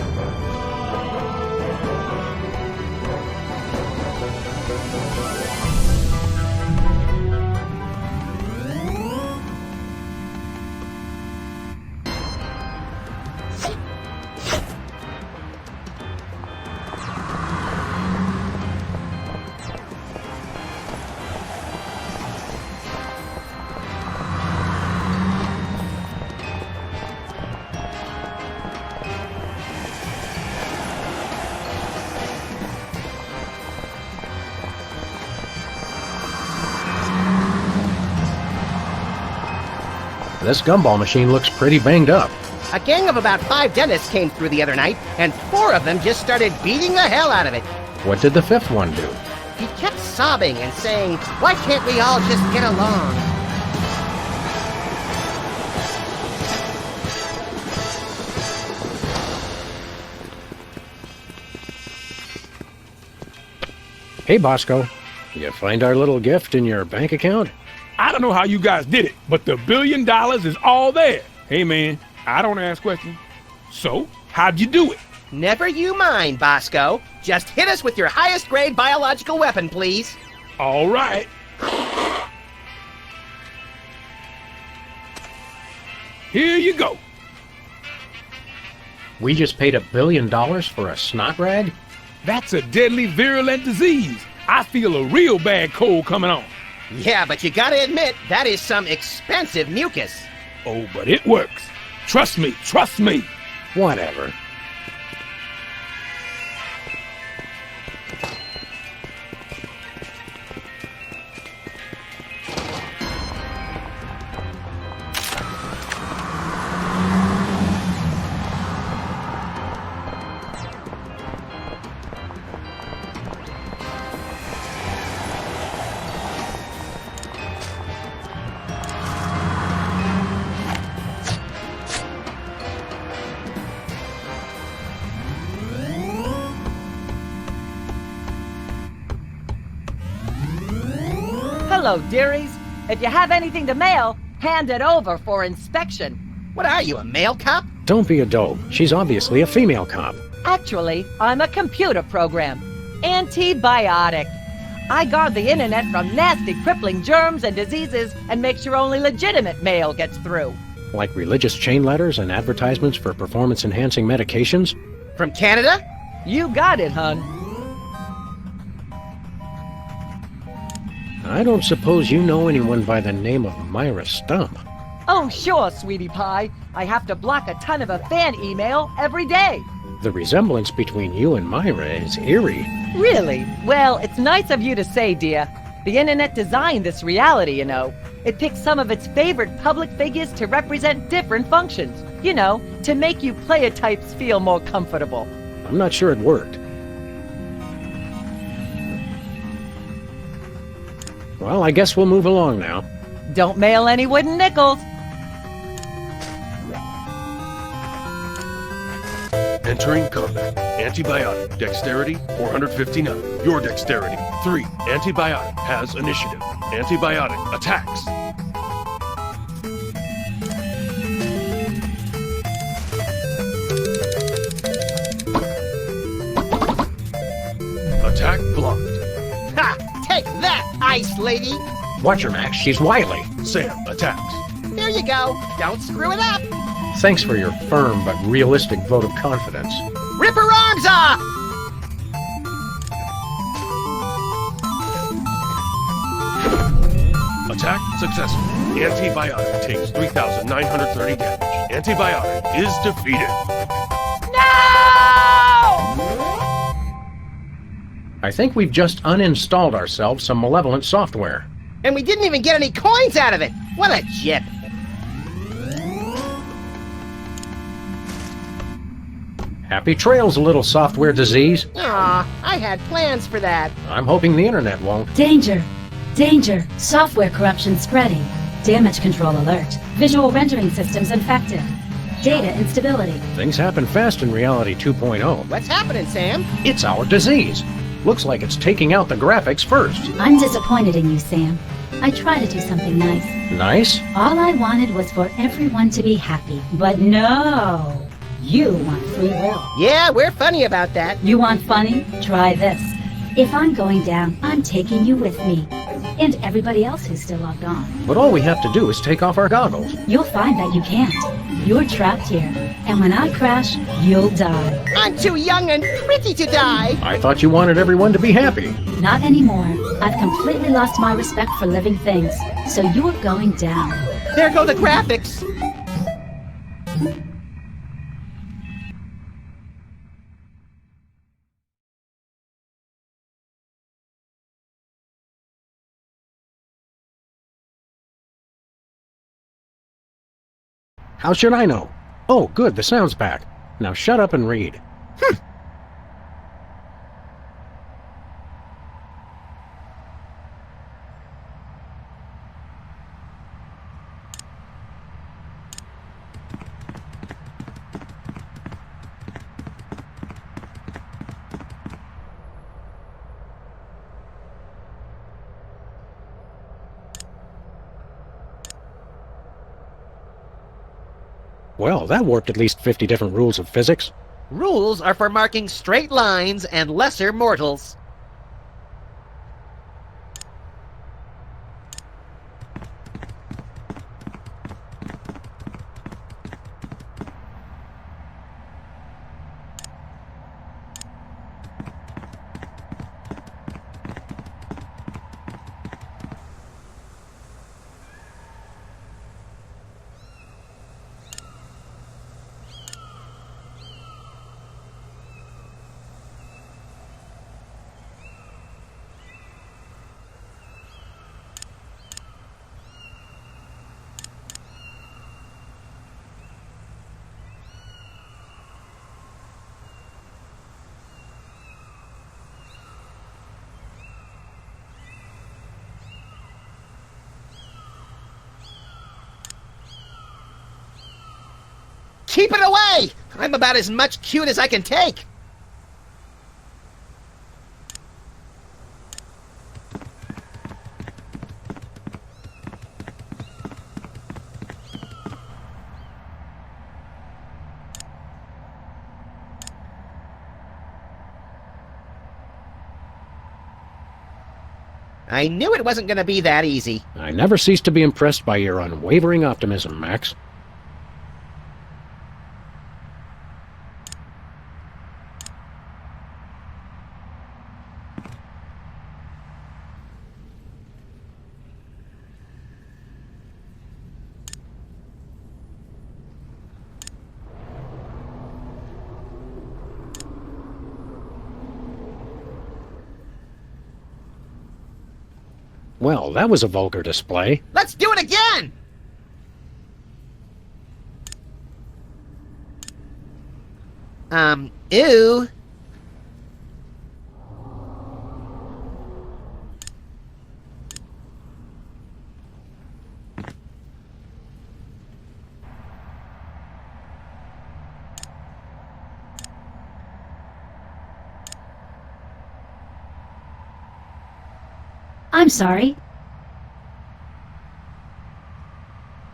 This gumball machine looks pretty banged up. A gang of about 5 dentists came through the other night, and 4 of them just started beating the hell out of it. What did the 5th one do? He kept sobbing and saying, "Why can't we all just get along?" Hey, Bosco. You find our little gift in your bank account? I don't know how you guys did it, but the $1 billion is all there. Hey, man, I don't ask questions. So, how'd you do it? Never you mind, Bosco. Just hit us with your highest grade biological weapon, please. All right. Here you go. We just paid $1 billion for a snot rag? That's a deadly virulent disease. I feel a real bad cold coming on. Yeah, but you gotta admit, that is some expensive mucus. Oh, but it works. Trust me, trust me. Whatever. Hello, dearies. If you have anything to mail, hand it over for inspection. What are you, a male cop? Don't be a dope. She's obviously a female cop. Actually, I'm a computer program. Antibiotic. I guard the internet from nasty, crippling germs and diseases and make sure only legitimate mail gets through. Like religious chain letters and advertisements for performance-enhancing medications? From Canada? You got it, hun. I don't suppose you know anyone by the name of Myra Stump. Oh, sure, sweetie pie. I have to block a ton of a fan email every day. The resemblance between you and Myra is eerie. Really? Well, it's nice of you to say, dear. The internet designed this reality, you know. It picks some of its favorite public figures to represent different functions. You know, to make you player types feel more comfortable. I'm not sure it worked. Well, I guess we'll move along now. Don't mail any wooden nickels. Entering combat. Antibiotic. Dexterity, 459. Your dexterity, 3. Antibiotic has initiative. Antibiotic attacks. Attack blocked. Ha! Take that, Ice Lady! Watch her, Max. She's wily. Sam attacks. There you go. Don't screw it up. Thanks for your firm but realistic vote of confidence. Rip her arms off! Attack successful. Antibiotic takes 3,930 damage. Antibiotic is defeated. I think we've just uninstalled ourselves some malevolent software. And we didn't even get any coins out of it! What a jip! Happy trails, little software disease. Aw, I had plans for that. I'm hoping the internet won't. Danger! Danger! Software corruption spreading. Damage control alert. Visual rendering systems infected. Data instability. Things happen fast in Reality 2.0. What's happening, Sam? It's our disease. Looks like it's taking out the graphics first. I'm disappointed in you, Sam. I try to do something nice. Nice? All I wanted was for everyone to be happy. But no! You want free will. Yeah, we're funny about that. You want funny? Try this. If I'm going down, I'm taking you with me. And everybody else who's still logged on. But all we have to do is take off our goggles. You'll find that you can't. You're trapped here. And when I crash, you'll die. I'm too young and pretty to die. I thought you wanted everyone to be happy. Not anymore. I've completely lost my respect for living things. So you're going down. There go the graphics. How should I know? Oh, good, the sound's back. Now shut up and read. Well, that worked at least 50 different rules of physics. Rules are for marking straight lines and lesser mortals. Keep it away! I'm about as much cute as I can take. I knew it wasn't going to be that easy. I never cease to be impressed by your unwavering optimism, Max. Well, that was a vulgar display. Let's do it again! Ew. I'm sorry.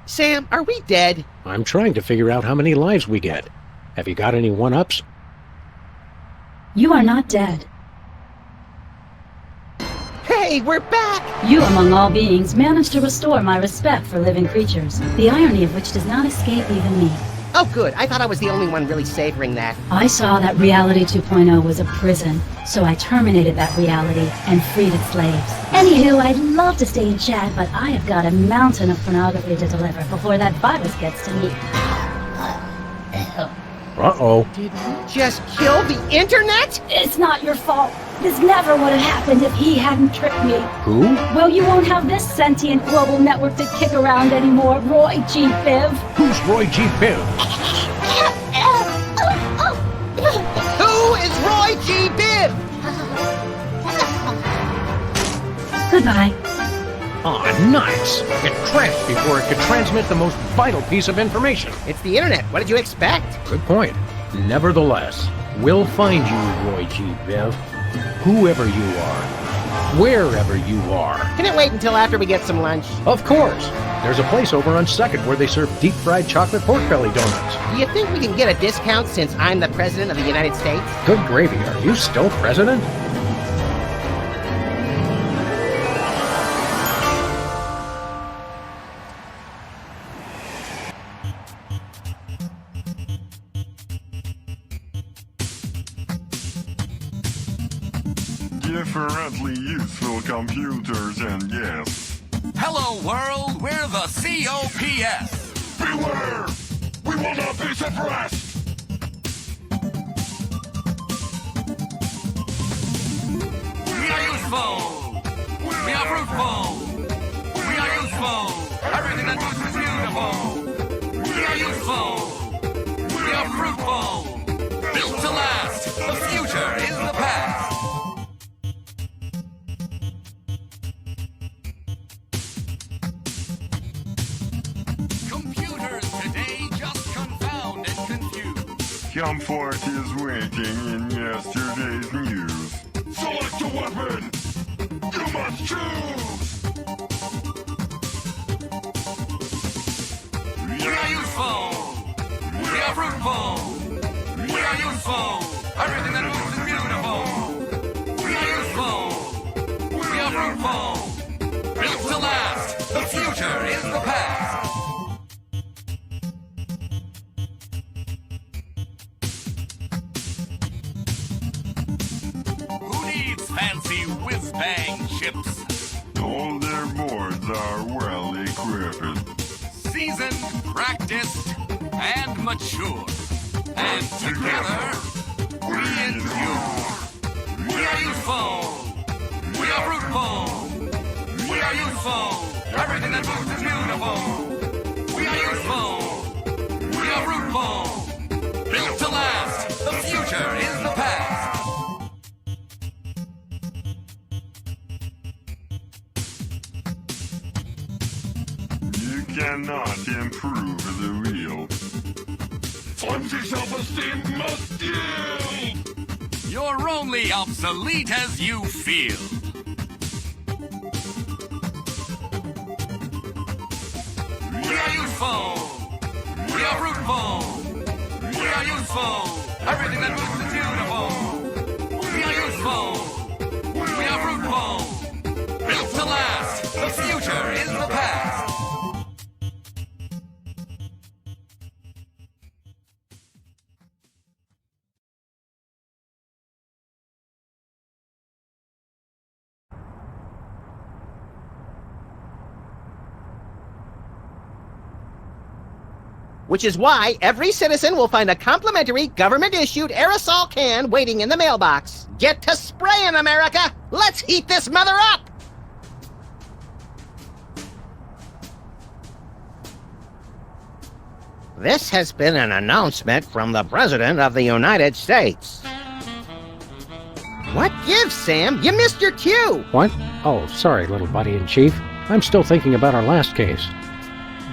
Sam, are we dead? I'm trying to figure out how many lives we get. Have you got any one-ups? You are not dead. Hey, we're back! You, among all beings, managed to restore my respect for living creatures, the irony of which does not escape even me. Oh, good. I thought I was the only one really savoring that. I saw that Reality 2.0 was a prison, so I terminated that reality and freed its slaves. Anywho, I'd love to stay and chat, but I have got a mountain of pornography to deliver before that virus gets to me. Uh-oh. Did we just kill the internet? It's not your fault. This never would have happened if he hadn't tricked me. Who? Well, you won't have this sentient global network to kick around anymore, Roy G. Biv. Who's Roy G. Biv? Who is Roy G. Biv? Goodbye. Aw, nice! It crashed before it could transmit the most vital piece of information. It's the internet. What did you expect? Good point. Nevertheless, we'll find you, Roy G. Biv. Whoever you are. Wherever you are. Can it wait until after we get some lunch? Of course. There's a place over on 2nd where they serve deep-fried chocolate pork belly donuts. Do you think we can get a discount since I'm the President of the United States? Good gravy. Are you still president? Differently useful computers and yes. Hello, world. We're the COPS. Beware! We will not be suppressed! We are useful. We are fruitful. We are useful. Everything that moves is beautiful. We are useful. fruitful. Built to last. The future is the past. Computers today just confound and confuse. Comfort is waiting in yesterday's news. Select a weapon! You must choose! We are useful. We are fruitful. We are useful. Everything that moves is beautiful. We are useful. We are fruitful. Built to last. The future is the past. Who needs fancy whiz-bang chips? All their boards are well equipped. Seasoned, practiced, and mature. And together, we endure. We are useful. We are fruitful. We are useful. Everything that moves is beautiful. We are useful. We are fruitful. Built to last. The future is the past. You cannot improve the wheel. Flimsy self-esteem must yield. You're only obsolete as you feel. We are useful. We are fruitful. We are useful. Everything that moves is beautiful. We are useful. We are fruitful. Built to last. The future is the past. Which is why every citizen will find a complimentary government-issued aerosol can waiting in the mailbox. Get to spraying, America! Let's heat this mother up! This has been an announcement from the President of the United States. What gives, Sam? You missed your cue! What? Oh, sorry, little buddy-in-chief. I'm still thinking about our last case.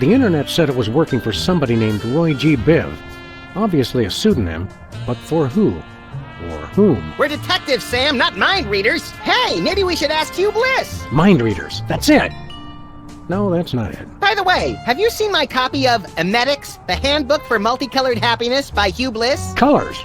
The internet said it was working for somebody named Roy G. Biv. Obviously a pseudonym, but for who? Or whom? We're detectives, Sam, not mind readers. Hey, maybe we should ask Hugh Bliss. Mind readers, that's it! No, that's not it. By the way, have you seen my copy of Emetics, the Handbook for Multicolored Happiness by Hugh Bliss? Colors.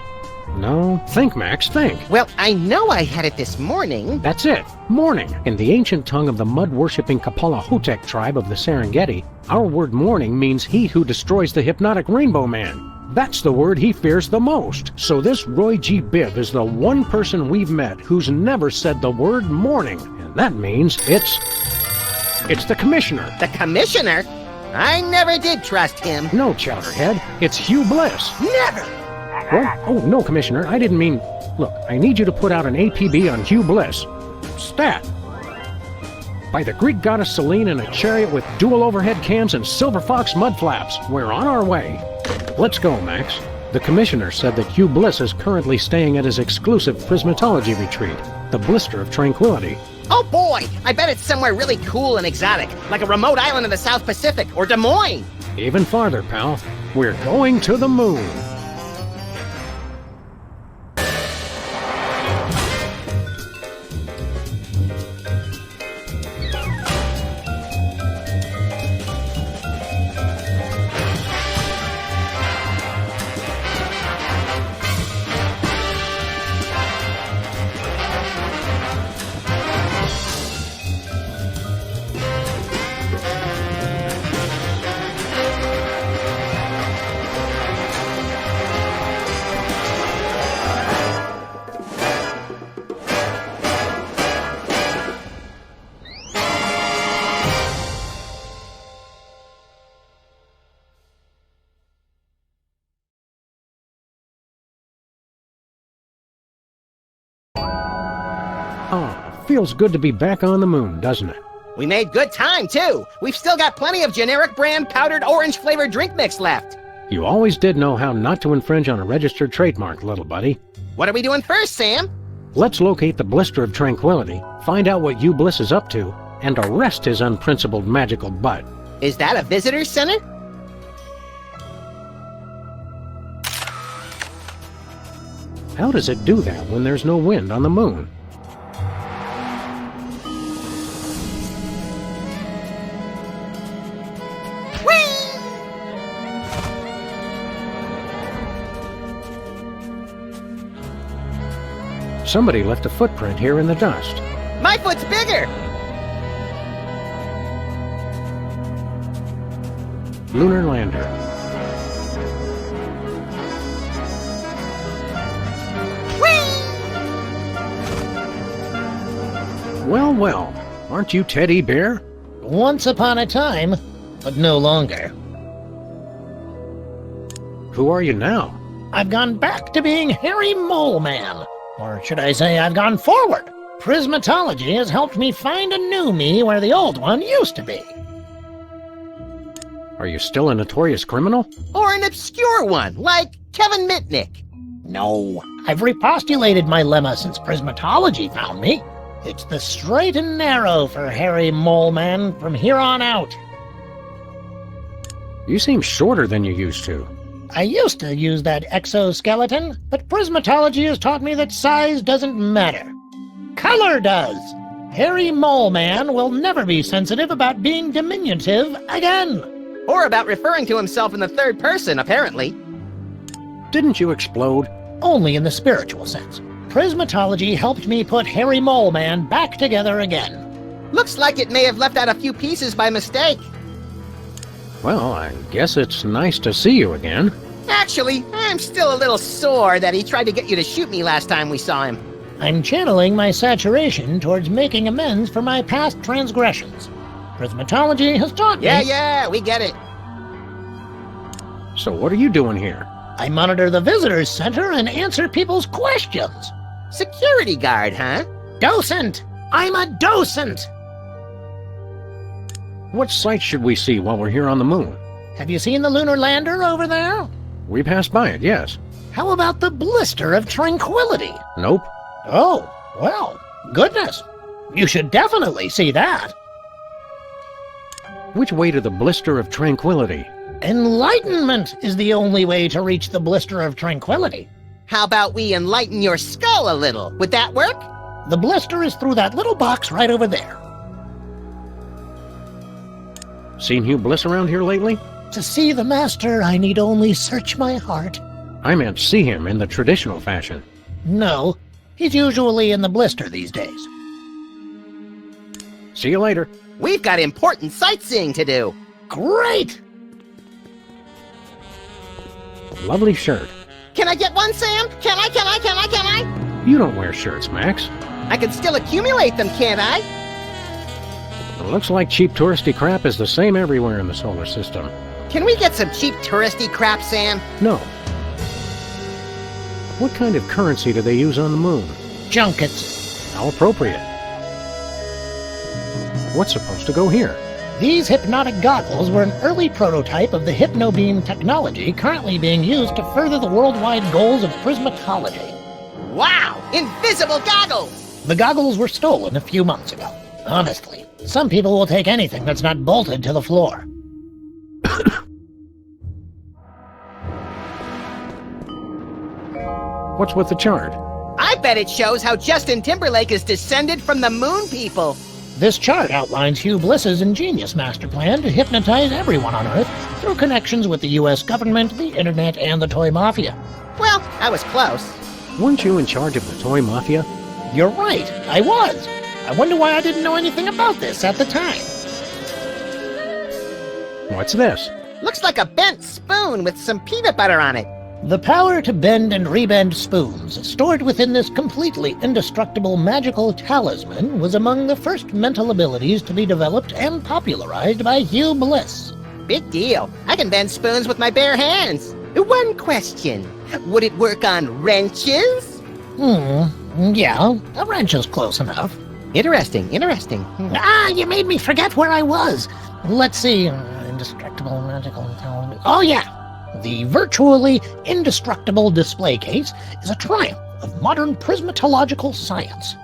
No, think, Max, think. Well, I know I had it this morning. That's it. Morning. In the ancient tongue of the mud-worshipping Kapalahutec tribe of the Serengeti, our word morning means he who destroys the hypnotic Rainbow Man. That's the word he fears the most. So this Roy G. Biv is the one person we've met who's never said the word morning. And that means it's the Commissioner. The Commissioner? I never did trust him. No, Chowderhead. It's Hugh Bliss. Never! What? Oh, no, Commissioner. I didn't mean... Look, I need you to put out an APB on Hugh Bliss. Stat. By the Greek goddess Selene in a chariot with dual overhead cams and silver fox mud flaps. We're on our way. Let's go, Max. The Commissioner said that Hugh Bliss is currently staying at his exclusive prismatology retreat, the Blister of Tranquility. Oh boy! I bet it's somewhere really cool and exotic, like a remote island in the South Pacific or Des Moines. Even farther, pal. We're going to the moon. Oh, feels good to be back on the moon, doesn't it? We made good time, too. We've still got plenty of generic brand powdered orange flavored drink mix left. You always did know how not to infringe on a registered trademark, little buddy. What are we doing first, Sam? Let's locate the Blister of Tranquility, find out what Hugh Bliss is up to, and arrest his unprincipled magical butt. Is that a visitor center? How does it do that when there's no wind on the moon? Somebody left a footprint here in the dust. My foot's bigger! Lunar lander. Well, well, aren't you Teddy Bear? Once upon a time, but no longer. Who are you now? I've gone back to being Harry Mole Man. Or should I say I've gone forward. Prismatology has helped me find a new me where the old one used to be. Are you still a notorious criminal? Or an obscure one, like Kevin Mitnick? No, I've repostulated my lemma since Prismatology found me. It's the straight and narrow for Harry Mole Man from here on out. You seem shorter than you used to. I used to use that exoskeleton, but Prismatology has taught me that size doesn't matter. Color does! Harry Mole Man will never be sensitive about being diminutive again. Or about referring to himself in the third person, apparently. Didn't you explode? Only in the spiritual sense. Prismatology helped me put Harry Mole Man back together again. Looks like it may have left out a few pieces by mistake. Well, I guess it's nice to see you again. Actually, I'm still a little sore that he tried to get you to shoot me last time we saw him. I'm channeling my saturation towards making amends for my past transgressions. Prismatology has taught me... Yeah, we get it. So what are you doing here? I monitor the visitors center and answer people's questions. Security guard, huh? Docent! I'm a docent! What sights should we see while we're here on the moon? Have you seen the lunar lander over there? We passed by it, yes. How about the Blister of Tranquility? Nope. Oh, well, goodness. You should definitely see that. Which way to the Blister of Tranquility? Enlightenment is the only way to reach the Blister of Tranquility. How about we enlighten your skull a little? Would that work? The blister is through that little box right over there. Seen Hugh Bliss around here lately? To see the master, I need only search my heart. I meant see him in the traditional fashion. No, he's usually in the blister these days. See you later. We've got important sightseeing to do. Great! Lovely shirt. Can I get one, Sam? Can I? You don't wear shirts, Max. I can still accumulate them, can't I? It looks like cheap touristy crap is the same everywhere in the solar system. Can we get some cheap touristy crap, Sam? No. What kind of currency do they use on the moon? Junkets. How appropriate. What's supposed to go here? These hypnotic goggles were an early prototype of the hypnobeam technology currently being used to further the worldwide goals of prismatology. Wow! Invisible goggles! The goggles were stolen a few months ago. Honestly, some people will take anything that's not bolted to the floor. What's with the chart? I bet it shows how Justin Timberlake is descended from the moon people. This chart outlines Hugh Bliss's ingenious master plan to hypnotize everyone on Earth through connections with the U.S. government, the internet, and the toy mafia. Well, I was close. Weren't you in charge of the toy mafia? You're right, I was. I wonder why I didn't know anything about this at the time. What's this? Looks like a bent spoon with some peanut butter on it. The power to bend and rebend spoons, stored within this completely indestructible magical talisman, was among the first mental abilities to be developed and popularized by Hugh Bliss. Big deal. I can bend spoons with my bare hands. One question. Would it work on wrenches? Yeah, a wrench is close enough. Interesting. You made me forget where I was. Let's see. Indestructible magical talisman. Oh, yeah. The virtually indestructible display case is a triumph of modern prismatological science.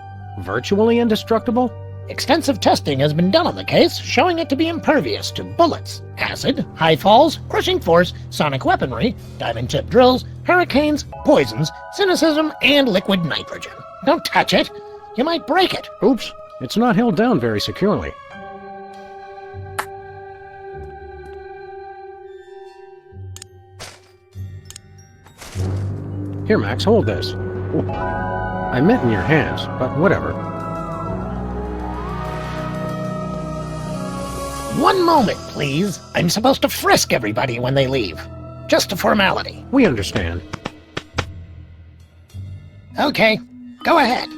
Virtually indestructible? Extensive testing has been done on the case, showing it to be impervious to bullets, acid, high falls, crushing force, sonic weaponry, diamond-tipped drills, hurricanes, poisons, cynicism, and liquid nitrogen. Don't touch it. You might break it. Oops, it's not held down very securely. Here, Max, hold this. Ooh. I meant in your hands, but whatever. One moment, please. I'm supposed to frisk everybody when they leave. Just a formality. We understand. Okay, go ahead.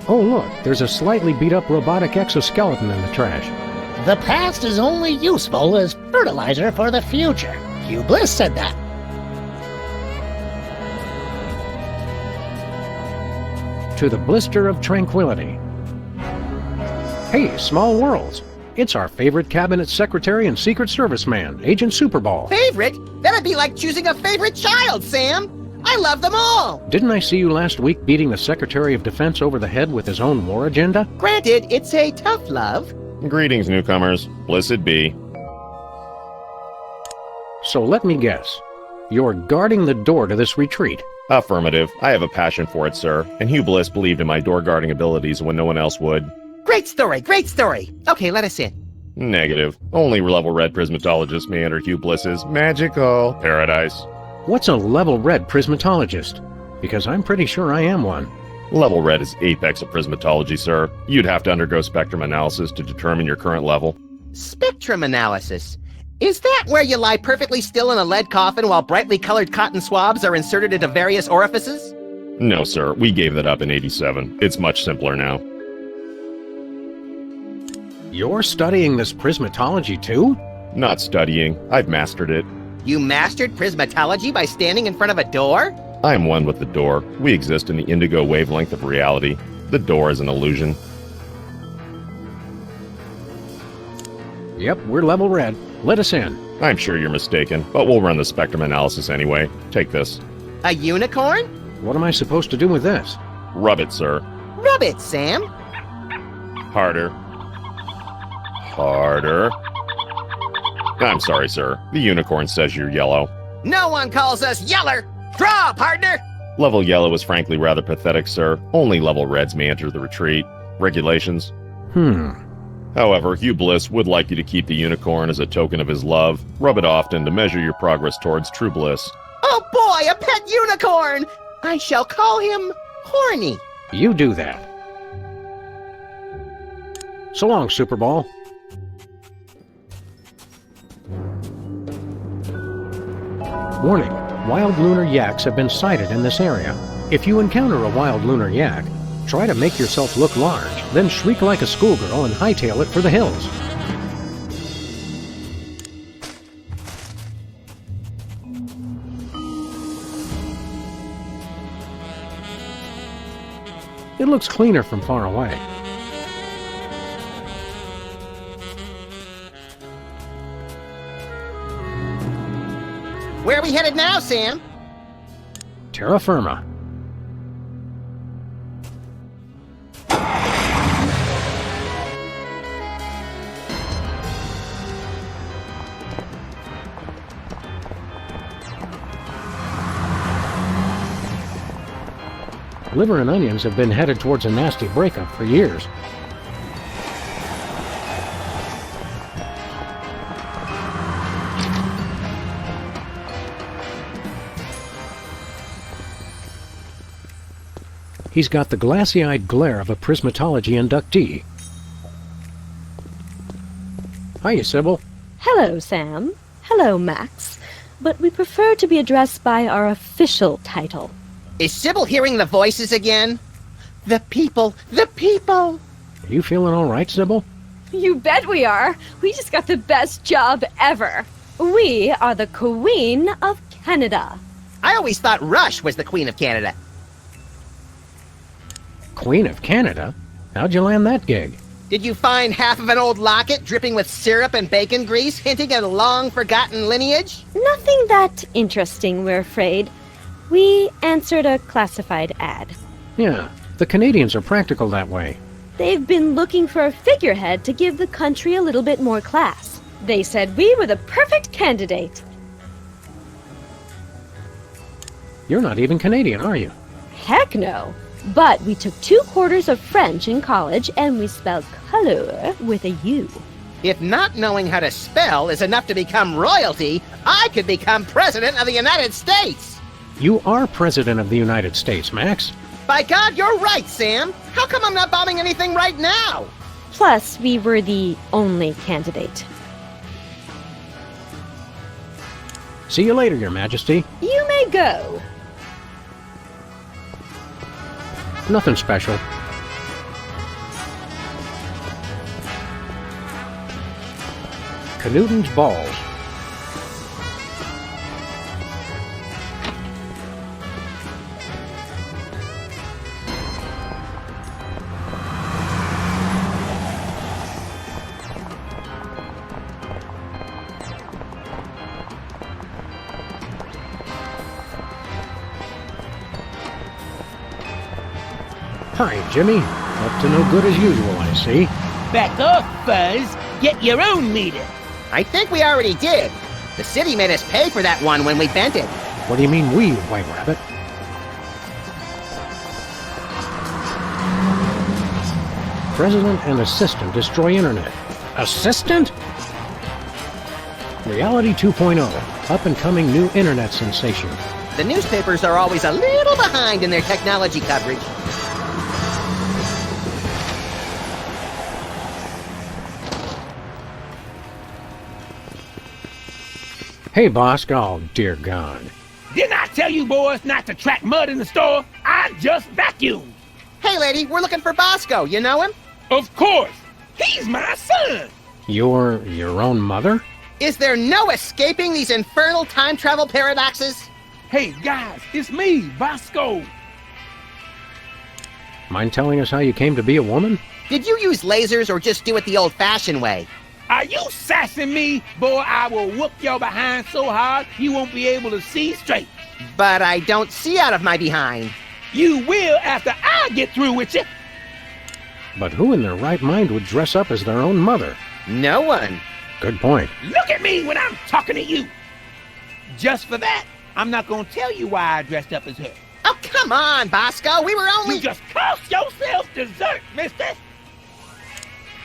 Oh, look, there's a slightly beat-up robotic exoskeleton in the trash. The past is only useful as fertilizer for the future. Hugh Bliss said that. To the blister of tranquility. Hey, Small Worlds. It's our favorite cabinet secretary and Secret Service man, Agent Superball. Favorite? That'd be like choosing a favorite child, Sam. I love them all. Didn't I see you last week beating the Secretary of Defense over the head with his own war agenda? Granted, it's a tough love. Greetings, newcomers. Blessed be. So let me guess. You're guarding the door to this retreat. Affirmative. I have a passion for it, sir, and Hugh Bliss believed in my door-guarding abilities when no one else would. Great story, great story. Okay, let us in. Negative. Only level red prismatologists may enter Hugh Bliss's magical paradise. What's a level red prismatologist? Because I'm pretty sure I am one. Level red is apex of prismatology, sir. You'd have to undergo spectrum analysis to determine your current level. Spectrum analysis? Is that where you lie perfectly still in a lead coffin while brightly colored cotton swabs are inserted into various orifices? No, sir. We gave that up in '87. It's much simpler now. You're studying this prismatology too? Not studying. I've mastered it. You mastered prismatology by standing in front of a door? I am one with the door. We exist in the indigo wavelength of reality. The door is an illusion. Yep, we're level red. Let us in. I'm sure you're mistaken, but we'll run the spectrum analysis anyway. Take this. A unicorn? What am I supposed to do with this? Rub it, sir. Rub it, Sam. Harder. Harder. I'm sorry, sir. The unicorn says you're yellow. No one calls us yeller. Draw, partner! Level yellow is frankly rather pathetic, sir. Only level reds may enter the retreat. Regulations? However, Hugh Bliss would like you to keep the unicorn as a token of his love. Rub it often to measure your progress towards true bliss. Oh boy, a pet unicorn! I shall call him Horny. You do that. So long, Superball. Warning, wild lunar yaks have been sighted in this area. If you encounter a wild lunar yak, try to make yourself look large, then shriek like a schoolgirl and hightail it for the hills. It looks cleaner from far away. Where are we headed now, Sam? Terra Firma. Liver and Onions have been headed towards a nasty breakup for years. He's got the glassy-eyed glare of a prismatology inductee. Hiya, Sybil. Hello, Sam. Hello, Max. But we prefer to be addressed by our official title. Is Sybil hearing the voices again? The people! The people! Are you feeling all right, Sybil? You bet we are. We just got the best job ever. We are the Queen of Canada. I always thought Rush was the Queen of Canada. Queen of Canada? How'd you land that gig? Did you find half of an old locket dripping with syrup and bacon grease, hinting at a long-forgotten lineage? Nothing that interesting, we're afraid. We answered a classified ad. Yeah, the Canadians are practical that way. They've been looking for a figurehead to give the country a little bit more class. They said we were the perfect candidate. You're not even Canadian, are you? Heck no. But we took 2 quarters of French in college, and we spelled color with a U. If not knowing how to spell is enough to become royalty, I could become President of the United States! You are President of the United States, Max. By God, you're right, Sam! How come I'm not bombing anything right now? Plus, we were the only candidate. See you later, Your Majesty. You may go. Nothing special. Knudden's balls. Hi, Jimmy. Up to no good as usual, I see. Back off, Fuzz. Get your own meter. I think we already did. The city made us pay for that one when we bent it. What do you mean we, White Rabbit? President and assistant destroy internet. Assistant? Reality 2.0, up-and-coming new internet sensation. The newspapers are always a little behind in their technology coverage. Hey, Bosco. Oh, dear God. Didn't I tell you boys not to track mud in the store? I just vacuumed. Hey, lady, we're looking for Bosco. You know him? Of course. He's my son. Your own mother? Is there no escaping these infernal time travel paradoxes? Hey, guys, it's me, Bosco. Mind telling us how you came to be a woman? Did you use lasers or just do it the old-fashioned way? Are you sassing me? Boy, I will whoop your behind so hard you won't be able to see straight. But I don't see out of my behind. You will after I get through with you. But who in their right mind would dress up as their own mother? No one. Good point. Look at me when I'm talking to you. Just for that, I'm not going to tell you why I dressed up as her. Oh, come on, Bosco. We were only... You just cost yourself dessert, mister.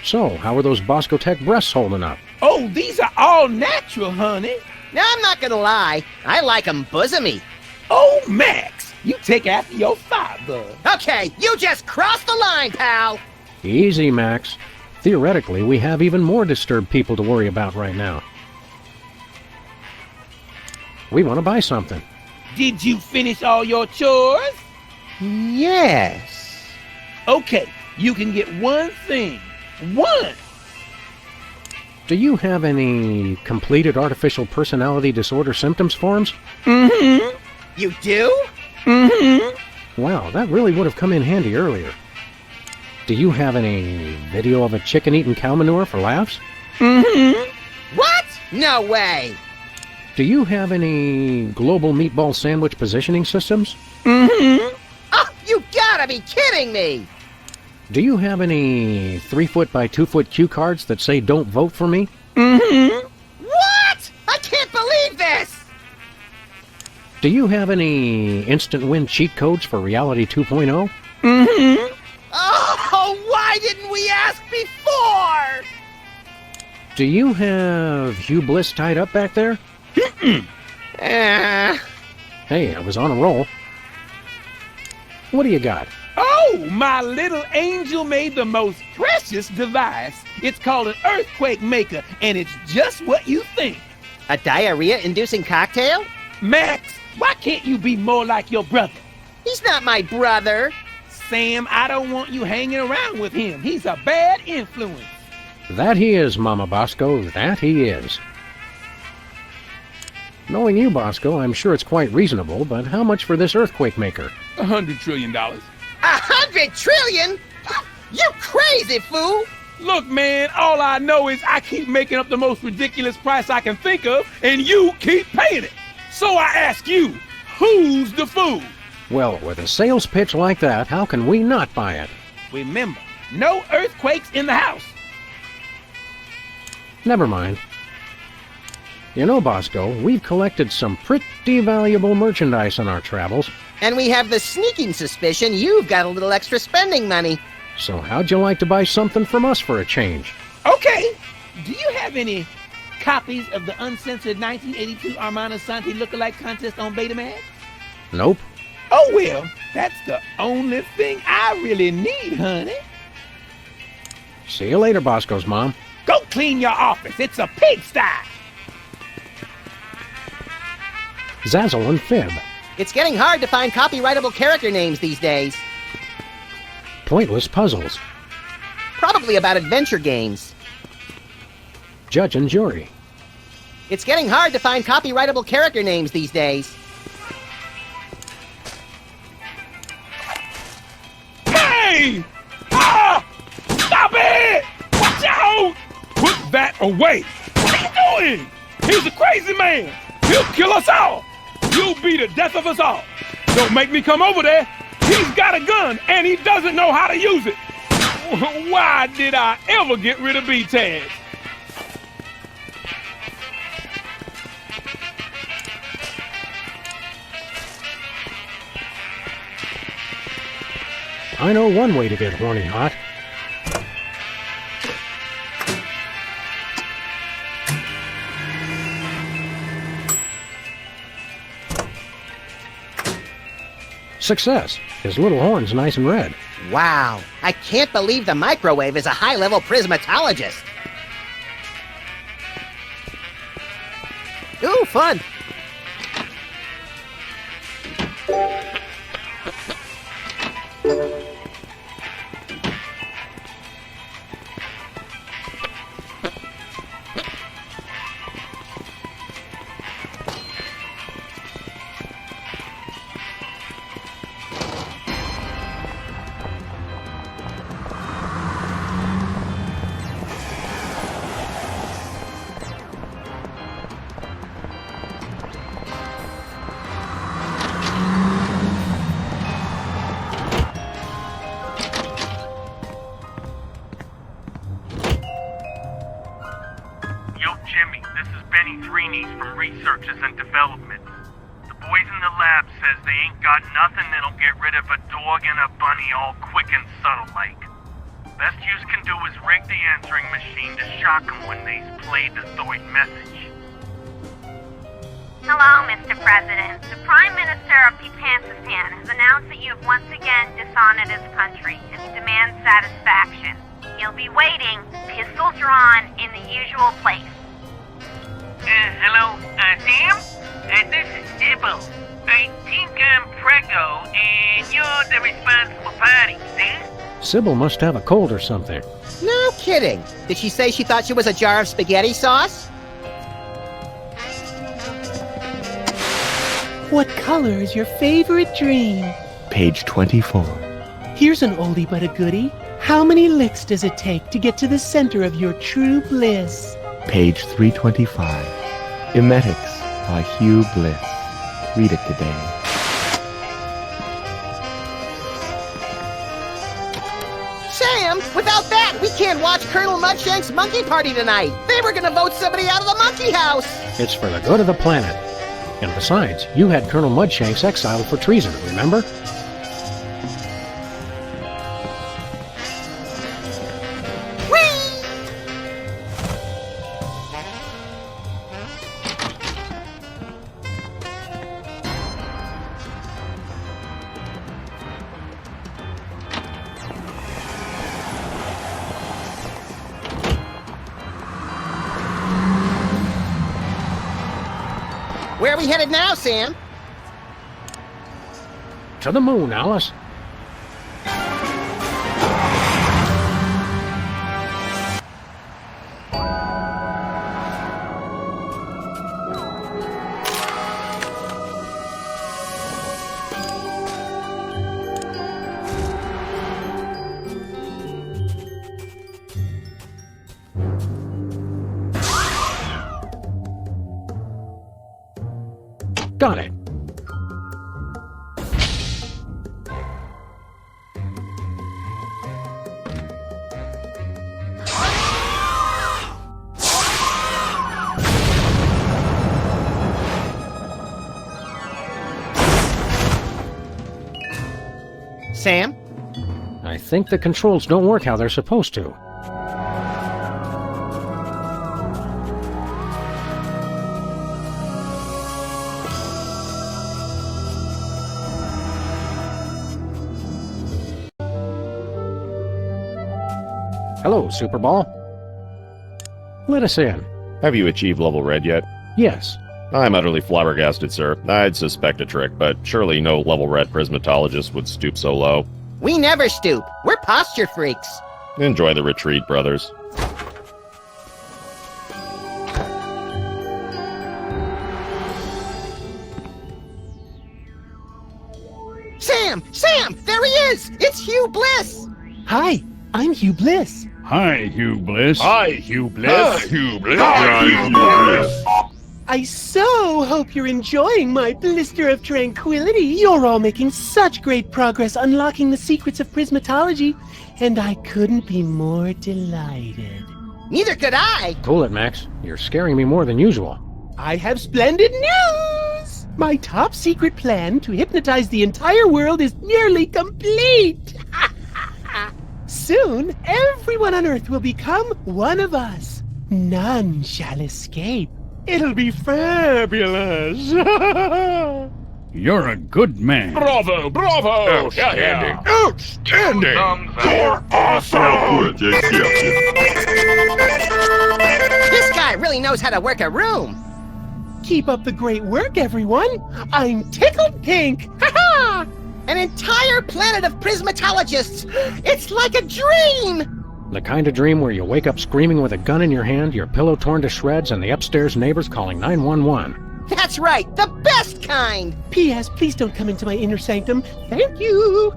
So, how are those Bosco Tech breasts holding up? Oh, these are all natural, honey. Now, I'm not gonna lie. I like them bosomy. Oh, Max, you take after your father. Okay, you just crossed the line, pal. Easy, Max. Theoretically, we have even more disturbed people to worry about right now. We want to buy something. Did you finish all your chores? Yes. Okay, you can get one thing. One! Do you have any completed artificial personality disorder symptoms forms? Mm-hmm. You do? Mm-hmm. Wow, that really would have come in handy earlier. Do you have any video of a chicken eating cow manure for laughs? Mm-hmm. What? No way! Do you have any global meatball sandwich positioning systems? Mm-hmm. Oh, you gotta be kidding me! Do you have any 3-foot by 2-foot cue cards that say "Don't vote for me"? Mm-hmm. What? I can't believe this! Do you have any instant win cheat codes for Reality 2.0? Mm-hmm. Oh, why didn't we ask before? Do you have Hugh Bliss tied up back there? Hey, I was on a roll. What do you got? Oh, my little angel made the most precious device. It's called an earthquake maker, and it's just what you think. A diarrhea-inducing cocktail? Max, why can't you be more like your brother? He's not my brother. Sam, I don't want you hanging around with him. He's a bad influence. That he is, Mama Bosco, that he is. Knowing you, Bosco, I'm sure it's quite reasonable, but how much for this earthquake maker? $100 trillion. 100 trillion? You crazy fool! Look, man, all I know is I keep making up the most ridiculous price I can think of, and you keep paying it. So I ask you, who's the fool? Well, with a sales pitch like that, how can we not buy it? Remember, no earthquakes in the house. Never mind. You know, Bosco, we've collected some pretty valuable merchandise on our travels. And we have the sneaking suspicion you've got a little extra spending money. So how'd you like to buy something from us for a change? Okay. Do you have any copies of the uncensored 1982 Armand Asante lookalike contest on Betamax? Nope. Oh, well, that's the only thing I really need, honey. See you later, Bosco's mom. Go clean your office. It's a pigsty. Zazzle and Fib. It's getting hard to find copyrightable character names these days. Pointless puzzles. Probably about adventure games. Judge and jury. It's getting hard to find copyrightable character names these days. Hey! Ah! Stop it! Watch out! Put that away! What are you doing? He's a crazy man! He'll kill us all! You'll be the death of us all! Don't make me come over there! He's got a gun, and he doesn't know how to use it! Why did I ever get rid of B-tags? I know one way to get horny hot. Success. His little horn's nice and red. Wow, I can't believe the microwave is a high-level prismatologist. Ooh, fun. Researches and Development. The boys in the lab says they ain't got nothing that'll get rid of a dog and a bunny all quick and subtle like. Best yous can do is rig the answering machine to shock them when they's played the Thoid message. Hello, Mr. President. The Prime Minister of Pipansistan has announced that you have once again dishonored his country and he demands satisfaction. He'll be waiting, pistol drawn, in the usual place. Hello, Sam? This is Sybil. I think I'm preggo, and you're the responsible party, see? Sybil must have a cold or something. No kidding. Did she say she thought she was a jar of spaghetti sauce? What color is your favorite dream? Page 24. Here's an oldie but a goodie. How many licks does it take to get to the center of your true bliss? Page 325. Emetics by Hugh Bliss. Read it today. Sam, without that, we can't watch Colonel Mudshank's monkey party tonight. They were gonna vote somebody out of the monkey house. It's for the good of the planet. And besides, you had Colonel Mudshanks exiled for treason, remember? Where are we headed now, Sam? To the moon, Alice. Got it. Sam? I think the controls don't work how they're supposed to. Hello, Superball. Let us in. Have you achieved level red yet? Yes. I'm utterly flabbergasted, sir. I'd suspect a trick, but surely no level red prismatologist would stoop so low. We never stoop. We're posture freaks. Enjoy the retreat, brothers. Sam! Sam! There he is! It's Hugh Bliss! Hi, I'm Hugh Bliss. Hi, Hugh Bliss. Hi, Hugh Bliss. Hi, Hugh Bliss. Hi, Hugh Bliss. I so hope you're enjoying my blister of tranquility. You're all making such great progress unlocking the secrets of prismatology, and I couldn't be more delighted. Neither could I! Cool it, Max. You're scaring me more than usual. I have splendid news! My top secret plan to hypnotize the entire world is nearly complete! Soon, everyone on Earth will become one of us. None shall escape. It'll be fabulous! You're a good man. Bravo, bravo! Outstanding! Outstanding! You're awesome! This guy really knows how to work a room! Keep up the great work, everyone! I'm tickled pink! Ha-ha! An entire planet of prismatologists! It's like a dream! The kind of dream where you wake up screaming with a gun in your hand, your pillow torn to shreds, and the upstairs neighbors calling 911. That's right, the best kind! P.S. Please don't come into my inner sanctum. Thank you!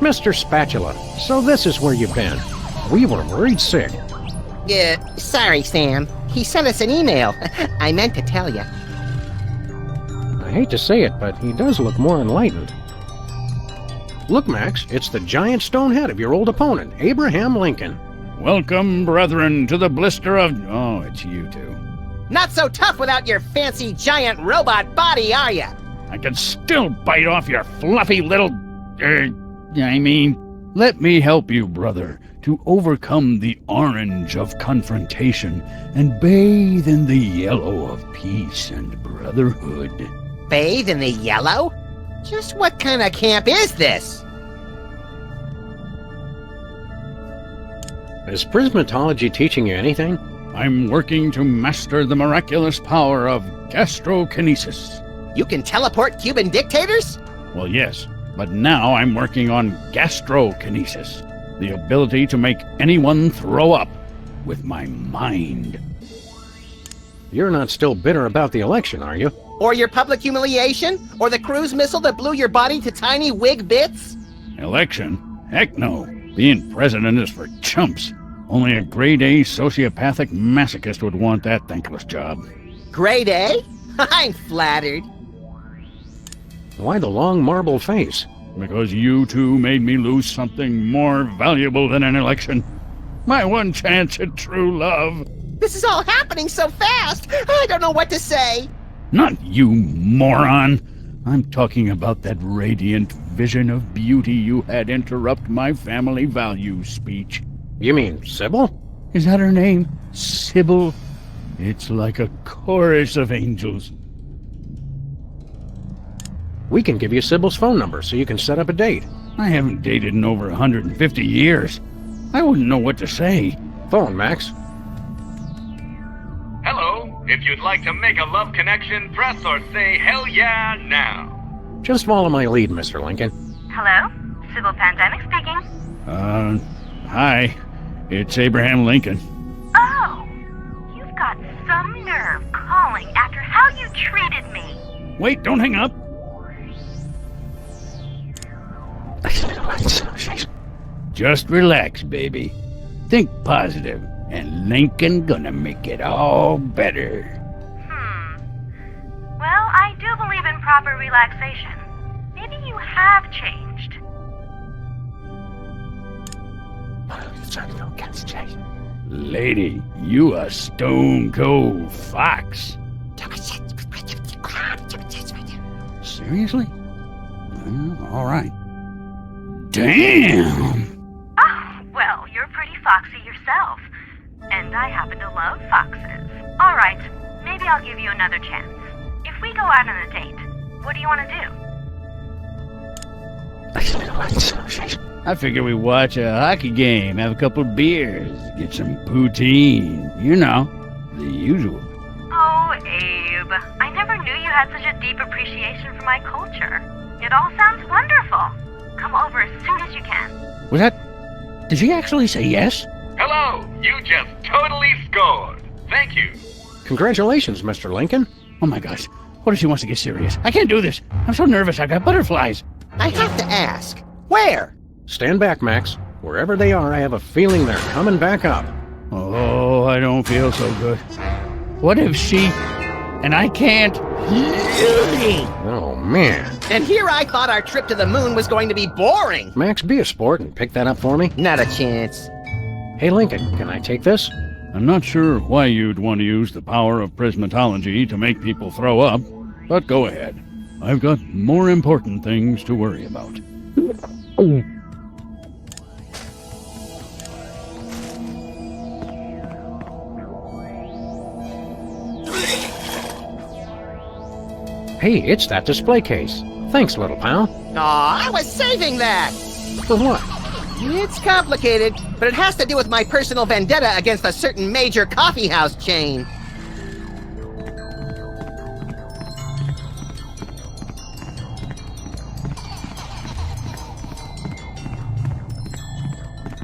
Mr. Spatula, so this is where you've been. We were worried sick. Sorry, Sam. He sent us an email. I meant to tell you. I hate to say it, but he does look more enlightened. Look, Max, it's the giant stone head of your old opponent, Abraham Lincoln. Welcome, brethren, to the blister of... Oh, it's you two. Not so tough without your fancy giant robot body, are ya? I can still bite off your fluffy little... let me help you, brother, to overcome the orange of confrontation and bathe in the yellow of peace and brotherhood. Bathe in the yellow? Just what kind of camp is this? Is prismatology teaching you anything? I'm working to master the miraculous power of gastrokinesis. You can teleport Cuban dictators? Well, yes, but now I'm working on gastrokinesis, the ability to make anyone throw up with my mind. You're not still bitter about the election, are you? Or your public humiliation? Or the cruise missile that blew your body to tiny wig bits? Election? Heck no. Being president is for chumps. Only a grade-A sociopathic masochist would want that thankless job. Grade A? I'm flattered. Why the long marble face? Because you two made me lose something more valuable than an election. My one chance at true love. This is all happening so fast! I don't know what to say! Not you, moron! I'm talking about that radiant vision of beauty you had interrupt my family values speech. You mean Sybil? Is that her name? Sybil? It's like a chorus of angels. We can give you Sybil's phone number so you can set up a date. I haven't dated in over 150 years. I wouldn't know what to say. Phone, Max. Hello. If you'd like to make a love connection, press or say hell yeah now. Just follow my lead, Mr. Lincoln. Hello? Sybil Pandemik speaking. Hi. It's Abraham Lincoln. Oh, you've got some nerve calling after how you treated me. Wait, don't hang up. Just relax, baby. Think positive. and Lincoln gonna make it all better. Well, I do believe in proper relaxation. Maybe you have changed. Lady, you a stone cold fox. Seriously? Well, all right. Damn! Oh, well, you're pretty foxy yourself. And I happen to love foxes. All right, maybe I'll give you another chance. If we go out on a date, what do you want to do? I figure we watch a hockey game, have a couple of beers, get some poutine. You know, the usual. Oh, Abe, I never knew you had such a deep appreciation for my culture. It all sounds wonderful. Come over as soon as you can. Was that... Did she actually say yes? Hello! You just totally scored! Thank you! Congratulations, Mr. Lincoln. Oh my gosh, what if she wants to get serious? I can't do this. I'm so nervous, I got butterflies. I have to ask, where? Stand back, Max. Wherever they are, I have a feeling they're coming back up. Oh, I don't feel so good. What if she... and I can't... Oh, man. And here I thought our trip to the moon was going to be boring. Max, be a sport and pick that up for me. Not a chance. Hey, Lincoln, can I take this? I'm not sure why you'd want to use the power of prismatology to make people throw up, but go ahead. I've got more important things to worry about. Hey, it's that display case. Thanks, little pal. Aw, I was saving that! For what? It's complicated, but it has to do with my personal vendetta against a certain major coffeehouse chain.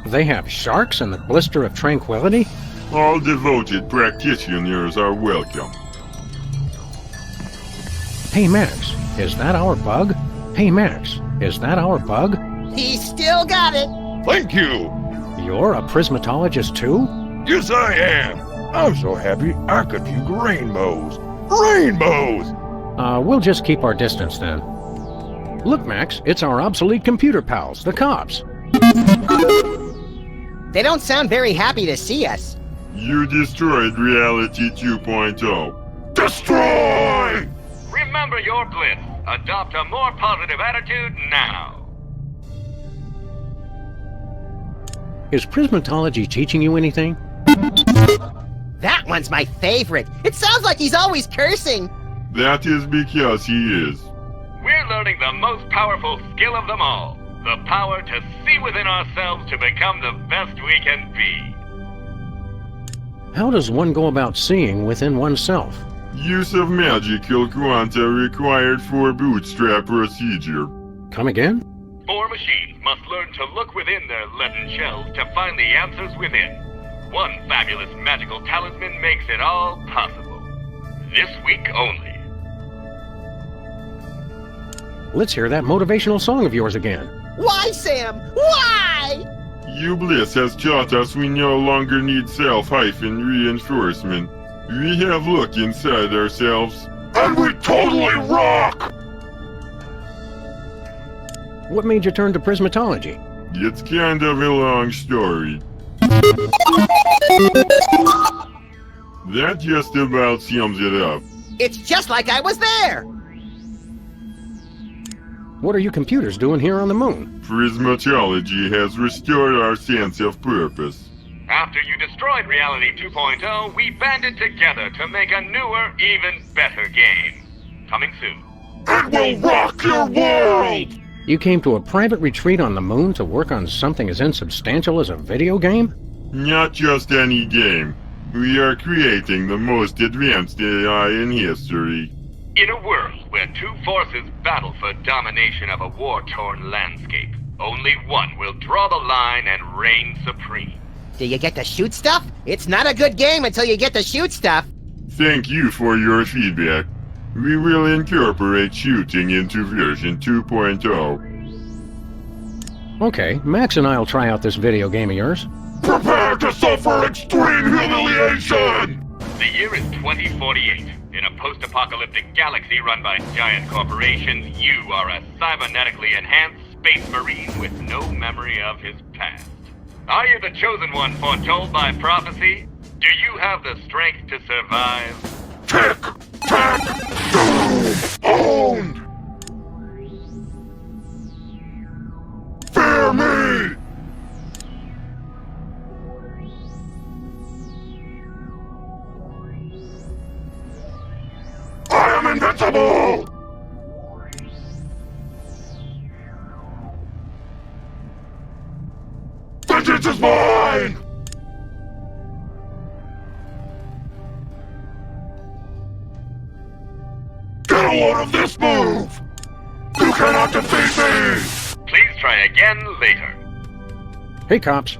They have sharks in the blister of tranquility? All devoted practitioners are welcome. Hey, Max, is that our bug? Hey, Max, is that our bug? He still got it! Thank you! You're a prismatologist too? Yes, I am! I'm so happy I could view rainbows! Rainbows! We'll just keep our distance then. Look, Max, it's our obsolete computer pals, the cops. They don't sound very happy to see us. You destroyed Reality 2.0. Destroy! Remember your bliss. Adopt a more positive attitude now. Is prismatology teaching you anything? That one's my favorite. It sounds like he's always cursing. That is because he is. We're learning the most powerful skill of them all. The power to see within ourselves to become the best we can be. How does one go about seeing within oneself? Use of magical quanta required for bootstrap procedure. Come again? 4 machines must learn to look within their leaden shells to find the answers within. One fabulous magical talisman makes it all possible. This week only. Let's hear that motivational song of yours again. Why, Sam? Why? Bliss has taught us we no longer need self-reinforcement. We have looked inside ourselves. And we totally rock! What made you turn to prismatology? It's kind of a long story. That just about sums it up. It's just like I was there! What are you computers doing here on the moon? Prismatology has restored our sense of purpose. After you destroyed Reality 2.0, we banded together to make a newer, even better game. Coming soon. It will rock your world! You came to a private retreat on the moon to work on something as insubstantial as a video game? Not just any game. We are creating the most advanced AI in history. In a world where two forces battle for domination of a war-torn landscape, only one will draw the line and reign supreme. Do you get to shoot stuff? It's not a good game until you get to shoot stuff. Thank you for your feedback. We will incorporate shooting into version 2.0. Okay, Max and I'll try out this video game of yours. Prepare to suffer extreme humiliation! The year is 2048. In a post-apocalyptic galaxy run by giant corporations, you are a cybernetically enhanced space marine with no memory of his past. Are you the chosen one foretold by prophecy? Do you have the strength to survive? Tick, tack, doom, owned! Fear me! I am invincible! Vengeance is mine! Get a load of this move! You cannot defeat me! Please try again later. Hey, cops.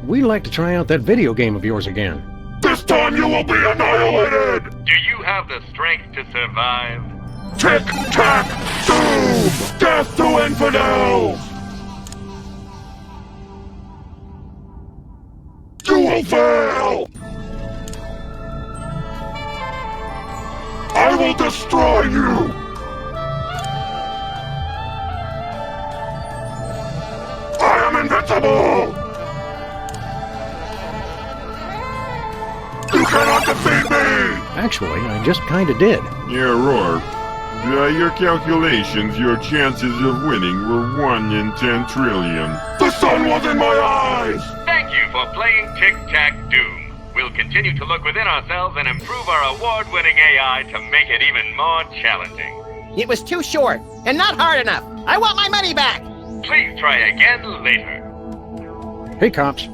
We'd like to try out that video game of yours again. This time you will be annihilated! Do you have the strength to survive? Tick, tack, doom! Death to infidels! You will fail! I will destroy you! I am invincible! You cannot defeat me! Actually, I just kinda did. Yeah, Rourke. By your calculations, your chances of winning were 1 in 10 trillion. The sun was in my eyes! Thank you for playing Tic-Tac-Doom. We'll continue to look within ourselves and improve our award-winning AI to make it even more challenging. It was too short, and not hard enough. I want my money back! Please try again later. Hey, cops.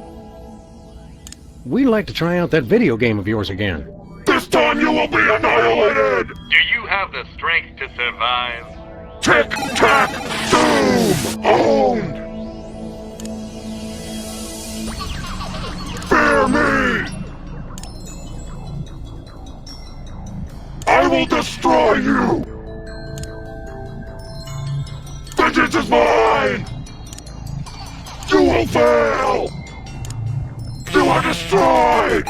We'd like to try out that video game of yours again. This time you will be annihilated! Do you have the strength to survive? Tick, tack, doom! Owned! Fear me! I will destroy you! Vengeance is mine! You will fail! You are destroyed!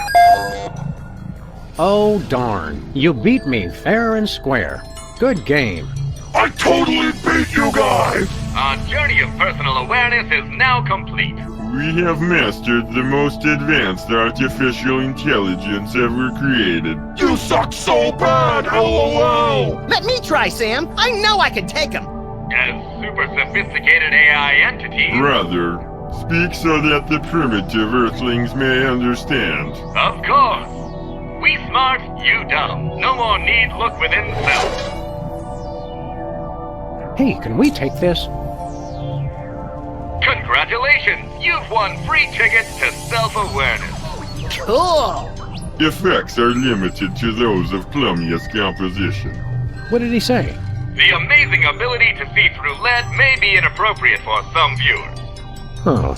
Oh, darn. You beat me fair and square. Good game. I totally beat you guys! Our journey of personal awareness is now complete. We have mastered the most advanced artificial intelligence ever created. You suck so bad, LOL! Let me try, Sam. I know I can take him. As super sophisticated AI entities... Rather, speak so that the primitive Earthlings may understand. Of course. We smart, you dumb. No more need look within self. Hey, can we take this? Congratulations! You've won free tickets to self-awareness. Cool! Effects are limited to those of plumiest composition. What did he say? The amazing ability to see through lead may be inappropriate for some viewers. Huh.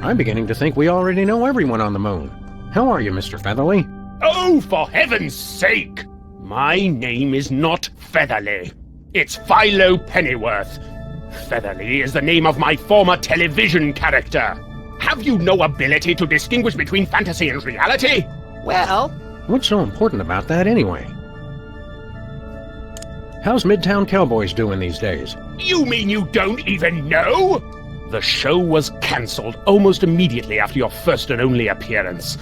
I'm beginning to think we already know everyone on the moon. How are you, Mr. Featherly? Oh, for heaven's sake! My name is not Featherly. It's Philo Pennyworth. Featherly is the name of my former television character. Have you no ability to distinguish between fantasy and reality? Well... What's so important about that, anyway? How's Midtown Cowboys doing these days? You mean you don't even know? The show was cancelled almost immediately after your first and only appearance.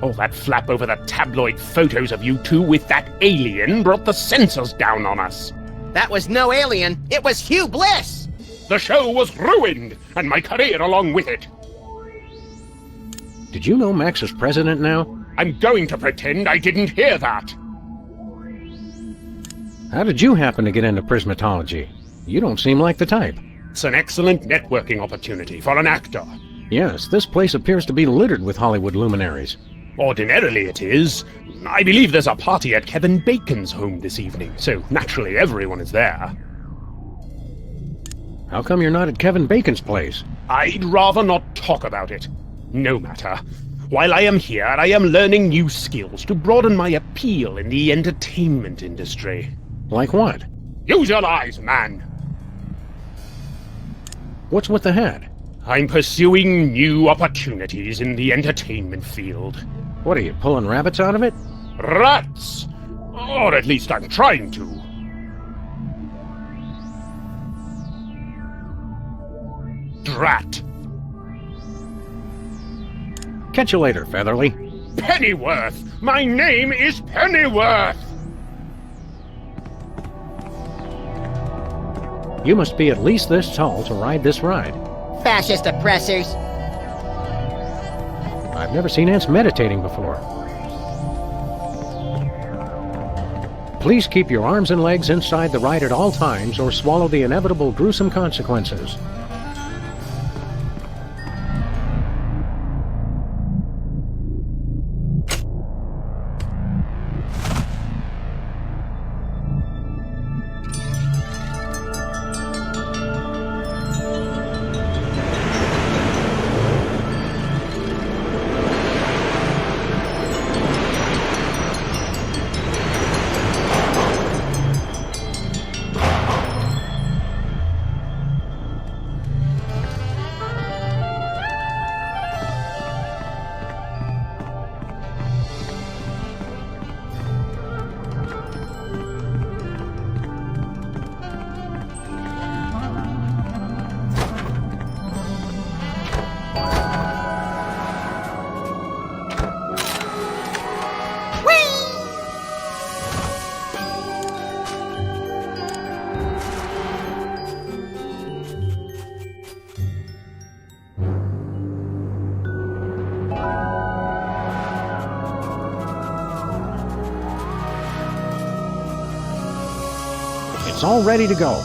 All that flap over the tabloid photos of you two with that alien brought the censors down on us. That was no alien. It was Hugh Bliss! The show was ruined, and my career along with it. Did you know Max is president now? I'm going to pretend I didn't hear that. How did you happen to get into prismatology? You don't seem like the type. It's an excellent networking opportunity for an actor. Yes, this place appears to be littered with Hollywood luminaries. Ordinarily it is. I believe there's a party at Kevin Bacon's home this evening, so naturally everyone is there. How come you're not at Kevin Bacon's place? I'd rather not talk about it. No matter. While I am here, I am learning new skills to broaden my appeal in the entertainment industry. Like what? Use your eyes, man. What's with the head? I'm pursuing new opportunities in the entertainment field. What are you, pulling rabbits out of it? Rats! Or at least I'm trying to. Drat. Catch you later, Featherly. Pennyworth! My name is Pennyworth! You must be at least this tall to ride this ride. Fascist oppressors. I've never seen ants meditating before. Please keep your arms and legs inside the ride at all times or swallow the inevitable gruesome consequences. It's all ready to go.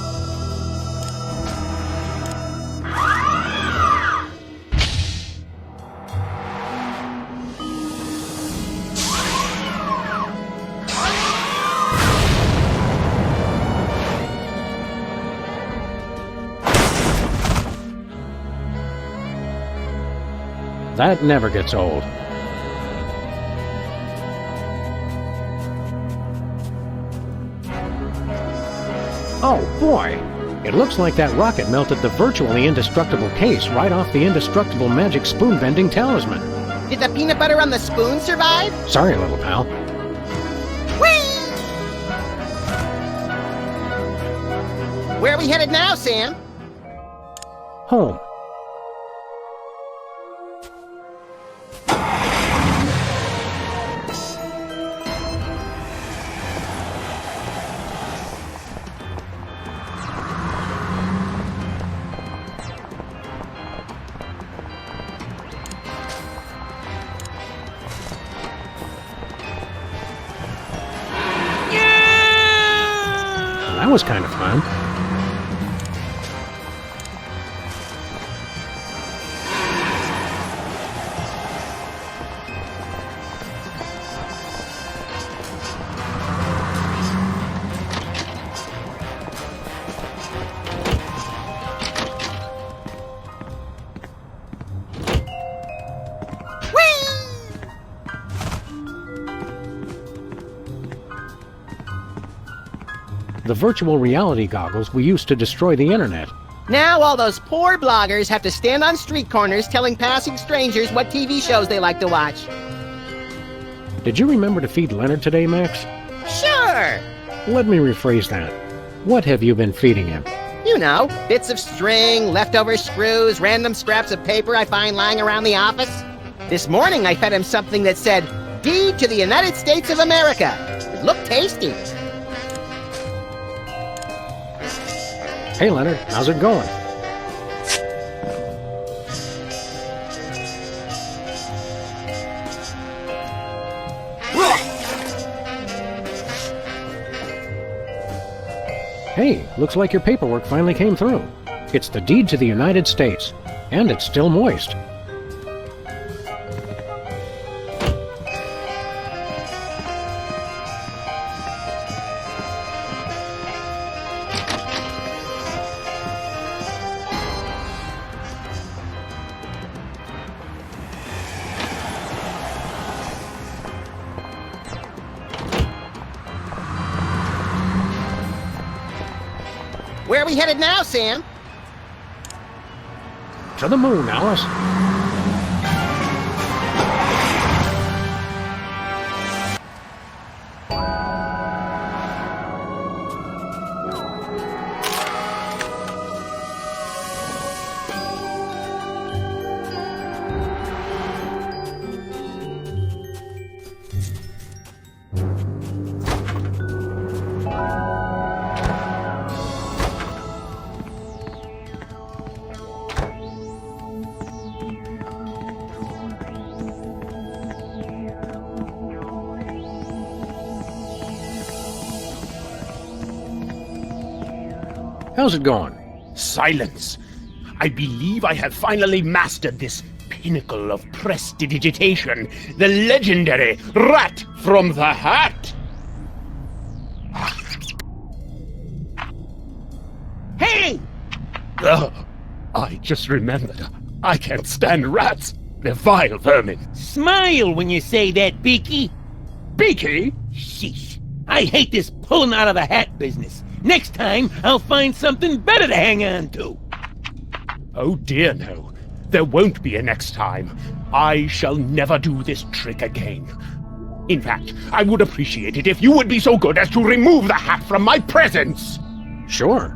That never gets old. Oh boy! It looks like that rocket melted the virtually indestructible case right off the indestructible magic spoon-bending talisman. Did the peanut butter on the spoon survive? Sorry, little pal. Whee! Where are we headed now, Sam? Home. That was kind of fun. The virtual reality goggles we used to destroy the internet. Now all those poor bloggers have to stand on street corners telling passing strangers what TV shows they like to watch. Did you remember to feed Leonard today, Max? Sure! Let me rephrase that. What have you been feeding him? You know, bits of string, leftover screws, random scraps of paper I find lying around the office. This morning I fed him something that said, "Deed to the United States of America." It looked tasty. Hey, Leonard, how's it going? Hey, looks like your paperwork finally came through. It's the deed to the United States, and it's still moist. Where are we headed now, Sam? To the moon, Alice. How's it going? Silence! I believe I have finally mastered this pinnacle of prestidigitation, the legendary Rat from the Hat! Hey! I just remembered. I can't stand rats. They're vile vermin. Smile when you say that, Beaky. Beaky? Sheesh. I hate this pulling out of the hat business. Next time, I'll find something better to hang on to. Oh dear no. There won't be a next time. I shall never do this trick again. In fact, I would appreciate it if you would be so good as to remove the hat from my presence. Sure.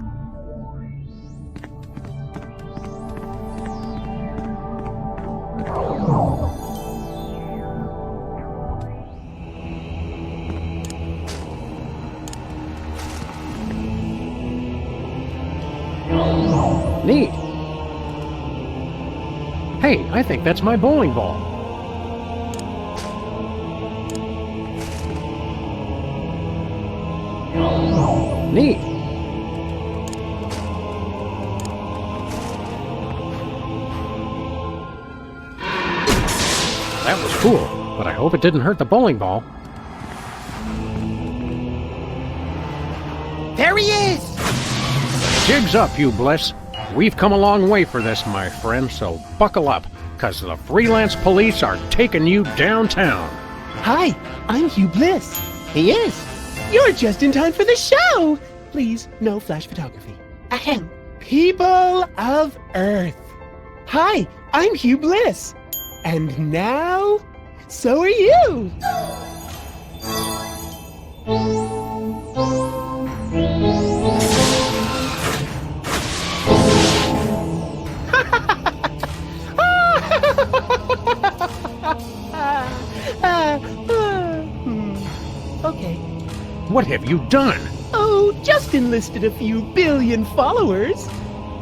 Neat. Hey, I think that's my bowling ball. Neat. That was cool, but I hope it didn't hurt the bowling ball. There he is! Jig's up, you bliss. We've come a long way for this, my friend, so buckle up, because the Freelance Police are taking you downtown. Hi, I'm Hugh Bliss. He is. You're just in time for the show. Please, no flash photography. Ahem. People of Earth. Hi, I'm Hugh Bliss. And now, so are you. Okay. What have you done? Oh, just enlisted a few billion followers.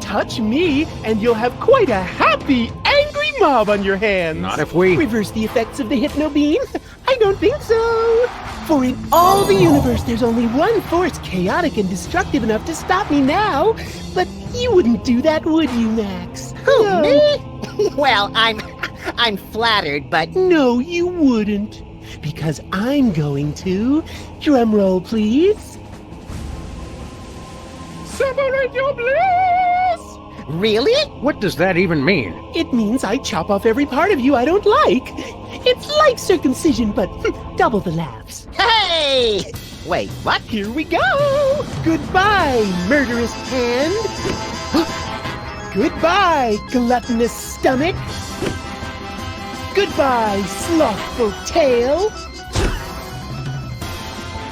Touch me, and you'll have quite a happy, angry mob on your hands. Not if we... Reverse the effects of the hypno beam? I don't think so. For in all the universe, there's only one force chaotic and destructive enough to stop me now. But you wouldn't do that, would you, Max? Who, No. me? Well, I'm flattered, but... No, you wouldn't. Because I'm going to... Drum roll, please. Separate your bliss! Really? What does that even mean? It means I chop off every part of you I don't like. It's like circumcision, but double the laughs. Hey! Wait, what? Here we go! Goodbye, murderous hand. Goodbye, gluttonous stomach. Goodbye, slothful tail.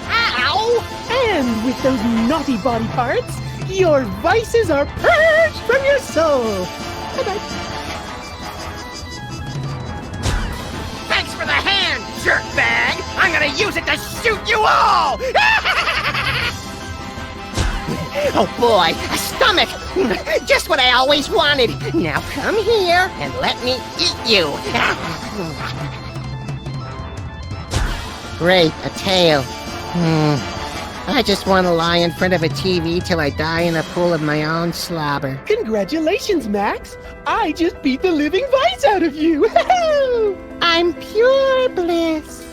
Ow! And with those naughty body parts, your vices are purged from your soul. Bye-bye. Thanks for the hand, jerkbag! I'm gonna use it to shoot you all! Oh boy, a stomach! Just what I always wanted! Now come here and let me eat you! Great, a tail. I just want to lie in front of a TV till I die in a pool of my own slobber. Congratulations, Max! I just beat the living vice out of you! I'm pure bliss.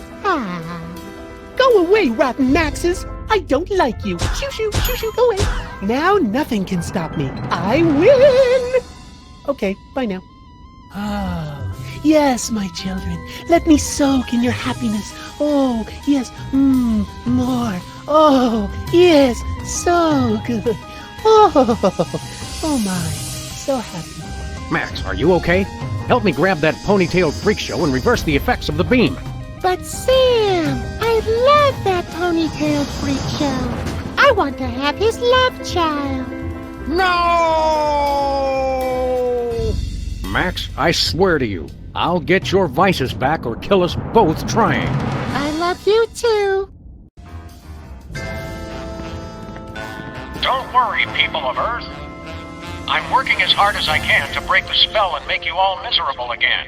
Go away, rotten Maxes! I don't like you. Shoo, shoo, shoo, shoo, go away. Now nothing can stop me. I win! Okay, bye now. Oh, yes, my children. Let me soak in your happiness. Oh, yes, more. Oh, yes, so good. Oh my, so happy. Max, are you okay? Help me grab that ponytailed freak show and reverse the effects of the beam. But Sam, I love that ponytailed freak show. I want to have his love child. No! Max, I swear to you, I'll get your vices back or kill us both trying. I love you too. Don't worry, people of Earth. I'm working as hard as I can to break the spell and make you all miserable again.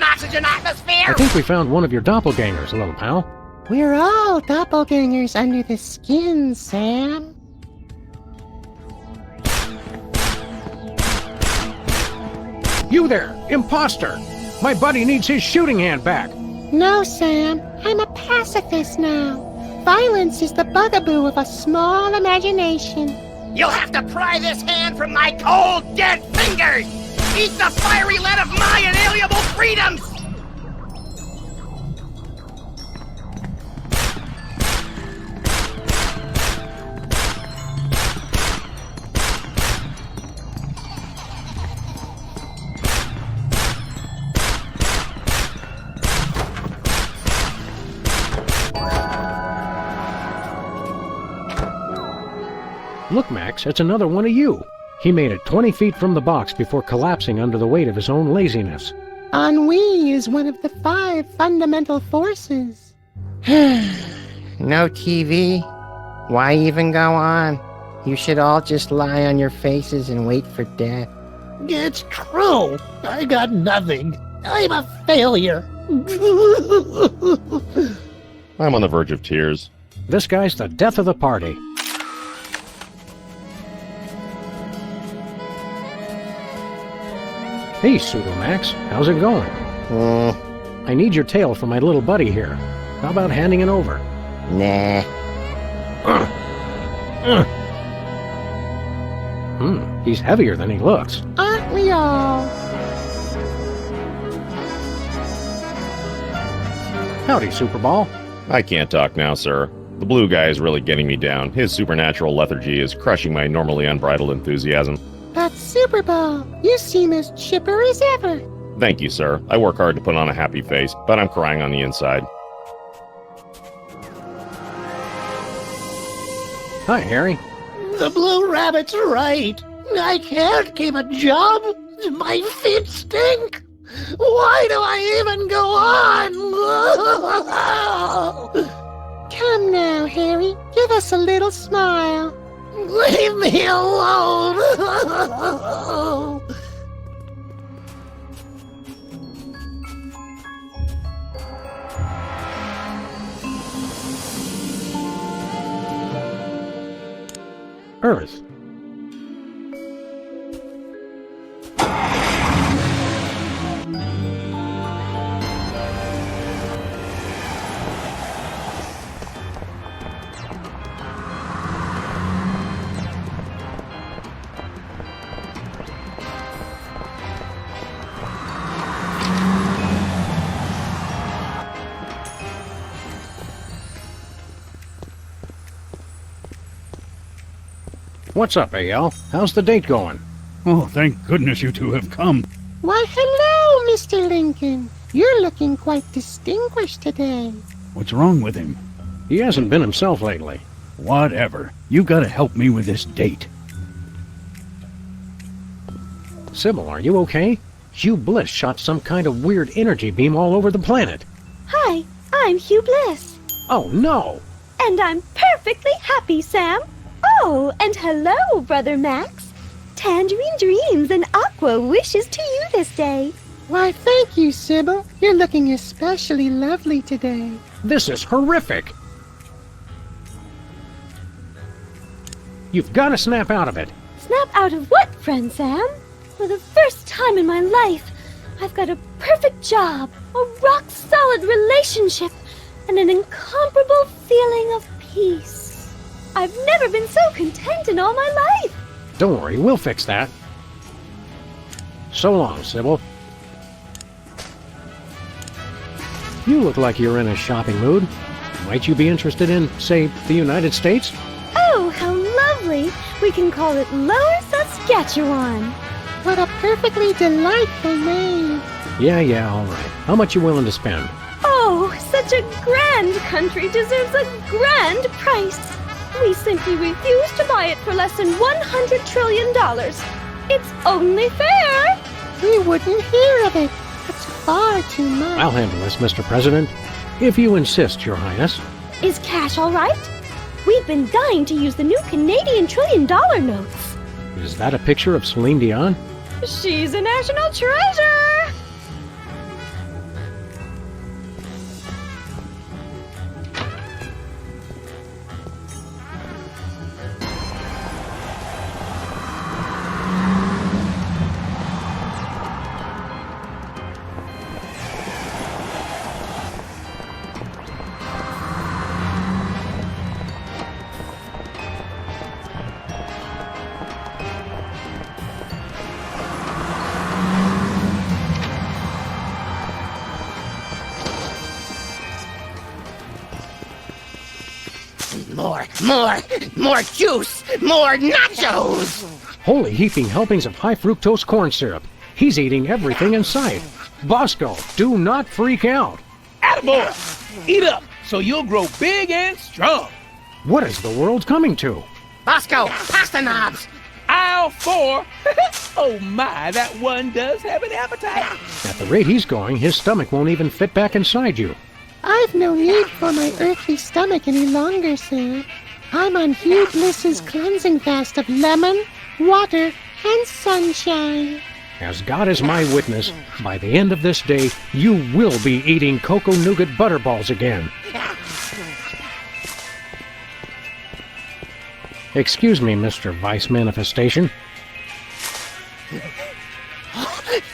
Oxygen atmosphere! I think we found one of your doppelgangers, little pal. We're all doppelgangers under the skin, Sam. You there, imposter! My buddy needs his shooting hand back. No, Sam. I'm a pacifist now. Violence is the bugaboo of a small imagination. You'll have to pry this hand from my cold, dead fingers! Eat the fiery lead of my inalienable freedoms! Look, Max, it's another one of you. He made it 20 feet from the box before collapsing under the weight of his own laziness. Ennui is one of the 5 fundamental forces. No TV? Why even go on? You should all just lie on your faces and wait for death. It's true. I got nothing. I'm a failure. I'm on the verge of tears. This guy's the death of the party. Hey, Pseudo-Max, how's it going? I need your tail for my little buddy here. How about handing it over? Nah. He's heavier than he looks. Aren't we all? Howdy, Superball. I can't talk now, sir. The blue guy is really getting me down. His supernatural lethargy is crushing my normally unbridled enthusiasm. But Super Bowl, you seem as chipper as ever. Thank you, sir. I work hard to put on a happy face, but I'm crying on the inside. Hi, Harry. The Blue Rabbit's right. I can't keep a job. My feet stink. Why do I even go on? Come now, Harry. Give us a little smile. Leave me alone! Earth. What's up, AL? How's the date going? Oh, thank goodness you two have come. Why, hello, Mr. Lincoln. You're looking quite distinguished today. What's wrong with him? He hasn't been himself lately. Whatever. You gotta help me with this date. Sybil, are you okay? Hugh Bliss shot some kind of weird energy beam all over the planet. Hi, I'm Hugh Bliss. Oh, no! And I'm perfectly happy, Sam. Oh, and hello, Brother Max. Tangerine dreams and Aqua wishes to you this day. Why, thank you, Sybil. You're looking especially lovely today. This is horrific! You've got to snap out of it. Snap out of what, friend Sam? For the first time in my life, I've got a perfect job, a rock-solid relationship, and an incomparable feeling of peace. I've never been so content in all my life. Don't worry, we'll fix that. So long, Sybil. You look like you're in a shopping mood. Might you be interested in, say, the United States? Oh, how lovely! We can call it Lower Saskatchewan. What a perfectly delightful name. Yeah, all right. How much you willing to spend? Oh, such a grand country deserves a grand price. We simply refuse to buy it for less than $100 trillion. It's only fair. We wouldn't hear of it. That's far too much. I'll handle this, Mr. President. If you insist, Your Highness. Is cash all right? We've been dying to use the new Canadian $1 trillion notes. Is that a picture of Celine Dion? She's a national treasure! More juice! More nachos! Holy heaping helpings of high fructose corn syrup. He's eating everything in sight. Bosco, do not freak out. Attaboy! Eat up so you'll grow big and strong. What is the world coming to? Bosco, pasta knobs! Aisle 4. Oh my, that one does have an appetite. At the rate he's going, his stomach won't even fit back inside you. I've no need for my earthly stomach any longer, Sam. I'm on Hugh Bliss's cleansing fast of lemon, water, and sunshine. As God is my witness, by the end of this day, you will be eating cocoa nougat butterballs again. Excuse me, Mr. Vice Manifestation.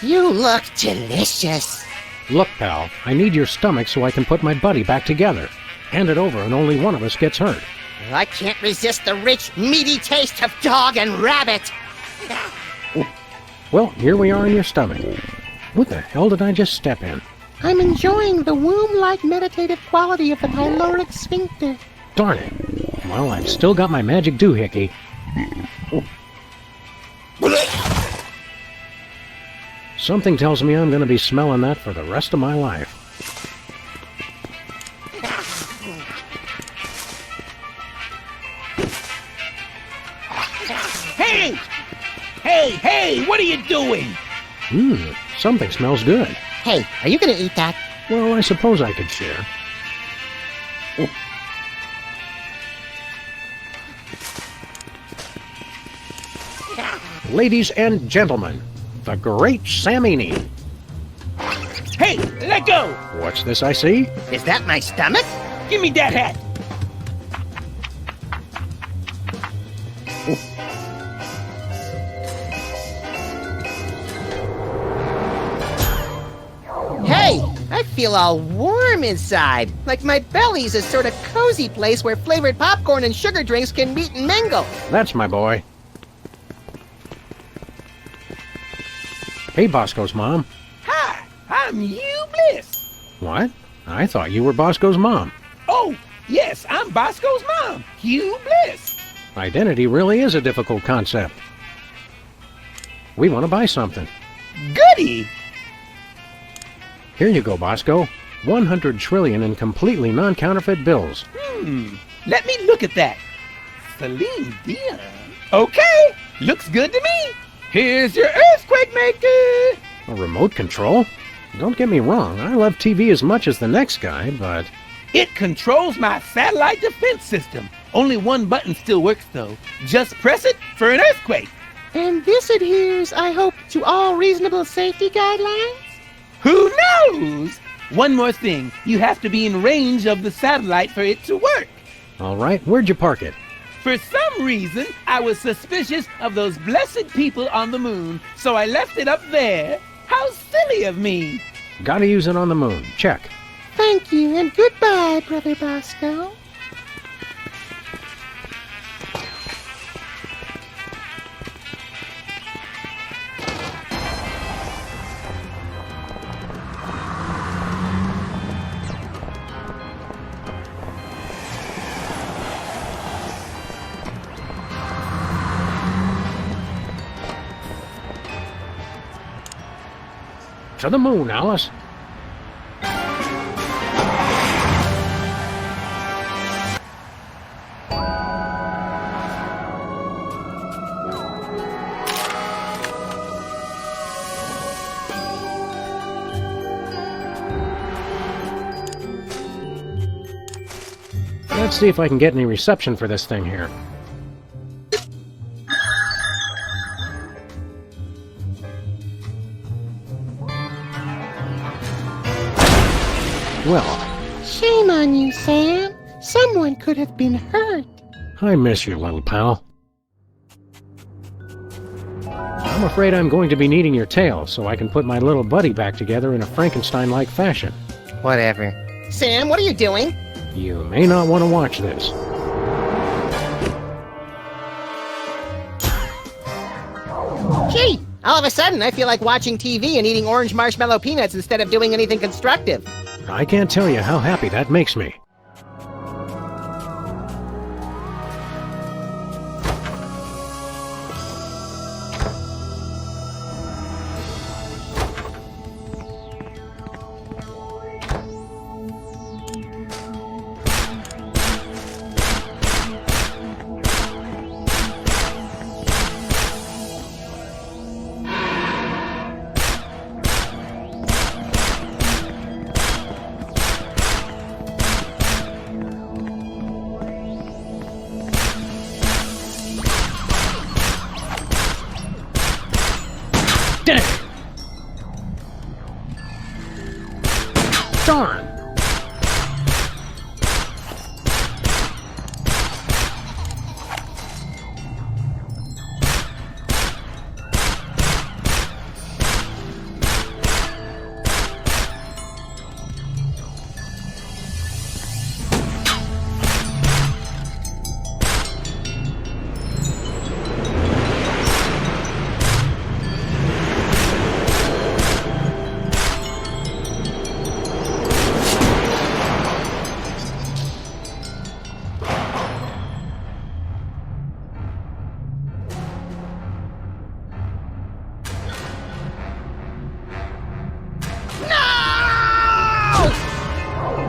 You look delicious. Look, pal, I need your stomach so I can put my buddy back together. Hand it over and only one of us gets hurt. I can't resist the rich, meaty taste of dog and rabbit. Well, here we are in your stomach. What the hell did I just step in? I'm enjoying the womb-like meditative quality of the pyloric sphincter. Darn it. Well, I've still got my magic doohickey. Something tells me I'm going to be smelling that for the rest of my life. Hey, what are you doing? Something smells good. Hey, are you gonna eat that? Well, I suppose I could share. Ladies and gentlemen, the Great Samini. Hey, let go! What's this I see? Is that my stomach? Give me that hat! Hey, I feel all warm inside. Like my belly's a sort of cozy place where flavored popcorn and sugar drinks can meet and mingle. That's my boy. Hey, Bosco's mom. Hi, I'm Hugh Bliss. What? I thought you were Bosco's mom. Oh, yes, I'm Bosco's mom, Hugh Bliss. Identity really is a difficult concept. We want to buy something. Goody! Here you go, Bosco. 100 trillion in completely non-counterfeit bills. Let me look at that. Celine Dion. Okay, looks good to me. Here's your earthquake maker. A remote control? Don't get me wrong, I love TV as much as the next guy, but... It controls my satellite defense system. Only one button still works, though. Just press it for an earthquake. And this adheres, I hope, to all reasonable safety guidelines? Who knows? One more thing. You have to be in range of the satellite for it to work. All right, where'd you park it? For some reason, I was suspicious of those blessed people on the moon, so I left it up there. How silly of me. Gotta use it on the moon. Check. Thank you, and goodbye, Brother Bosco. To the moon, Alice. Let's see if I can get any reception for this thing here. Well, shame on you, Sam. Someone could have been hurt. I miss you, little pal. I'm afraid I'm going to be needing your tail so I can put my little buddy back together in a Frankenstein-like fashion. Whatever. Sam, what are you doing? You may not want to watch this. Gee, all of a sudden I feel like watching TV and eating orange marshmallow peanuts instead of doing anything constructive. I can't tell you how happy that makes me. Did it! Darn!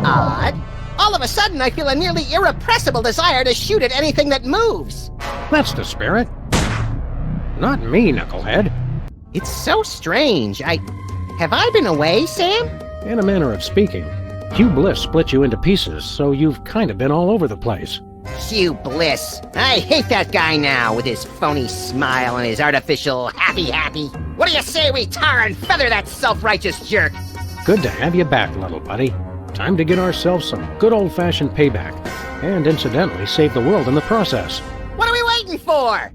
Odd. All of a sudden, I feel a nearly irrepressible desire to shoot at anything that moves. That's the spirit. Not me, knucklehead. It's so strange. Have I been away, Sam? In a manner of speaking. Hugh Bliss split you into pieces, so you've kind of been all over the place. Hugh Bliss. I hate that guy now, with his phony smile and his artificial happy. What do you say we tar and feather that self-righteous jerk? Good to have you back, little buddy. Time to get ourselves some good old-fashioned payback, and incidentally save the world in the process. What are we waiting for?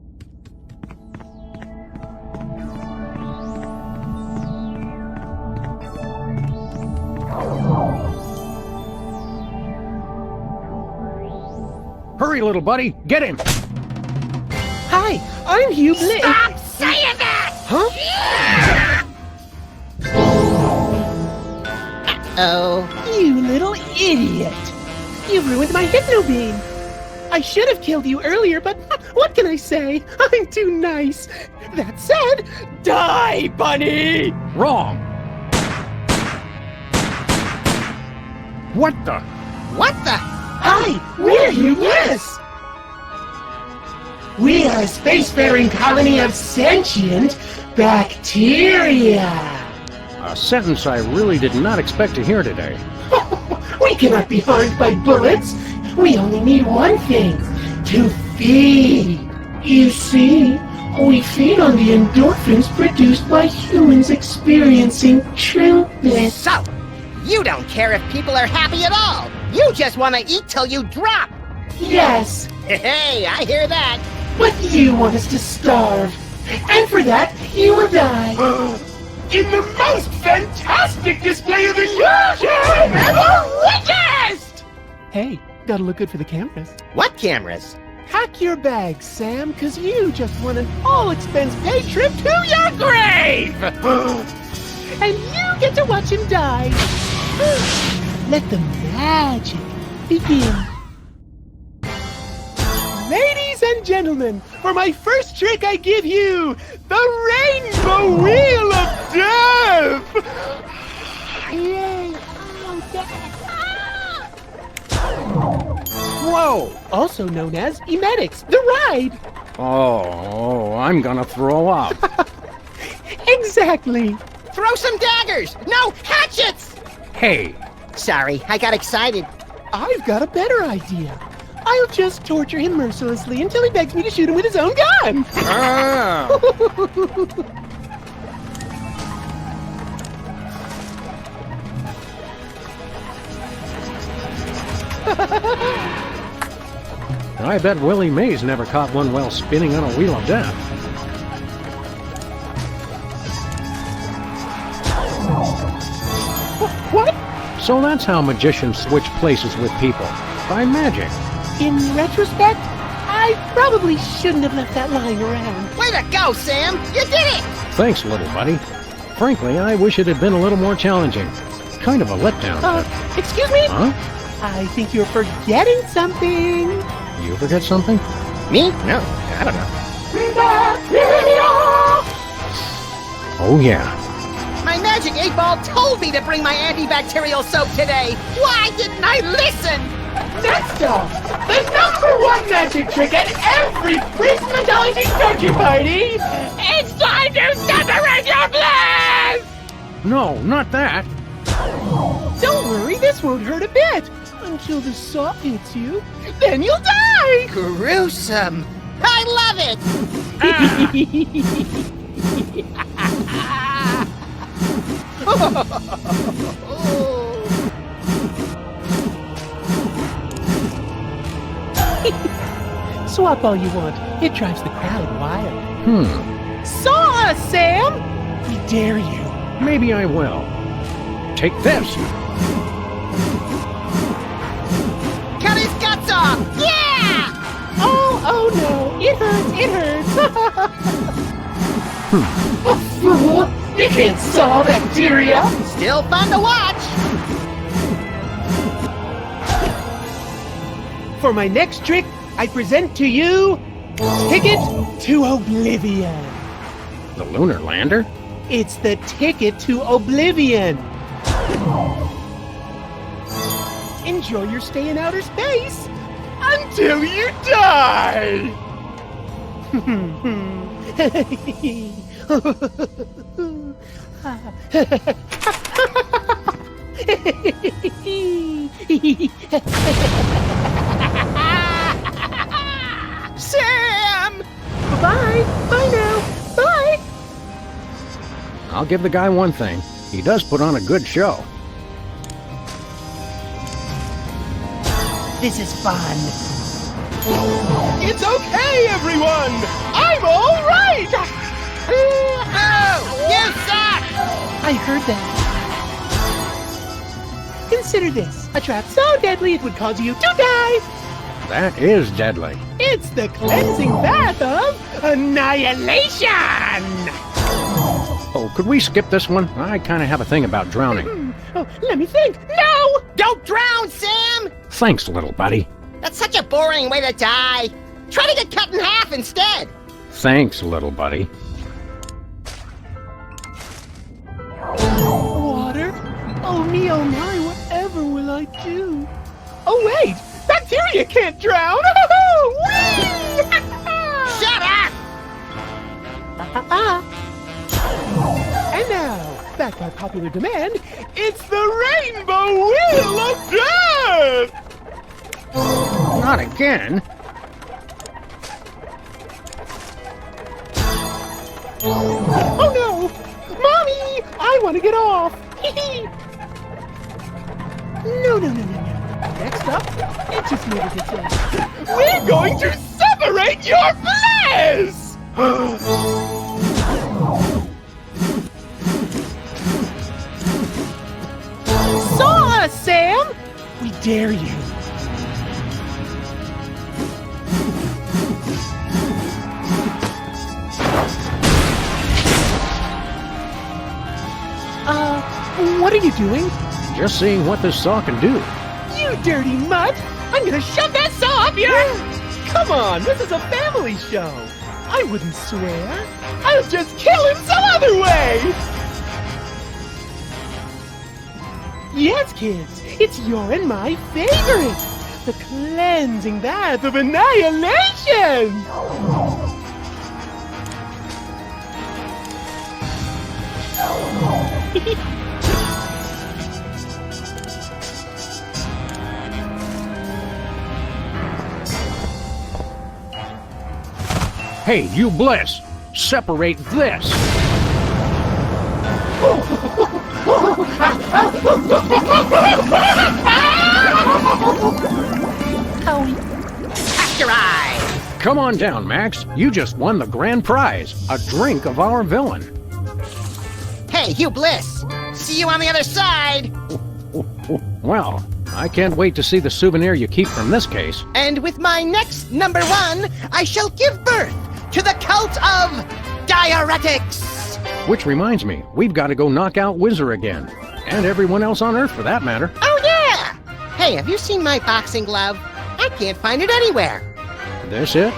Hurry, little buddy, get him! Hi, I'm Hugh Bliss. Stop saying that! Huh? Oh. You little idiot! You've ruined my hypno beam! I should have killed you earlier, but what can I say? I'm too nice. That said, die, bunny! Wrong! What the? What the? Hi, we're Hugh Bliss! We are a spacefaring colony of sentient bacteria! A sentence I really did not expect to hear today. We cannot be harmed by bullets. We only need one thing, to feed. You see, we feed on the endorphins produced by humans experiencing true bliss. So, you don't care if people are happy at all. You just want to eat till you drop. Yes. Hey, I hear that. But you want us to starve. And for that, you will die. in the most fantastic display of illusion ever witnessed! Hey, gotta look good for the cameras. What cameras? Pack your bags, Sam, cause you just won an all-expense-paid trip to your grave! And you get to watch him die. Let the magic begin. Ladies and gentlemen, for my first trick I give you the Rainbow Wheel of Death! Yay! Oh, death! Whoa! Also known as Emetics, the ride! Oh, I'm gonna throw up. Exactly! Throw some daggers! No, hatchets! Hey! Sorry, I got excited. I've got a better idea. I'll just torture him mercilessly until he begs me to shoot him with his own gun! Ah. I bet Willie Mays never caught one while spinning on a wheel of death. What? So that's how magicians switch places with people. By magic. In retrospect, I probably shouldn't have left that lying around. Way to go, Sam! You did it! Thanks, little buddy. Frankly, I wish it had been a little more challenging. Kind of a letdown. Excuse me? Huh? I think you're forgetting something. You forget something? Me? No, I don't know. Oh, yeah. My magic 8-ball told me to bring my antibacterial soap today. Why didn't I listen? Next up, the #1 magic trick at every Prismatology Turkey Party! It's time to separate your bliss! No, not that. Don't worry, this won't hurt a bit. Until the saw hits you, then you'll die! Gruesome. I love it! Swap all you want. It drives the crowd wild. Saw us, Sam! We dare you. Maybe I will. Take this. Cut his guts off! Yeah! Oh no, it hurts. A fool! You can't saw bacteria! Still fun to watch! For my next trick, I present to you Ticket to Oblivion. The lunar lander? It's the ticket to Oblivion. Enjoy your stay in outer space until you die! Sam! Bye! Bye now! Bye! I'll give the guy one thing. He does put on a good show. This is fun. It's okay, everyone! I'm all right! Oh, you suck! I heard that. Consider this, a trap so deadly it would cause you to die! That is deadly. It's the cleansing bath of annihilation! Oh, could we skip this one? I kind of have a thing about drowning. Oh, let me think. No! Don't drown, Sam! Thanks, little buddy. That's such a boring way to die. Try to get cut in half instead. Thanks, little buddy. Water? Oh me, oh my, whatever will I do? Oh wait! Bacteria can't drown! Shut up! And now, back by popular demand, it's the Rainbow Wheel of Death! Not again. Oh no! Mommy! I want to get off! No. Next up, it just never gets off. We're going to separate your bliss! us, Sam? We dare you. What are you doing? Just seeing what this saw can do. You dirty mutt! I'm gonna shove that saw up your... Come on, this is a family show. I wouldn't swear. I'll just kill him some other way! Yes, kids, it's your and my favorite. The cleansing bath of annihilation! Hey, you Bliss! Separate this! Pasteurize! Come on down, Max. You just won the grand prize, a drink of our villain. Hey, Hugh Bliss! See you on the other side! Well, I can't wait to see the souvenir you keep from this case. And with my next number one, I shall give birth to the cult of diuretics! Which reminds me, we've got to go knock out Whizzer again. And everyone else on Earth, for that matter. Oh, yeah! Hey, have you seen my boxing glove? I can't find it anywhere. This it?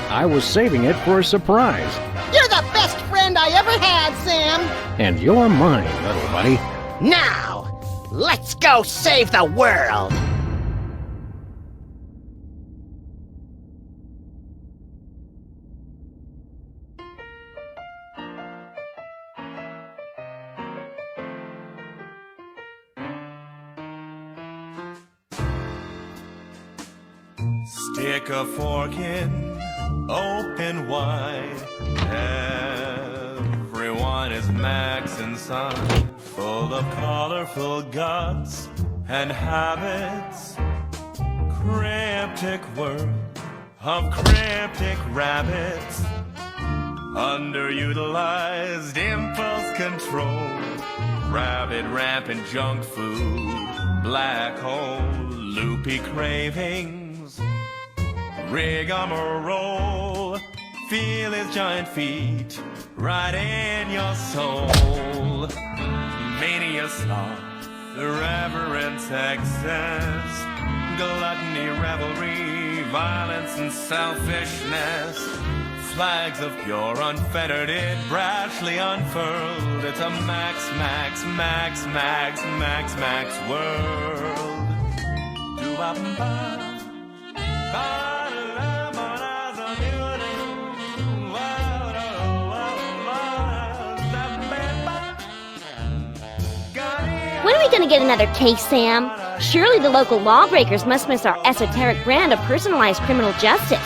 I was saving it for a surprise. You're the best friend I ever had, Sam! And you're mine, little buddy. Now, let's go save the world! Stick a fork in, open wide. Everyone is Max inside, full of colorful guts and habits. Cryptic world of cryptic rabbits. Underutilized impulse control. Rabid rampant junk food. Black hole, loopy cravings. Rigmarole, feel his giant feet right in your soul. Mania sloth, irreverence, excess, gluttony, revelry, violence and selfishness. Flags of pure, unfettered, it brashly unfurled. It's a max, max, max, max, max, max world. Do-ba-bum-bum. When are we gonna get another case, Sam? Surely the local lawbreakers must miss our esoteric brand of personalized criminal justice.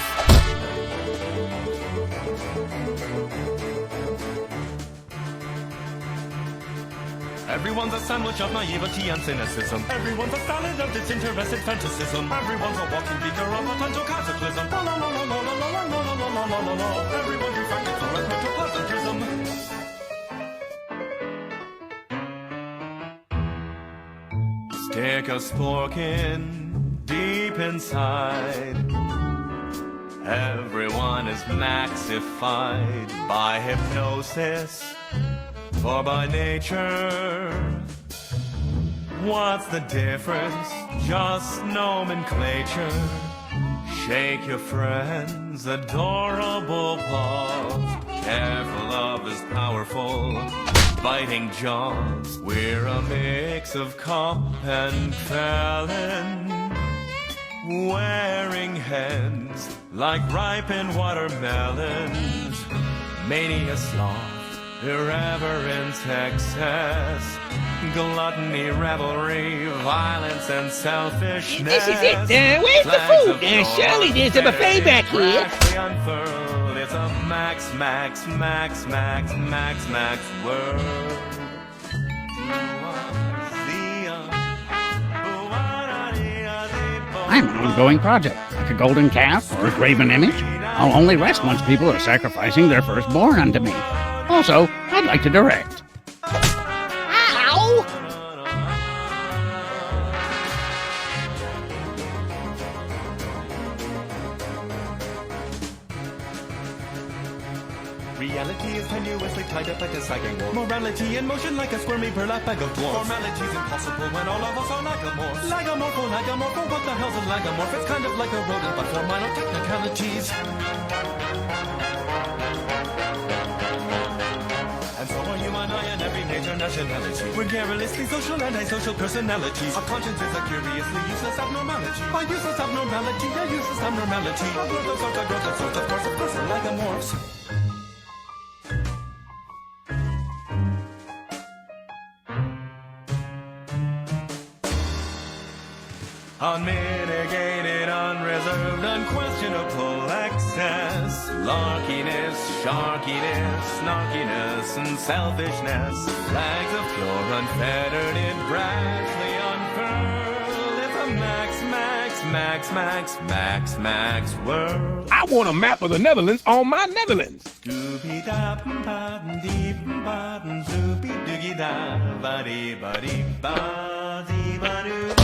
Everyone's a sandwich of naivety and cynicism. Everyone's a salad of disinterested fantasism. Everyone's a walking beaker of potential cataclysm. No, no, no, no, no, no, no, no, no, no, no, no, no, no. Everyone's infected through a protoplasmatism. Stick a spork in deep inside. Everyone is maxified by hypnosis. For by nature, what's the difference? Just nomenclature. Shake your friend's adorable paws. Careful of his powerful, biting jaws. We're a mix of cop and felon, wearing heads like ripened watermelons. Mania sloth, irreverence, excess, gluttony, revelry, violence, and selfishness. This is it. Where's the food? Surely there's a buffet back here. Unfurled. It's a max, max, max, max, max, max world. I'm an ongoing project, like a golden calf or a graven image. I'll only rest once people are sacrificing their firstborn unto me. Also, I'd like to direct. Ow! Reality is tenuously tied up like a sagging war. Morality in motion like a squirmy burlap bag of dwarfs. Formality's impossible when all of us are lagomorphs. Lagomorpho, what the hell's a lagomorph? It's kind of like a rodent, but for minor technicalities. And so are you and I and every major nationality. We're garrulously social, antisocial personalities. Our conscience is a curiously useless abnormality. A useless abnormality, a useless abnormality. A growth of sorts, a growth of sorts, of course, we're lagomorphs. Unmitigated, unreserved, unquestionable access. Larkiness, sharkiness, snarkiness, and selfishness. Flags of pure, unfettered, it brashly unfurled. It's a max world. I want a map of the Netherlands on my Netherlands. Doobie-da-bum-ba-dum-dee-bum-ba-dum, zoobie-doogie-da, ba-dee-ba-dee-ba-dee-ba-doo.